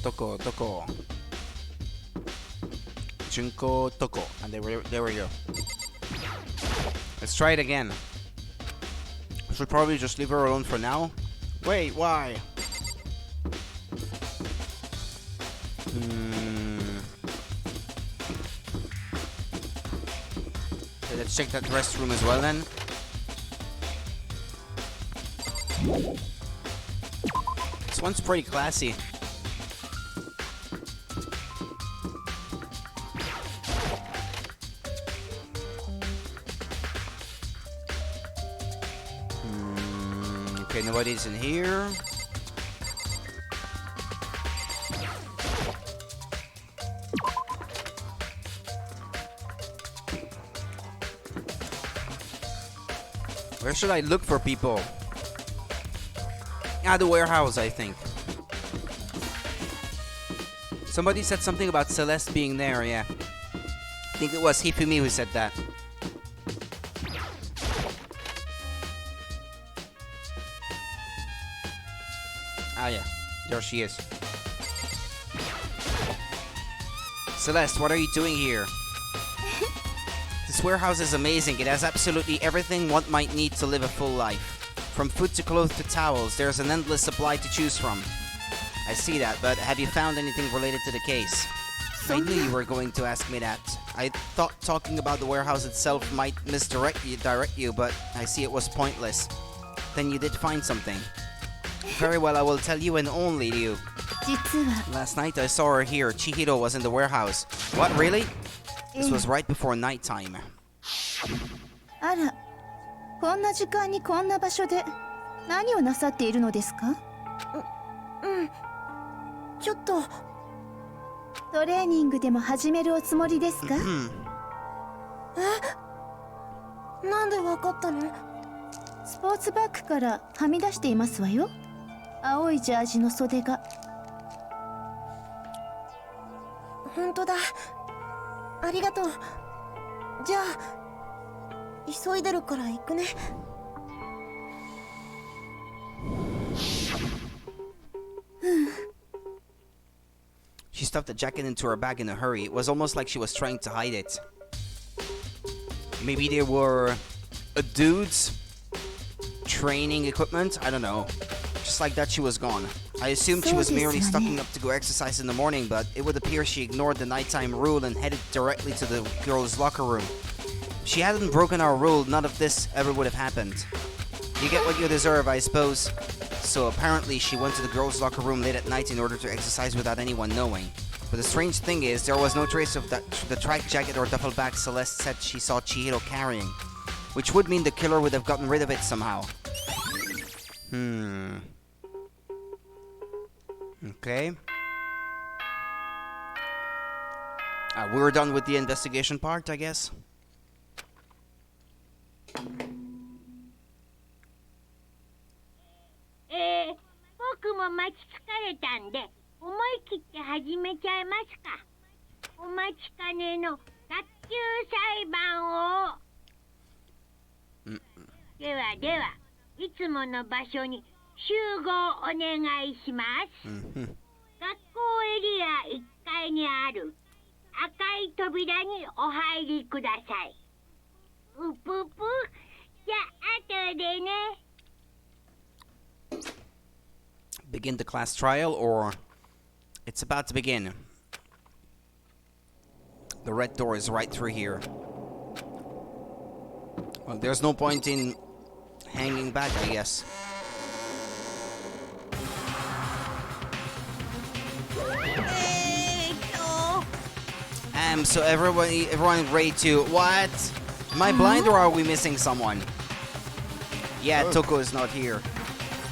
Junko, Toko. And there we go. Let's try it again. I should probably just leave her alone for now. Wait, why? Okay, let's check that restroom as well then. This one's pretty classy. Okay, nobody's in here. Where should I look for people? Ah, the warehouse, I think. Somebody said something about Celeste being there, yeah. I think it was Hifumi who said that. Ah, yeah. There she is. Celeste, what are you doing here? This warehouse is amazing. It has absolutely everything one might need to live a full life. From food to clothes to towels, there's an endless supply to choose from. I see that, but have you found anything related to the case? I knew you were going to ask me that. I thought talking about the warehouse itself might direct you, but I see it was pointless. Then you did find something. Very well, I will tell you and only you. 実は Last night I saw her here. Chihiro was in the warehouse. What, really? This was right before nighttime. あら、こんな時間にこんな場所で何をなさっているのですか？ちょっとトレーニングでも始めるおつもりですか？なんでわかったの？スポーツバッグからはみ出していますわよ。青いジャージの袖が。本当だ。ありがとう。じゃあ急いでるから行くね。She stuffed the jacket into her bag in a hurry. It was almost like she was trying to hide it. Maybe they were a dude's training equipment? I don't know. Just like that, she was gone. I assumed she was merely stocking up to go exercise in the morning, but it would appear she ignored the nighttime rule and headed directly to the girls' locker room. If she hadn't broken our rule, none of this ever would have happened. You get what you deserve, I suppose. So apparently she went to the girls' locker room late at night in order to exercise without anyone knowing. But the strange thing is, there was no trace of the track jacket or duffel bag Celeste said she saw Chihiro carrying. Which would mean the killer would have gotten rid of it somehow. Okay. We're done with the investigation part, I guess. 僕も待ち疲れたんで思い切って始めちゃいますか。お待ちかねの卓球裁判を。ではいつもの場所に集合お願いします。学校エリア1階にある赤い扉にお入りください。うぷぷ。じゃあ後でね。Begin the class trial, or it's about to begin. The red door is right through here. Well, there's no point in hanging back, I guess. So everyone ready to... What? Am I blind or are we missing someone? Yeah, Toko is not here.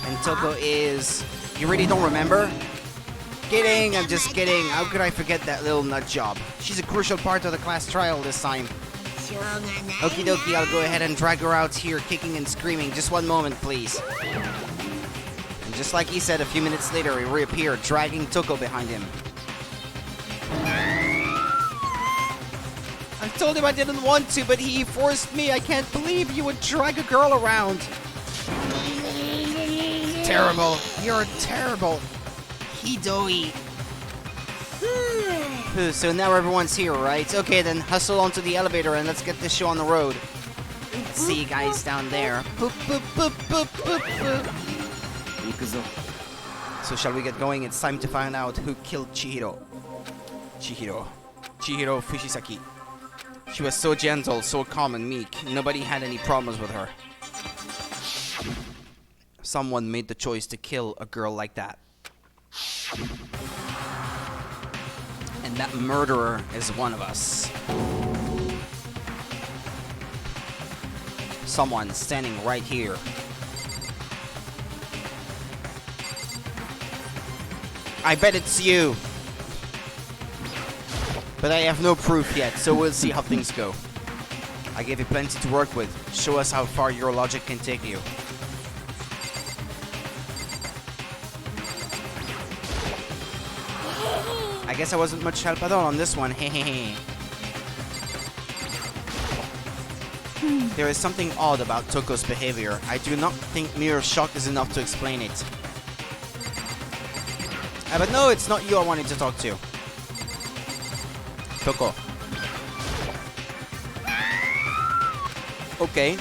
And Toko is... You really don't remember? Kidding, I'm just kidding. How could I forget that little nut job? She's a crucial part of the class trial this time. Okie dokie, I'll go ahead and drag her out here, kicking and screaming. Just one moment, please. And just like he said, a few minutes later, he reappeared, dragging Toko behind him. I told him I didn't want to, but he forced me. I can't believe you would drag a girl around. Terrible. You're terrible. Hidoi. So now everyone's here, right? Okay, then hustle onto the elevator and let's get this show on the road. See you guys down there. Boop, boop, boop, boop, boop, boop. So shall we get going? It's time to find out who killed Chihiro. Chihiro Fushisaki. She was so gentle, so calm and meek. Nobody had any problems with her. Someone made the choice to kill a girl like that. And that murderer is one of us. Someone standing right here. I bet it's you. But I have no proof yet, so we'll see how things go. I gave you plenty to work with. Show us how far your logic can take you. I guess I wasn't much help at all on this one. Hehehe. There is something odd about Toko's behavior. I do not think mere shock is enough to explain it. But no, it's not you I wanted to talk to. Toko. Okay.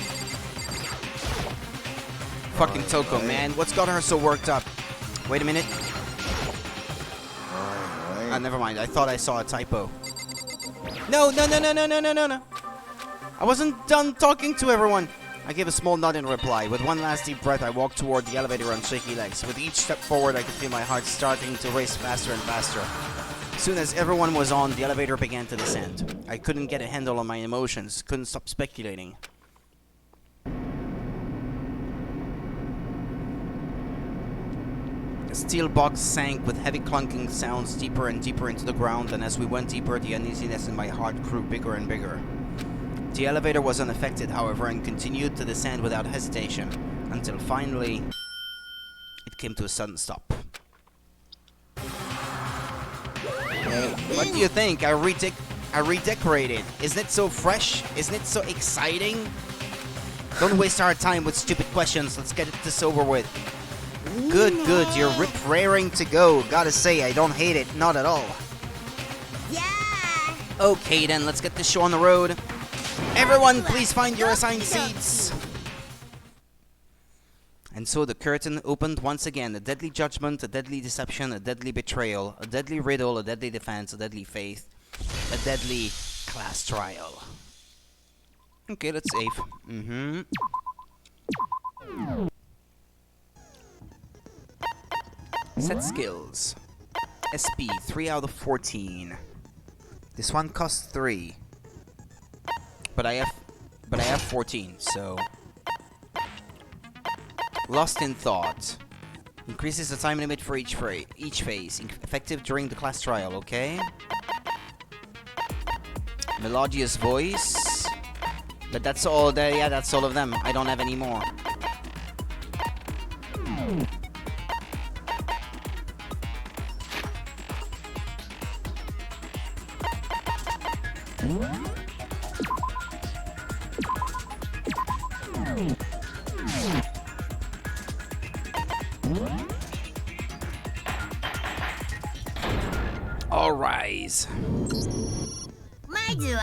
Fucking Toko, man. What's got her so worked up? Wait a minute. Ah, never mind. I thought I saw a typo. No. I wasn't done talking to everyone. I gave a small nod in reply. With one last deep breath, I walked toward the elevator on shaky legs. With each step forward, I could feel my heart starting to race faster and faster. As soon as everyone was on, the elevator began to descend. I couldn't get a handle on my emotions, couldn't stop speculating. The steel box sank with heavy clunking sounds deeper and deeper into the ground, and as we went deeper, the uneasiness in my heart grew bigger and bigger. The elevator was unaffected, however, and continued to descend without hesitation, until finally, it came to a sudden stop. What do you think? I redecorated. Isn't it so fresh? Isn't it so exciting? Don't waste our time with stupid questions. Let's get this over with. Good. You're raring to go. Gotta say, I don't hate it. Not at all. Yeah. Okay then, let's get this show on the road. Everyone, please find your assigned seats. And so the curtain opened once again. A deadly judgment, a deadly deception, a deadly betrayal, a deadly riddle, a deadly defense, a deadly faith, a deadly class trial. Okay, let's save. Set skills. SP, 3 out of 14. This one costs 3. But I have 14, so... Lost in Thought. Increases the time limit for each phase. Effective during the class trial, okay? Melodious Voice. But that's all there, yeah, that's all of them. I don't have any more. All rise. まずは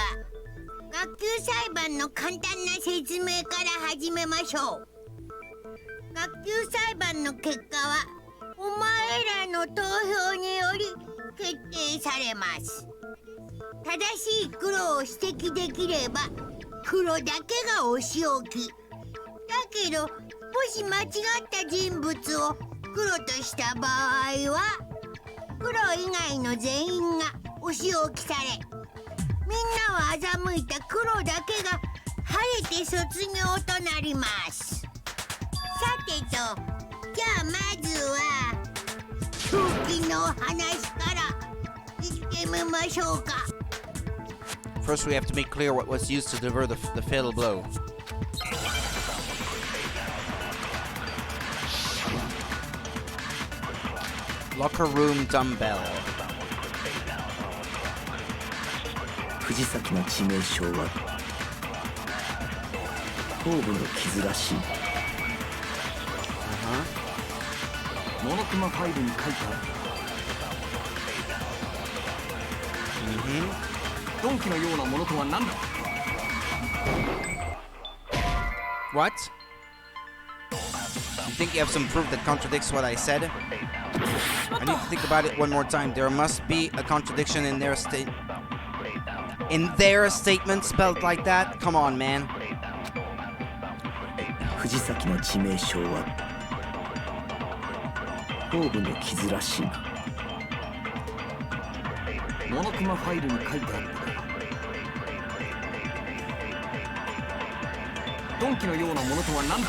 学級裁判の簡単な説明から始めましょう。学級裁判の結果はお前らの投票により決定されます。正しい黒を指摘できれば黒だけがお仕置き。だけどもし間違った人物を黒とした場合は黒以外の全員がお仕置きされ、みんなは欺いた黒だけが晴れて卒業となります。さてと、じゃあまずは狂気の話から言ってみましょうか。First we have to make clear what was used to deliver the fatal blow. Locker room dumbbell. 藤崎の致命傷は頭部の傷らしい。モノクマファイルに書いてある。鈍器のようなものとは何だ？ What? You think you have some proof that contradicts what I said? I need to think about it one more time. There must be a contradiction in their statement spelled like that? Come on, man. 藤崎の致命傷は頭部の傷らしい。モノクマファイルに書いてある。鈍器のようなものとは何だ？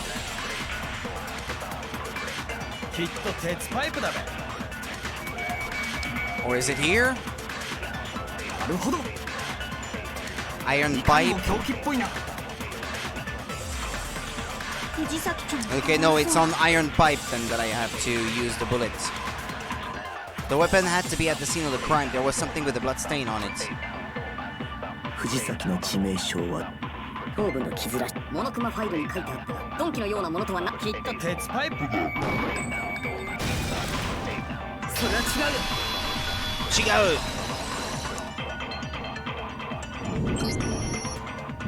きっと鉄パイプだべ。 Or is it here? なるほど。 Iron pipe? 凶器っぽいな。 Okay, no, it's on iron pipe then that I have to use the bullet. The weapon had to be at the scene of the crime. There was something with a blood stain on it. 藤崎の致命傷は頭部の傷らしい。モノクマファイルに書いてあったが、鈍器のようなものとはな。きっと鉄パイプだ。それは違うよ。違う。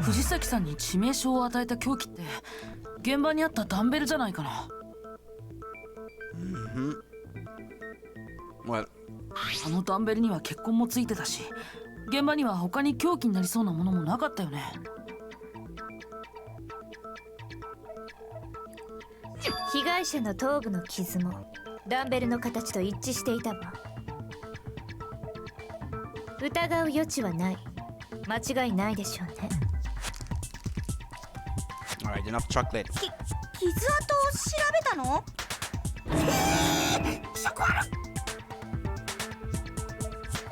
藤崎さんに致命傷を与えた凶器って現場にあったダンベルじゃないかな。Well, あのダンベルには血痕もついてたし、現場には他に凶器になりそうなものもなかったよね。被害者の頭部の傷もダンベルの形と一致していたわ。疑う余地はない。間違いないでしょうね。 alright, enough chocolate. 傷跡を調べたの？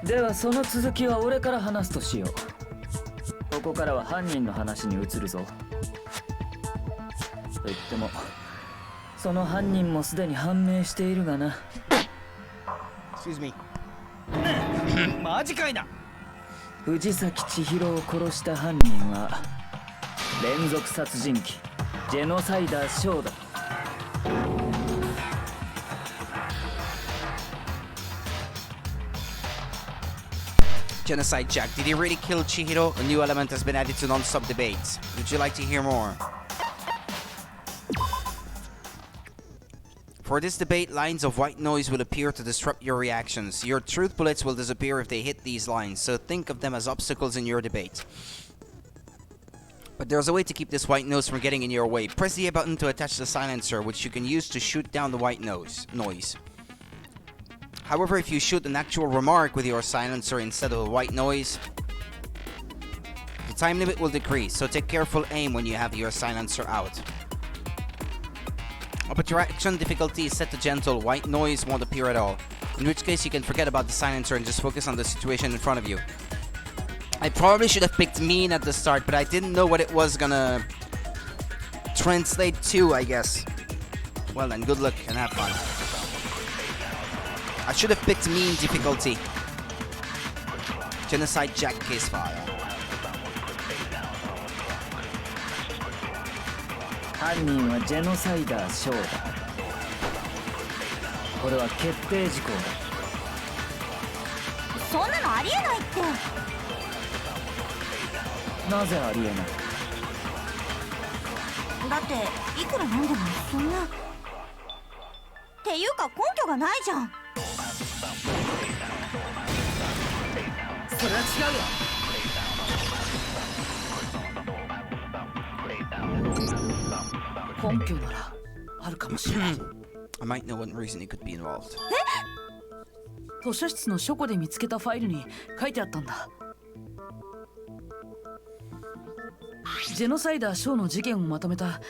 ではその続きは俺から話すとしよう。ここからは犯人の話に移るぞ。と言ってもその犯人もすでに判明しているがな。 Excuse me. マジかいな。藤崎千尋を殺した犯人は連続殺人鬼ジェノサイダーショーだ。Genocide Jack, did he really kill Chihiro? A new element has been added to non-stop debates. Would you like to hear more? For this debate, lines of white noise will appear to disrupt your reactions. Your truth bullets will disappear if they hit these lines, so think of them as obstacles in your debate. But there's a way to keep this white noise from getting in your way. Press the A button to attach the silencer, which you can use to shoot down the white noise. However, if you shoot an actual remark with your silencer instead of a white noise, the time limit will decrease, so take careful aim when you have your silencer out. But your action difficulty is set to gentle, white noise won't appear at all, in which case you can forget about the silencer and just focus on the situation in front of you. I probably should have picked mean at the start, but I didn't know what it was gonna translate to, I guess. Well then, good luck and have fun. I should have picked mean difficulty. Genocide Jack case file. 犯人はジェノサイダーショーだ。これは決定事項だ。そんなのありえないって。なぜありえない？だっていくらなんでもそんな。っていうか根拠がないじゃん。それは違うよ。根拠ならあるかもしれない。I might know what reason he could be involved. 図書室の書庫で見つけたファイルに書いてあったんだ。ジェノサイダーショーの事件をまとめた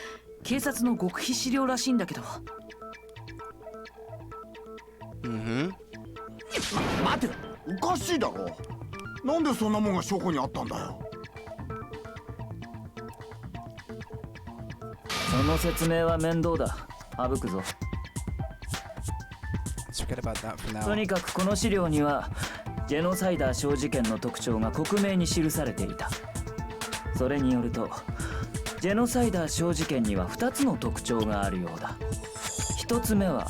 警察の極秘資料らしいんだけど。待て、おかしいだろ。なんでそんなもんが証拠にあったんだよ。その説明は面倒だ。省くぞ。Let's forget about that for now. とにかくこの資料にはジェノサイダー小事件の特徴が克明に記されていた。それによるとジェノサイダー小事件には2つの特徴があるようだ。1つ目は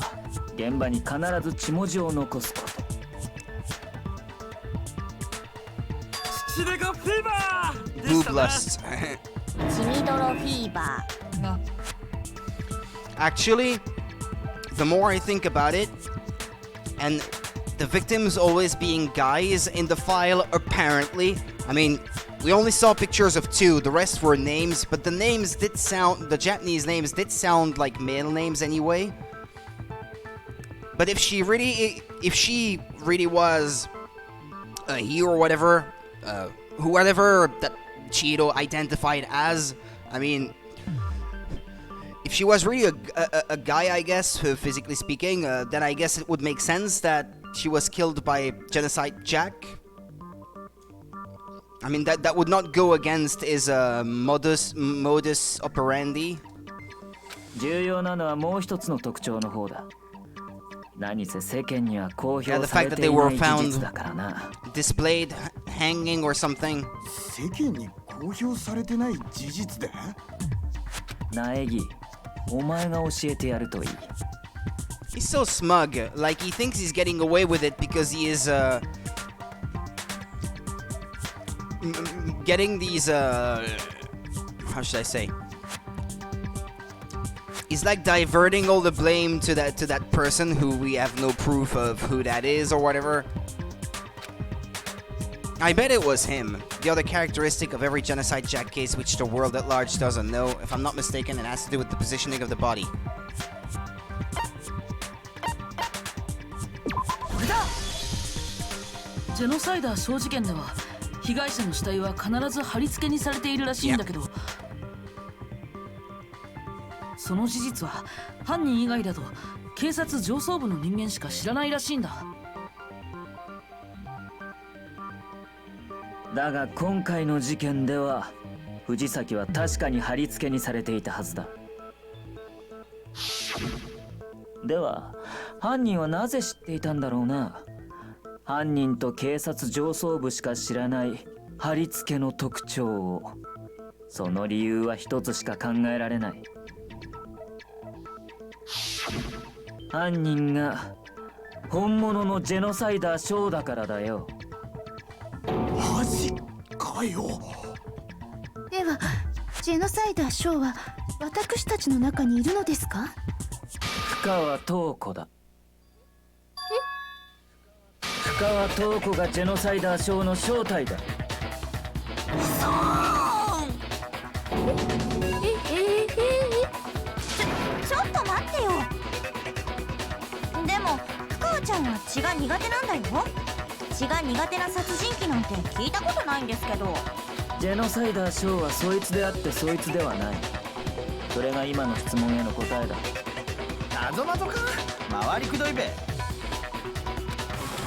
現場に必ず血文字を残すこと。父でがフィーバーで Boob したな。 lust. 血みどろフィーバーね。 Actually, the more I think about it, and the victims always being guys in the file, apparently. I mean, we only saw pictures of 2, the rest were names, but the names did sound, the Japanese names did sound like male names anyway. But if she really was he or whatever, whoever that Chihiro identified as, I mean, if she was really a guy, I guess, physically speaking, then I guess it would make sense that she was killed by Genocide Jack. I mean, that would not go against his modus operandi. 重要なのはもう一つの特徴の方だ。何せ世間には公表 Yeah, the さ fact れ that て they いな were い found 事実だからな。 displayed, hanging or something. 世間に公表されてない事実で？苗木、お前が教えてやるといい。He's so smug, like he thinks he's getting away with it because he is getting these how should I say? He's like diverting all the blame to that person who we have no proof of who that is or whatever. I bet it was him. The other characteristic of every genocide jack case which the world at large doesn't know, if I'm not mistaken, it has to do with the positioning of the body. これだ。ジェノサイダー小事件では被害者の死体は必ず貼り付けにされているらしいんだけど、その事実は犯人以外だと警察上層部の人間しか知らないらしいんだ。だが今回の事件では藤崎は確かに貼り付けにされていたはずだ。では犯人はなぜ知っていたんだろうな。犯人と警察上層部しか知らない貼り付けの特徴を。その理由は一つしか考えられない。犯人が本物のジェノサイダーショーだからだよ。マジかよ。ではジェノサイダーショーは私たちの中にいるのですか？深川塔子だ。深川塔子がジェノサイダーショーの正体だ。ちょっと待ってよ。でも深川ちゃんは血が苦手なんだよ。血が苦手な殺人鬼なんて聞いたことないんですけど。ジェノサイダーショーはそいつであってそいつではない。それが今の質問への答えだ。謎か回りくどいべ。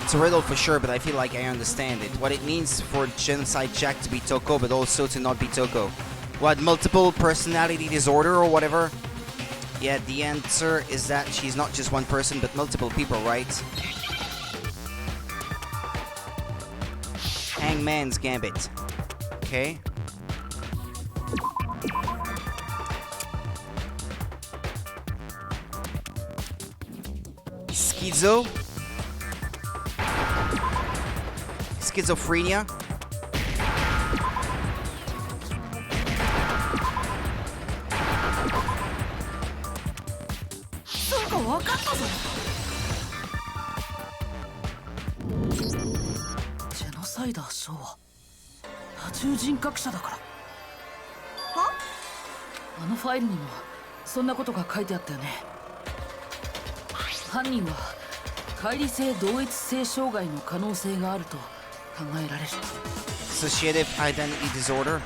It's a riddle for sure, but I feel like I understand it. What it means for Genocide Jack to be Toko, but also to not be Toko. What, multiple personality disorder or whatever? Yeah, the answer is that she's not just one person, but multiple people, right? Hangman's Gambit. Okay. Schizo? Schizophrenia? Genocideショーは多重人格者だから。は？あのファイルにもそんなことが書いてあったよね。犯人は乖離性同一性障害の可能性があると考えられる。 Dissociative identity disorder?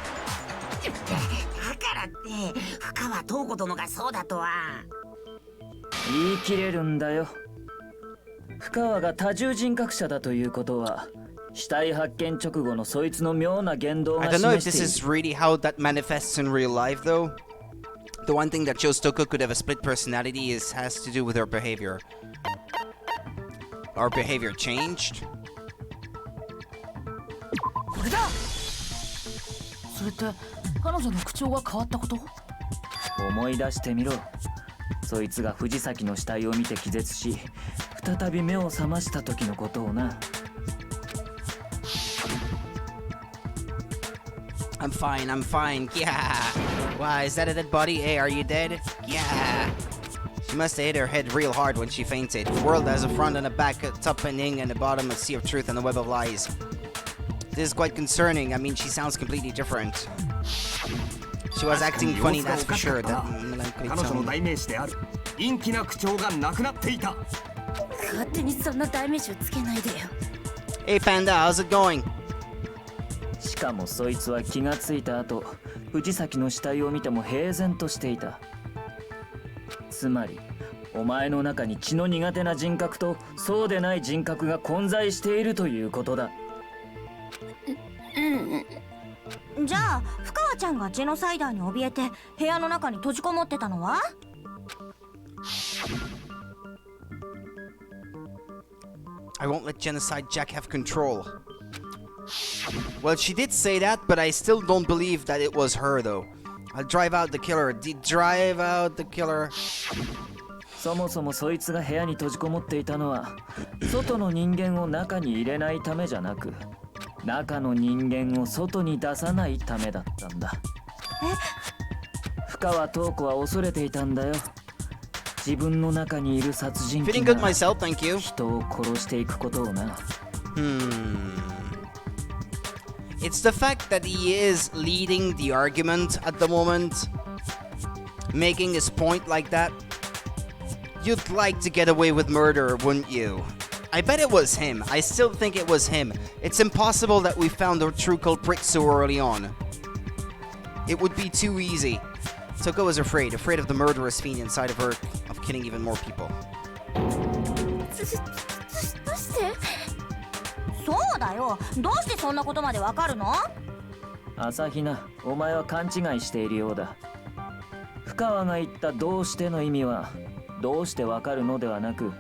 だからって深川塔子殿がそうだとは。言い切れるんだよ。深川が多重人格者だということは死体発見直後のそいつの妙な言動 I が don't know if 示 this してい is る。 really how that manifests in real life, though. The one thing that shows Toko could have a split personality has to do with her behavior. Our behavior changed? これだ。それって彼女の口調が変わったこと？思い出してみろ。そいつが藤崎の死体を見て気絶し再び目を覚ました時のことをな。I'm fine, I'm fine. Yeah. Why, is that a dead body? Hey, are you dead? Yeah. She must have hit her head real hard when she fainted. The world has a front and a back, a top ending, and a bottom, a sea of truth, and a web of lies. This is quite concerning. I mean, she sounds completely different. She was acting funny, that's for sure. That melancholy 彼女の tone. 代名詞である陰気な口調がなくなっていた。勝手にそんな代名詞をつけないでよ。 Hey, Panda, how's it going? しかもそいつは気がついた後藤崎の死体を見ても平然としていた。つまりお前の中に血の苦手な人格とそうでない人格が混在しているということだ。じゃあ深川ちゃんがジェノサイダーに怯えて部屋の中に閉じこもってたのは？ I won't let Genocide Jack have control. Well, she did say that, but I still don't believe that it was her, though. I'll drive out the killer. Drive out the killer. そもそもそいつが部屋に閉じこもっていたのは外の人間を中に入れないためじゃなく中の人間を外に出さないためだったんだ。え、深川塔子は恐れていたんだよ。自分の中にいる殺人鬼 Feeling good が myself, thank you. 人を殺していくことをな。It's the fact that he is leading the argument at the moment, making his point like that. You'd like to get away with murder, wouldn't you? I bet it was him. I still think it was him. It's impossible that we found the true culprit so early on. It would be too easy. Toko was afraid of the murderous fiend inside of her, of killing even more people. どうして？そうだよ。どうしてそんなことまでわかるの？朝比奈、お前は勘違いしているようだ。深川が言ったどうしての意味は、どうしてわかるのではなく、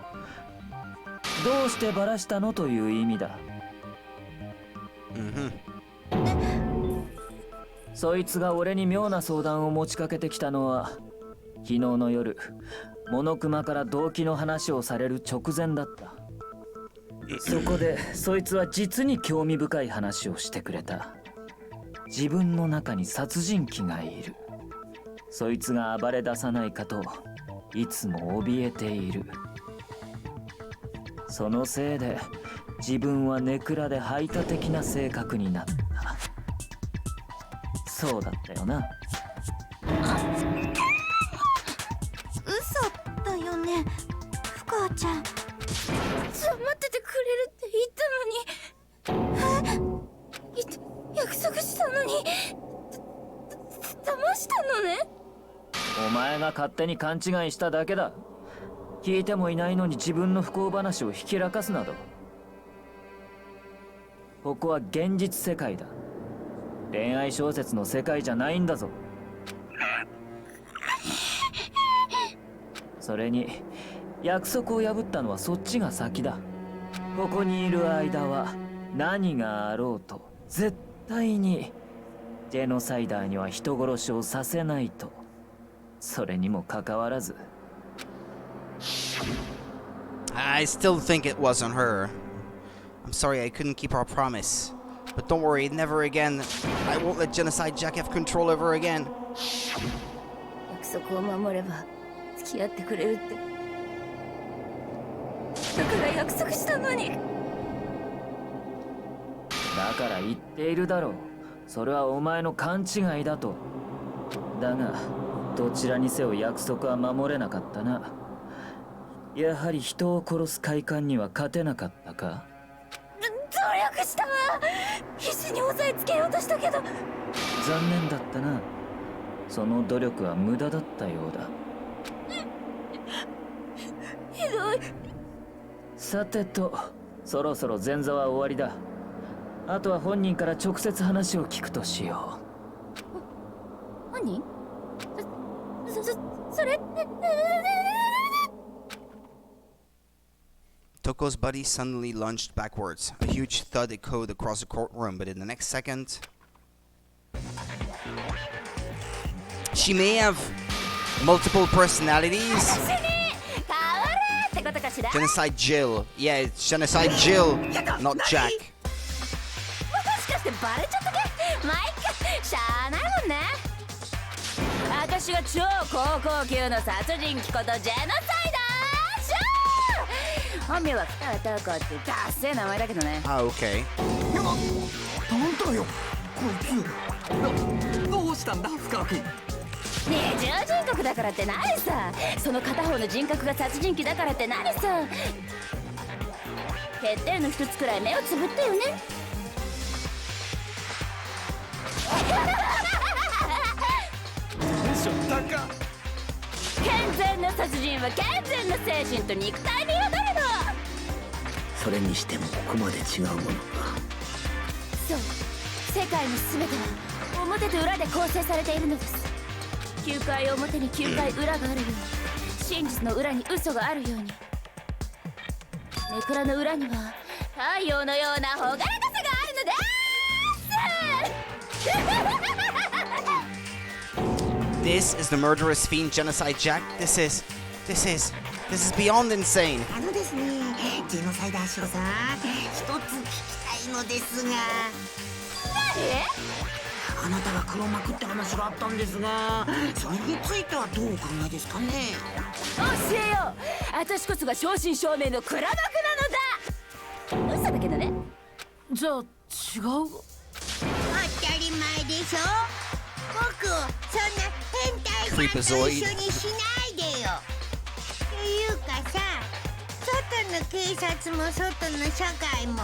どうしてバラしたのという意味だ。そいつが俺に妙な相談を持ちかけてきたのは、昨日の夜、モノクマから動機の話をされる直前だった。そこでそいつは実に興味深い話をしてくれた。自分の中に殺人鬼がいる。そいつが暴れ出さないかといつも怯えている。そのせいで自分はネクラで排他的な性格になった。そうだったよな。嘘だよね、深川ちゃん。待っててくれるって言ったのに、約束したのに騙したのね。お前が勝手に勘違いしただけだ。聞いてもいないのに自分の不幸話をひけらかすなど。ここは現実世界だ。恋愛小説の世界じゃないんだぞ。それに約束を破ったのはそっちが先だ。ここにいる間は何があろうと絶対にジェノサイダーには人殺しをさせないと。それにもかかわらず I still think it wasn't her. I'm sorry I couldn't keep our promise. But don't worry, never again. I won't let Genocide Jack have control over her again. 約束を守れば付き合ってくれるって。だから約束したのに。だから言っているだろう。それはお前の勘違いだと。だがどちらにせよ約束は守れなかったな。やはり人を殺す快感には勝てなかったか。努力したわ。必死に抑えつけようとしたけど。残念だったな。その努力は無駄だったようだ。ひどい。さてと、そろそろ前座は終わりだ。あとは本人から直接話を聞くとしよう。何？それって。Toko's body suddenly lunged backwards. A huge thud echoed across the courtroom, but in the next second... She may have multiple personalities. Genocide Jill. Yeah, it's Genocide Jill, not Jack. もしかしてバレちゃったけ？まあいっか、しゃあないもんね。私が超高校級の殺人鬼ことジェノサイダーショー。本名は北川塔子ってダッセー名前だけどね。Ah, okay. なんだよこいつ。どうしたんだ深川君。二重人格だからって何さ。その片方の人格が殺人鬼だからって何さ。決定の一つくらい目をつぶってよね。健全な殺人は健全な精神と肉体に宿るの。それにしてもここまで違うものか。そう、世界の全ては表と裏で構成されているのです。9回表に9回裏があるように、真実の裏に嘘があるように、ネクラの裏には太陽のような朗らかさがあるのです。This is the murderous fiend Genocide Jack. This is beyond insane. ですね、ジェノサイダーショーさん、一つ聞きたいのですが。何？あなたが黒幕って話があったんですが、それについてはどうお考えですかね。教えよう。私こそが正真正銘の黒幕なのだ。嘘だけどね。じゃあ違う？当たり前でしょ。僕をそんな変態さんと一緒にしないでよ。っていうかさ、外の警察も外の社会も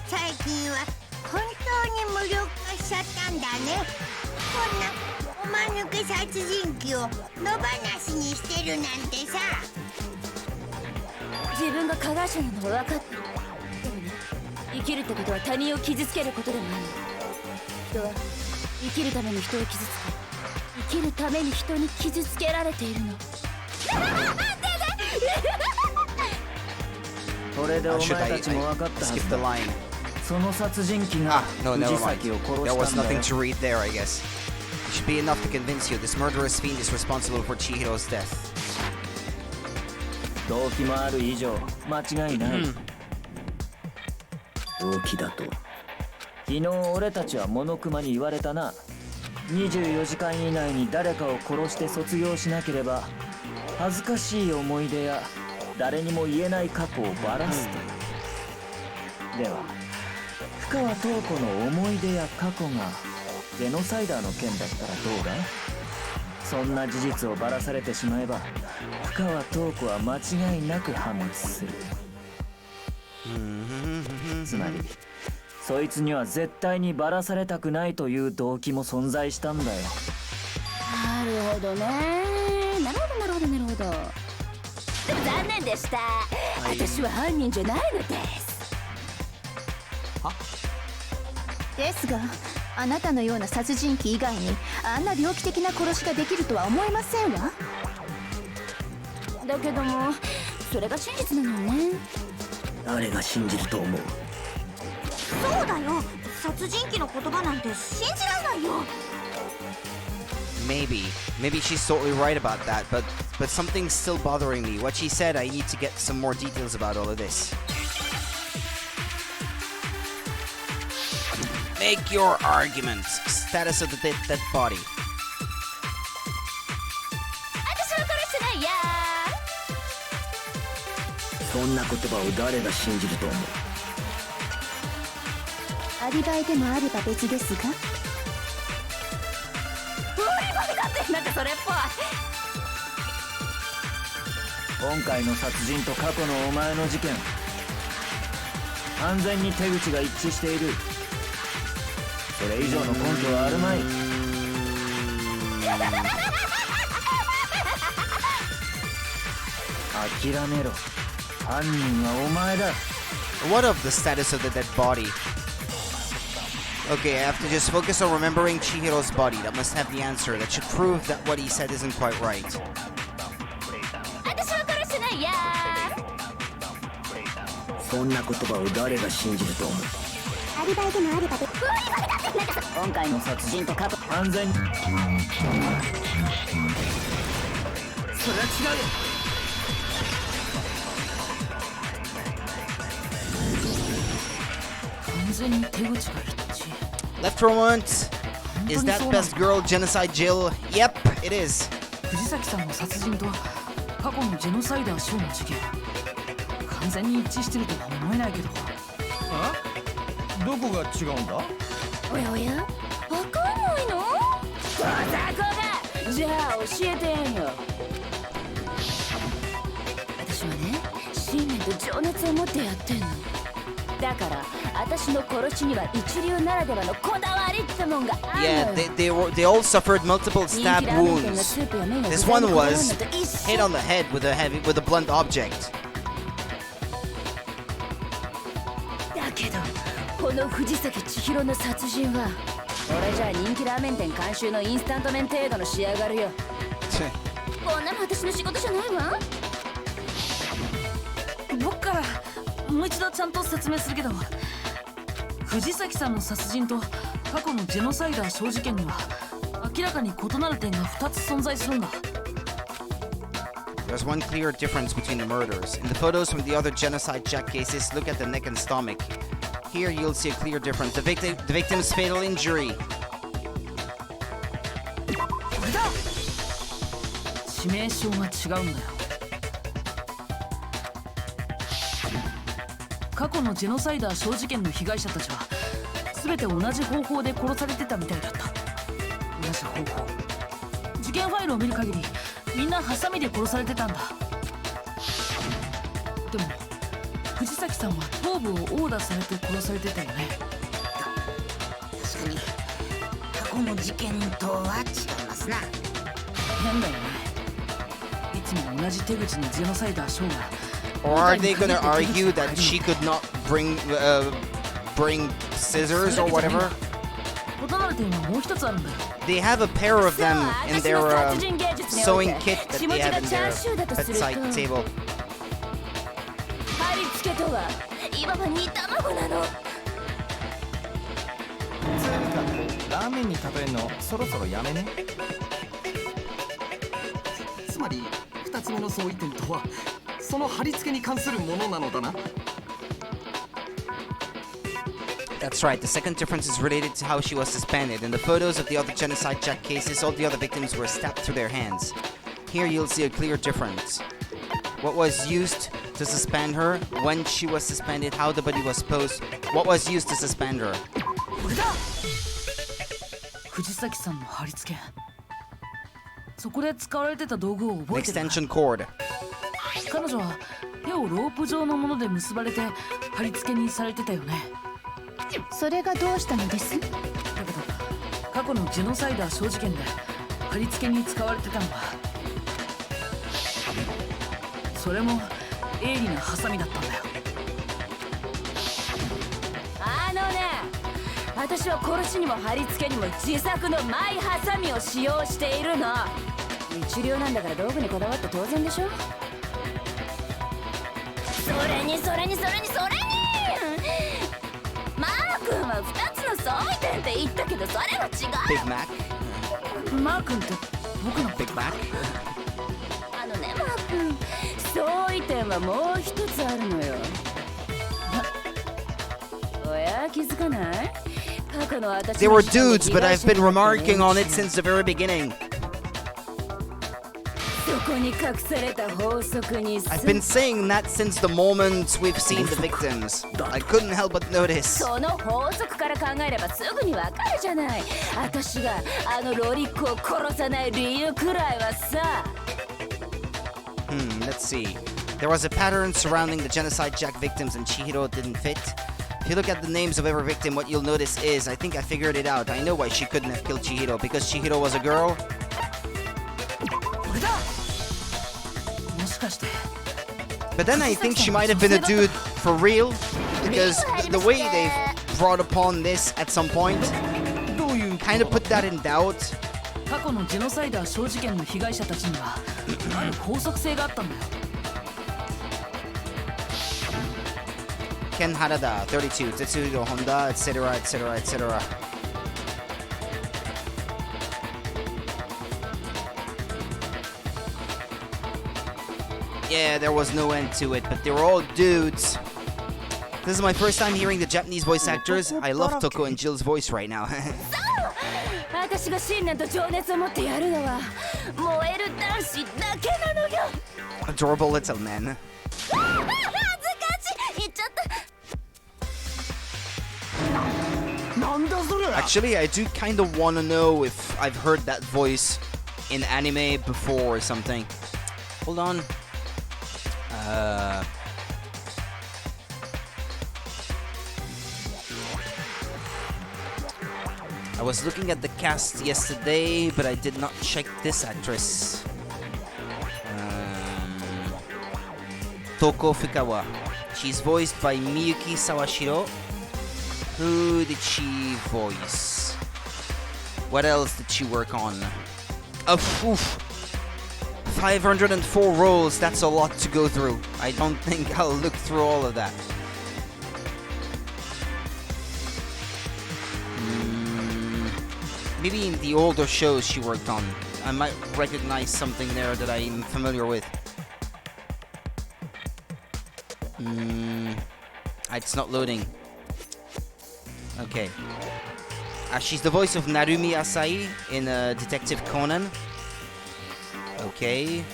最近は本当に無力化しちゃったんだね。こんなおまぬけ殺人鬼を野放しにしてるなんてさ。自分が加害者なのは分かってる。でもね、生きるってことは他人を傷つけることでもある。人は生きるために人を傷つけ、生きるために人に傷つけられているの。これでお Should 前 I たちも分かったは skip ず the だ。 line? その殺人鬼が No, 藤 never 崎 mind. を殺 There was したんだ nothing よ。 to read there, I guess. It should be enough to convince you this murderous fiend is responsible for Chihiro's death. 動機もある以上間違いない。動機だと昨日俺たちはモノクマに言われたな。24時間以内に誰かを殺して卒業しなければ恥ずかしい思い出や誰にも言えない過去をばらすと。では深川塔子の思い出や過去がジェノサイダーの件だったらどうだ。そんな事実をばらされてしまえば深川塔子は間違いなく破滅する。つまりそいつには絶対にばらされたくないという動機も存在したんだよ。なるほどね。なるほどなるほどなるほど。でも残念でした。私は犯人じゃないのです。ですが、あなたのような殺人鬼以外にあんな猟奇的な殺しができるとは思えませんわ。だけどもそれが真実なのよね。誰が信じると思う。そうだよ、殺人鬼の言葉なんて信じられないよ。 Maybe she's totally right about that, but something's still bothering me. What she said, I need to get some more details about all of this. Make your arguments. Status of the dead body. 私は殺してないや。そんな言葉を誰が信じると思う。アリバイでもあれば別ですが。だってなんかそれっぽい。今回の殺人と過去のお前の事件、完全に手口が一致している。それ以上の根拠はあるまい。諦めろ。犯人はお前だ。 What of the status of the dead body? Okay, I have to just focus on remembering Chihiro's body. That must have the answer. That should prove that what he said isn't quite right. 私は殺してないや。そんな言葉を誰が信じると思う。アリバイでもあれば別。今回の殺人と過去、完全に。それは違うよ。完全に手口が一致。 Left for a moment. Is that best girl genocide Jill? Yep, it is. 藤崎さんの殺人と過去のジェノサイダーショーの事件、完全に一致してるとは思えないけど。どこが違うんだ。おやおや、わかんないの？バタコが。じゃあ教えてよ。私はね、信念と情熱を持ってやってんの。だから私の殺しには一流ならではのこだわりってもんがあるのよ。 Yeah, they all suffered multiple stab wounds. This one was hit on the head with a blunt object. だけどこの藤崎千尋の殺人は俺じゃあ人気ラーメン店監修のインスタント麺程度の仕上がるよ。こんなの私の仕事じゃないわ。僕からもう一度ちゃんと説明するけど、藤崎さんの殺人と過去のジェノサイダーショー事件には明らかに異なる点が2つ存在するんだ。There's one clear difference between the murders. In the photos from the other genocide check cases, look at the neck and stomach. Here you'll see a clear difference. The victim's fatal injury 致命傷が違うんだよ。過去のジェノサイダー小事件の被害者たちは全て同じ方法で殺されてたみたいだった。同じ方法。事件ファイルを見る限りみんなハサミで殺されてたんだ。でも藤崎さんは頭部を殴打されて殺されてたよね。確かに過去の事件とは違いますな。変だよね。いつも同じ手口のジェノサイダーショーが。 Or are they gonna argue that she could not bring scissors or whatever? 異なる点はもう一つあるんだよ。 They have a pair of them in their sewing kit that they have in their bedside table. 貼り付けとはいわば煮卵なの。ラーメンに例えるのそろそろやめね。つまり2つ目の相違点とはその貼り付けに関するものなのだな。 That's right, the second difference is related to how she was suspended. In the photos of the other genocide jack cases, all the other victims were stabbed through their hands. Here you'll see a clear difference. What was used to suspend her, when she was suspended, how the body was posed, what was used to suspend her. これだ。藤崎さんの貼り付け。そこで使われてた道具を An 覚えてる。 extension cord. 彼女は手をロープ状のもので結ばれて貼り付けにされてたよね。それがどうしたのです？だけど過去のジェノサイダー小事件で貼り付けに使われてたのはそれも鋭利なハサミだったんだよ。私は殺しにも貼り付けにも自作のマイハサミを使用しているの。一流なんだから道具にこだわって当然でしょ。それにマー君は2つの相違点って言ったけどそれは違う。 Big Mac. マー君って僕の Big Mac. マー君、相違点はもう一つあるのよ。おや気づかない？ They were dudes, but I've been remarking on it since the very beginning. I've been saying that since the moment we've seen the victims. I couldn't help but notice. Let's see. There was a pattern surrounding the genocide jack victims and Chihiro didn't fit. If you look at the names of every victim, what you'll notice is, I think I figured it out. I know why she couldn't have killed Chihiro, because Chihiro was a girl. But then I think she might have been a dude for real, because the way they brought upon this at some point kind of put that in doubt. 過去のジェノサイダー小事件の被害者たちにはある法則性があったんだよ。 Ken Harada, 32, Tetsuhiro Honda, etc., etc., etc. Yeah, there was no end to it, but they were all dudes. This is my first time hearing the Japanese voice actors. I love Toko and Jill's voice right now. Adorable little men. Actually, I do kind of want to know if I've heard that voice in anime before or something. Hold on. I was looking at the cast yesterday, but I did not check this actress. Toko Fukawa. She's voiced by Miyuki Sawashiro. Who did she voice? What else did she work on? 504 roles, that's a lot to go through. I don't think I'll look through all of that. Maybe in the older shows she worked on, I might recognize something there that I'm familiar with. It's not loading. Okay. She's the voice of Narumi Asai in Detective Conan. Okay.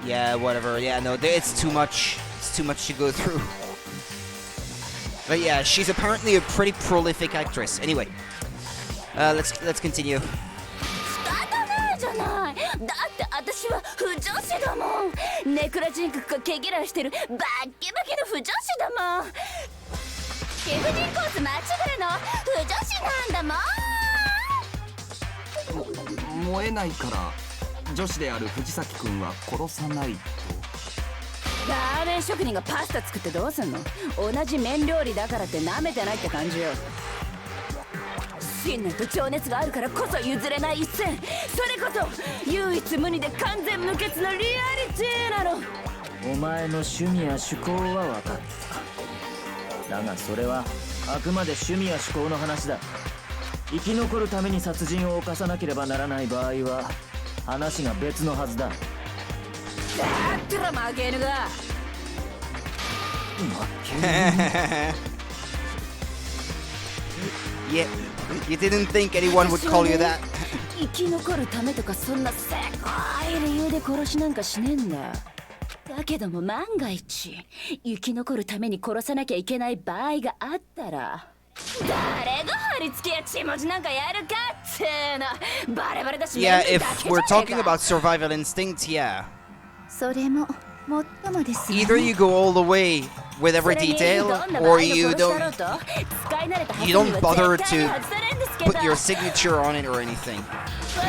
Yeah, whatever. Yeah, no, it's too much. It's too much to go through. But yeah, she's apparently a pretty prolific actress. Anyway, let's continue. じゃない。だって私は不女子だもん。ネクラ人格が毛嫌いしてるバッキバキの不女子だもん。貴婦人コース間違いの不女子なんだもん。燃えないから女子である藤崎君は殺さないと。ラーメン職人がパスタ作ってどうすんの。同じ麺料理だからって舐めてないって感じよ。信念と情熱があるからこそ譲れない一線。それこそ唯一無二で完全無欠のリアリティなの。お前の趣味や趣向は分かった。だがそれはあくまで趣味や趣向の話だ。生き残るために殺人を犯さなければならない場合は話が別のはずだ。だったら負けぬが。Yeah, you didn't think anyone would call you that. 生き残るためとかそんなせこい理由で殺しなんかしねえんだ。だけども万が一生き残るために殺さなきゃいけない場合があったら、誰が貼り付けや血文字なんかやるかってのバレバレだし。Yeah, if we're talking about survival instinct, yeah. それももっともですね。 Either you go all the way with every detail, or you don't bother to put your signature on it or anything. わ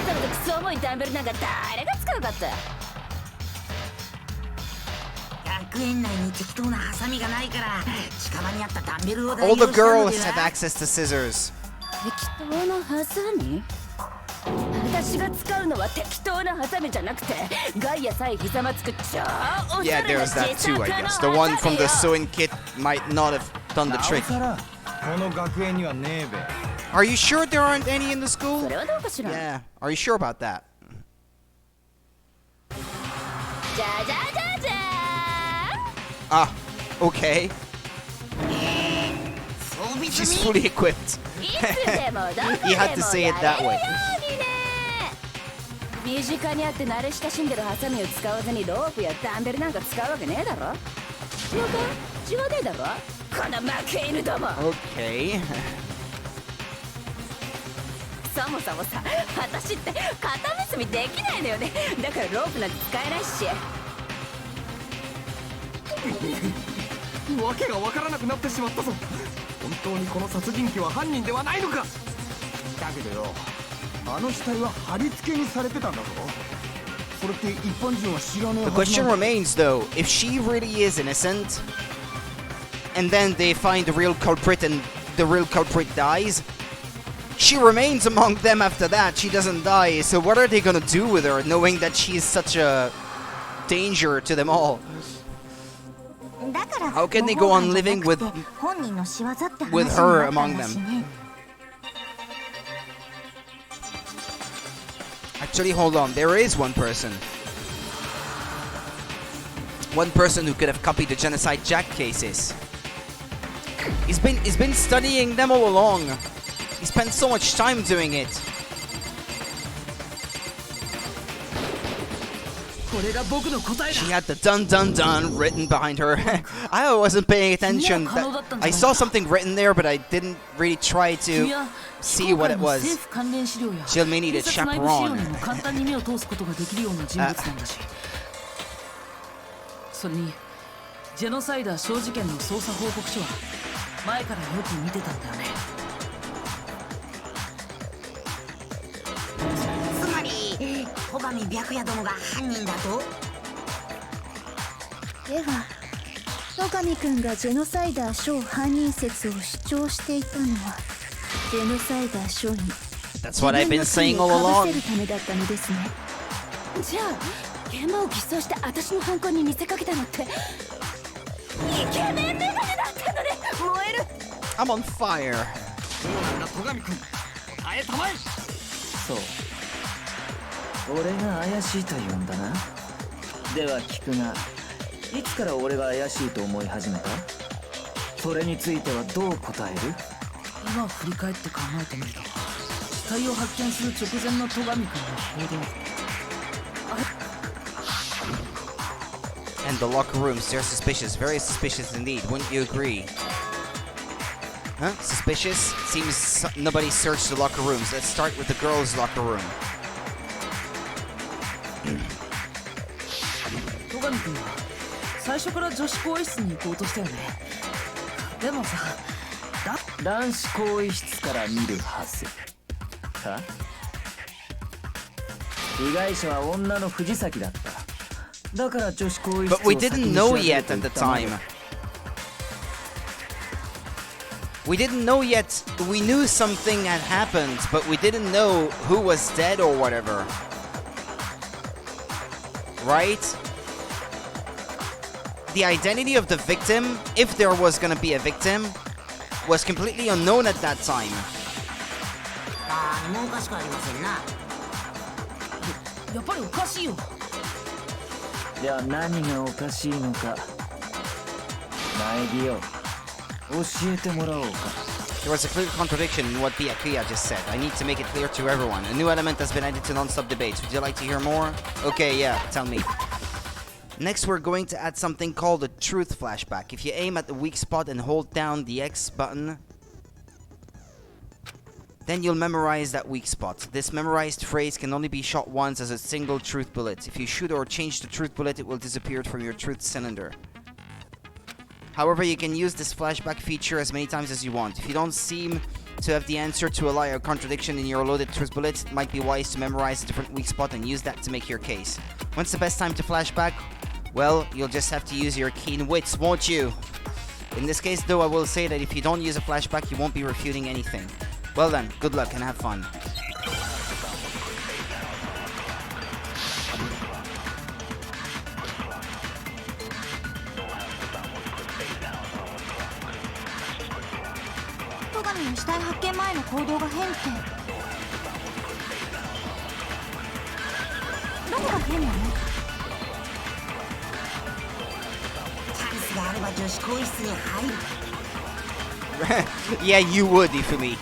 ざわざクソ重いダンベルなんか誰が使うかって。学園内に適当なハサミがないから近場にあったダンベルを代 All 用 the したの girls で have は。 access to scissors. 適当なハサミ？私が使うのは適当なハサミじゃなくてガイアさえひざまつく超おし Yeah, ゃれな there's that 自 too, 作 I の guess. The one from the sewing kit might not have done the trick. この学園にはねえべ。 Are you sure there aren't any in the school? それはどうかしら。 Yeah. Are you sure about that? じゃじゃじゃじゃ Ah, okay. 装備 She's 済 fully equipped. ーん。いつでもどこでも You had to say it that way. やれるようにね。身近にあって慣れ親しんでるハサミを使わずにロープやダンベルなんか使うわけねえだろ。了解？違わねえだろこの負け犬ども。 Okay. そもそもさ、私って片結びできないのよね。だからロープなんて使えないし。わけがわからなくなってしまったぞ。本当にこの殺人鬼は犯人ではないのか。だけどよ、あの死体は貼り付けにされてたんだぞ。それって一般人は知らねえ The はず question なんだ。 remains, though, if she really is innocent, and then they find the real culprit and the real culprit dies, she remains among them after that. She doesn't die. So what are they gonna do with her, knowing that she is such a danger to them all? だから How can they go on living with 本人の仕業って話 with に her なった among んだし them? ね。 Actually, hold on. There is one person. One person who could have copied the Genocide Jack cases. He's been studying them all along. He spent so much time doing it. これが僕の答えだ。 She had the dun dun dun written behind her. I wasn't paying attention. I saw something written there, but I didn't really try 君 to は see what it 非公開の was. 政府関連資料や She'll may need 警 a 察内部資料 chaperone. にも簡単に目を通すことができるような人物なんだし、それにジェノサイダー小事件の捜査報告書は前からよく見てたんだよね。つまり小上白夜殿が犯人だと。では戸上くんがジェノサイダー小犯人説を主張していたのはジェノサイダー小に That's what I've been saying all かぶせ along. るためだったのですね。じゃあ現場を偽装して私の犯行に見せかけたのってイケメンメガネだったのね。燃える。 I'm on fire. そうなんだ戸上君、答えたまえ。そう俺が怪しいと言うんだな。では聞くが、いつから俺が怪しいと思い始めた？それについてはどう答える？今振り返って考えてみると死体を発見する直前の戸上君の行動。 And the locker rooms, they're suspicious. Very suspicious indeed, wouldn't you agree? Huh? Suspicious? Seems nobody searched the locker rooms. Let's start with the girls' locker room. 戸上君は最初から女子更衣室に行こうとしたよね。でもさ、男子更衣室から見るはずか。被害者は女の藤崎だった。だから女子更衣室を But we didn't know yet at the time. We didn't know yet. We knew something had happened, but we didn't know who was dead or whatever. Right? The identity of the victim, if there was gonna be a victim, was completely unknown at that time. 何もおかしくありませんな。やっぱりおかしいよ。では何がおかしいのか、苗木よ、教えてもらおうか。 There was a clear contradiction in what Byakuya just said. I need to make it clear to everyone. A new element has been added to non-stop debates. Would you like to hear more? Okay, yeah, tell me. Next, we're going to add something called a truth flashback. If you aim at the weak spot and hold down the X button, then you'll memorize that weak spot. This memorized phrase can only be shot once as a single truth bullet. If you shoot or change the truth bullet, it will disappear from your truth cylinder. However, you can use this flashback feature as many times as you want. If you don't seem to have the answer to a lie or contradiction in your loaded truth bullet, it might be wise to memorize a different weak spot and use that to make your case. When's the best time to flashback? Well, you'll just have to use your keen wits, won't you? In this case, though, I will say that if you don't use a flashback, you won't be refuting anything. Well then, good luck and have fun. Yeah, you would, Ifumi.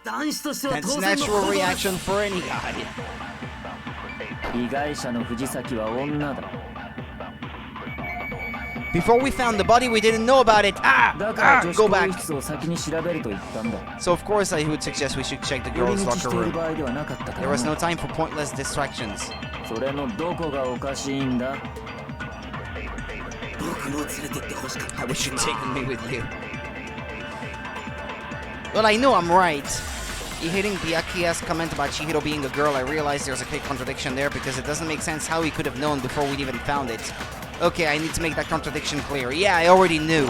That's natural reaction for any guy. 被害者の藤崎は女だ。 Before we found the body, we didn't know about it. Go back. So of course I would suggest we should check the girls' locker room. There was no time for pointless distractions. I wish you'd taken me with you. Well, I know I'm right. Hitting Byakuya's comment about Chihiro being a girl, I realize there's a clear contradiction there because it doesn't make sense how he could have known before we'd even found it. Okay, I need to make that contradiction clear. Yeah, I already knew.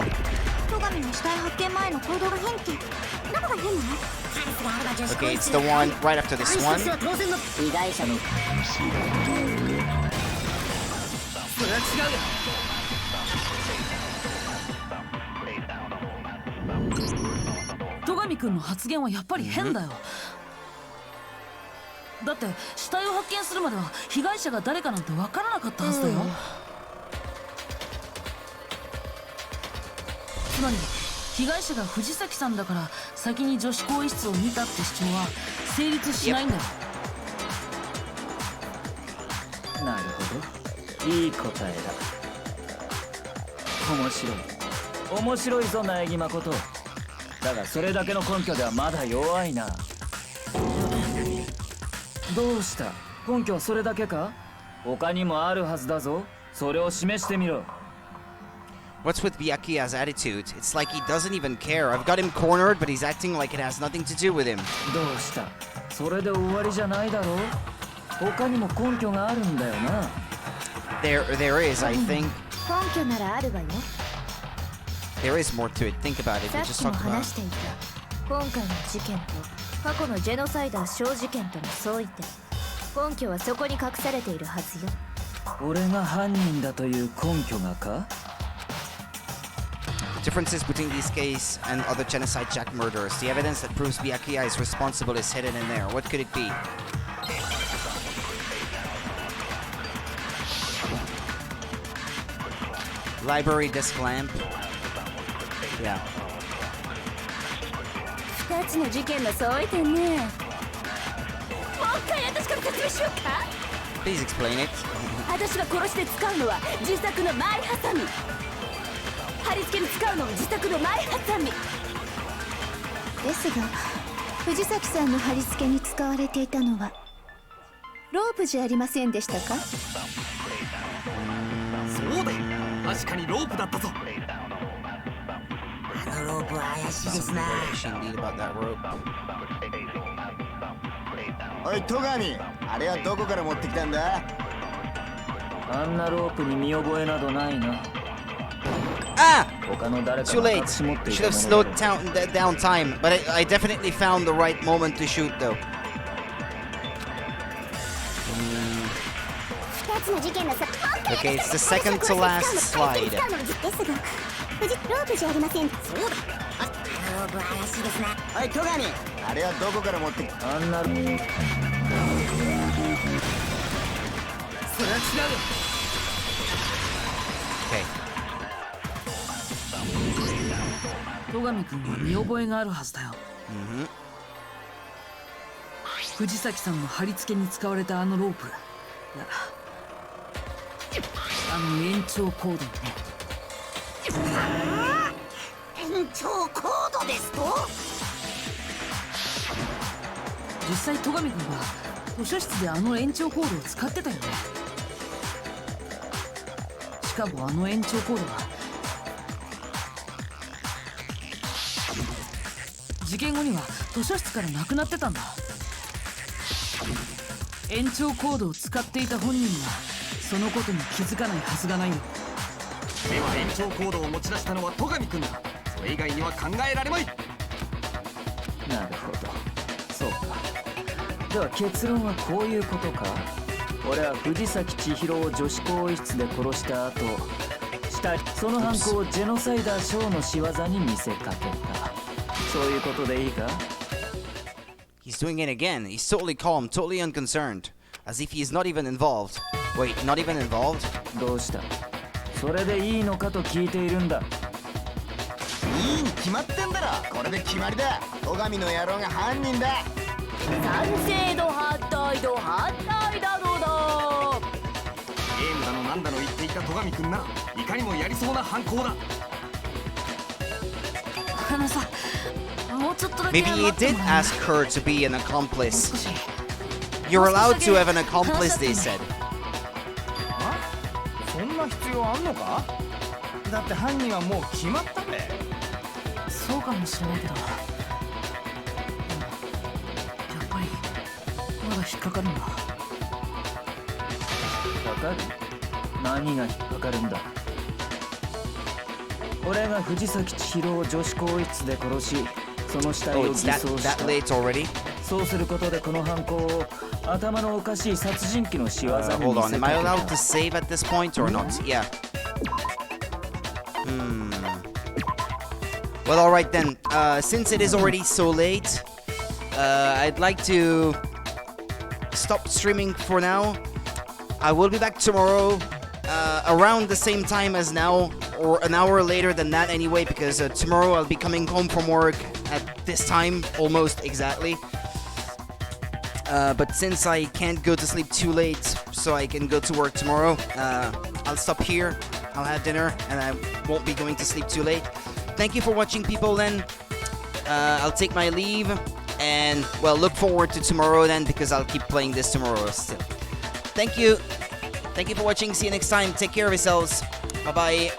Okay, it's the one right after this one. Togami 君の発言はやっぱり変だよ。だって死体を発見するまでは被害者が誰かなんて分からなかったはずだよ。つまり被害者が藤崎さんだから先に女子更衣室を見たって主張は成立しないんだよ。なるほど、いい答えだ。面白いぞ苗木誠。だがそれだけの根拠ではまだ弱いな。どうした？根拠はそれだけか？他にもあるはずだぞ。それを示してみろ。What's with Byakuya's attitude? It's like he doesn't even care. I've got him cornered, but he's acting like it has nothing to do with him. どうした？それで終わりじゃないだろう。他にも根拠があるんだよな。There is, I think. 根拠ならあるわよ。There is more to it. Think about it. We just talked about it. 今回の事件と過去のジェノサイダー小事件との相違点、根拠はそこに隠されているはずよ。俺が犯人だという根拠がか？ The differences between this case and other genocide jack murders. The evidence that proves Byakuya is responsible is hidden in there. What could it be? Library desk lamp. Yeah. 2つの事件の相違点ね。もう一回私から説明しようか。 Please explain it. 私が殺して使うのは自作のマイハサミ。貼り付けに使うのも自作のマイハサミ。ですが藤崎さんの貼り付けに使われていたのはロープじゃありませんでしたか？そうだよ、確かにロープだったぞ。あのロープは怪しいですな。 Indeed about that rope. おい戸上、あれはどこから持ってきたんだ？あんなロープに見覚えなどないな。 Ah! 他の誰か Too が late. 隠し持ってい Should た have もの slowed だろう。 down time, but I definitely found the right moment to shoot though. 2つの事件のさ。 Okay, it's the second to last slide. ですが藤ロープじゃありません。そうだ、あのロープは怪しいですな。おい戸上、あれはどこから持ってきた？あんなそれは違う。Okay. 戸上君は見覚えがあるはずだよ。藤崎さんの貼り付けに使われたあのロープ。いや、あの延長コードね。延長コードですと？実際戸上君は図書室であの延長コードを使ってたよね。しかもあの延長コードは事件後には図書室からなくなってたんだ。延長コードを使っていた本人はそのことに気づかないはずがないよ。では延長コードを持ち出したのは戸上君だ。それ以外には考えられまい。なるほど、そうか。では結論はこういうことか。俺は藤崎千尋を女子更衣室で殺した後、その犯行をジェノサイダーショーの仕業に見せかけた。そういうことでいいか？ He's doing it again. He's totally calm, totally unconcerned. As if he's not even involved. Wait, not even involved? どうした？それでいいのかと聞いているんだ。いいに決まってんだろ。これで決まりだ。戸上の野郎が犯人だ。賛成度反対度反対だのだ。ゲームだのなんだの言っていた戸上君ならいかにもやりそうな犯行だ。あのさ、もうちょっとだけ Maybe he 待って did もらえない？ ask her to be an もう accomplice. 少し You're allowed to have an accomplice, they said. そんな必要あんのか？だって犯人はもう決まったべ。そうかもしれないけど、でもやっぱりまだ引っかかるんだ。かかる？何が引っかかるんだ？俺が藤崎千尋を女子更衣室で殺し、その死体 Oh, を it's 偽 that 装した。 late already? そうすることでこの犯行を頭のおかしい殺人鬼の仕業に見せかけ Hold on, am I た。 allowed to save at this point or not? Yeah. Well, alright then. Since it is already so late, I'd like to stop streaming for now. I will be back tomorrow around the same time as now, or an hour later than that anyway, because tomorrow I'll be coming home from work at this time, almost exactly. But since I can't go to sleep too late, so I can go to work tomorrow, I'll stop here, I'll have dinner, and I won't be going to sleep too late. Thank you for watching, people, then. I'll take my leave, and, well, look forward to tomorrow then, because I'll keep playing this tomorrow still. Thank you. Thank you for watching. See you next time. Take care of yourselves. Bye-bye.